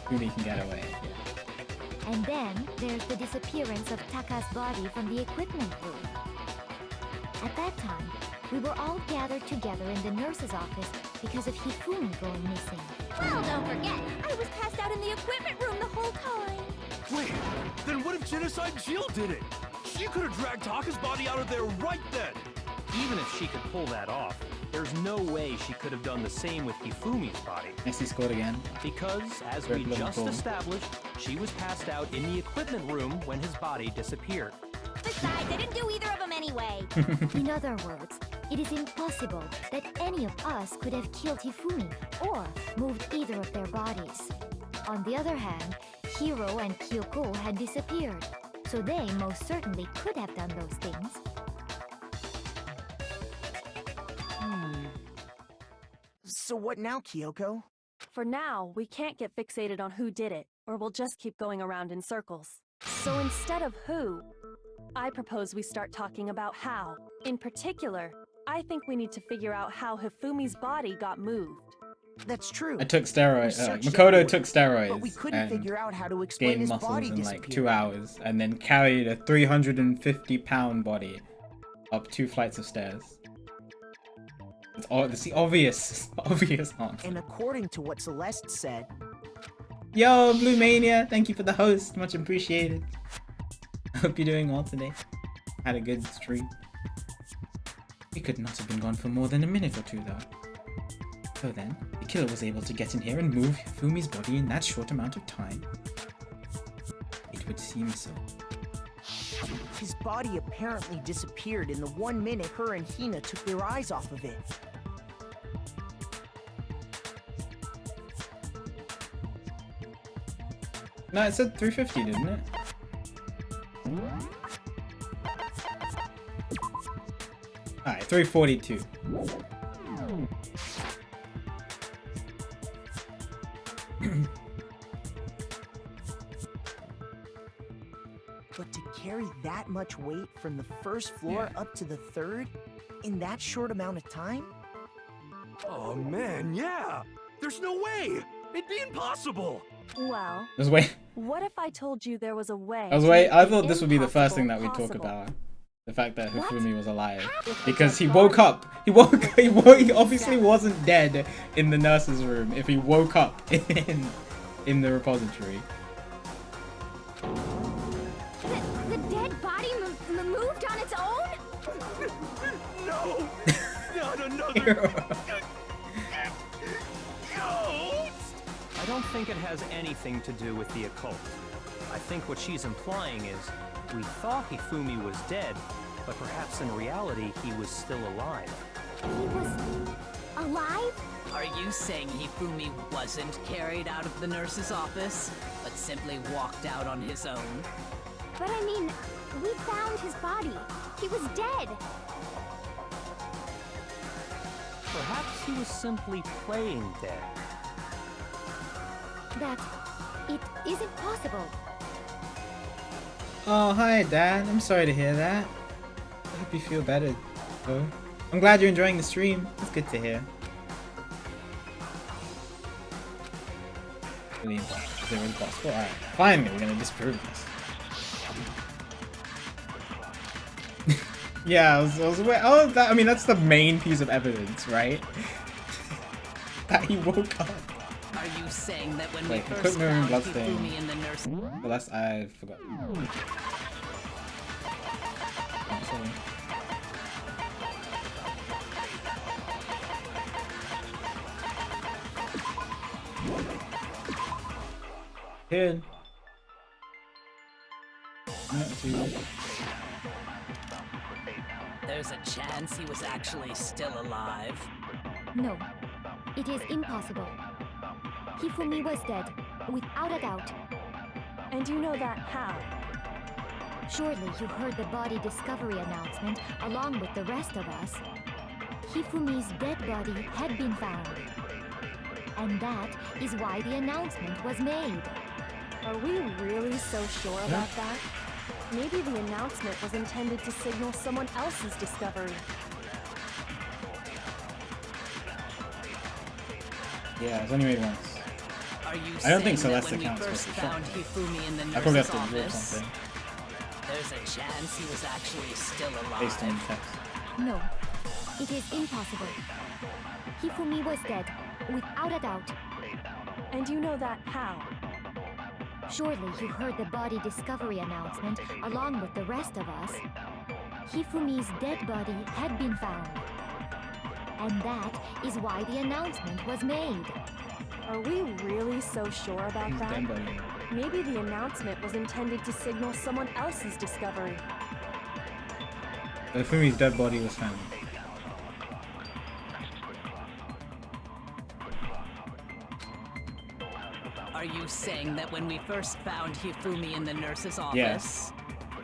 A: Fumi can get away. Yeah.
G: And then there's the disappearance of Taka's body from the equipment room. At that time, we were all gathered together in the nurse's office because of Hifumi going missing.
C: Well, don't forget, I was passed out in the equipment room the whole time.
J: Wait, then what if Genocide Jill did it? She could have dragged Taka's body out of there right then.
F: Even if she could pull that off, there's no way she could have done the same with Hifumi's body.
A: Messi scored again.
F: Because, as
A: Great
F: we
A: little
F: just
A: goal.
F: established, she was passed out in the equipment room when his body disappeared.
C: Besides, I didn't do either of them anyway.
G: In other words, it is impossible that any of us could have killed Hifumi or moved either of their bodies. On the other hand, Hiro and Kyoko had disappeared, so they most certainly could have done those things.
K: So what now, Kyoko?
H: For now, we can't get fixated on who did it, or we'll just keep going around in circles. So instead of who, I propose we start talking about how. In particular, I think we need to figure out how Hifumi's body got moved.
K: That's true.
A: I took
K: We
A: steroids.
K: searched
A: Makoto
K: everywhere,
A: took
K: but we
A: steroids
K: couldn't
A: and
K: figure out how to explain
A: gained
K: his
A: muscles
K: body
A: in like 2
K: disappearing.
A: hours, and then carried a 350-pound body up 2 flights of stairs. It's the obvious answer.
K: And according to what Celeste said,
A: Yo, Blue Mania, thank you for the host, much appreciated. Hope you're doing well today. Had a good stream. He could not have been gone for more than a minute or two, though. So then, the killer was able to get in here and move Fumi's body in that short amount of time. It would seem so.
K: his body apparently disappeared in the 1 minute her and Hina took their eyes off of it.
A: No, it said 350, didn't it? Alright, 342.
K: But to carry that much weight from the first floor up to the third in that short amount of time?
J: Oh man, yeah! There's no way! It'd be impossible!
H: Well, what if I told you there was a way?
A: I thought this would be the first thing that we talk about. The fact that Hifumi was alive. Because he woke up. He obviously wasn't dead in the nurse's room if he woke up in the repository.
C: The dead body moved on its own?
J: No! Not another ghost!
F: I don't think it has anything to do with the occult. I think what she's implying is, we thought Hifumi was dead, but perhaps in reality he was still alive.
C: He was alive?
D: Are you saying Hifumi wasn't carried out of the nurse's office, but simply walked out on his own?
C: But I mean, we found his body. He was dead.
F: Perhaps he was simply playing dead.
G: That it isn't possible.
A: Oh, hi, Dad. I'm sorry to hear that. I hope you feel better, though. I'm glad you're enjoying the stream. It's good to hear. Really impossible. Is it really possible? Alright, finally, we're gonna disprove this. Yeah, I was aware. Oh, I mean, that's the main piece of evidence, right? That he woke up.
D: Are you saying that when
A: Wait,
D: we first found
A: bloodstain.
D: Hifumi in the nurse...
A: Well, that's... I forgot. Oh, sorry. Here.
D: There's a chance he was actually still alive.
G: No, it is impossible. Hifumi was dead, without a doubt.
H: And you know that how?
G: Surely you heard the body discovery announcement along with the rest of us. Hifumi's dead body had been found. And that is why the announcement was made.
H: Are we really so sure about that? Maybe the announcement was intended to signal someone else's discovery.
A: Yeah, it's only made once.
D: Are you
A: I don't think
D: saying that
A: Celeste
D: when we
A: counts
D: first
A: for the
D: found
A: shot.
D: Hifumi in the
A: I probably
D: nurse's
A: have to rule
D: office,
A: something
D: there's a chance he was actually still
A: based on
D: alive.
A: the text.
G: No, it is impossible. Hifumi was dead, without a doubt.
H: And you know that how?
G: Surely you heard the body discovery announcement along with the rest of us. Hifumi's dead body had been found. And that is why the announcement was made.
H: Are we really so sure about that?
A: Dead body.
H: Maybe the announcement was intended to signal someone else's discovery.
A: Fumi's dead body was found.
D: Are you saying that when we first found Hifumi in the nurse's office,
A: Yes.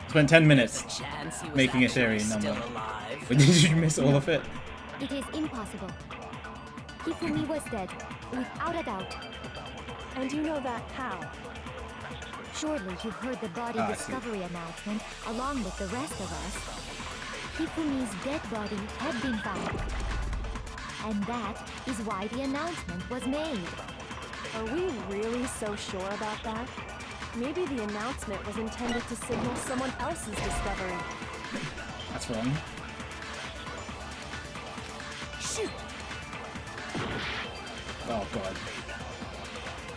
A: Spent 10 minutes
D: there's a chance he was
A: making a
D: actually
A: theory
D: still
A: number.
D: alive?
A: But did you miss all of it?
G: It is impossible. Hifumi was dead, without a doubt.
H: And you know that how?
G: Surely you heard the body
A: I see.
G: discovery announcement along with the rest of us. Hifumi's dead body had been found. And that is why the announcement was made.
H: Are we really so sure about that? Maybe the announcement was intended to signal someone else's discovery.
A: That's wrong.
H: Shoot!
A: Oh god.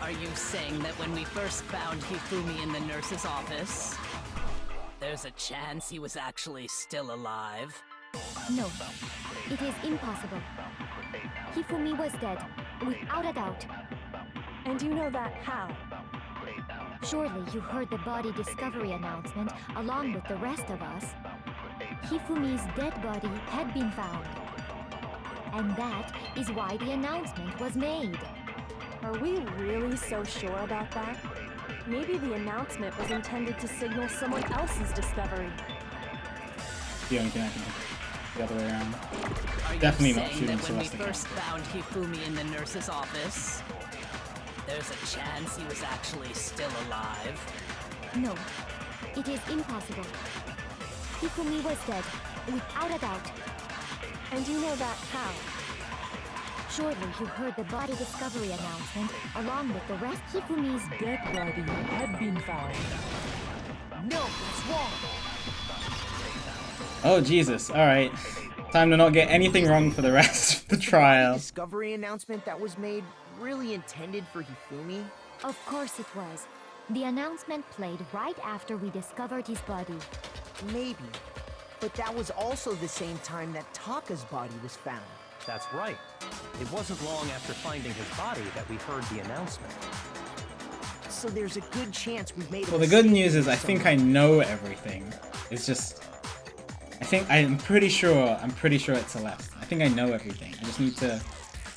D: Are you saying that when we first found Hifumi in the nurse's office, there's a chance he was actually still alive?
G: No, it is impossible. Hifumi was dead, without a doubt.
H: And you know that how?
G: Surely you heard the body discovery announcement along with the rest of us. Hifumi's dead body had been found. And that is why the announcement was made.
H: Are we really so sure about that? Maybe the announcement was intended to signal someone else's discovery.
A: The only thing I can think of. the other way around.
D: Are
A: Definitely
D: you
A: not
D: saying
A: shooting
D: that when we
A: Celeste
D: first found Hifumi in the nurse's office, there's a chance he was actually still alive?
G: No, it is impossible. Hifumi was dead, without a doubt.
H: And you know that how?
G: Surely you heard the body discovery announcement, along with the rest. Hifumi's dead body had been found.
K: No, that's wrong.
A: Oh Jesus! All right, time to not get anything wrong for the rest of the trial.
K: Discovery announcement that was made really intended for Hifumi?
G: Of course it was. The announcement played right after we discovered his body.
K: Maybe. But that was also the same time that Taka's body was found.
F: That's right. It wasn't long after finding his body that we heard the announcement.
K: So there's a good chance we've made a
A: Well, the good
K: mistake
A: news is I think I know everything. It's just, I'm pretty sure it's Celeste. I think I know everything. I just need to,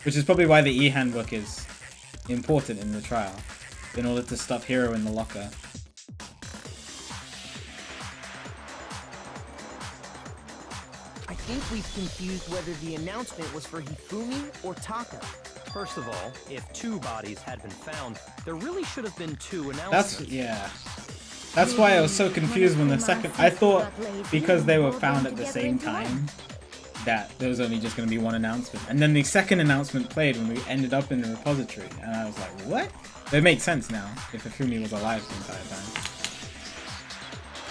A: which is probably why the e-handbook is important in the trial, in order to stuff Hiro in the locker.
K: I think we've confused whether the announcement was for Hifumi or Taka.
F: First of all, if 2 bodies had been found, there really should have been 2 announcements.
A: That's why I was so confused when the second. I thought because they were found at the same time that there was only just going to be one announcement, and then the second announcement played when we ended up in the repository, and I was like, what? But it makes sense now if Hifumi was alive the entire time.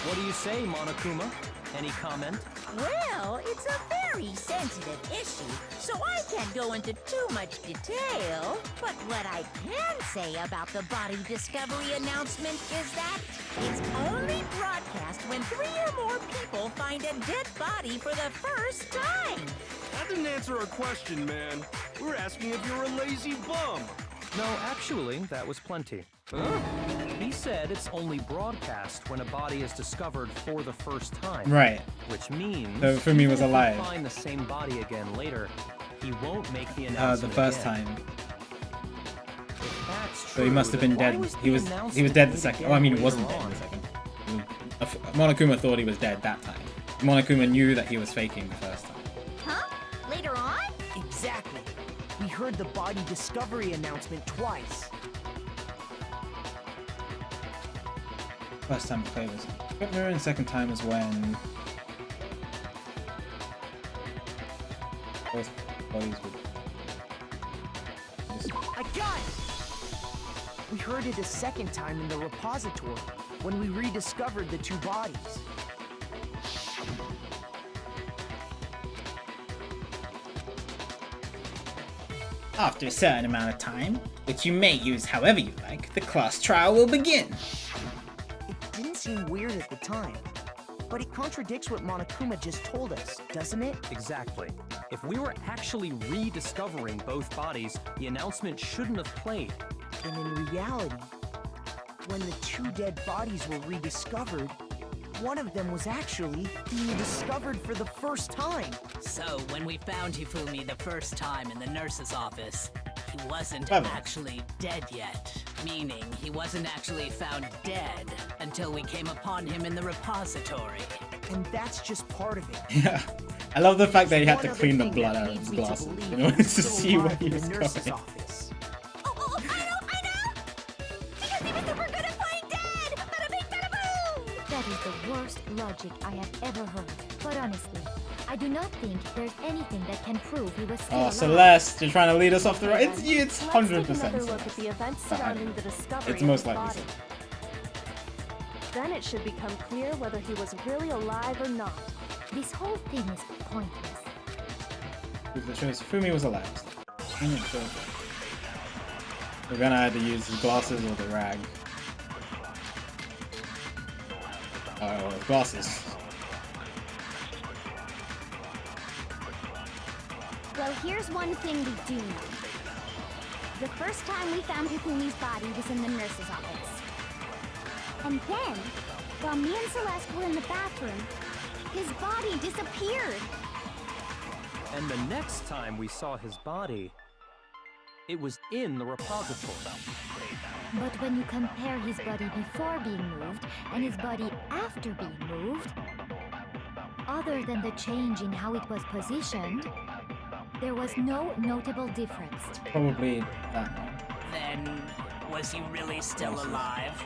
F: What do you say, Monokuma? Any comment?
B: Well, it's a very sensitive issue, so I can't go into too much detail. But what I can say about the body discovery announcement is that it's only broadcast when 3 or more people find a dead body for the first time.
J: That didn't answer our question, man. We were asking if you're a lazy bum.
F: No, actually, that was plenty. Huh? He said it's only broadcast when a body is discovered for the first time.
A: Right.
F: Which means
A: so Hifumi was alive.
F: If we find the same body again later, he won't make the announcement
A: the first
F: again.
A: time.
F: If that's true,
A: So he must have been dead. He was dead the second. Oh, I mean, he wasn't dead the second. Monokuma thought he was dead that time. Monokuma knew that he was faking the first time.
B: Huh? Later on?
K: Exactly. We heard the body discovery announcement twice.
A: First time we played was Mirror, and second time was when both bodies would.
K: I got it! We heard it a second time in the repository when we rediscovered the 2 bodies.
A: After a certain amount of time, which you may use however you like, the class trial will begin.
K: It didn't seem weird at the time, but it contradicts what Monokuma just told us, doesn't it?
F: Exactly. If we were actually rediscovering both bodies, the announcement shouldn't have played.
K: And in reality, when the 2 dead bodies were rediscovered, one of them was actually being discovered for the first time.
D: So, when we found Hifumi the first time in the nurse's office, he wasn't actually dead yet. Meaning, he wasn't actually found dead until we came upon him in the repository.
K: And that's just part of it.
A: Yeah. I love the fact that he had to clean the blood out of his glasses in order to see where he was going.
C: Oh, I know! Because he was super good at playing dead! Bada bing, bada boom!
G: That is the worst logic I have ever heard. But honestly, I do not think there's anything that can prove he was still alive.
A: Celeste, you're trying to lead us off the right. It's 100%.
H: Let's take another look at the events surrounding the discovery
A: It's most
H: of his
A: likely.
H: body. Then it should become clear whether he was really alive or not.
G: This whole thing is pointless.
A: Proof that shows Hifumi was alive. We're gonna either use his glasses or the rag. Oh, his glasses.
C: Well, here's one thing we do know. The first time we found Hifumi's body was in the nurse's office. And then, while me and Celeste were in the bathroom, his body disappeared.
F: And the next time we saw his body, it was in the repository.
G: But when you compare his body before being moved and his body after being moved, Other than the change in how it was positioned, there was no notable difference.
A: Probably that one.
D: Then, was he really still alive?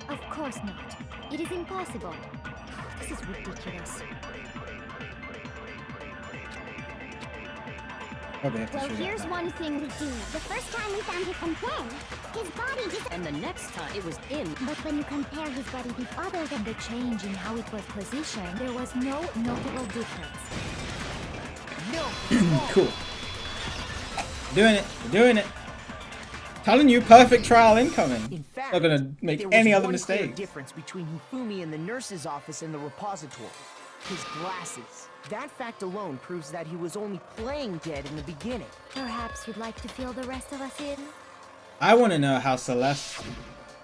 G: Of course not. It is impossible. This is ridiculous.
A: Probably have to
C: Well,
A: shoot
C: here's
A: that.
C: one thing we do. The first time we found him then, his body just...
L: And the next time it was in.
C: But when you compare his body with
G: Other than the change in how it was positioned, there was no notable difference.
K: No!
A: Cool. Doing it. We're doing it. Telling you, perfect trial incoming.
K: In fact,
A: Not gonna make
K: there was
A: any other
K: one clear
A: mistakes.
K: difference between Hifumi in the nurse's office and the repository. His glasses. That fact alone proves that he was only playing dead in the beginning.
G: Perhaps you'd like to fill the rest of us in?
A: I want to know how Celeste,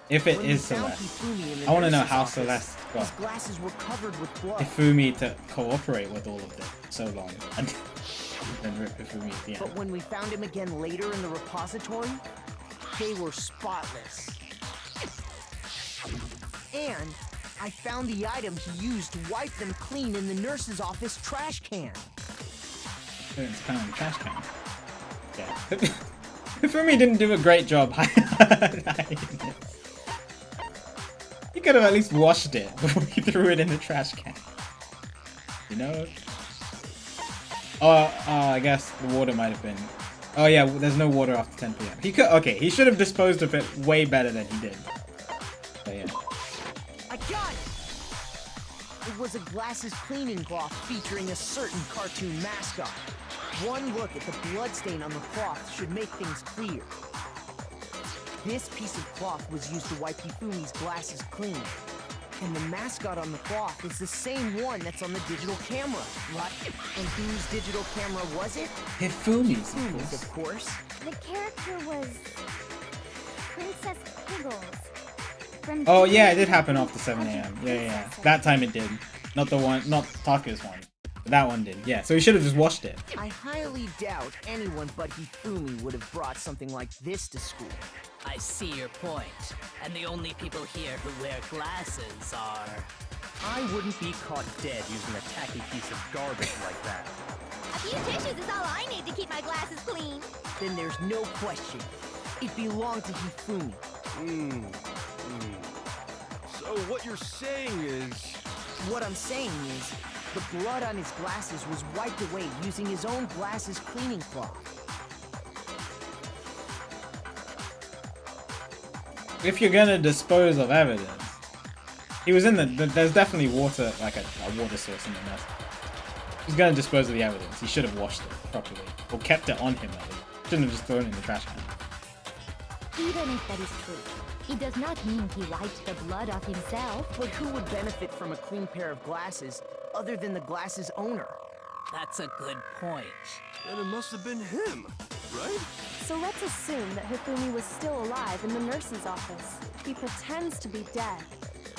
A: if it
K: When we
A: is
K: found
A: Celeste,
K: Hifumi in the
A: I want to know
K: nurse's
A: how
K: office,
A: Celeste got
K: his glasses were covered with blood.
A: Hifumi to cooperate with all of this so long and then rip Hifumi at the end.
K: But when we found him again later in the repository, they were spotless. And I found the item he used to wipe them clean in the nurse's office trash can.
A: It's kind of a trash can. Yeah. Hifumi didn't do a great job. You could have at least washed it before you threw it in the trash can. You know? Oh, I guess the water might have been... Oh yeah, there's no water after 10 p.m. He could... Okay, he should have disposed of it way better than he did. But yeah.
K: I got it! It was a glasses cleaning cloth featuring a certain cartoon mascot. One look at the bloodstain on the cloth should make things clear. This piece of cloth was used to wipe Hifumi's glasses clean. And the mascot on the cloth is the same one that's on the digital camera, right? And whose digital camera was it?
A: Hifumi's,
K: Hifumi's, of course.
C: the character was Princess Piggles. From
A: Oh yeah, it did happen after 7 a.m. Yeah. That time it did. Not the one, not Taku's one. But that one did, yeah. So he should have just washed it.
K: I highly doubt anyone but Hifumi would have brought something like this to school.
D: I see your point. And the only people here who wear glasses are...
F: I wouldn't be caught dead using a tacky piece of garbage like that.
C: A few tissues is all I need to keep my glasses clean.
K: Then there's no question. It belonged to Hifumi.
J: So what you're saying is...
K: What I'm saying is, the blood on his glasses was wiped away using his own glasses cleaning cloth.
A: If you're gonna dispose of evidence, he was in there's definitely water, like a water source in the nest. He's gonna dispose of the evidence. He should have washed it properly, or kept it on him. Shouldn't have just thrown it in the trash can.
G: Even if that is true, it does not mean he wiped the blood off himself.
K: But who would benefit from a clean pair of glasses other than the glasses owner?
D: That's a good point.
J: Then it must have been him, right?
H: So let's assume that Hifumi was still alive in the nurse's office. He pretends to be dead.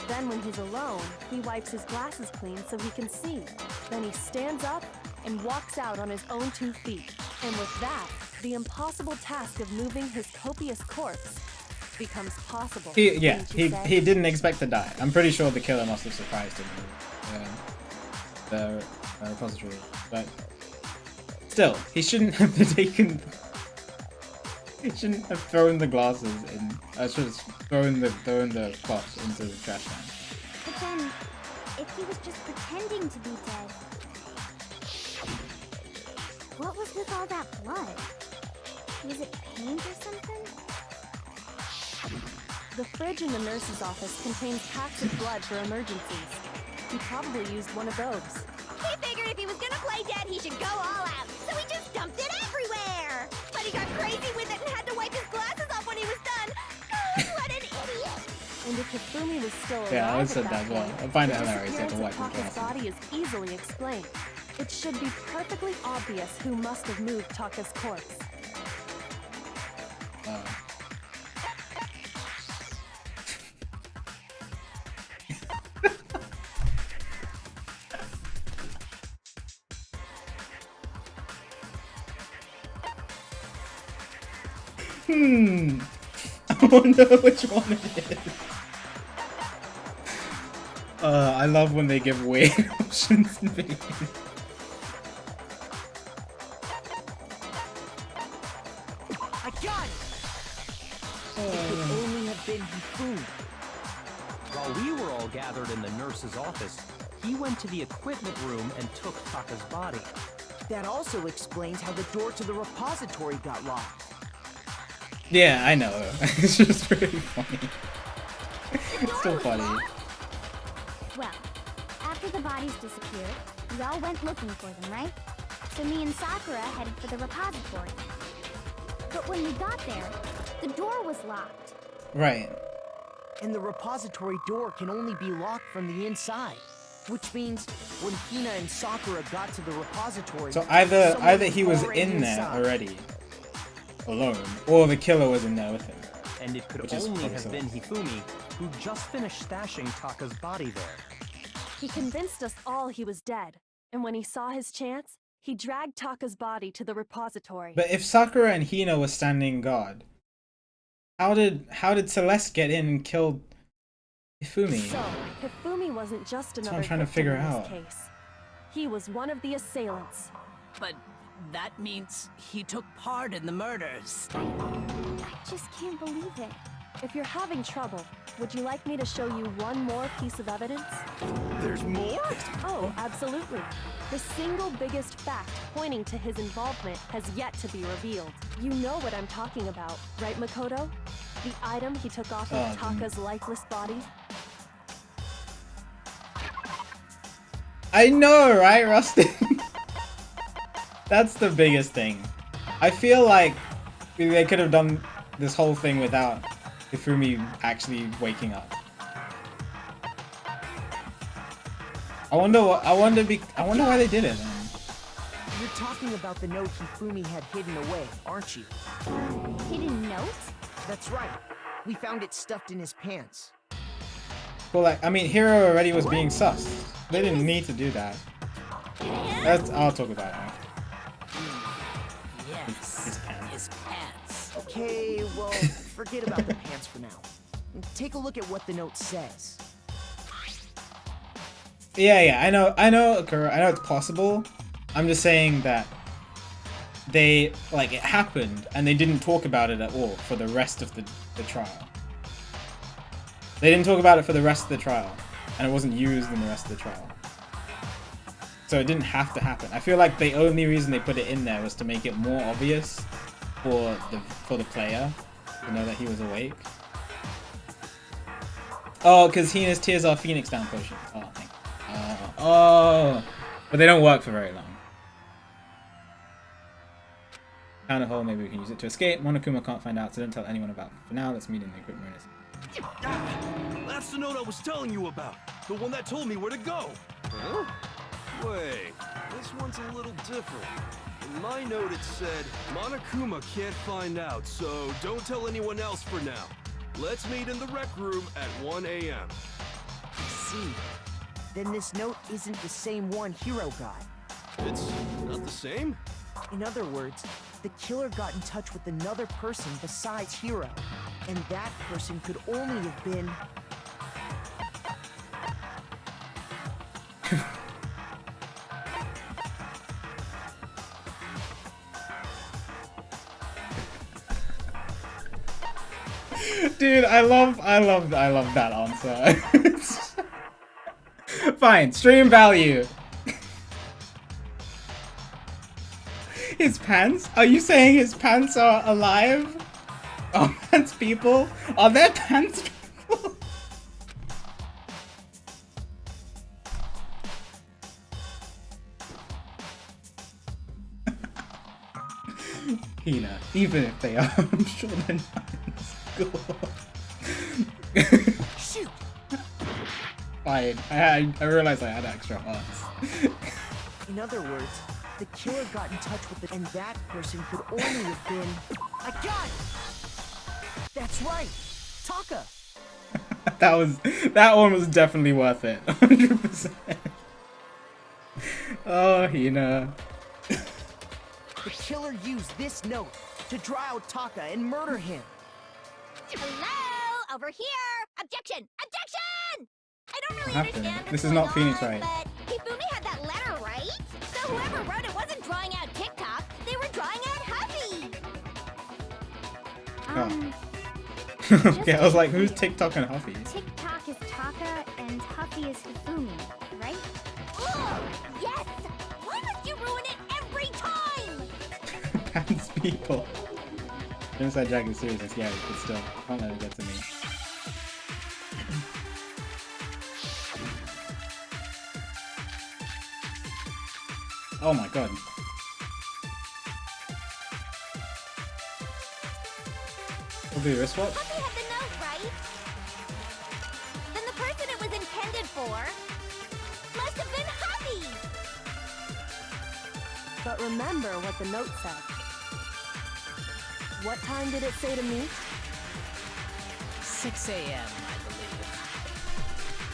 H: Then when he's alone, he wipes his glasses clean so he can see. Then he stands up and walks out on his own 2 feet. And with that, the impossible task of moving his copious corpse becomes possible.
A: He
H: He
A: didn't expect to die. I'm pretty sure the killer must have surprised him. The repository, but still, he shouldn't have taken. He shouldn't have thrown the glasses in. I should have thrown the cloths into the trash can.
C: But then, if he was just pretending to be dead, what was with all that blood? Was it paint or something?
H: The fridge in the nurse's office contains packs of blood for emergencies. He probably used one of those.
C: He figured if he was gonna play dead, he should go all out, so he just dumped it everywhere! But he got crazy with it and had to wipe his glasses off when he was done! Oh, what an idiot!
H: And if Hifumi was still alive
A: Yeah, I
H: at
A: said
H: that
A: that as well.
H: point,
A: I find it
H: the
A: hilarious that the
H: disappearance
A: wipe
H: of
A: his
H: Taka's
A: glasses.
H: body is easily explained. It should be perfectly obvious who must have moved Taka's corpse.
A: I wonder which one it is. I love when they give weird options in video games.
K: I got it! It could only have been Hifumi.
F: While we were all gathered in the nurse's office, he went to the equipment room and took Taka's body.
K: That also explains how the door to the repository got locked.
A: Yeah, I know. It's just really funny. It's so funny.
C: Well, after the bodies disappeared, we all went looking for them, right? So me and Sakura headed for the repository. But when we got there, the door was locked.
A: Right.
K: And the repository door can only be locked from the inside. Which means when Hina and Sakura got to the repository...
A: So either
K: someone
A: he was
K: already
A: in there
K: inside.
A: already, alone, or the killer was in there with him.
F: And it could
A: Which is
F: only
A: probably
F: have been Hifumi, who just finished stashing Taka's body there.
H: He convinced us all he was dead, and when he saw his chance, he dragged Taka's body to the repository.
A: But if Sakura and Hina were standing guard, how did Celeste get in and kill Hifumi?
H: So, Hifumi wasn't just
A: That's what
H: another
A: I'm trying to
H: victim
A: figure
H: in this
A: out.
H: case. He was one of the assailants.
D: But that means he took part in the murders.
C: I just can't believe it.
H: If you're having trouble, would you like me to show you one more piece of evidence?
J: There's more?
H: Oh, absolutely. The single biggest fact pointing to his involvement has yet to be revealed. You know what I'm talking about, right, Makoto? The item he took off of Taka's lifeless body?
A: I know, right, Rustin? That's the biggest thing. I feel like they could have done this whole thing without Hifumi actually waking up. I wonder why they did it then.
K: You're talking about the note Hifumi had hidden away, aren't you?
C: Hidden note?
K: That's right. We found it stuffed in his pants.
A: Well, like, I mean, Hiro already was being sus. They didn't need to do that. I'll talk about it.
D: Yes,
A: His pants.
D: his pants.
K: Okay, well, forget about the pants for now. Take a look at what the note says.
A: Yeah, I know, Akira, I know it's possible. I'm just saying that it happened, and they didn't talk about it at all for the rest of the trial. They didn't talk about it for the rest of the trial, and it wasn't used in the rest of the trial. So it didn't have to happen. I feel like the only reason they put it in there was to make it more obvious for the player to know that he was awake. Oh, because Hina's tears are Phoenix Down potions. Oh, thank you. Oh, but they don't work for very long. Found a hole, maybe we can use it to escape. Monokuma can't find out, so don't tell anyone about it. For now, let's meet in the equipment room.
J: That's the note I was telling you about. The one that told me where to go. Huh? Wait, this one's a little different. In my note it said, Monokuma can't find out, so don't tell anyone else for now. Let's meet in the rec room at 1 a.m.
K: I see. Then this note isn't the same one Hiro got.
J: It's not the same?
K: In other words, the killer got in touch with another person besides Hiro. And that person could only have been...
A: Dude, I love that answer. Fine, stream value. His pants? Are you saying his pants are alive? Are pants people? Are there pants people? Hina, even if they are, I'm sure they're not in school.
K: Shoot!
A: Fine, I realized I had extra hearts.
K: In other words, the killer got in touch with and that person could only have been... I got it! That's right! Taka!
A: that one was definitely worth it. 100%. Oh, Hina.
K: The killer used this note to draw out Taka and murder him.
B: Hello? Over here! Objection! Objection! I don't really
A: What happened?
B: understand
A: This
B: what's
A: is not
B: going
A: Phoenix
B: on,
A: Wright.
B: but Hifumi
C: whoever wrote it wasn't drawing out TikTok. They were drawing out Huffy.
A: Okay, I was like, who's TikTok and Huffy?
C: TikTok is Taka and Huffy is Hifumi, right? Oh, yes! Why must you ruin it every time?
A: Pants people. Genocide Jack is serious and scary, but still, can't let it get to me. Oh my god. Will be a wristwatch?
C: Huffy had the note, right? Then the person it was intended for must have been Huffy!
H: But remember what the note said. What time did it say to meet?
D: 6 a.m., I believe.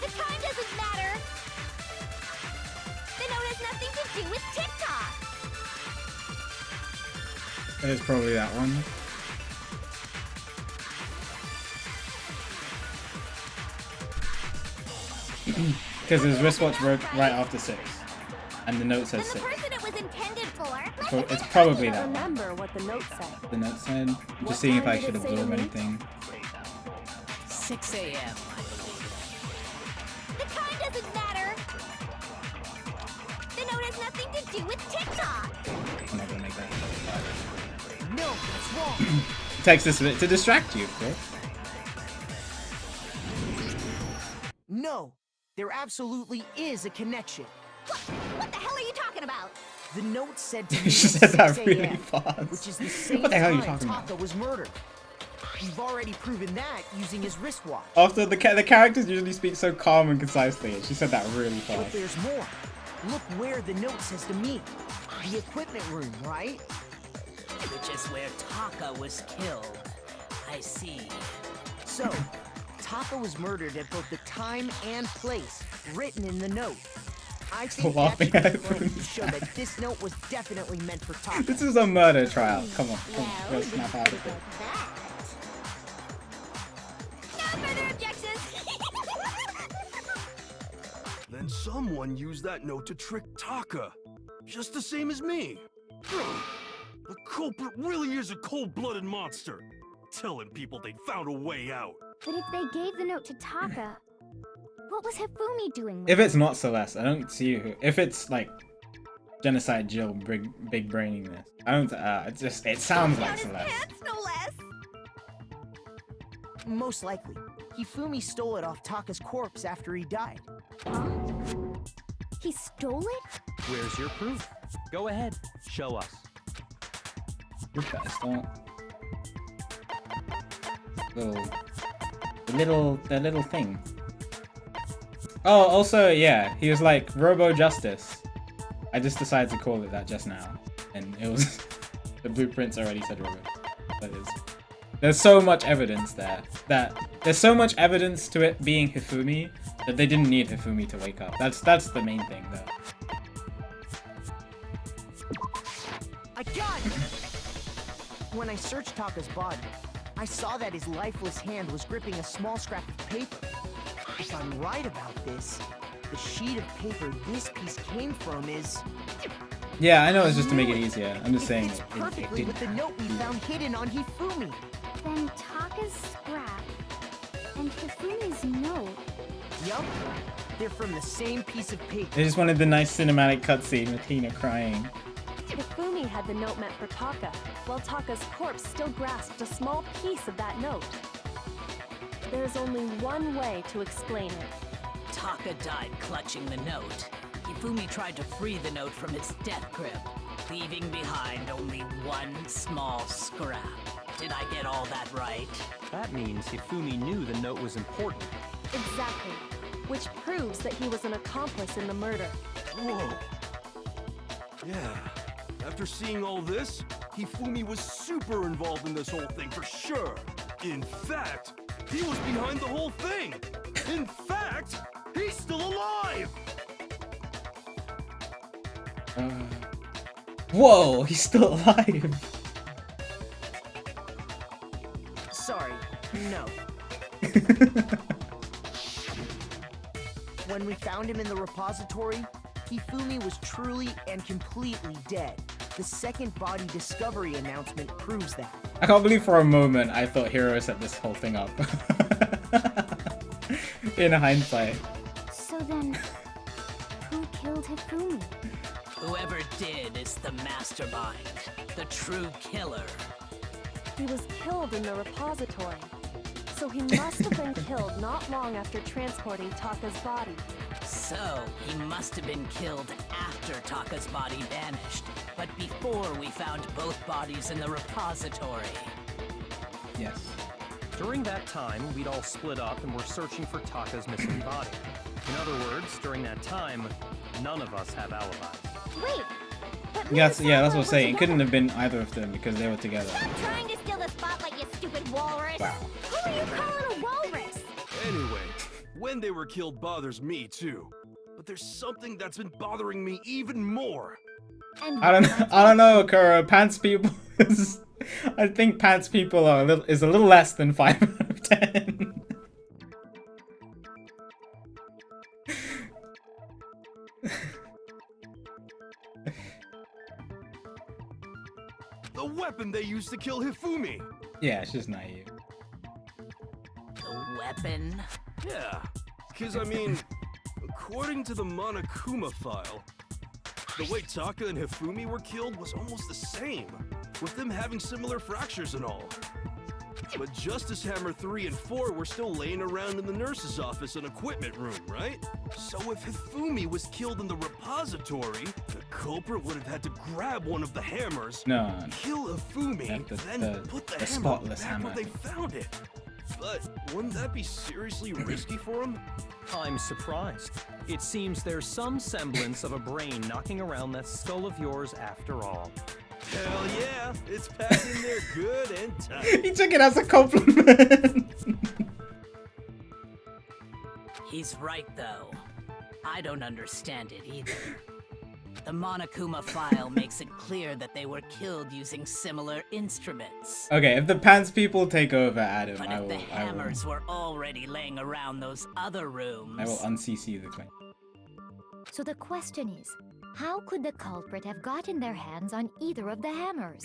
C: The time doesn't matter! The note has nothing to do with TikTok!
A: It's probably that one. Because his wristwatch wrote right after 6. And the note says 6.
C: The person it was intended for.
A: So it's probably that one.
H: Remember what the note said.
A: The note said. I'm just seeing if I should absorb anything.
D: 6 a.m., I believe.
C: The time doesn't matter! The note has nothing to do with TikTok!
A: I'm not gonna make that.
K: No, that's wrong.
A: Text this bit to distract you, of course.
K: No, there absolutely is a connection.
C: What the hell are you talking about?
K: The note said to
A: You
K: me
A: said that
K: 6
A: really
K: a.m.,
A: fast.
K: which is the same
A: What the hell are you
K: time
A: talking about?
K: Taka was murdered. You've already proven that using his wristwatch.
A: After the characters usually speak so calm and concisely, and she said that really
K: But
A: fast.
K: there's more. Look where the note says to meet. The equipment room, right?
D: Which is where Taka was killed. I see.
K: So, Taka was murdered at both the time and place written in the note. I think that
A: Laughing
K: should be
A: at
K: plenty to
A: it.
K: show that this note was definitely meant for Taka.
A: This is a murder trial. Come on, go snap out of it.
C: No further objections!
J: Then someone used that note to trick Taka. Just the same as me. The culprit really is a cold-blooded monster. Telling people they found a way out.
C: But if they gave the note to Taka, what was Hifumi doing with
A: If it's not Celeste, I don't see who. If it's like Genocide Jill big braining this, I don't. It sounds like Celeste.
C: pants, no less!
K: Most likely. Hifumi stole it off Taka's corpse after he died.
C: He stole it?
F: Where's your proof? Go ahead, show us.
A: You're fast, don't. The little thing. Oh, also, yeah, he was like Robo Justice. I just decided to call it that just now, and it was the blueprints already said Robo. That is. There's so much evidence there there's so much evidence to it being Hifumi that they didn't need Hifumi to wake up. That's the main thing, though.
K: I got it! When I searched Taka's body, I saw that his lifeless hand was gripping a small scrap of paper. If I'm right about this, the sheet of paper this piece came from is...
A: Yeah, I know it's just to make it easier. I'm just saying
K: fits
A: it
K: perfectly with the
A: didn't.
K: note we found hidden on Hifumi.
C: Then Taka's scrap and Hifumi's note.
K: Yup, they're from the same piece of paper.
A: They just wanted the nice cinematic cutscene with Tina crying.
H: Hifumi had the note meant for Taka, while Taka's corpse still grasped a small piece of that note. There's only one way to explain it.
D: Taka died clutching the note. Hifumi tried to free the note from its death grip, leaving behind only one small scrap. Did I get all that right?
F: That means Hifumi knew the note was important.
H: Exactly. Which proves that he was an accomplice in the murder.
J: Whoa. Yeah. After seeing all this, Hifumi was super involved in this whole thing for sure. In fact, he was behind the whole thing. In fact, he's still alive!
A: Whoa, he's still alive.
K: Sorry, no. When we found him in the repository, Hifumi was truly and completely dead. The second body discovery announcement proves that.
A: I can't believe for a moment I thought Hiro set this whole thing up. In hindsight.
C: So then, who killed Hifumi?
D: Whoever did is the mastermind, the true killer.
H: He was killed in the repository. So he must have been killed not long after transporting Taka's body.
D: So, he must have been killed after Taka's body vanished, but before we found both bodies in the repository.
A: Yes.
F: During that time, we'd all split up and were searching for Taka's missing body. In other words, during that time, none of us have alibis.
C: Wait, but
A: Yes, yeah, that's what I'm
C: were
A: saying. It couldn't
C: together.
A: have been either of them because they were together.
C: Stop trying to steal the spotlight, you stupid walrus!
A: Wow.
C: Who are you calling a walrus?
J: Anyway, when they were killed bothers me too. But there's something that's been bothering me even more.
C: And
A: I don't know, Kuro. Pants people is, I think pants people are a little less than 5 out of 10.
J: The weapon they used to kill Hifumi!
A: Yeah, she's naive.
D: The weapon?
J: Yeah, because I mean, according to the Monokuma file, the way Taka and Hifumi were killed was almost the same, with them having similar fractures and all. But Justice Hammer 3 and 4 were still laying around in the nurse's office and equipment room, right? So if Hifumi was killed in the repository, the culprit would have had to grab one of the hammers,
A: No.
J: kill Hifumi, then put the hammer
A: spotless
J: back
A: hammer.
J: where they found it. But wouldn't that be seriously risky for him?
F: I'm surprised. It seems there's some semblance of a brain knocking around that skull of yours after all.
J: Hell yeah, it's packed in there good and tight.
A: He took it as a compliment.
D: He's right, though. I don't understand it either. The Monokuma file makes it clear that they were killed using similar instruments.
A: Okay, if the pants people take over, Adam,
D: But if the hammers were already laying around those other rooms...
A: I will un-CC the claim.
G: So the question is, how could the culprit have gotten their hands on either of the hammers?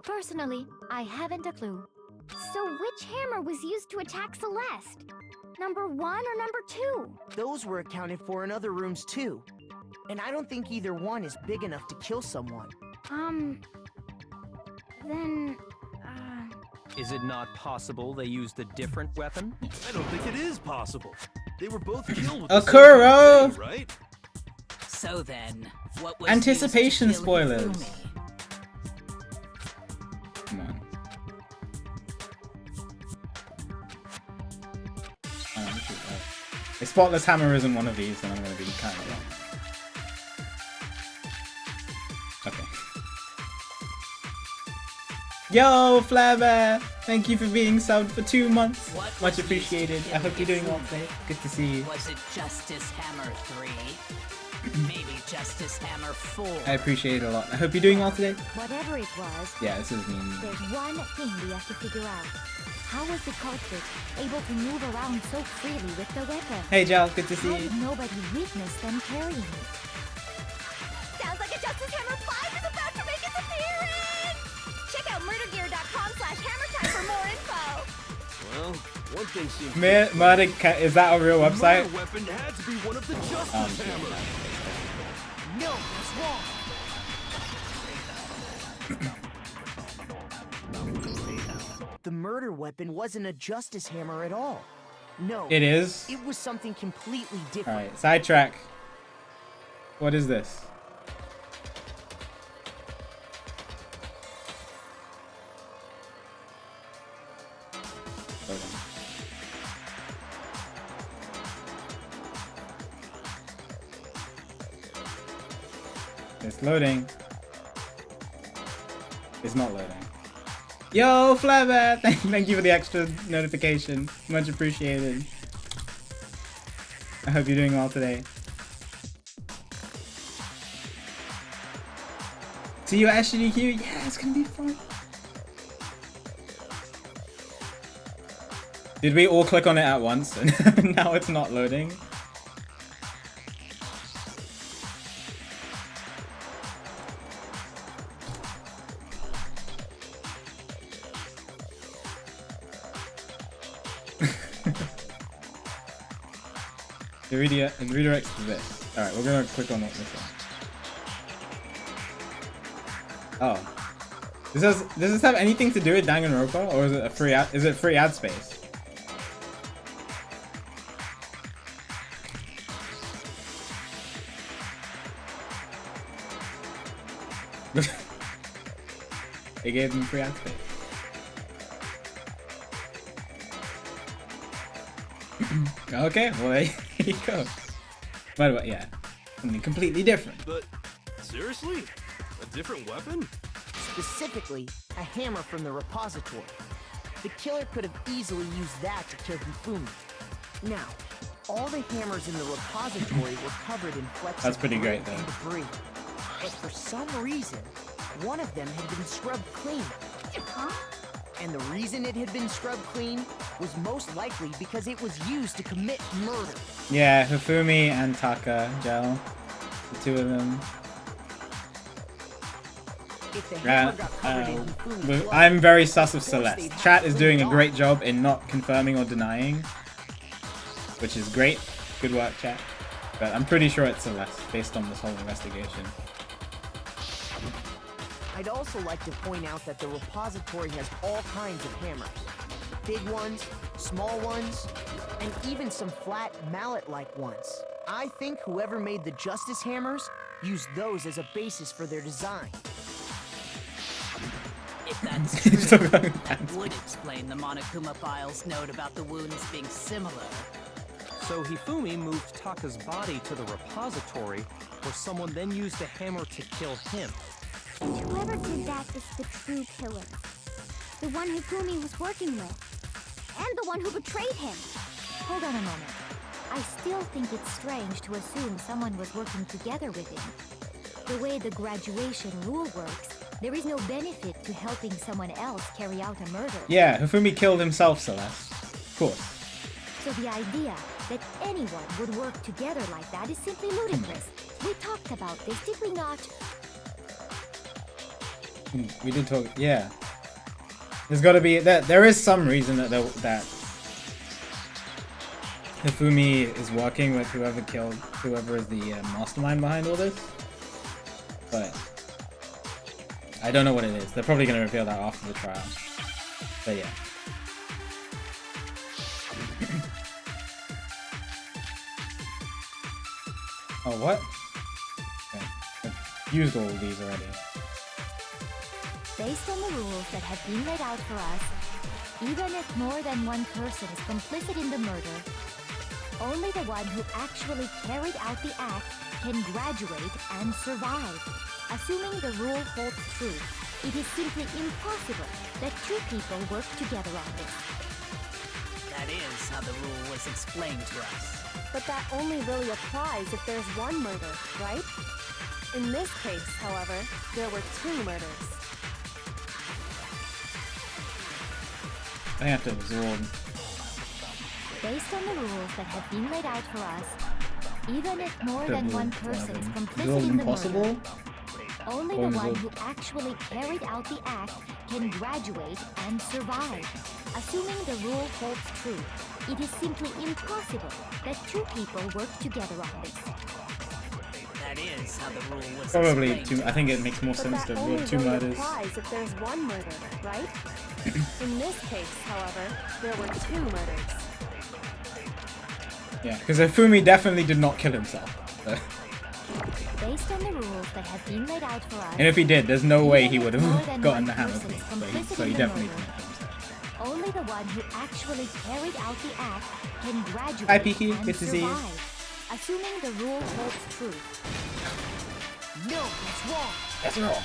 G: Personally, I haven't a clue.
C: So which hammer was used to attack Celeste? Number 1 or number 2?
K: Those were accounted for in other rooms too. And I don't think either one is big enough to kill someone.
C: Then,
F: Is it not possible they used a different weapon?
J: I don't think it is possible. They were both killed with
A: A
J: the same
A: Kuro!
J: thing, right?
D: So then, what was
A: Anticipation
D: used to kill
A: spoilers.
D: Hifumi?
A: Come on. If Spotless Hammer isn't one of these, then I'm gonna be kind of wrong. Okay. Yo, Flair, thank you for being subbed for 2 months.
D: What
A: Much
D: was
A: appreciated.
D: used to
A: I hope you're
D: kill
A: doing well
D: Hifumi?
A: today. Good to see you.
D: Was it Justice Hammer 3? Maybe Justice Hammer 4?
A: I appreciate it a lot. I hope you're doing well today.
G: Whatever it was,
A: Yeah, this is mean.
G: there's one thing we have to figure out. How was the culprit able to move around so freely with the weapon?
A: Hey, Jal, good to see
G: How
A: you.
G: did nobody witness them carrying it?
C: sounds like a Justice Hammer 5 is about to make its appearance! Check out murdergear.com/hammertime for more info!
J: Well, one thing seems
A: Murder, is that a real
J: the
A: website?
J: murder weapon had to be one of the Justice
A: shit.
J: Hammers.
K: No, that's wrong. The murder weapon wasn't a justice hammer at all. No.
A: It is?
K: It was something completely different.
A: Alright, sidetrack. What is this? Loading. It's loading. It's not loading. Yo, Flair, thank you for the extra notification. Much appreciated. I hope you're doing well today. See you at SGDQ? Yeah, it's gonna be fun. Did we all click on it at once and now it's not loading? It redirects to this. Alright, we're gonna click on this one. Oh. Does this have anything to do with Danganronpa, or is it a free ad space? They gave them free ad space. Okay, well there you go. By the way, yeah, something completely different.
J: But seriously? A different weapon?
K: Specifically, a hammer from the repository. The killer could have easily used that to kill Hifumi. Now, all the hammers in the repository were covered in flecks
A: That's
K: of
A: pretty
K: grit
A: great,
K: and
A: though.
K: debris. But for some reason, one of them had been scrubbed clean.
C: Huh?
K: And the reason it had been scrubbed clean was most likely because it was used to commit murder.
A: Yeah, Hifumi and Taka gel, the two of them.
K: If the hammer got covered in Hifumi's blood,
A: I'm very sus of
K: of course
A: Celeste.
K: they'd have
A: Chat
K: to
A: is
K: clean
A: doing
K: it
A: a
K: off.
A: great job in not confirming or denying, which is great. Good work, chat. But I'm pretty sure it's Celeste, based on this whole investigation.
K: I'd also like to point out that the repository has all kinds of hammers. Big ones, small ones, and even some flat mallet-like ones. I think whoever made the Justice Hammers used those as a basis for their design.
D: If that's
A: He's
D: true,
A: talking about
D: that would explain the Monokuma file's note about the wounds being similar.
F: So Hifumi moved Taka's body to the repository, where someone then used the hammer to kill him.
C: And whoever did that is the true killer. The one Hifumi was working with. And the one who betrayed him.
G: Hold on a moment. I still think it's strange to assume someone was working together with him. The way the graduation rule works, there is no benefit to helping someone else carry out a murder.
A: Yeah, Hifumi killed himself, Celeste. Of course.
G: So the idea that anyone would work together like that is simply ludicrous. We talked about this, did we not?
A: We did talk. Yeah. There's got to be that. There is some reason that Hifumi is working with whoever is the mastermind behind all this. But I don't know what it is. They're probably going to reveal that after the trial. But yeah. Oh, what? Okay. I've used all of these already.
G: Based on the rules that have been laid out for us, even if more than one person is complicit in the murder, only the one who actually carried out the act can graduate and survive. Assuming the rule holds true, it is simply impossible that two people work together on this.
D: That is how the rule was explained to us.
H: But that only really applies if there's one murder, right? In this case, however, there were two murders.
A: I have to absorb.
G: Based on the rules that have been laid out for us, even if more than one person is complicit in the murder, only the one who actually carried out the act can graduate and survive. Assuming the rule holds true, it is simply impossible that two people work together on this.
D: That is how the rule was
A: Probably
D: explained
A: two.
D: to
A: I think
D: us.
A: it makes more
H: But
A: sense
H: that
A: to
H: only
A: rule two
H: really
A: murders.
H: applies if there's one murder, right? In this case, however, there were two murders.
A: Yeah, because Hifumi definitely did not kill himself. So.
G: Based on the rules that have been laid out for us,
A: And if he did, there's no way he
G: even
A: would
G: if more
A: have
G: than
A: gotten
G: one
A: the hammer
G: person
A: thing.
G: is complicit
A: So he
G: in the
A: definitely
G: murder,
A: didn't kill himself.
G: only the one who actually carried out the act can graduate
A: Hi, Piki.
G: and
A: Good to see you.
G: survive. Assuming the rule holds true.
K: No, it's wrong.
A: That's wrong.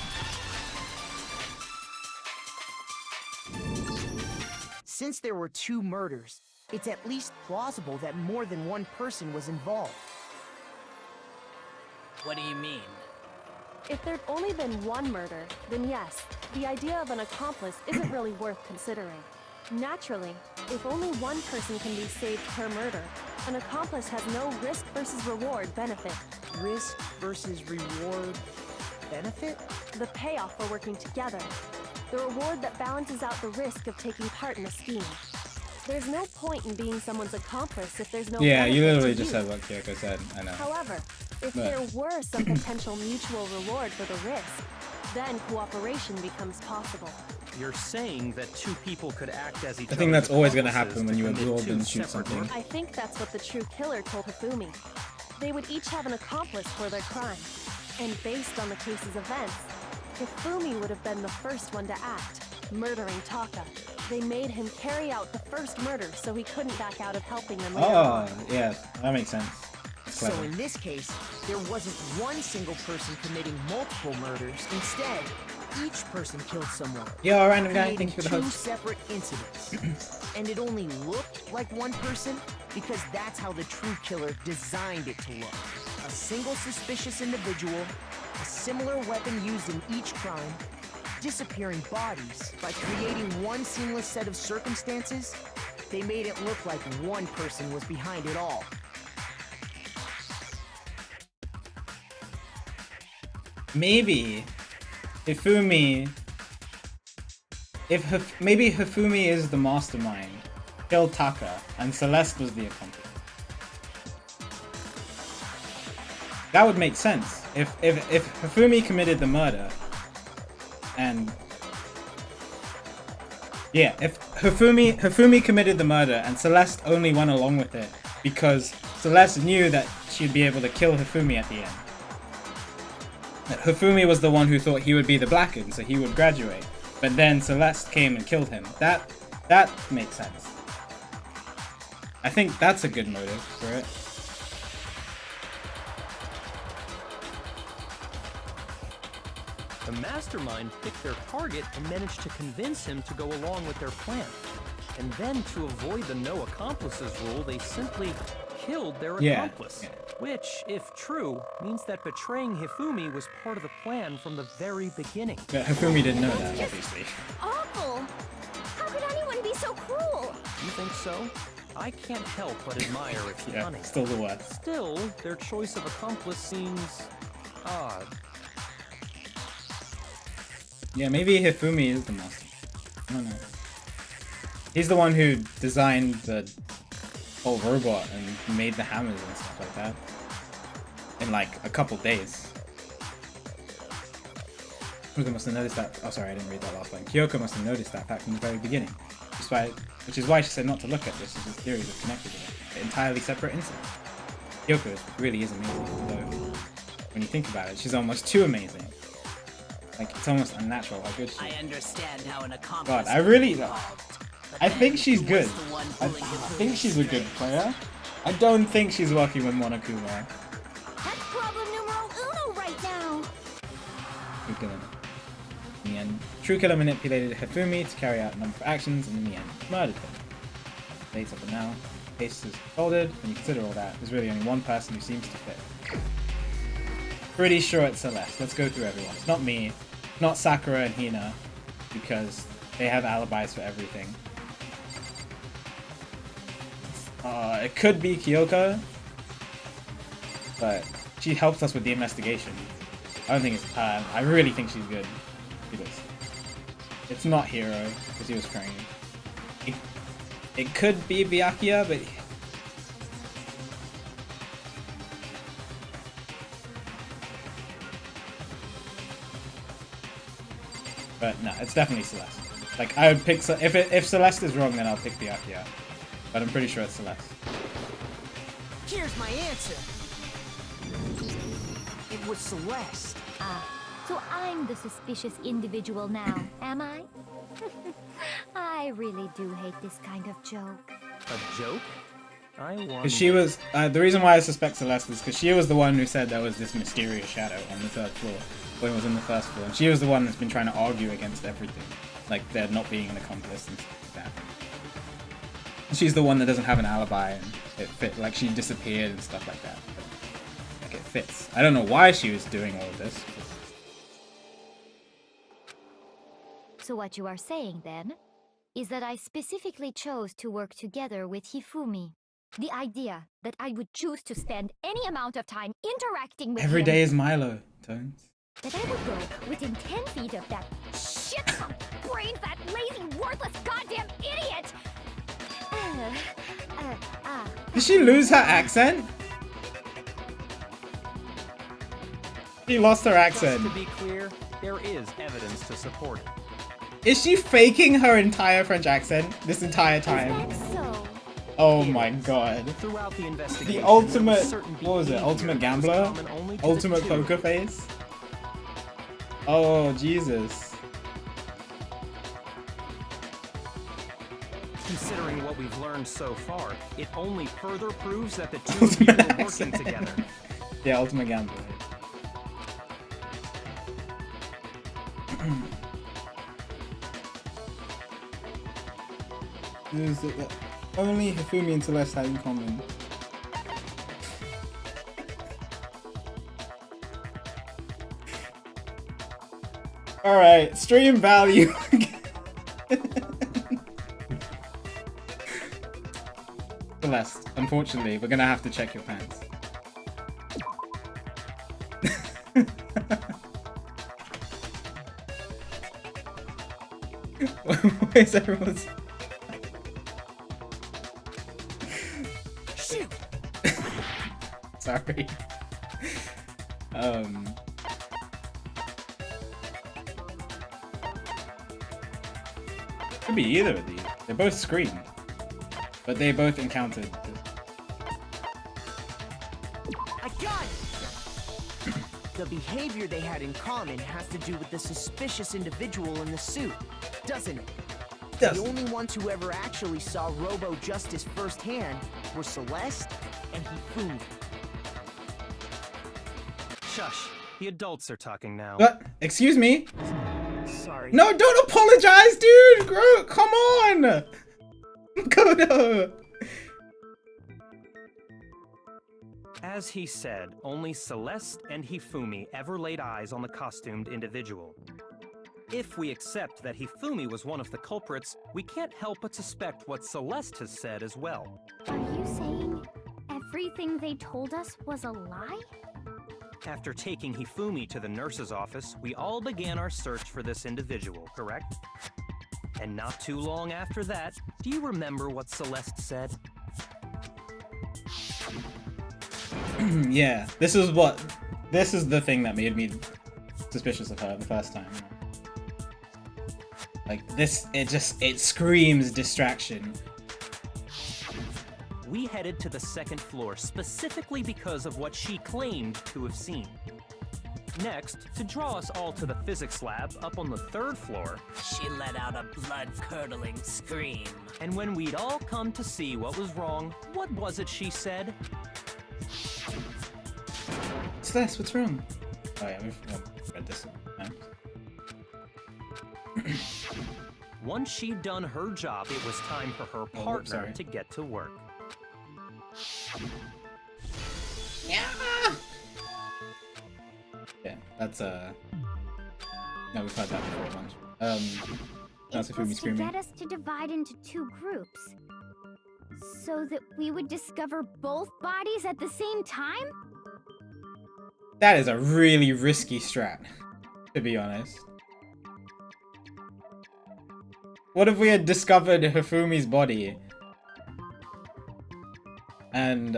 K: Since there were two murders, it's at least plausible that more than one person was involved.
D: What do you mean?
H: If there'd only been one murder, then yes, the idea of an accomplice isn't really worth considering. Naturally, if only one person can be saved per murder, an accomplice has no risk versus reward benefit.
K: Risk versus reward benefit?
H: The payoff for working together. The reward that balances out the risk of taking part in a scheme. There's no point in being someone's accomplice if there's no
A: Yeah, you
H: benefit
A: literally
H: to
A: just
H: you.
A: said what Kyoko said. I know.
H: However, if
A: But-
H: there were some potential mutual reward for the risk, then cooperation becomes possible.
F: You're saying that two people could act as each
A: I think
F: other's
A: that's always gonna
F: accomplices
A: happen when
F: to
A: you
F: commit
A: absorb
F: two
A: and shoot
F: separate
A: something.
H: I think that's what the true killer told Hifumi. They would each have an accomplice for their crime. And based on the case's events, Hifumi would have been the first one to act, murdering Taka. They made him carry out the first murder so he couldn't back out of helping them later on.
A: Oh, yeah, that makes sense. That's
K: So
A: clever.
K: in this case, there wasn't one single person committing multiple murders. Instead, each person killed someone.
A: Yo, random guy,
K: creating
A: thank you for the
K: two
A: host.
K: separate incidents. And it only looked like one person because that's how the true killer designed it to look. A single suspicious individual, a similar weapon used in each crime, disappearing bodies. By creating one seamless set of circumstances, they made it look like one person was behind it all.
A: Maybe Hifumi. Maybe Hifumi is the mastermind, killed Taka, and Celeste was the accomplice. That would make sense if Hifumi committed the murder, and yeah, if Hifumi committed the murder and Celeste only went along with it because Celeste knew that she'd be able to kill Hifumi at the end. That Hifumi was the one who thought he would be the Blacken, so he would graduate. But then Celeste came and killed him. That makes sense. I think that's a good motive for it.
F: The mastermind picked their target and managed to convince him to go along with their plan. And then, to avoid the no accomplices rule, they simply killed their accomplice.
A: Yeah.
F: Which, if true, means that betraying Hifumi was part of the plan from the very beginning.
A: But Hifumi didn't know that, obviously.
C: Awful! How could anyone be so cruel?
F: You think so? I can't help but admire its
A: Yeah,
F: cunning.
A: still the worst.
F: Still, their choice of accomplice seems odd.
A: Yeah, maybe Hifumi is the master. I don't know. He's the one who designed the whole robot and made the hammers and stuff like that in like a couple days. Kyoko must have noticed that. Oh, sorry, I didn't read that last line. Kyoko must have noticed that fact from the very beginning, which is why she said not to look at this, as his theories are connected with it. Entirely separate incidents. Kyoko really is amazing, though. When you think about it, she's almost too amazing. Like, it's almost unnatural how good she
D: I
A: is.
D: understand how an accomplice
A: God, I really...
D: involved, but
A: I
D: then
A: think she's
D: who
A: good.
D: was the one
A: I
D: pulling Hifumi
A: think she's a good
D: strings?
A: player. I don't think she's working with Monokuma.
C: That's problem numero uno right now.
A: True Killer. In the end, True Killer manipulated Hifumi to carry out a number of actions and in the end, murdered him. Dates up and now, case is folded. When you consider all that, there's really only one person who seems to fit. Pretty sure it's Celeste. Let's go through everyone. It's not me, not Sakura and Hina, because they have alibis for everything. It could be Kyoko, but she helps us with the investigation. I don't think it's I really think she's good. It's not Hiro, because he was trained. It could be Byakuya, but no, it's definitely Celeste. Like, I would pick if Celeste is wrong, then I'll pick Byakuya. But I'm pretty sure it's Celeste.
K: Here's my answer. It was Celeste.
G: Ah, so I'm the suspicious individual now, am I? I really do hate this kind of joke.
F: A joke? I wonder...
A: Because she was the reason why I suspect Celeste is because she was the one who said there was this mysterious shadow on the third floor when it was in the first floor, and she was the one that's been trying to argue against everything, like there not being an accomplice and stuff like that. And she's the one that doesn't have an alibi, and it fit, like she disappeared and stuff like that. But, like, it fits. I don't know why she was doing all of this.
G: So what you are saying then is that I specifically chose to work together with Hifumi. The idea that I would choose to spend any amount of time interacting with
A: Every
G: him,
A: day is Milo, Tones.
G: that I would go within 10 feet of that shit brain fat, lazy, worthless, goddamn idiot,
A: Did she lose her accent? She lost her accent.
F: Just to be clear, there is evidence to support it.
A: Is she faking her entire French accent this entire time?
C: So,
A: Oh my god.
F: Throughout the investigation,
A: The ultimate,
F: there was certain
A: what was it?
F: behavior
A: Ultimate
F: that was
A: gambler?
F: common only to the
A: Ultimate
F: two.
A: poker face? Oh, Jesus.
F: Considering what we've learned so far, it only further proves that the two of you
A: Ultimate
F: were working
A: accent.
F: together.
A: Yeah, ultimate gambler. Only Hifumi and Celeste had in common. Alright, stream value. Celeste, unfortunately, we're gonna have to check your pants. Where's everyone's...
K: Shoot!
A: Sorry. Could be either of these. They both screamed, but they both encountered.
K: I got it! The behavior they had in common has to do with the suspicious individual in the suit, doesn't it? The only ones who ever actually saw Robo Justice firsthand were Celeste and Hifumi.
F: Shush. The adults are talking now.
A: What? Excuse me?
K: Sorry.
A: No, don't apologize, dude! Come on! Makoto!
F: As he said, only Celeste and Hifumi ever laid eyes on the costumed individual. If we accept that Hifumi was one of the culprits, we can't help but suspect what Celeste has said as well.
C: are you saying everything they told us was a lie?
F: After taking Hifumi to the nurse's office, we all began our search for this individual, correct? And not too long after that, do you remember what Celeste said?
A: Yeah, this is the thing that made me suspicious of her the first time. Like, it screams distraction.
F: We headed to the second floor specifically because of what she claimed to have seen. Next, to draw us all to the physics lab up on the third floor,
D: She let out a blood-curdling scream.
F: and when we'd all come to see what was wrong, what was it she said?
A: Celeste, what's wrong? Oh yeah, we've read this time.
F: Once she'd done her job, it was time for her partner
A: sorry.
F: to get to work.
A: Yeah, that's no, we've had that before a bunch. That's
C: It
A: Hifumi
C: was to
A: screaming.
C: get us to divide into two groups, so that we would discover both bodies at the same time?
A: That is a really risky strat, to be honest. What if we had discovered Hifumi's body and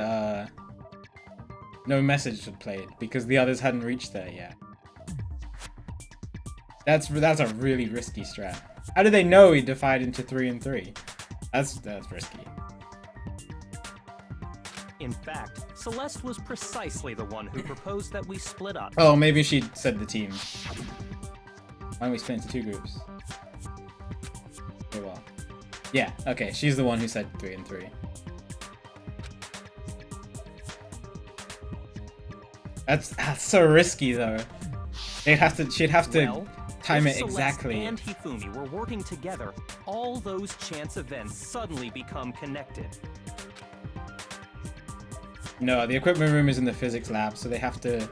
A: no message had played because the others hadn't reached there yet? That's a really risky strat. How do they know he divided into 3 and 3? That's risky.
F: In fact, Celeste was precisely the one who proposed that we split up.
A: Oh, maybe she said the team. Why don't we split into 2 groups? Very well. Yeah, okay, she's the one who said 3 and 3. That's so risky though. She'd have to
F: Well,
A: time
F: if
A: it
F: Celeste
A: exactly.
F: and Hifumi were working together, all those chance events suddenly become connected.
A: No, the equipment room is in the physics lab, so they have to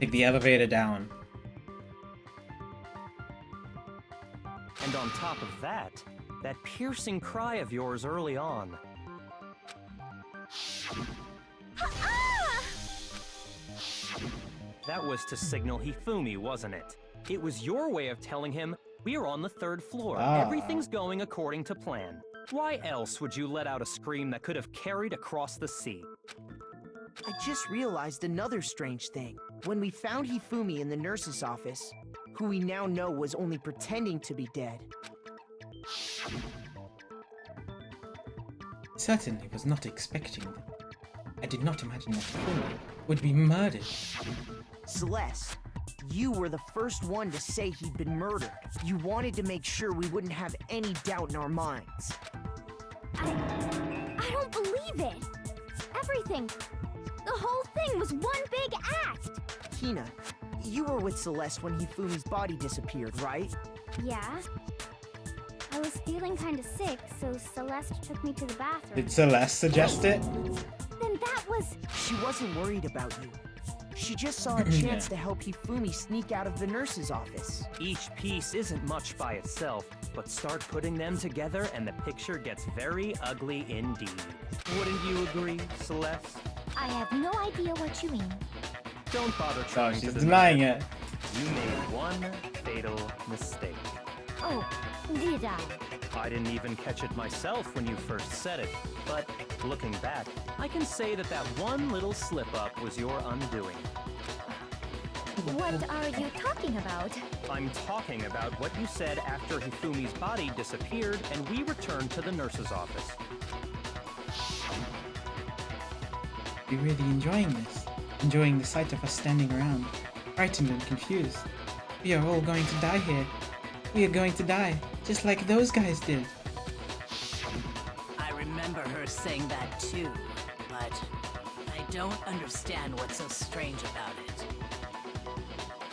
A: take the elevator down.
F: And on top of that, that piercing cry of yours early on. That was to signal Hifumi, wasn't it? It was your way of telling him, we're on the third floor.
A: Ah.
F: Everything's going according to plan. Why else would you let out a scream that could have carried across the sea?
K: I just realized another strange thing. When we found Hifumi in the nurse's office, who we now know was only pretending to be dead.
A: Certainly was not expecting them. I did not imagine that Hifumi would be murdered.
K: Celeste, you were the first one to say he'd been murdered. You wanted to make sure we wouldn't have any doubt in our minds.
C: I don't believe it. Everything, the whole thing was one big act.
K: Hina, you were with Celeste when Hifumi's body disappeared, right?
C: Yeah. I was feeling kinda sick, so Celeste took me to the bathroom.
A: Did Celeste suggest it?
C: Then that was...
K: She wasn't worried about you. She just saw a chance to help Hifumi sneak out of the nurse's office.
F: Each piece isn't much by itself, but start putting them together and the picture gets very ugly indeed. Wouldn't you agree, Celeste?
C: I have no idea what you mean.
F: Don't bother
A: Oh,
F: trying
A: she's
F: to
A: denying
F: deny
A: it.
F: You made one fatal mistake.
C: Oh, did I?
F: I didn't even catch it myself when you first said it, but looking back, I can say that that one little slip-up was your undoing.
C: What are you talking about?
F: I'm talking about what you said after Hifumi's body disappeared and we returned to the nurse's office.
A: You're really enjoying this. Enjoying the sight of us standing around, frightened and confused. We are all going to die here. We are going to die, just like those guys did.
D: I remember her saying that too, but I don't understand what's so strange about it.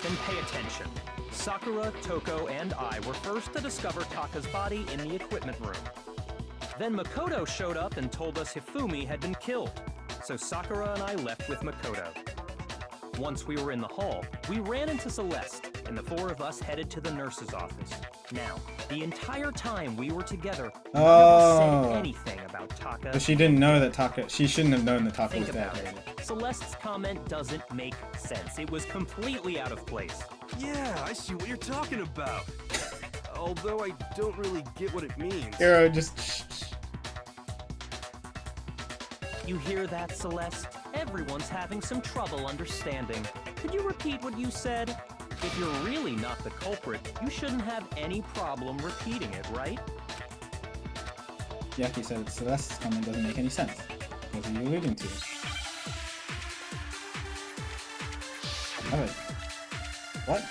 F: Then pay attention. Sakura, Toko, and I were first to discover Taka's body in the equipment room. Then Makoto showed up and told us Hifumi had been killed, so Sakura and I left with Makoto. Once we were in the hall, we ran into Celeste, and the four of us headed to the nurse's office. Now, the entire time we were together, none of us said anything about Taka.
A: But she didn't know that Taka... She shouldn't have known that Taka was
F: Think
A: dead.
F: about it. Celeste's comment doesn't make sense. It was completely out of place.
J: Yeah, I see what you're talking about. Although I don't really get what it means.
A: Hero just...
F: You hear that, Celeste? Everyone's having some trouble understanding. Could you repeat what you said? If you're really not the culprit, you shouldn't have any problem repeating it, right?
A: Yaki said Celeste's comment doesn't make any sense. What are you alluding to? Oh, wait. What?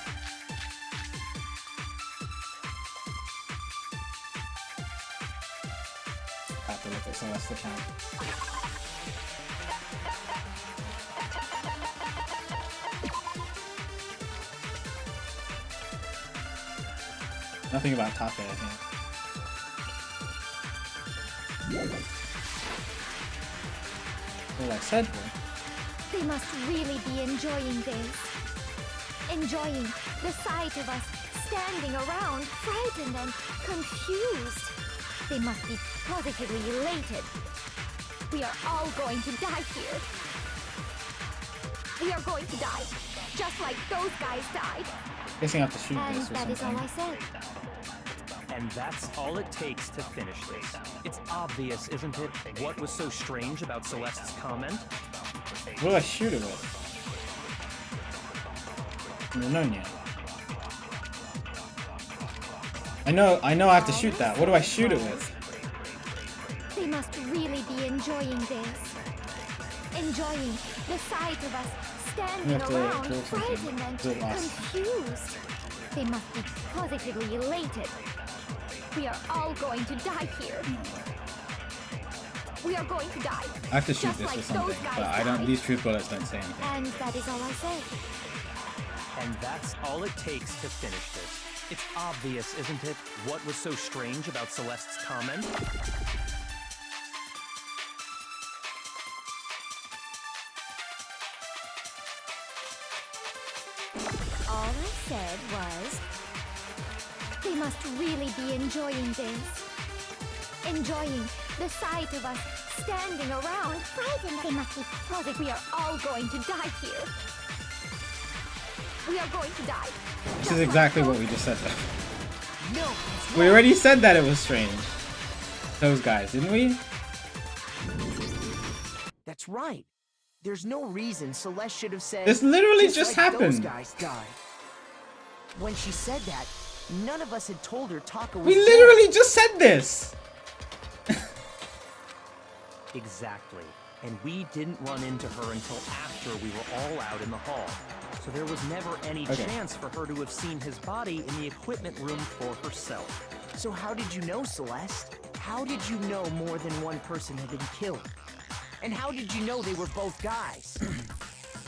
A: I have to look at Celeste's account. Nothing about Taka, I think. Well, I said one.
C: They must really be enjoying this. Enjoying the sight of us standing around, frightened and confused. They must be positively elated. We are all going to die here. We are going to die, just like those guys died.
A: Guessing I have to shoot
C: And
A: this or
C: that is all I
A: something.
C: said.
F: And that's all it takes to finish this. It's obvious, isn't it, what was so strange about Celeste's comment?
A: What do I shoot it with? I don't know yet. I know I have to shoot that. What do I shoot it with?
C: They must really be enjoying this. Enjoying the sight of us standing
A: have to
C: around,
A: kill something.
C: frightened and
A: Do it last.
C: confused. They must be positively elated. We are all going to die here. We are going to die.
A: I have to shoot
C: just
A: this
C: like
A: with something,
C: those guys
A: but I don't.
C: died.
A: These truth bullets don't say anything.
C: And that is all I say.
F: And that's all it takes to finish this. It's obvious, isn't it, what was so strange about Celeste's comment?
C: All I said was, they must really be enjoying this. Enjoying the sight of us standing around, frightened. They must be positive. We are all going to die here. We are going to die.
A: This is exactly what we just said though.
K: No,
A: We already said that it was strange. those guys, didn't we?
K: That's right. There's no reason Celeste should have said.
A: This literally just
K: like those
A: happened.
K: guys died. When she said that, none of us had told her Taka was
A: We
K: dead.
A: literally just said this.
F: Exactly. And we didn't run into her until after we were all out in the hall. So there was never any chance for her to have seen his body in the equipment room for herself.
K: So how did you know, Celeste? How did you know more than one person had been killed? And how did you know they were both guys?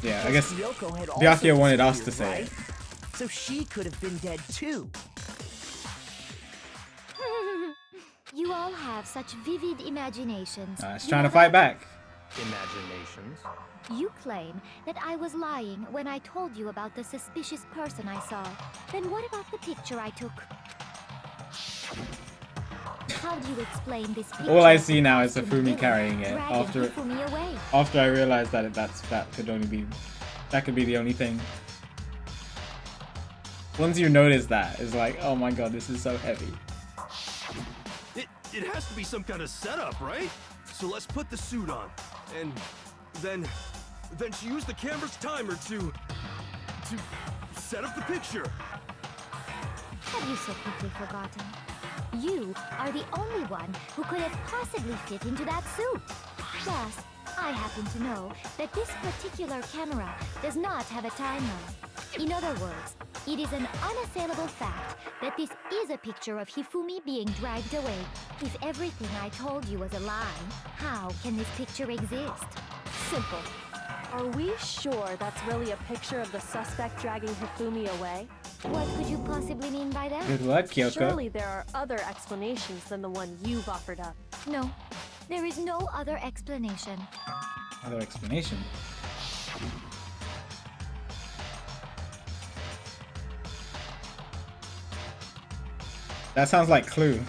A: Yeah, I guess
K: Kyoko had
A: Byakuya
K: also
A: wanted us to
K: disappeared,
A: say
K: right?
A: it.
K: So she could have been dead too.
G: You all have such vivid imaginations.
A: It's trying to fight back.
F: Imaginations.
G: You claim that I was lying when I told you about the suspicious person I saw. Then what about the picture I took? How do you explain this picture?
A: All I see now is
G: of
A: Hifumi carrying it
G: dragging Hifumi away?
A: after I realized that that could be the only thing. Once you notice that, it's like, oh my god, this is so heavy.
J: It has to be some kind of setup, right? So let's put the suit on, and then she used the camera's timer to set up the picture.
G: Have you so quickly forgotten? You are the only one who could have possibly fit into that suit. Plus, I happen to know that this particular camera does not have a timer. In other words, it is an unassailable fact that this is a picture of Hifumi being dragged away. If everything I told you was a lie, how can this picture exist?
H: Simple. Are we sure that's really a picture of the suspect dragging Hifumi away?
G: What could you possibly mean by that?
A: Good luck, Kyoko.
H: Surely there are other explanations than the one you've offered up.
G: No, there is no other explanation.
A: Other explanation. That sounds like Clue.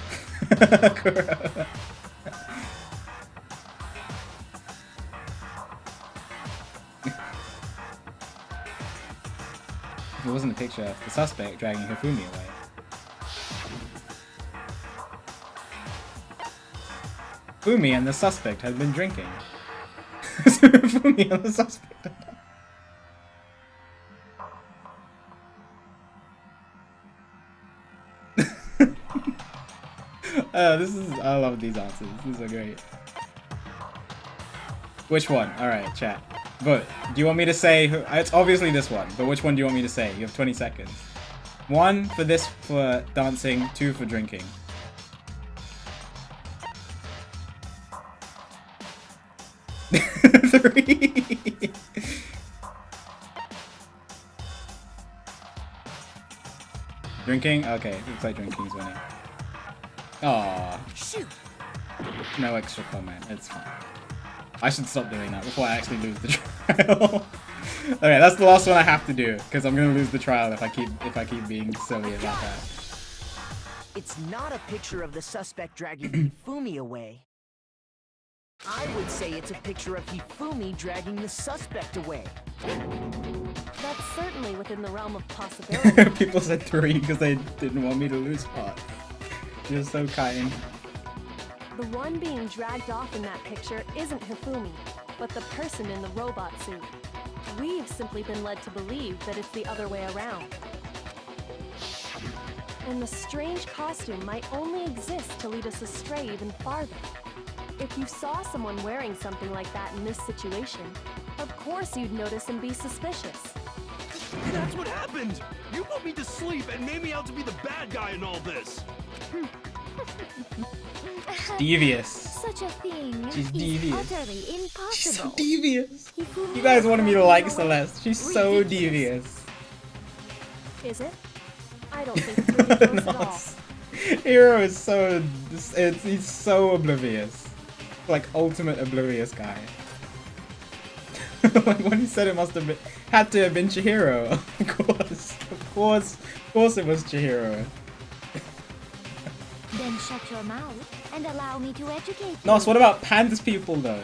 A: If it wasn't a picture of the suspect dragging Hifumi away. Fumi and the suspect had been drinking. Fumi and the suspect. I love these answers. These are great. Which one? Alright, chat. Vote. Do you want me to say it's obviously this one, but which one do you want me to say? You have 20 seconds. 1 for this for dancing, 2 for drinking. Three. Drinking? Okay, looks like drinking's winning. Aww.
K: Shoot.
A: No extra comment, it's fine. I should stop doing that before I actually lose the trial. Okay, that's the last one I have to do, because I'm gonna lose the trial if I keep being silly about that.
K: It's not a picture of the suspect dragging Hifumi away. I would say it's a picture of Hifumi dragging the suspect away.
H: That's certainly within the realm of possibility.
A: People said 3 because they didn't want me to lose part. You're so kind.
H: The one being dragged off in that picture isn't Hifumi, but the person in the robot suit. We've simply been led to believe that it's the other way around. And the strange costume might only exist to lead us astray even farther. If you saw someone wearing something like that in this situation, of course you'd notice and be suspicious.
J: That's what happened! You put me to sleep and made me out to be the bad guy in all this!
A: Devious.
G: Such a thing
A: She's
G: is
A: devious.
G: utterly impossible.
A: She's so devious.
G: Hifumi
A: You guys wanted me to
G: was
A: like
G: dragged away.
A: Celeste. She's so
G: Ridiculous.
A: devious.
H: Is it? I don't think it's ridiculous at all.
A: Hero is so he's so oblivious. Like ultimate oblivious guy. Like when he said it had to have been Chihiro. Of course it was Chihiro.
G: Then shut your mouth and allow me to educate you.
A: Nos, what about Pan's people though?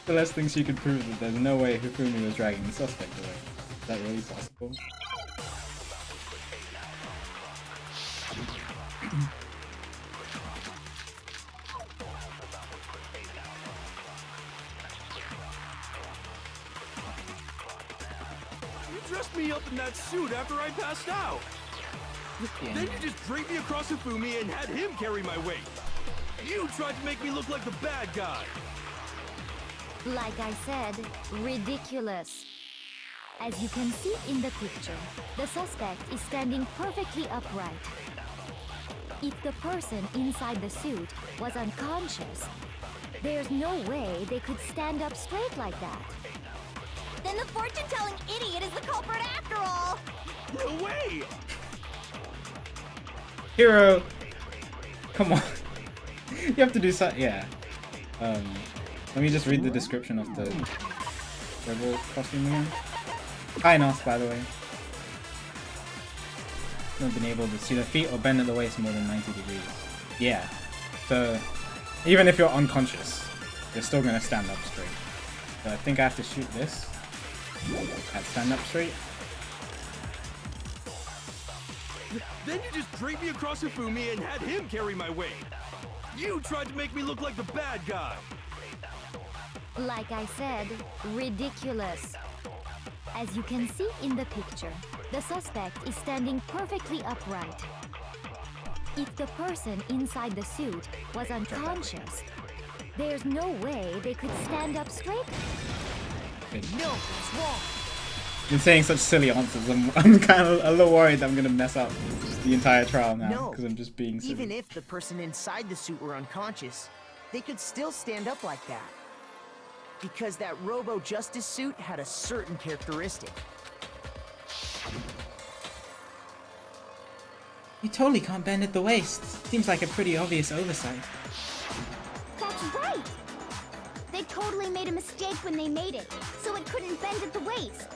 A: Celeste thinks she could prove that there's no way Hifumi was dragging the suspect away. Is that really possible?
J: dressed me up in that suit after I passed out. Then you just draped me across Hifumi and had him carry my weight. You tried to make me look like the bad guy.
G: Like I said, ridiculous. As you can see in the picture, the suspect is standing perfectly upright. If the person inside the suit was unconscious, there's no way they could stand up straight like that.
C: Then the fortune-telling idiot is the culprit after all!
J: No way!
A: Hero, come on. You have to do something. Yeah. Let me just read the description of the rebel costume again. Hi, Nos, by the way. Not been able to see the feet or bend at the waist more than 90 degrees. Yeah. So, even if you're unconscious, you're still gonna stand up straight. So I think I have to shoot this. At stand up straight.
J: Then you just draped me across Hifumi and had him carry my weight. You tried to make me look like the bad guy.
G: Like I said, ridiculous. As you can see in the picture, the suspect is standing perfectly upright. If the person inside the suit was unconscious, there's no way they could stand up straight.
K: No, it's wrong.
A: Been saying such silly answers. I'm kind of a little worried that I'm gonna mess up the entire trial now because I'm just being silly.
K: Even if the person inside the suit were unconscious, they could still stand up like that. Because that Robo-Justice suit had a certain characteristic.
A: You totally can't bend at the waist. Seems like a pretty obvious oversight.
C: That's right! They totally made a mistake when they made it, so it couldn't bend at the waist.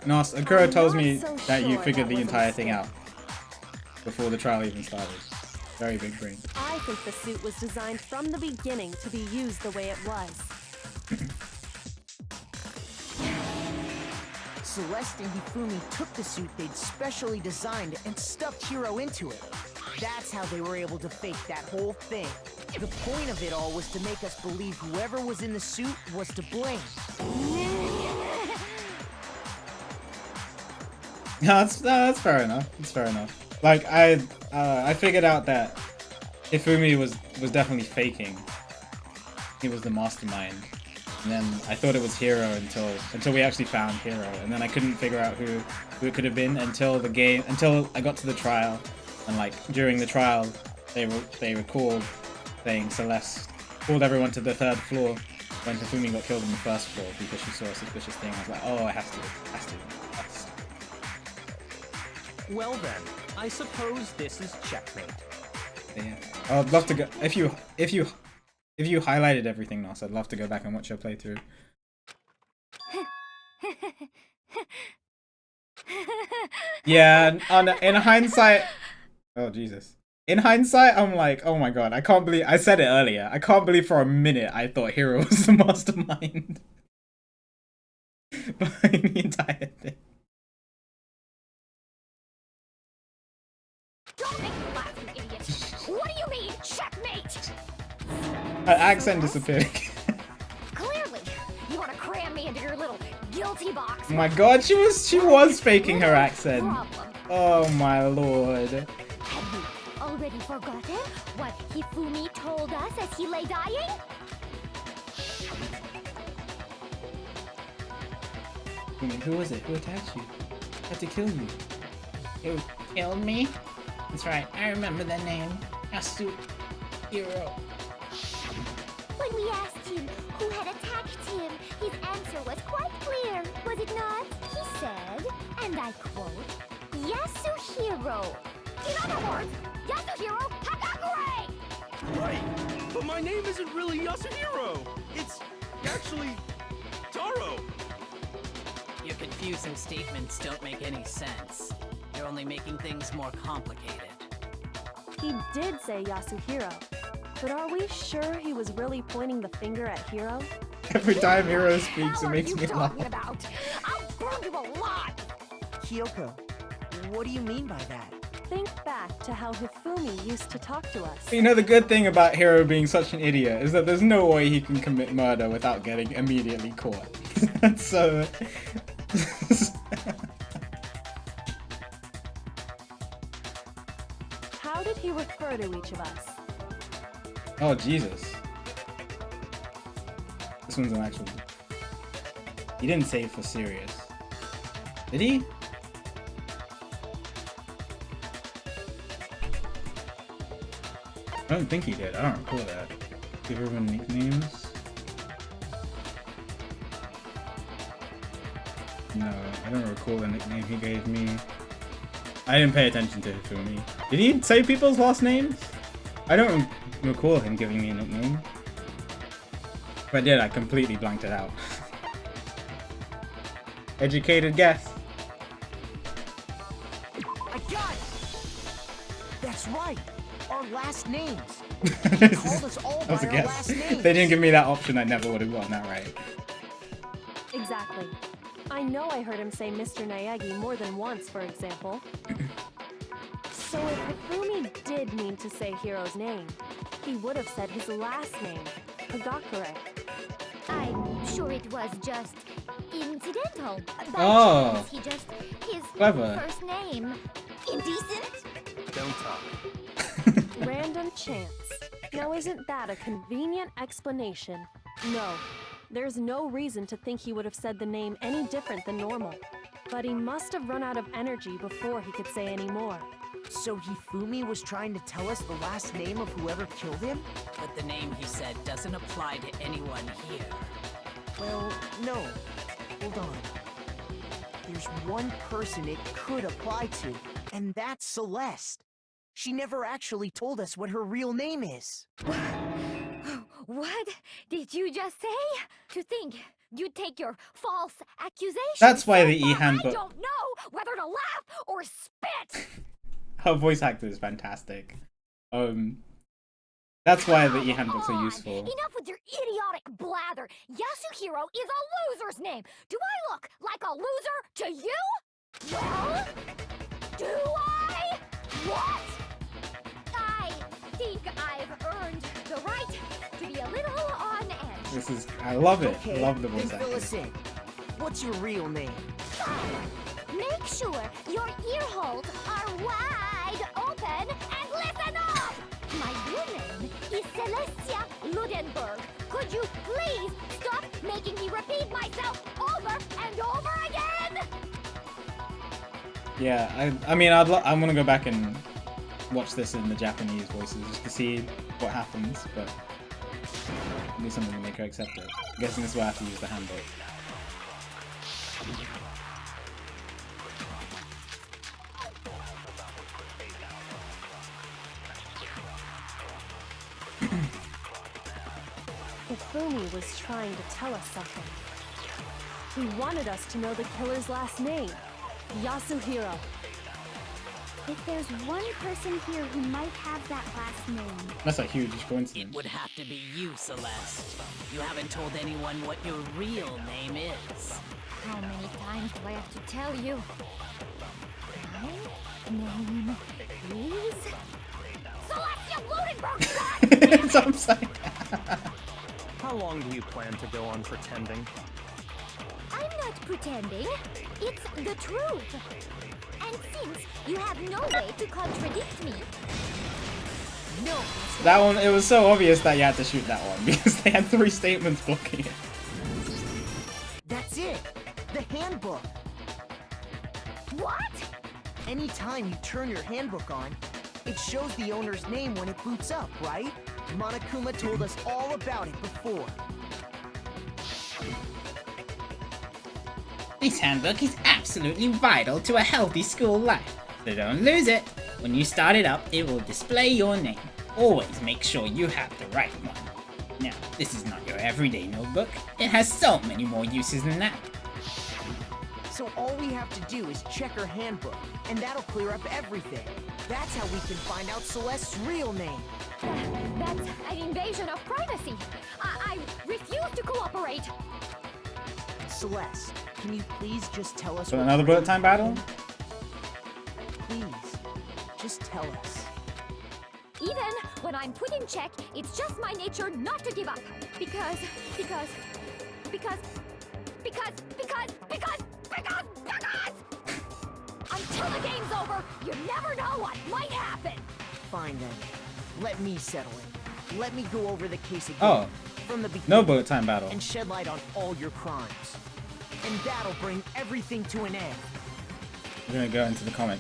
A: Nos, Akura tells me
H: so
A: that you
H: sure
A: figured
H: that
A: the
H: was a
A: entire thing
H: mistake.
A: out before the trial even started. Very big brain.
H: I think the suit was designed from the beginning to be used the way it was.
K: Celeste and Hifumi took the suit they'd specially designed and stuffed Hiro into it. That's how they were able to fake that whole thing. The point of it all was to make us believe whoever was in the suit was to blame.
A: No, that's fair enough. It's fair enough. Like I figured out that Hifumi was definitely faking. He was the mastermind. And then I thought it was Hiro until we actually found Hiro, and then I couldn't figure out who it could have been until I got to the trial, and like during the trial they recalled saying Celeste called everyone to the 3rd floor when Hifumi got killed on the 1st floor because she saw a suspicious thing. I was like, oh, it has to.
F: Well then, I suppose this is checkmate.
A: Yeah. I'd love to go if you highlighted everything, Nos, I'd love to go back and watch your playthrough. Yeah, in hindsight, oh Jesus. In hindsight, I'm like, oh my god, I can't believe I said it earlier. I can't believe for a minute I thought Hiro was the mastermind behind the entire thing.
C: Don't make me laugh, you idiot! What do you mean, checkmate?
A: Her accent disappeared.
C: Clearly, you want to cram me into your little guilty box.
A: Oh my god, she was faking her accent. Oh my lord.
C: Have you already forgotten what Hifumi told us as he lay dying?
A: Who was it? Who attacked you? Had to kill you. Who killed me? That's right, I remember that name. Yasuhiro.
C: When we asked him who had attacked him, his answer was quite clear, was it not? He said, and I quote, Yasuhiro. In other words, Yasuhiro Hakakure!
J: Right, but my name isn't really Yasuhiro. It's actually Taro.
D: Your confusing statements don't make any sense. You're only making things more complicated.
H: He did say Yasuhiro, but are we sure he was really pointing the finger at Hiro?
A: Every time Hiro speaks, it makes me laugh.
C: About? I'll burn you alive!
K: Kyoko, what do you mean by that?
H: Think back to how Hifumi used to talk to us.
A: You know, the good thing about Hiro being such an idiot is that there's no way he can commit murder without getting immediately caught. So...
H: did he refer to each of us?
A: Oh, Jesus. This one's an actual... He didn't say for serious. Did he? I don't think he did. I don't recall that. Give everyone nicknames? No, I don't recall the nickname he gave me. I didn't pay attention to Hifumi. Did he say people's last names? I don't recall him giving me a nickname. If I did, I completely blanked it out. Educated guess.
K: I got it! That's right! Our last names! He called us all by our last names!
A: If they didn't give me that option, I never would have gotten that right.
H: Exactly. I know I heard him say Mr. Naegi more than once, for example. So if Hifumi did mean to say Hiro's name, he would have said his last name, Hagakure.
C: I'm sure it was just incidental.
A: Oh.
C: Chance he just his
A: Clever.
C: first name. Indecent?
F: Don't talk.
H: Random chance. Now isn't that a convenient explanation? No. There's no reason to think he would have said the name any different than normal. But he must have run out of energy before he could say any more.
K: So Hifumi was trying to tell us the last name of whoever killed him?
D: But the name he said doesn't apply to anyone here.
K: Well, no. Hold on. There's one person it could apply to, and that's Celeste. She never actually told us what her real name is.
C: What did you just say? To think you'd take your false accusation.
A: That's why the
C: I
A: e-handbook...
C: don't know whether to laugh or spit.
A: Her voice actor is fantastic. That's why the e-handbooks are useful.
C: Enough with your idiotic blather. Yasuhiro is a loser's name. Do I look like a loser to you? Well, do I? What? I think I've earned the right to be a little on edge.
A: This is... I love it.
K: Okay,
A: Love the voice
K: then fill us
A: acting.
K: in. What's your real name?
C: Make sure your ear holes are wide open and listen up! My real name is Celestia Ludenberg. Could you please stop making me repeat myself over and over again?
A: Yeah, I mean, I'm gonna go back and watch this in the Japanese voices just to see what happens, but I need something to make her accept it. I'm guessing this is why I have to use the handbook.
H: Hifumi was trying to tell us something. He wanted us to know the killer's last name, Yasuhiro.
C: If there's one person here who might have that last name...
A: That's a huge
D: It
A: coincidence.
D: would have to be you, Celeste. You haven't told anyone what your real name is.
C: How many times do I have to tell you? My name is... Celestia Bludenberg!
A: It's upside down.
F: How long do you plan to go on pretending?
C: I'm not pretending. It's the truth. And since you have no way to contradict me... No.
A: That one, it was so obvious that you had to shoot that one because they had 3 statements blocking it.
K: That's it! The handbook!
C: What?
K: Anytime you turn your handbook on, it shows the owner's name when it boots up, right? Monokuma told us all about it before.
L: This handbook is absolutely vital to a healthy school life, so don't lose it. When you start it up, it will display your name. Always make sure you have the right one. Now, this is not your everyday notebook. It has so many more uses than that.
K: So all we have to do is check her handbook, and that'll clear up everything. That's how we can find out Celeste's real name.
C: That's an invasion of privacy. I refuse to cooperate.
K: Celeste, can you please just tell us
A: So
K: what
A: another
K: your
A: bullet
K: real
A: time
K: name
A: battle?
K: is? Please, just tell us.
C: Even when I'm put in check, it's just my nature not to give up. Because... Until the game's over, you never know what might happen.
K: Fine then. Let me settle it. Let me go over the case again.
A: Oh.
K: From the beginning.
A: No bullet time battle.
K: And shed light on all your crimes. And that'll bring everything to an end.
A: We're gonna go into the comic.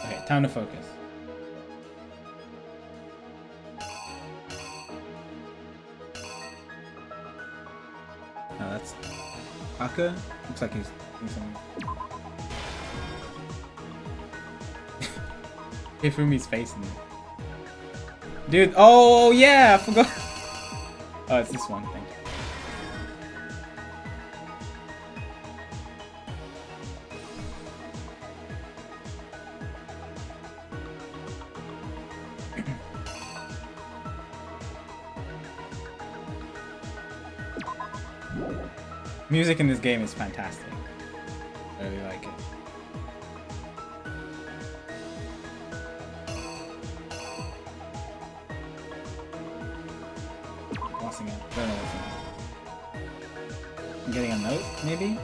A: Okay, time to focus. No, that's Aka. Looks like he's doing something. Hifumi's face in it. Dude, oh yeah, I forgot. Oh, it's this one. Thank you. Music in this game is fantastic. I really like it. Lossing it. Don't know what's in it. I'm getting a note, maybe?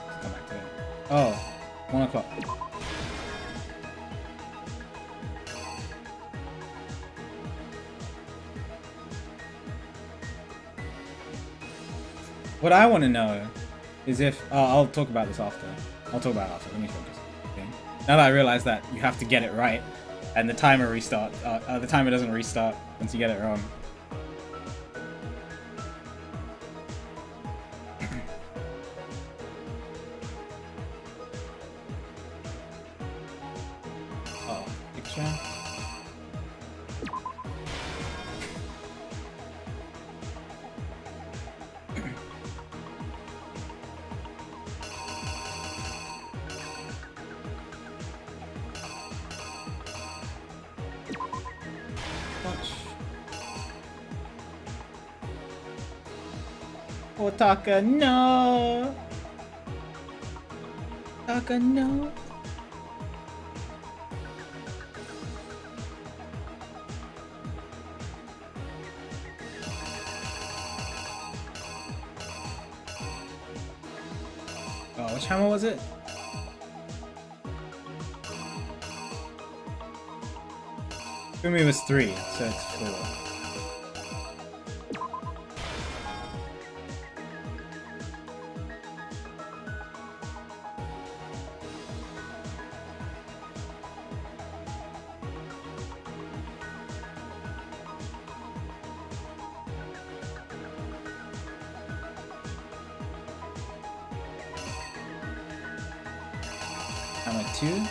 A: Let's come back to it. Oh, 1 o'clock. What I want to know is if I'll talk about this after. I'll talk about it after. Let me focus. Okay. Now that I realize that you have to get it right, and the timer restarts. The timer doesn't restart once you get it wrong. Oh, picture. Oh, Taka, no! Taka, no! Oh, which hammer was it? Fumi was 3, so it's 4. Hammer 2.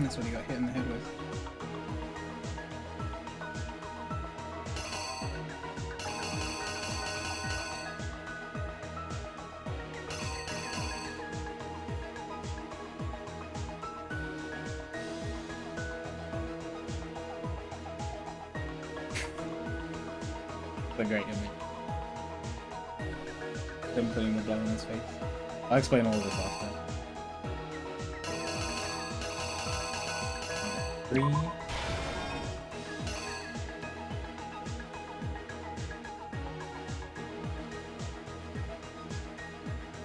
A: That's what he got hit in the head with. It's a great image. Him putting the blood on his face. I'll explain all of this after. 3.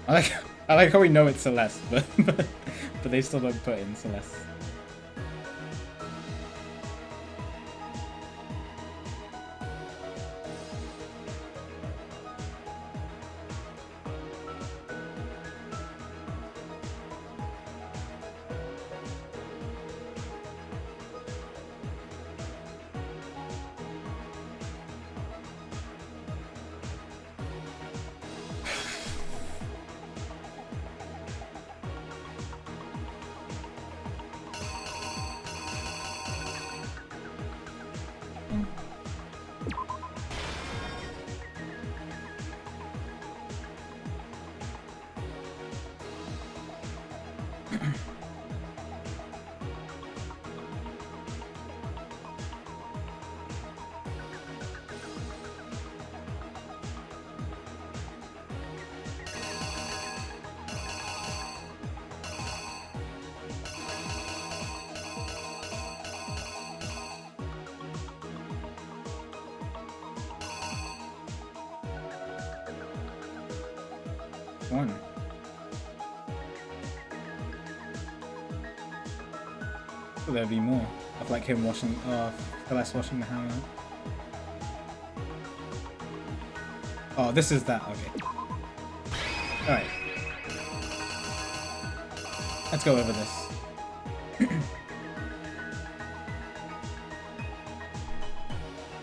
A: I like how we know it's Celeste, but they still don't put in Celeste. one. Will there be more of like him washing, Celeste washing the hammer? Oh, this is that. Okay. All right. Let's go over this.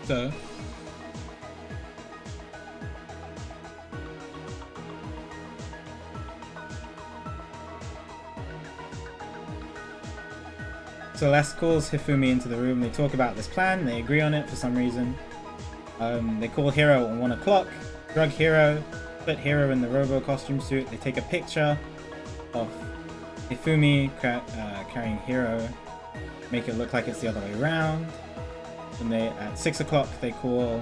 A: So. Celeste calls Hifumi into the room. They talk about this plan. They agree on it for some reason. They call Hiro at 1 o'clock. Drug Hiro. Put Hiro in the Robo costume suit. They take a picture of Hifumi carrying Hiro. Make it look like it's the other way around. And they at 6 o'clock they call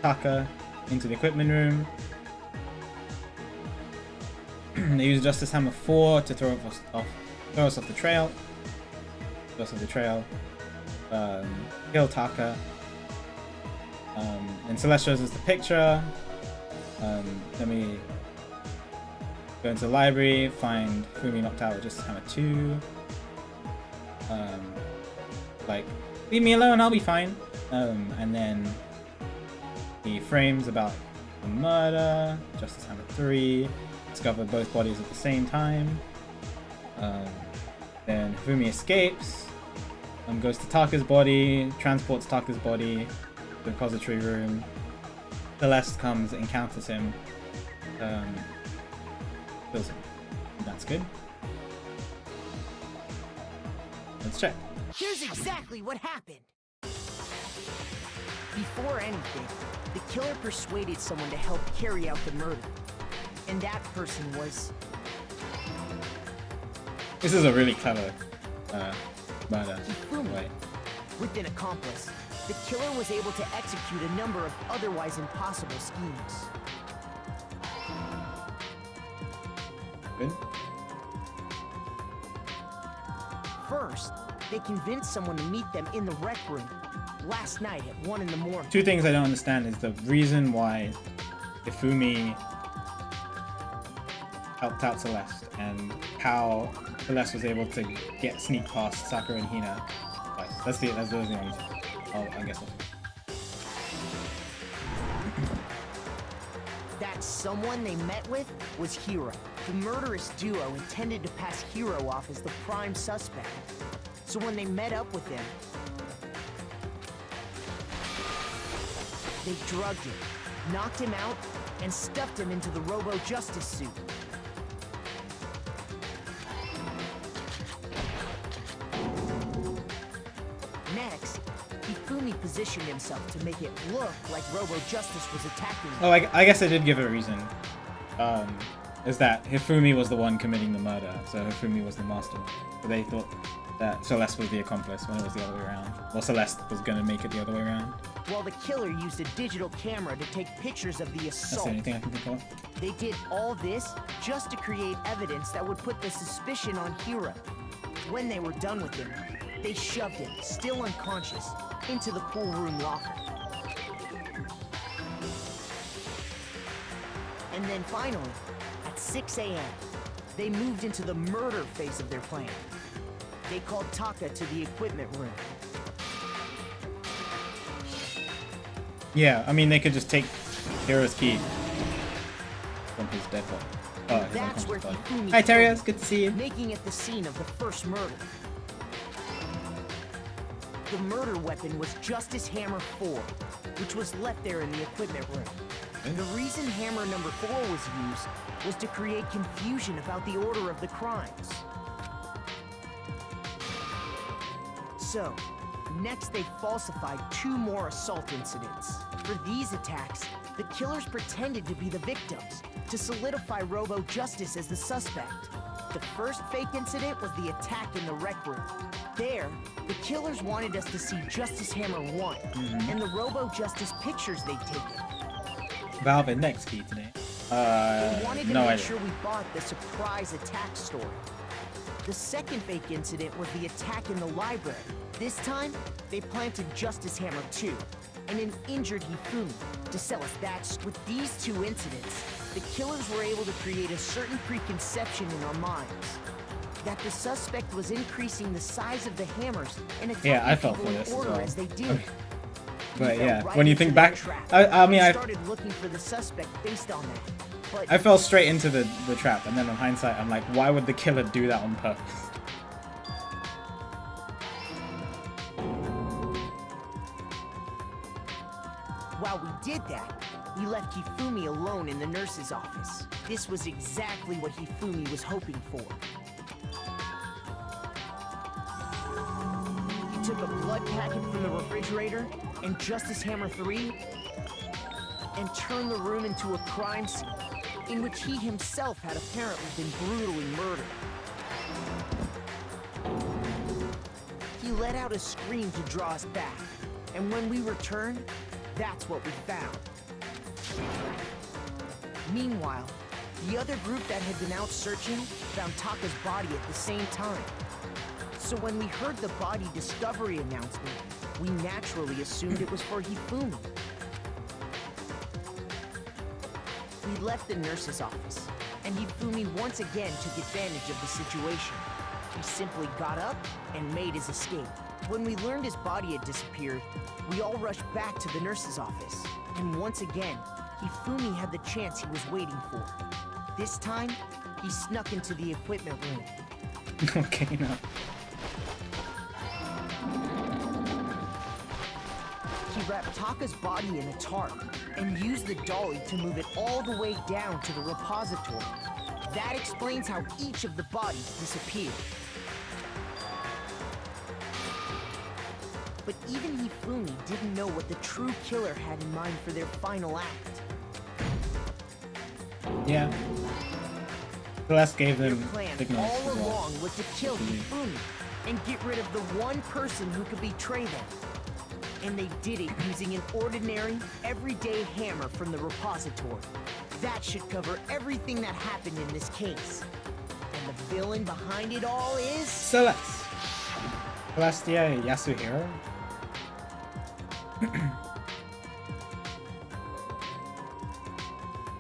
A: Taka into the equipment room. They use Justice Hammer 4 to throw us off the trail. Kill Taka. And Celeste shows us the picture. Then we go into the library, find Fumi knocked out with Justice Hammer 2. Like, leave me alone, I'll be fine. And then he frames about the murder, Justice Hammer 3. Discover both bodies at the same time. Then Hifumi escapes, goes to Taka's body, transports Taka's body to the repository room. Celeste comes, encounters him, kills him. That's good. Let's check.
K: Here's exactly what happened. Before anything, the killer persuaded someone to help carry out the murder. And that person was...
A: This is a really clever murder.
K: Hifumi. With an accomplice, the killer was able to execute a number of otherwise impossible schemes.
A: Good.
K: First, they convinced someone to meet them in the rec room last night at 1 in the morning.
A: Two things I don't understand is the reason why Hifumi helped out Celeste and how Celeste was able to sneak past Sakura and Hina. That's the only thing I guess.
K: That someone they met with was Hiro. The murderous duo intended to pass Hiro off as the prime suspect. So when they met up with him, they drugged him, knocked him out, and stuffed him into the Robo Justice suit. Next, Hifumi positioned himself to make it look like Robo Justice was attacking him.
A: Oh, I guess I did give a reason. Is that Hifumi was the one committing the murder, so Hifumi was the mastermind. So they thought that Celeste was the accomplice when it was the other way around. Well, Celeste was going to make it the other way around.
K: While the killer used a digital camera to take pictures of the assault.
A: That's the only thing I can think of.
K: They did all this just to create evidence that would put the suspicion on Hiro. When they were done with him, they shoved him, still unconscious, into the pool room locker. And then finally, at 6 a.m., they moved into the murder phase of their plan. They called Taka to the equipment room.
A: Yeah, I mean, they could just take Hiro's key from his dead body.
K: That's where Hifumi
A: Hi, Terriers. Good to see you.
K: Making it the scene of the first murder. The murder weapon was Justice Hammer 4, which was left there in the equipment room. And the reason Hammer number 4 was used was to create confusion about the order of the crimes. So, next they falsified 2 more assault incidents. For these attacks, the killers pretended to be the victims, to solidify Robo Justice as the suspect. The first fake incident was the attack in the rec room. There, the killers wanted us to see Justice Hammer 1, and the Robo Justice pictures they'd taken.
A: Valve Index key today.
K: They wanted to
A: no
K: make
A: idea.
K: sure we bought the surprise attack story. The second fake incident was the attack in the library. This time, they planted Justice Hammer 2. and an injured Hifumi. To sell us that, with these two incidents, the killers were able to create a certain preconception in our minds. That the suspect was increasing the size of the hammers and attacking
A: I fell
K: people
A: for
K: in
A: this as
K: order
A: well.
K: as they did.
A: Okay. But
K: We
A: yeah,
K: fell right
A: when you
K: into
A: think
K: their
A: back,
K: trap
A: I mean,
K: and started looking for the suspect based on that. But
A: I fell straight into the trap, and then in hindsight, I'm like, why would the killer do that on purpose?
K: while we did that, we left Hifumi alone in the nurse's office. This was exactly what Hifumi was hoping for. He took a blood packet from the refrigerator and Justice Hammer 3 and turned the room into a crime scene in which he himself had apparently been brutally murdered. He let out a scream to draw us back, and when we returned, that's what we found. Meanwhile, the other group that had been out searching found Taka's body at the same time. So when we heard the body discovery announcement, we naturally assumed it was for Hifumi. We left the nurse's office, and Hifumi once again took advantage of the situation. He simply got up and made his escape. When we learned his body had disappeared, we all rushed back to the nurse's office. And once again, Hifumi had the chance he was waiting for. This time, he snuck into the equipment room.
A: Okay, no.
K: He wrapped Taka's body in a tarp and used the dolly to move it all the way down to the repository. That explains how each of the bodies disappeared. But even Hifumi didn't know what the true killer had in mind for their final act.
A: Yeah. Celeste gave
K: Their
A: them
K: plan
A: signals.
K: all
A: as well.
K: along was to kill Hifumi and get rid of the one person who could betray them. And they did it using an ordinary, everyday hammer from the repository. That should cover everything that happened in this case. And the villain behind it all is...
A: Celeste. Celestia Yasuhiro? Is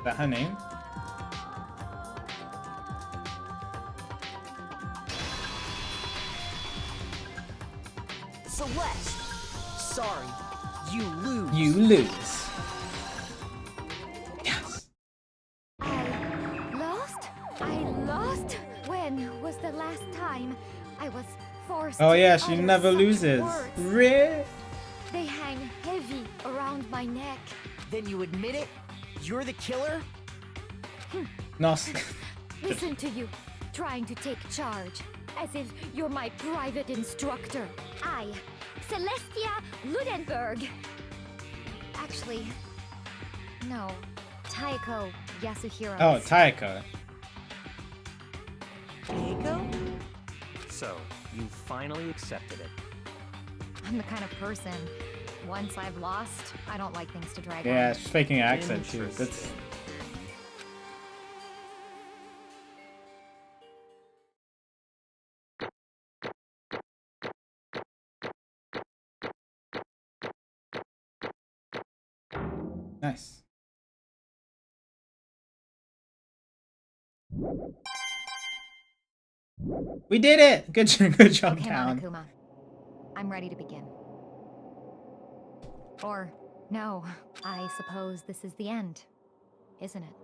A: that her name?
K: Celeste! Sorry, you lose.
A: You lose. Yes.
G: I lost? I lost? When was the last time I was forced
A: Oh
G: to
A: yeah, she
G: utter
A: never
G: such
A: loses.
G: words?
A: Really?
G: They hang heavy around my neck.
K: Then you admit it? You're the killer?
A: No.
G: Listen to you, trying to take charge, as if you're my private instructor. I, Celestia Ludenberg. Actually, no, Taiko Yasuhiro.
A: Oh, Taiko.
K: Taiko?
F: So, you finally accepted it.
G: I'm the kind of person, once I've lost, I don't like things to drag
A: Yeah,
G: on.
A: she's faking an accent too.
F: Interesting.
A: That's nice. We did it! Good job,
G: Okay,
A: Town.
G: Monokuma. I'm ready to begin. Or, no, I suppose this is the end, isn't it?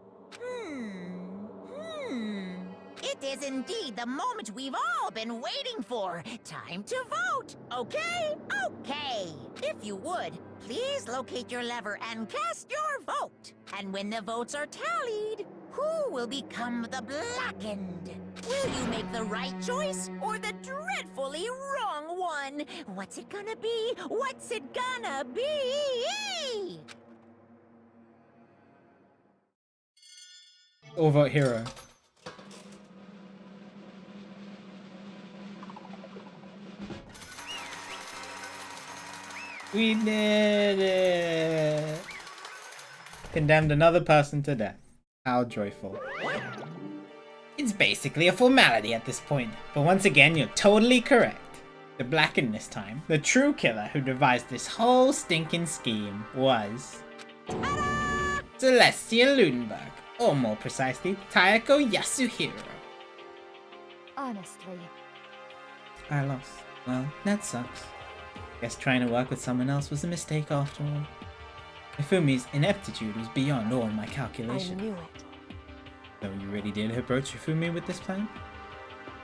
B: It is indeed the moment we've all been waiting for. Time to vote. Okay? Okay. If you would, please locate your lever and cast your vote. And when the votes are tallied, who will become the blackened? Will you make the right choice or the dreadfully wrong one? What's it gonna be? What's it gonna be?
A: All vote hero. We did it! Condemned another person to death. How joyful. It's basically a formality at this point, but once again, you're totally correct.
L: To blacken this time, the true killer who devised this whole stinking scheme was... Celestia Ludenberg, or more precisely, Taeko Yasuhiro.
G: Honestly,
A: I lost. Well, that sucks. Guess trying to work with someone else was a mistake after all. Hifumi's ineptitude was beyond all my
H: I
A: calculation.
H: knew it.
A: So you really did approach Hifumi with this plan?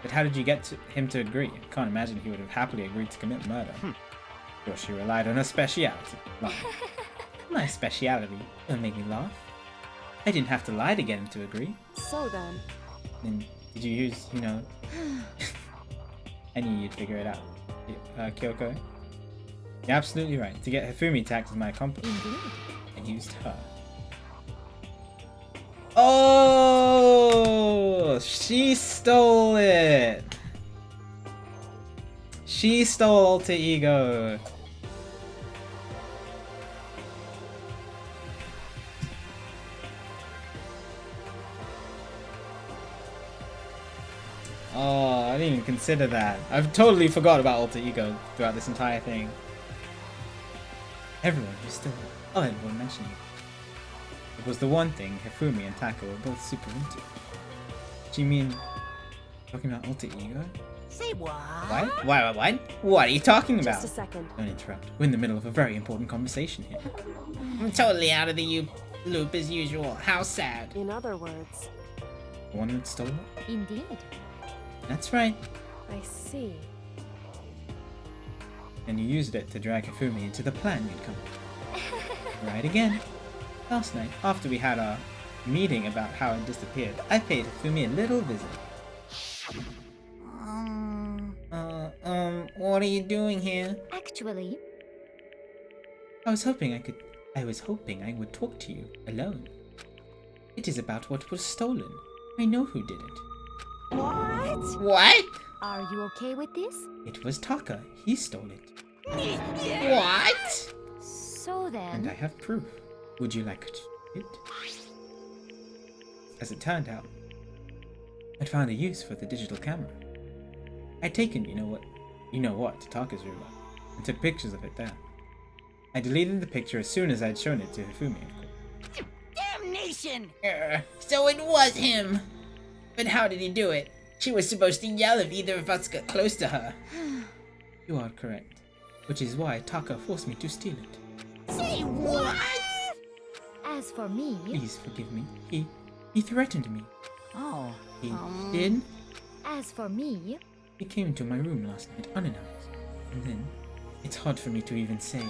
A: But how did you get him to agree? I can't imagine he would have happily agreed to commit murder. Sure, she relied on her speciality. Lying. My speciality. Don't make me laugh. I didn't have to lie to get him to agree.
H: So then,
A: Then did you use, you know... I knew you'd figure it out. Kyoko? You're absolutely right. To get Hifumi to act as my accomplice,
G: indeed.
A: I used her. Oh! She stole it! She stole Alter Ego! Oh, I didn't even consider that. I've totally forgot about Alter Ego throughout this entire thing. Everyone who's still... Oh, everyone mentioned it. It was the one thing Hifumi and Tako were both super into. Do you mean... talking about Alter Ego?
B: Say what?
L: What? What? What are you talking about?
H: just a second.
A: Don't interrupt. We're in the middle of a very important conversation here.
L: I'm totally out of the loop as usual. How sad.
H: In other words,
A: The one that stole it?
G: Indeed.
A: That's right.
H: I see.
A: And you used it to drag Hifumi into the plan you'd come up with. Right again. Last night, after we had our meeting about how it disappeared, I paid Hifumi a little visit.
L: What are you doing here?
G: Actually,
A: I was hoping I would talk to you alone. It is about what was stolen. I know who did it.
B: What?
L: What?
G: are you okay with this?
A: It was Taka. He stole it.
L: What?
G: So
A: And I
G: then,
A: have proof. Would you like to see it? As it turned out, I'd found a use for the digital camera. I'd taken you know what to Taka's room and took pictures of it there. I deleted the picture as soon as I'd shown it to Hifumi, of course.
B: Damnation!
L: So it was him. But how did he do it? She was supposed to yell if either of us got close to her.
A: You are correct. Which is why Taka forced me to steal it.
B: Say what?
G: as for me,
A: Please forgive me. He threatened me.
B: Oh.
A: He did.
G: as for me,
A: He came to my room last night unannounced. And then, it's hard for me to even say,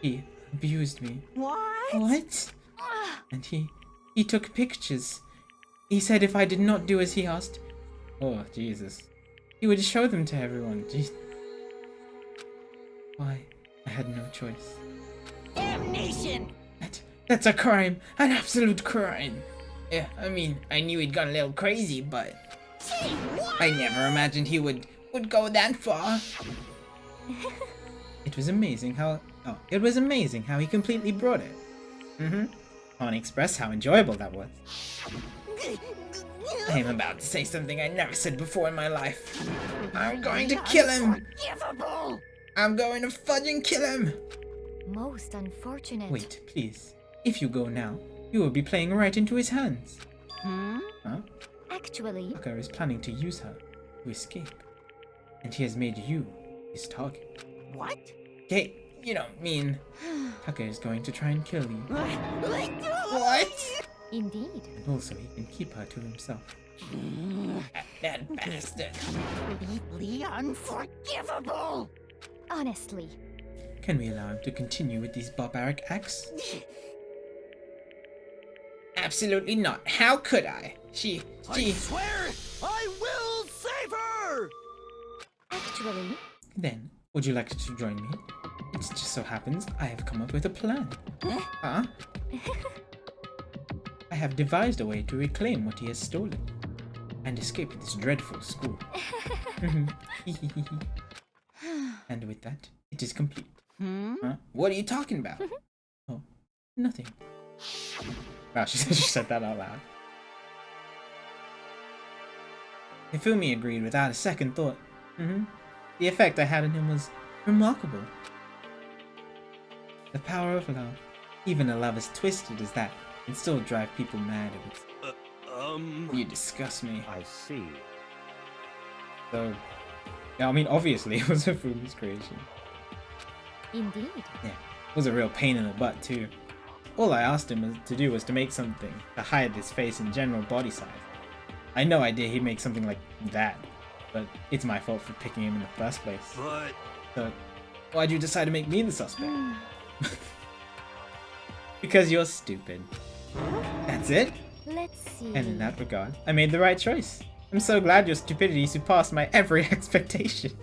A: he abused me.
B: What?
A: What? And he took pictures. He said if I did not do as he asked, oh Jesus, he would show them to everyone. Jeez. Why? I had no choice.
B: Damnation!
A: That's a crime, an absolute crime.
L: Yeah, I mean, I knew he'd gone a little crazy, but
B: Say what?
L: I never imagined he would go that far.
A: It was amazing how he completely brought it. Can't express how enjoyable that was.
L: I am about to say something I never said before in my life. I'm going to kill him.
B: Unforgivable!
L: I'm going to fudging kill him.
G: most unfortunate.
A: Wait, please. If you go now, you will be playing right into his hands. Huh?
G: Actually,
A: Tucker is planning to use her to escape. And he has made you his target.
B: What?
L: Okay, you don't mean...
A: Tucker is going to try and kill you.
L: What?
G: indeed.
A: And also he can keep her to himself.
L: That bastard.
B: Deeply unforgivable!
G: Honestly,
A: Can we allow him to continue with these barbaric acts?
L: Absolutely not. How could I? She...
J: I swear I will save her!
G: actually,
A: Then, would you like to join me? It just so happens I have come up with a plan. Huh? I have devised a way to reclaim what he has stolen and escape this dreadful school. And with that, it is complete. Huh?
L: What are you talking about?
A: Oh, nothing. Wow, she said that out loud. Hifumi agreed without a second thought. The effect I had on him was remarkable. The power of love, even a love as twisted as that, can still drive people mad. You disgust me.
F: I see.
A: So, yeah, I mean, obviously it was Hifumi's creation.
G: Indeed.
A: Yeah, it was a real pain in the butt too. All I asked him to do was to make something to hide his face and general body size. I had no idea he'd make something like that, but it's my fault for picking him in the first place.
J: But...
A: So, why'd you decide to make me the suspect? Because you're stupid. That's it?
G: Let's see.
A: And in that regard, I made the right choice. I'm so glad your stupidity surpassed my every expectation.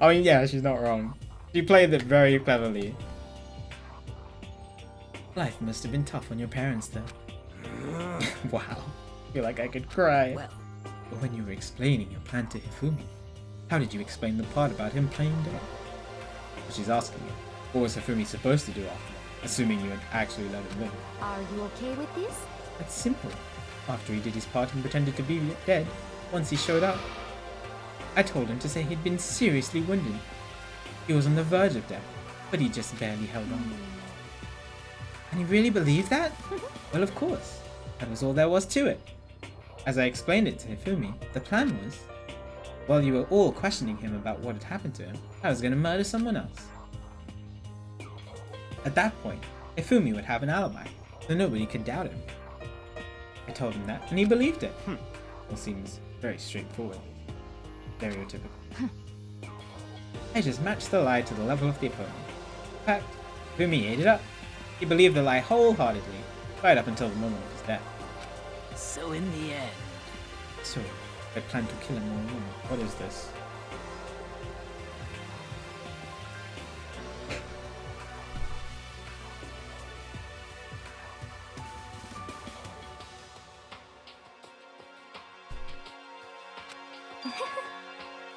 A: I mean, yeah, she's not wrong. She played it very cleverly. Life must have been tough on your parents, though. Wow. I feel like I could cry.
D: Well,
A: But when you were explaining your plan to Hifumi, how did you explain the part about him playing dead? She's asking you, what was Hifumi supposed to do after, assuming you had actually let him live?
G: Are you okay with this?
A: That's simple. After he did his part and pretended to be dead, once he showed up, I told him to say he'd been seriously wounded. He was on the verge of death, but he just barely held on. And he really believed that? Well, of course. That was all there was to it. As I explained it to Hifumi, the plan was, while you were all questioning him about what had happened to him, I was going to murder someone else. At that point, Hifumi would have an alibi, so nobody could doubt him. I told him that, and he believed it. It seems very straightforward. Stereotypical. I just matched the lie to the level of the opponent. In fact, Hifumi ate it up. He believed the lie wholeheartedly, right up until the moment of his death.
D: so in the end...
A: So, I plan to kill him all along. What is this?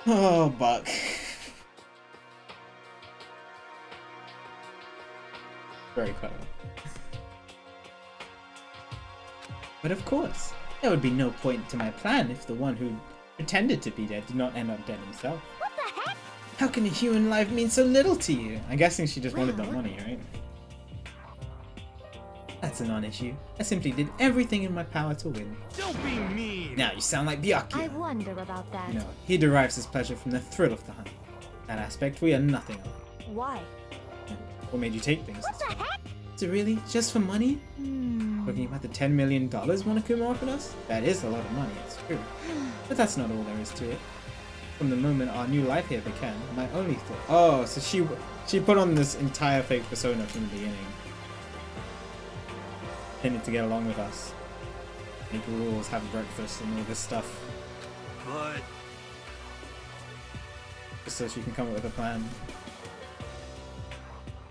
A: Oh, Buck. Very clever. But of course, there would be no point to my plan if the one who pretended to be dead did not end up dead himself.
C: What the heck?
A: How can a human life mean so little to you? I'm guessing she just wanted the money, right? That's a non-issue. I simply did everything in my power to win.
J: Don't be mean!
A: Now you sound like Byakuya.
G: I wonder about that.
A: No, he derives his pleasure from the thrill of the hunt. That aspect we are nothing of.
H: Why?
A: What made you take things?
C: What the heck?
A: Is it really just for money? Talking about the $10 million Monokuma offered us? That is a lot of money, it's true. But that's not all there is to it. From the moment our new life here began, my only thought... Oh, so she put on this entire fake persona from the beginning. Intended to get along with us. Make rules, have breakfast, and all this stuff.
J: But...
A: Just so she can come up with a plan.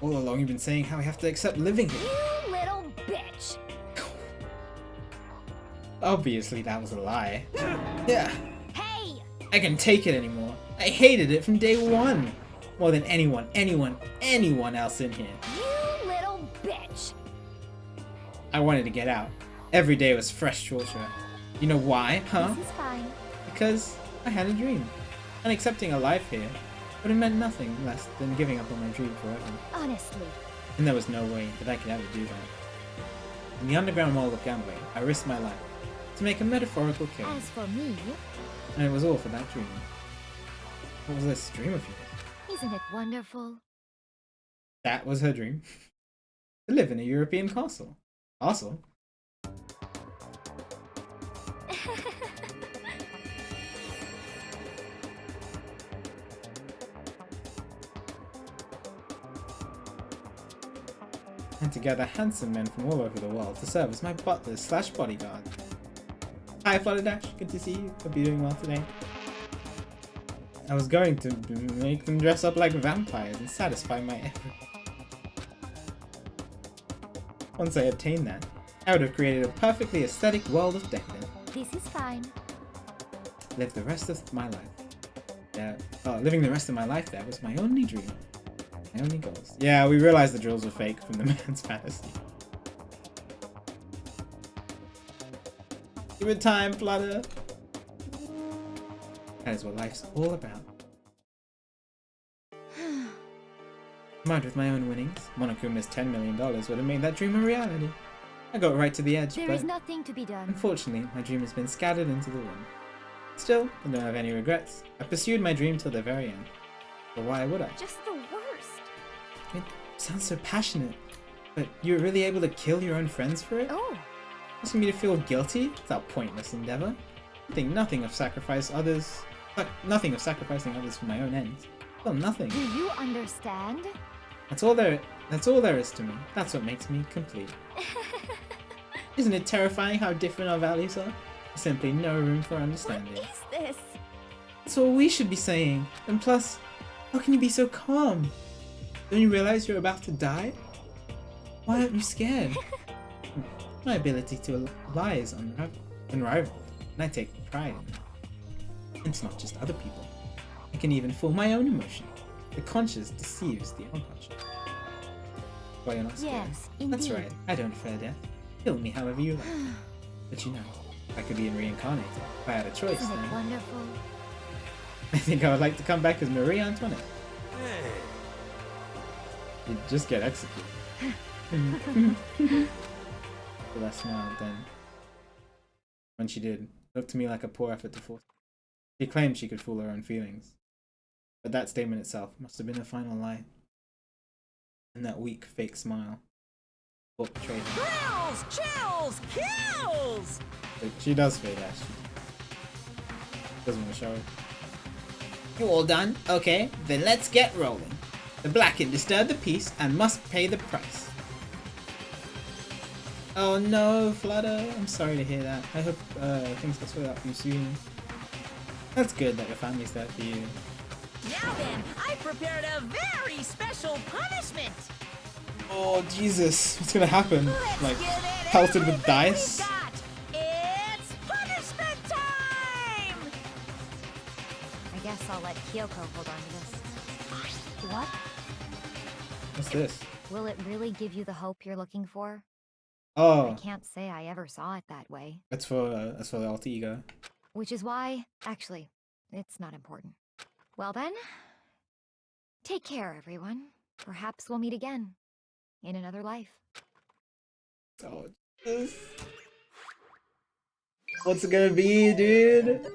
A: All along you've been saying how we have to accept living here.
C: You little bitch!
A: Obviously that was a lie. Yeah.
C: Hey!
A: I can't take it anymore. I hated it from day one. More than anyone else in here.
C: You little bitch!
A: I wanted to get out. Every day was fresh torture. You know why, huh?
G: This is fine.
A: Because I had a dream. And accepting a life here would have meant nothing less than giving up on my dream forever.
G: Honestly.
A: And there was no way that I could ever do that. In the underground world of gambling, I risked my life to make a metaphorical kill.
G: As for me,
A: And it was all for that dream. What was this dream of yours?
G: isn't it wonderful?
A: That was her dream. To live in a European castle. Castle? And to gather handsome men from all over the world to serve as my butlers slash bodyguard. Hi Flutterdash, good to see you. Hope you're doing well today. I was going to make them dress up like vampires and satisfy my effort. Once I obtained that, I would have created a perfectly aesthetic world of decadence.
G: This is fine.
A: Live the rest of my life. Living the rest of my life there was my only dream. My only goals. Yeah, we realized the drills were fake from the man's fantasy. Give it time, Flutter. That is what life's all about. Combined with my own winnings, Monokuma's $10 million would have made that dream a reality. I got right to the edge,
G: There
A: but
G: is nothing to be done.
A: unfortunately, my dream has been scattered into the wind. Still, I don't have any regrets. I pursued my dream till the very end. But why would I?
C: Just the worst.
A: It sounds so passionate. But you were really able to kill your own friends for it?
C: Oh,
A: Asking me to feel guilty? It's a pointless endeavor. I think nothing of sacrificing others for my own ends. Well, nothing.
G: Do you understand?
A: That's all there is to me. That's what makes me complete. Isn't it terrifying how different our values are? There's simply no room for understanding.
C: what is this?
A: That's what we should be saying. And plus, how can you be so calm? Don't you realize you're about to die? Why aren't you scared? My ability to lie is unrivaled, and I take pride in it. It's not just other people. I can even fool my own emotion. The conscious deceives the unconscious. Why you're not scared?
G: Yes,
A: That's
G: indeed.
A: right. I don't fear death. Kill me however you like. But you know, if I could be reincarnated, if I had a choice,
G: Isn't
A: then
G: it wonderful?
A: I think I would like to come back as Marie Antoinette.
J: Hey,
A: You'd just get executed. But I smiled then. When she did, looked to me like a poor effort to force. She claimed she could fool her own feelings. But that statement itself must have been a final lie. And that weak, fake smile. What betrayed her.
B: Thrills, chills, kills!
A: But she does fade Ash. Doesn't want to show it.
L: You all done? Okay, then let's get rolling. The black can disturb the peace and must pay the price.
A: Oh no, Flutter. I'm sorry to hear that. I hope things get sorted out for you soon. That's good that your family's there for you.
B: Now then, I prepared a very special punishment.
A: Oh Jesus, what's gonna happen?
B: Let's
A: Like,
B: give it
A: pelted with
B: everything
A: dice?
B: we got. It's punishment time!
G: I guess I'll let Kyoko hold on to this. What?
A: What's this?
G: Will it really give you the hope you're looking for? I
A: Oh,
G: can't say I ever saw it that way.
A: that's for the alter ego.
G: Which is why, actually, it's not important. Well then, take care, everyone. Perhaps we'll meet again. In another life.
A: Oh, Jesus. What's it gonna be, dude?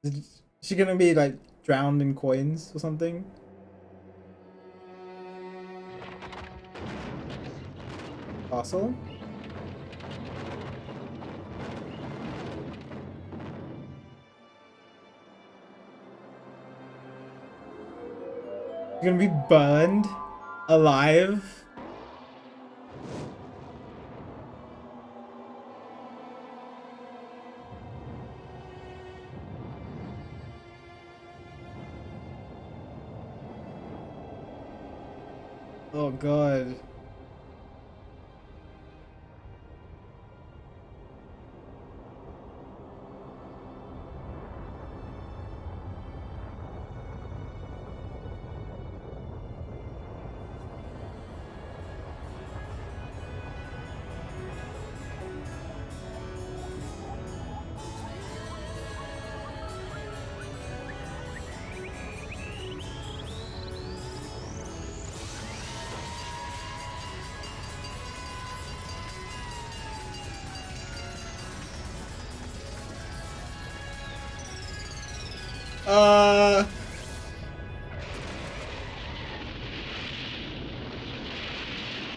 A: Is she gonna be like drowned in coins or something? Fossil? You're gonna be burned alive? Oh god.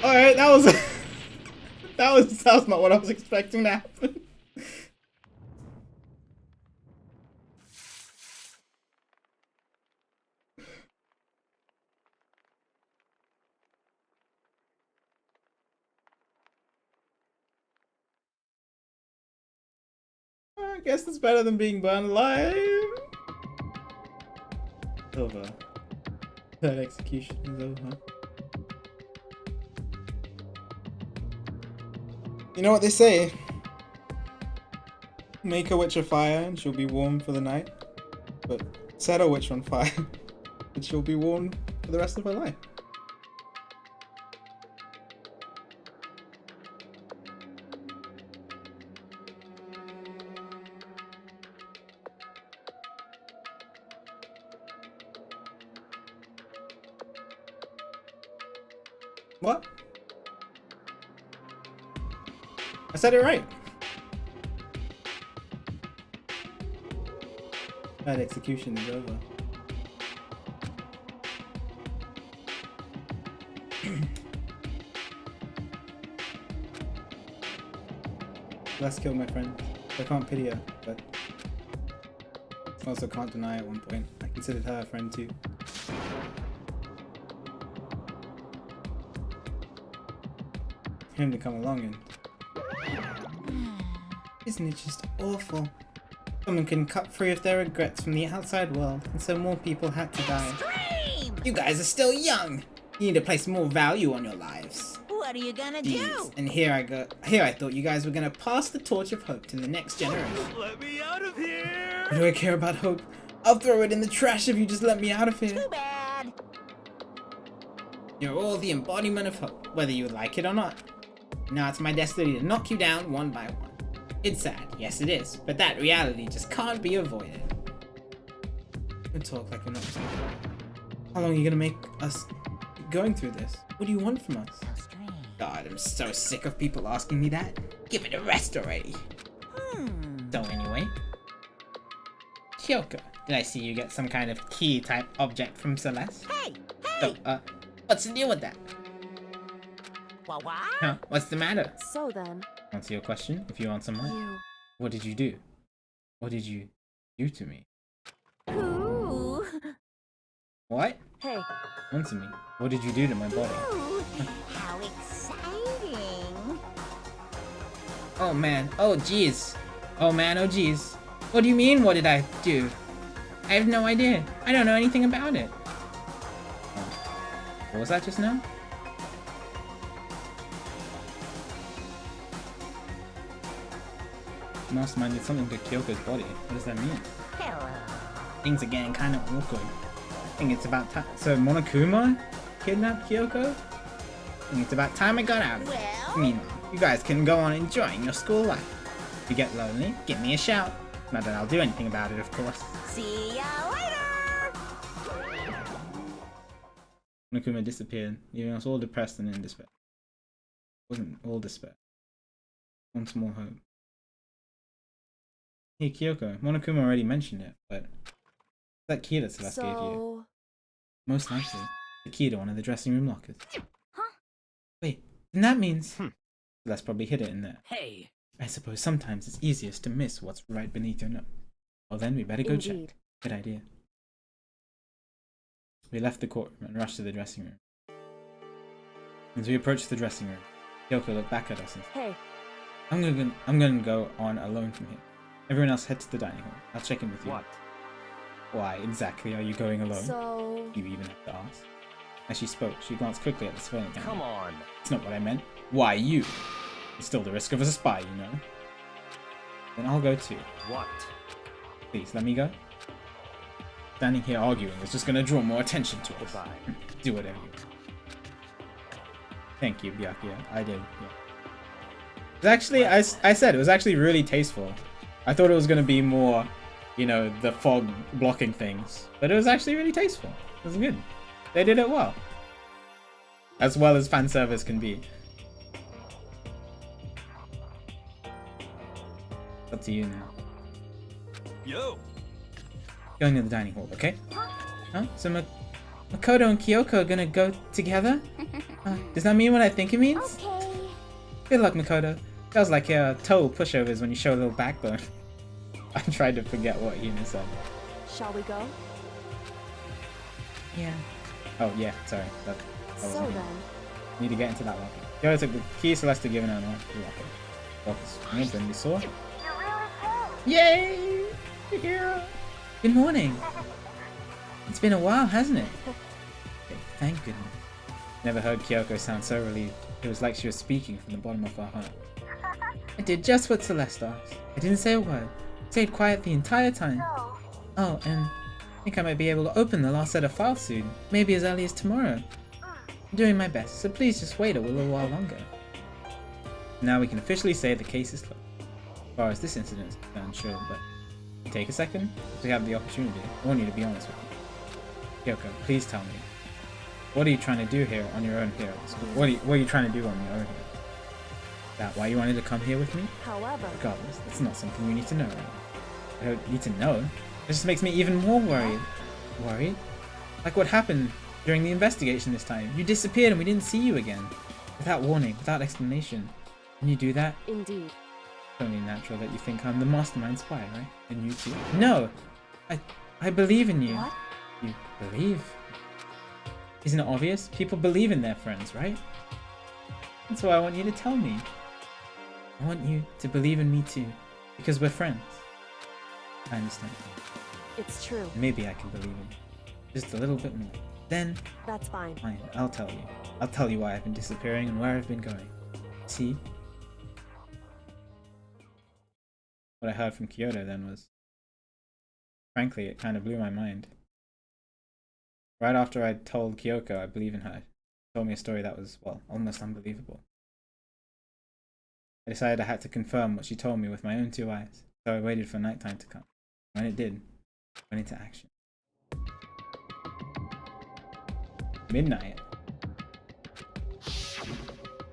A: Alright, that was that was not what I was expecting to happen. I guess it's better than being burned alive. Over. That execution is over. You know what they say? Make a witch a fire and she'll be warm for the night. But set a witch on fire and she'll be warm for the rest of her life. What? I said it right. Bad execution is over. Let's kill my friend. I can't pity her, but also can't deny at one point I considered her a friend too. Him to come along and... Isn't it just awful? Someone can cut free of their regrets from the outside world, and so more people had to die.
B: Extreme!
L: You guys are still young. You need to place more value on your lives.
B: What are you gonna
L: Jeez.
B: do?
L: And here I go. Here I thought you guys were gonna pass the torch of hope to the next generation.
J: Let me out of here!
L: What do I care about hope? I'll throw it in the trash if you just let me out of here.
B: Too bad.
L: You're all the embodiment of hope, whether you like it or not. Now it's my destiny to knock you down one by one. It's sad, yes it is, but that reality just can't be avoided. Don't talk like you're not. How long are you gonna make us keep going through this? What do you want from us?
B: So strange.
L: God, I'm so sick of people asking me that. Give it a rest already. So anyway, Kyoko, did I see you get some kind of key type object from Celeste?
B: Hey!
L: So, what's the deal with that?
B: What?
L: Huh? What's the matter?
H: So then,
L: Answer your question if you answer mine.
H: you...
L: What did you do? What did you do to me?
B: Ooh.
L: What?
H: Hey,
L: Answer me. What did you do to my body?
B: Ooh. How exciting.
L: Oh man, oh jeez. Oh man, oh jeez. What do you mean, what did I do? I have no idea. I don't know anything about it. Oh. What was that just now? Mastermind did something to Kyoko's body. What does that mean?
B: Hello.
L: Things are getting kind of awkward. I think it's about time. So Monokuma kidnapped Kyoko? I think it's about time I got out of here.
B: Well?
L: Meanwhile, you guys can go on enjoying your school life. If you get lonely, give me a shout. Not that I'll do anything about it, of course.
B: See ya later.
L: Monokuma disappeared, leaving us all depressed and in despair. It wasn't all despair. One small hope. Hey Kyoko, Monokuma already mentioned it, but that key that Celeste gave you.
H: so...
L: Most likely, the key to one of the dressing room lockers.
C: Huh?
L: Wait, then that means Celeste probably hid it in there.
D: Hey,
L: I suppose sometimes it's easiest to miss what's right beneath your nose. Well then, we better go
H: Indeed.
L: check. Good idea. We left the courtroom and rushed to the dressing room. As we approached the dressing room, Kyoko looked back at us and said,
H: Hey,
L: I'm gonna go on alone from here. Everyone else head to the dining hall. I'll check in with you.
F: What?
L: Why exactly are you going alone?
H: so...
L: You even have to ask. As she spoke, she glanced quickly at the surveillance camera.
F: Come on.
L: It's not what I meant. Why you? It's still the risk of a spy, you know. Then I'll go too.
F: What?
L: Please, let me go. Standing here arguing is just gonna draw more attention to us.
F: Goodbye.
L: Do whatever you want. Thank you, Byakuya. I did, yeah. It's actually, I said, it was actually really tasteful. I thought it was gonna be more, you know, the fog blocking things. But it was actually really tasteful. It was good. They did it well. As well as fan service can be. It's up to you now.
J: Yo!
L: Going to the dining hall, okay? Huh? So Makoto and Kyoko are gonna go together? Does that mean what I think it means?
C: Okay.
L: Good luck, Makoto. Feels like total pushovers when you show a little backbone. I tried to forget what Hina said.
H: Shall we go?
L: Yeah. Oh, yeah, sorry. That
H: So
L: wasn't me.
H: then,
L: Need to get into that locker. Kyoko took the key Celeste had given her and went to the locker. Locker's open, we saw. Yay! You're here! Good morning! It's been a while, hasn't it? Okay, thank goodness. Never heard Kyoko sound so relieved. It was like she was speaking from the bottom of her heart. I did just what Celeste asked. I didn't say a word. Stayed quiet the entire time. Oh, and I think I might be able to open the last set of files soon. Maybe as early as tomorrow. I'm doing my best, so please just wait a little while longer. Now we can officially say the case is closed. As far as this incident is concerned, sure, but take a second. If we have the opportunity, I want you to be honest with me. Kyoko, please tell me.
A: What are you trying to do here on your own here? So what are you trying to do on your own here? Is that why you wanted to come here with me?
H: However,
A: Regardless, that's not something you need to know right now. I don't need to know. It just makes me even more worried. Worried? Like what happened during the investigation this time. You disappeared and we didn't see you again. Without warning, without explanation. Can you do that?
H: indeed.
A: It's only natural that you think I'm the mastermind spy, right? And you too? No! I believe in you.
H: What?
A: You believe? Isn't it obvious? People believe in their friends, right? That's why I want you to tell me. I want you to believe in me too. Because we're friends. I understand.
H: It's true.
A: Maybe I can believe in you. Just a little bit more. Then,
H: That's fine.
A: fine, I'll tell you. I'll tell you why I've been disappearing and where I've been going. See? What I heard from Kyoto then was... Frankly, it kind of blew my mind. Right after I told Kyoko I believe in her, she told me a story that was, well, almost unbelievable. I decided I had to confirm what she told me with my own 2 eyes, so I waited for nighttime to come. When it did, I went into action. Midnight.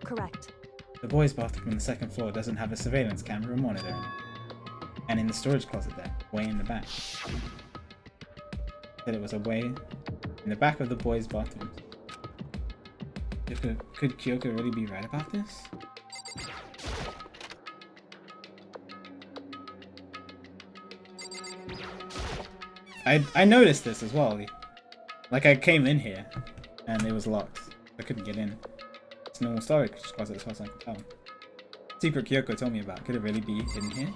H: Correct.
A: The boys' bathroom on the 2nd floor doesn't have a surveillance camera or monitor in it. And in the storage closet there, way in the back. Said it was away in the back of the boys' bathroom. Could Kyoko really be right about this? I noticed this as well. Like I came in here and it was locked. I couldn't get in. It's a normal storage closet as far as I can tell. Secret Kyoko told me about. Could it really be in here?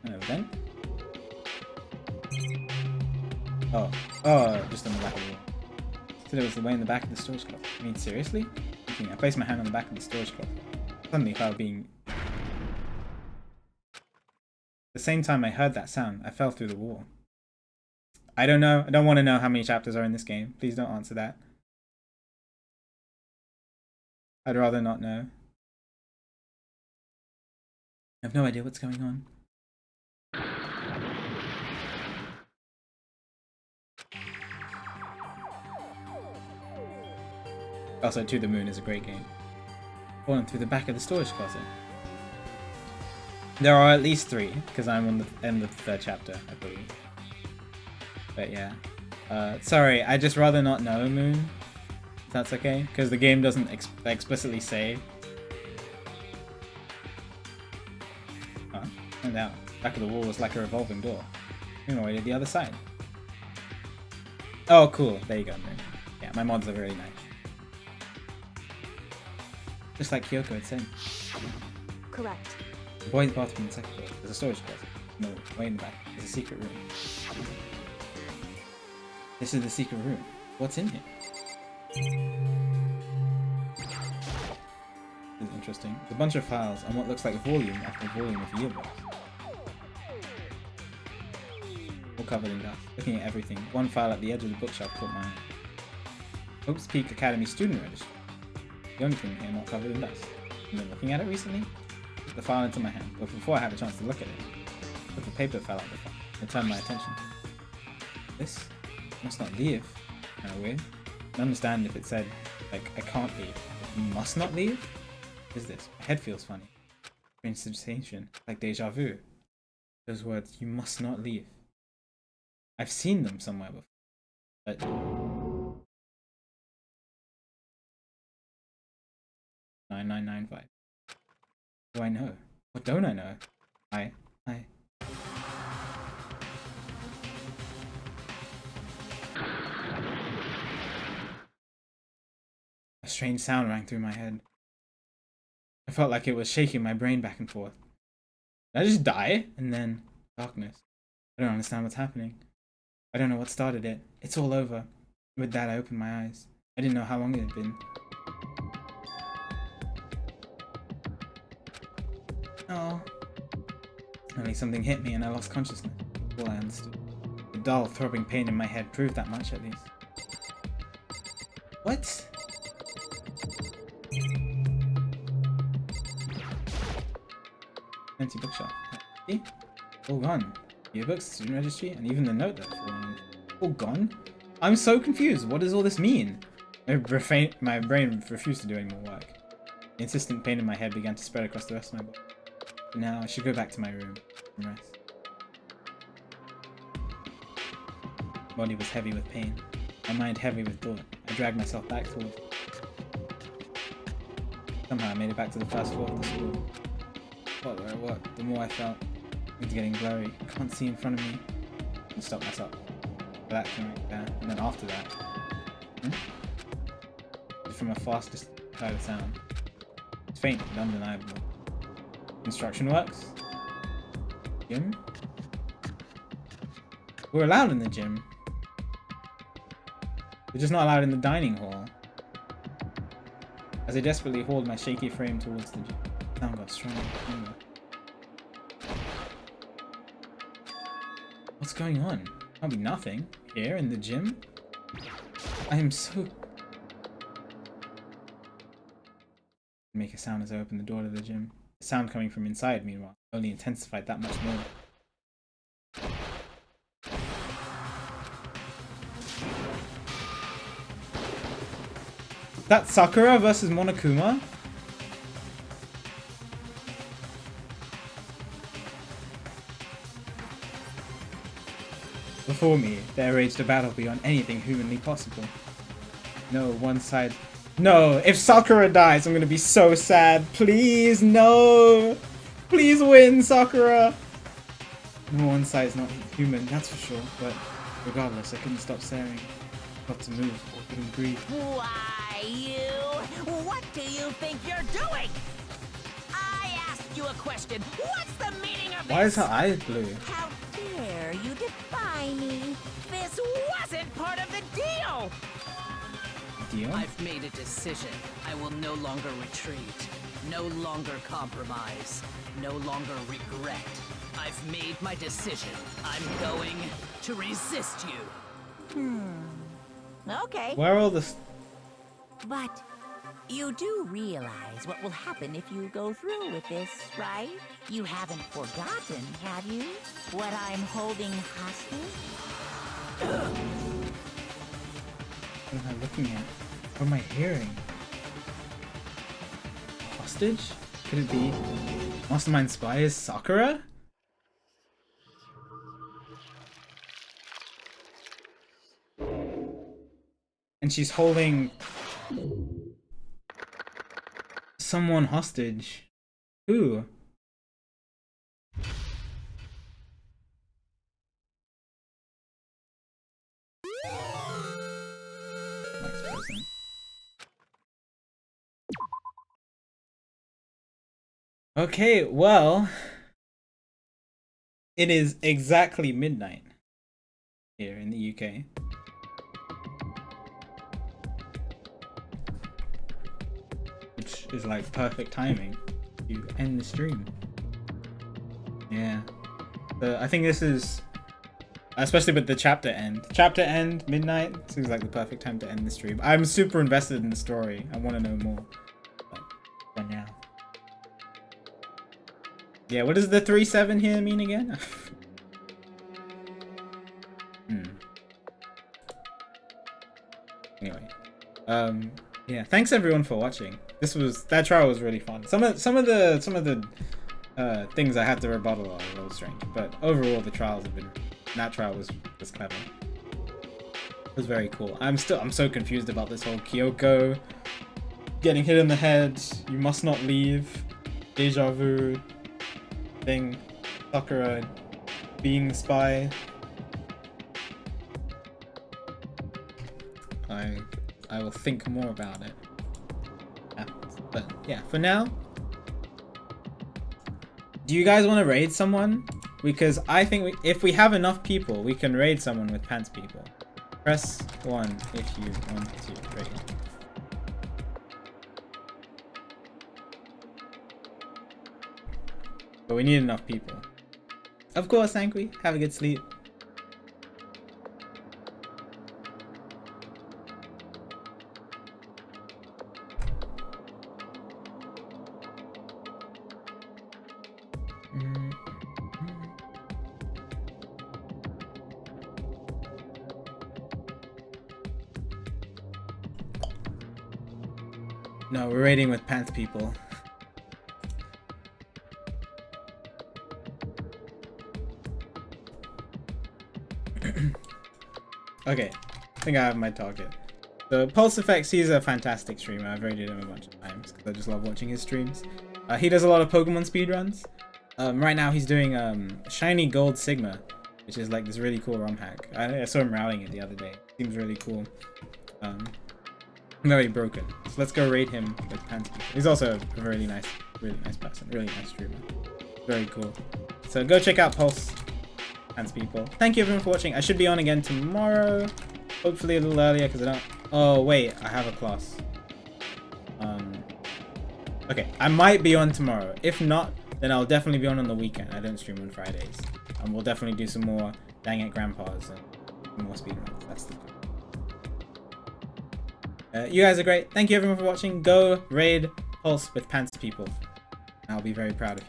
A: An event? Oh, just on the back of the wall. Said it was the way in the back of the storage closet. I mean, seriously? I placed my hand on the back of the storage closet. Suddenly felt being... The same time I heard that sound, I fell through the wall. I don't know. I don't want to know how many chapters are in this game. Please don't answer that. I'd rather not know. I have no idea what's going on. Also, To the Moon is a great game. Falling through the back of the storage closet. There are at least 3, because I'm on the end of the 3rd chapter, I believe. But yeah. Sorry, I'd just rather not know, Moon. If that's okay? Because the game doesn't explicitly say. Oh, turned out. Back of the wall was like a revolving door. Moving away to the other side. Oh, cool. There you go, Moon. Yeah, my mods are very nice. Just like Kyoko had said.
H: Correct.
A: The boys' bathroom in the 2nd floor. There's a storage closet. No, way in the back. There's a secret room. This is the secret room. What's in here? This is interesting. There's a bunch of files on what looks like volume after volume of yearbooks. All covered in dust. Looking at everything, one file at the edge of the bookshelf caught my eye. Hopes Peak Academy student registry. The only thing here not covered in dust. I've been looking at it recently. Put the file into my hand, but before I had a chance to look at it, the paper fell out of the file and turned my attention. This must not leave. Kinda weird. I don't understand if it said, like, I can't leave. You must not leave? What is this? My head feels funny. Strange sensation, like deja vu. Those words, you must not leave. I've seen them somewhere before. But 9995. What do I know? What don't I know? I. A strange sound rang through my head. I felt like it was shaking my brain back and forth. Did I just die? And then darkness. I don't understand what's happening. I don't know what started it. It's all over. With that, I opened my eyes. I didn't know how long it had been. Oh. Only something hit me and I lost consciousness. All I understood. The dull, throbbing pain in my head proved that much at least. What? Empty bookshelf. See? All gone. Yearbooks, student registry, and even the note that fallen. All gone? I'm so confused. What does all this mean? My brain refused to do any more work. The insistent pain in my head began to spread across the rest of my body. But now I should go back to my room and rest. My body was heavy with pain. My mind heavy with thought. I dragged myself back towards it. Somehow I made it back to the first floor of the school. But where I worked, the more I felt things getting blurry. I can't see in front of me. I stop myself. That came right there. And then after that, from a fast distance, I heard a sound. It's faint but undeniable. Construction works. Gym? We're allowed in the gym. We're just not allowed in the dining hall. As I desperately hauled my shaky frame towards the gym, the sound got stronger and stronger. What's going on? Can't be nothing. Here in the gym? I am so... Make a sound as I opened the door to the gym. The sound coming from inside, meanwhile, only intensified that much more. That's Sakura versus Monokuma? Before me, there raged a battle beyond anything humanly possible. No, one side... No! If Sakura dies, I'm gonna be so sad. Please, no! Please win, Sakura! No, one side is not human, that's for sure, but regardless, I couldn't stop staring. Not to move, or couldn't breathe.
B: Why, you? What do you think you're doing? I asked you a question. What's the meaning of this?
A: Why is her eyes blue?
B: How dare you defy me? This wasn't part of the deal!
A: Deal?
D: I've made a decision. I will no longer retreat. No longer compromise. No longer regret. I've made my decision. I'm going to resist you.
B: Okay.
A: Where are all the...
B: But you do realize what will happen if you go through with this, right? You haven't forgotten, have you? What I'm holding hostage?
A: What am I looking at? What am I hearing? Hostage? Could it be Mastermind Spy is Sakura? And she's holding someone hostage. Who? Next person. Okay, well, it is exactly midnight here in the UK. Which is like perfect timing to end the stream. Yeah. I think this is, especially with the chapter end. Chapter end, midnight, seems like the perfect time to end the stream. I'm super invested in the story. I want to know more. But for now. Yeah, what does the 3-7 here mean again? Anyway. Yeah, thanks everyone for watching. That trial was really fun. Some of the things I had to rebuttal are a little strange, but overall the trials have been. That trial was clever. It was very cool. I'm so confused about this whole Kyoko getting hit in the head. You must not leave. Deja vu thing. Sakura being the spy. I will think more about it. But yeah, for now, do you guys want to raid someone? Because I think if we have enough people, we can raid someone with pants people. Press 1 if you want to raid. But we need enough people. Of course, Anqui. Have a good sleep. No, we're raiding with Pants people. Okay, I think I have my target. So Pulse Effects, he's a fantastic streamer. I've raided him a bunch of times because I just love watching his streams. He does a lot of Pokemon speedruns. Right now he's doing Shiny Gold Sigma, which is like this really cool ROM hack. I saw him rallying it the other day. Seems really cool. Very broken. So let's go raid him with Pants people. He's also a really nice person. Really nice streamer. Very cool. So go check out Pulse Pants people. Thank you everyone for watching. I should be on again tomorrow. Hopefully a little earlier because I don't... Oh wait, I have a class. Okay, I might be on tomorrow. If not, then I'll definitely be on the weekend. I don't stream on Fridays. And we'll definitely do some more Dang It Grandpas and more speedruns. That's the plan. You guys are great. Thank you everyone for watching. Go raid Pulse with Pants people. I'll be very proud of you.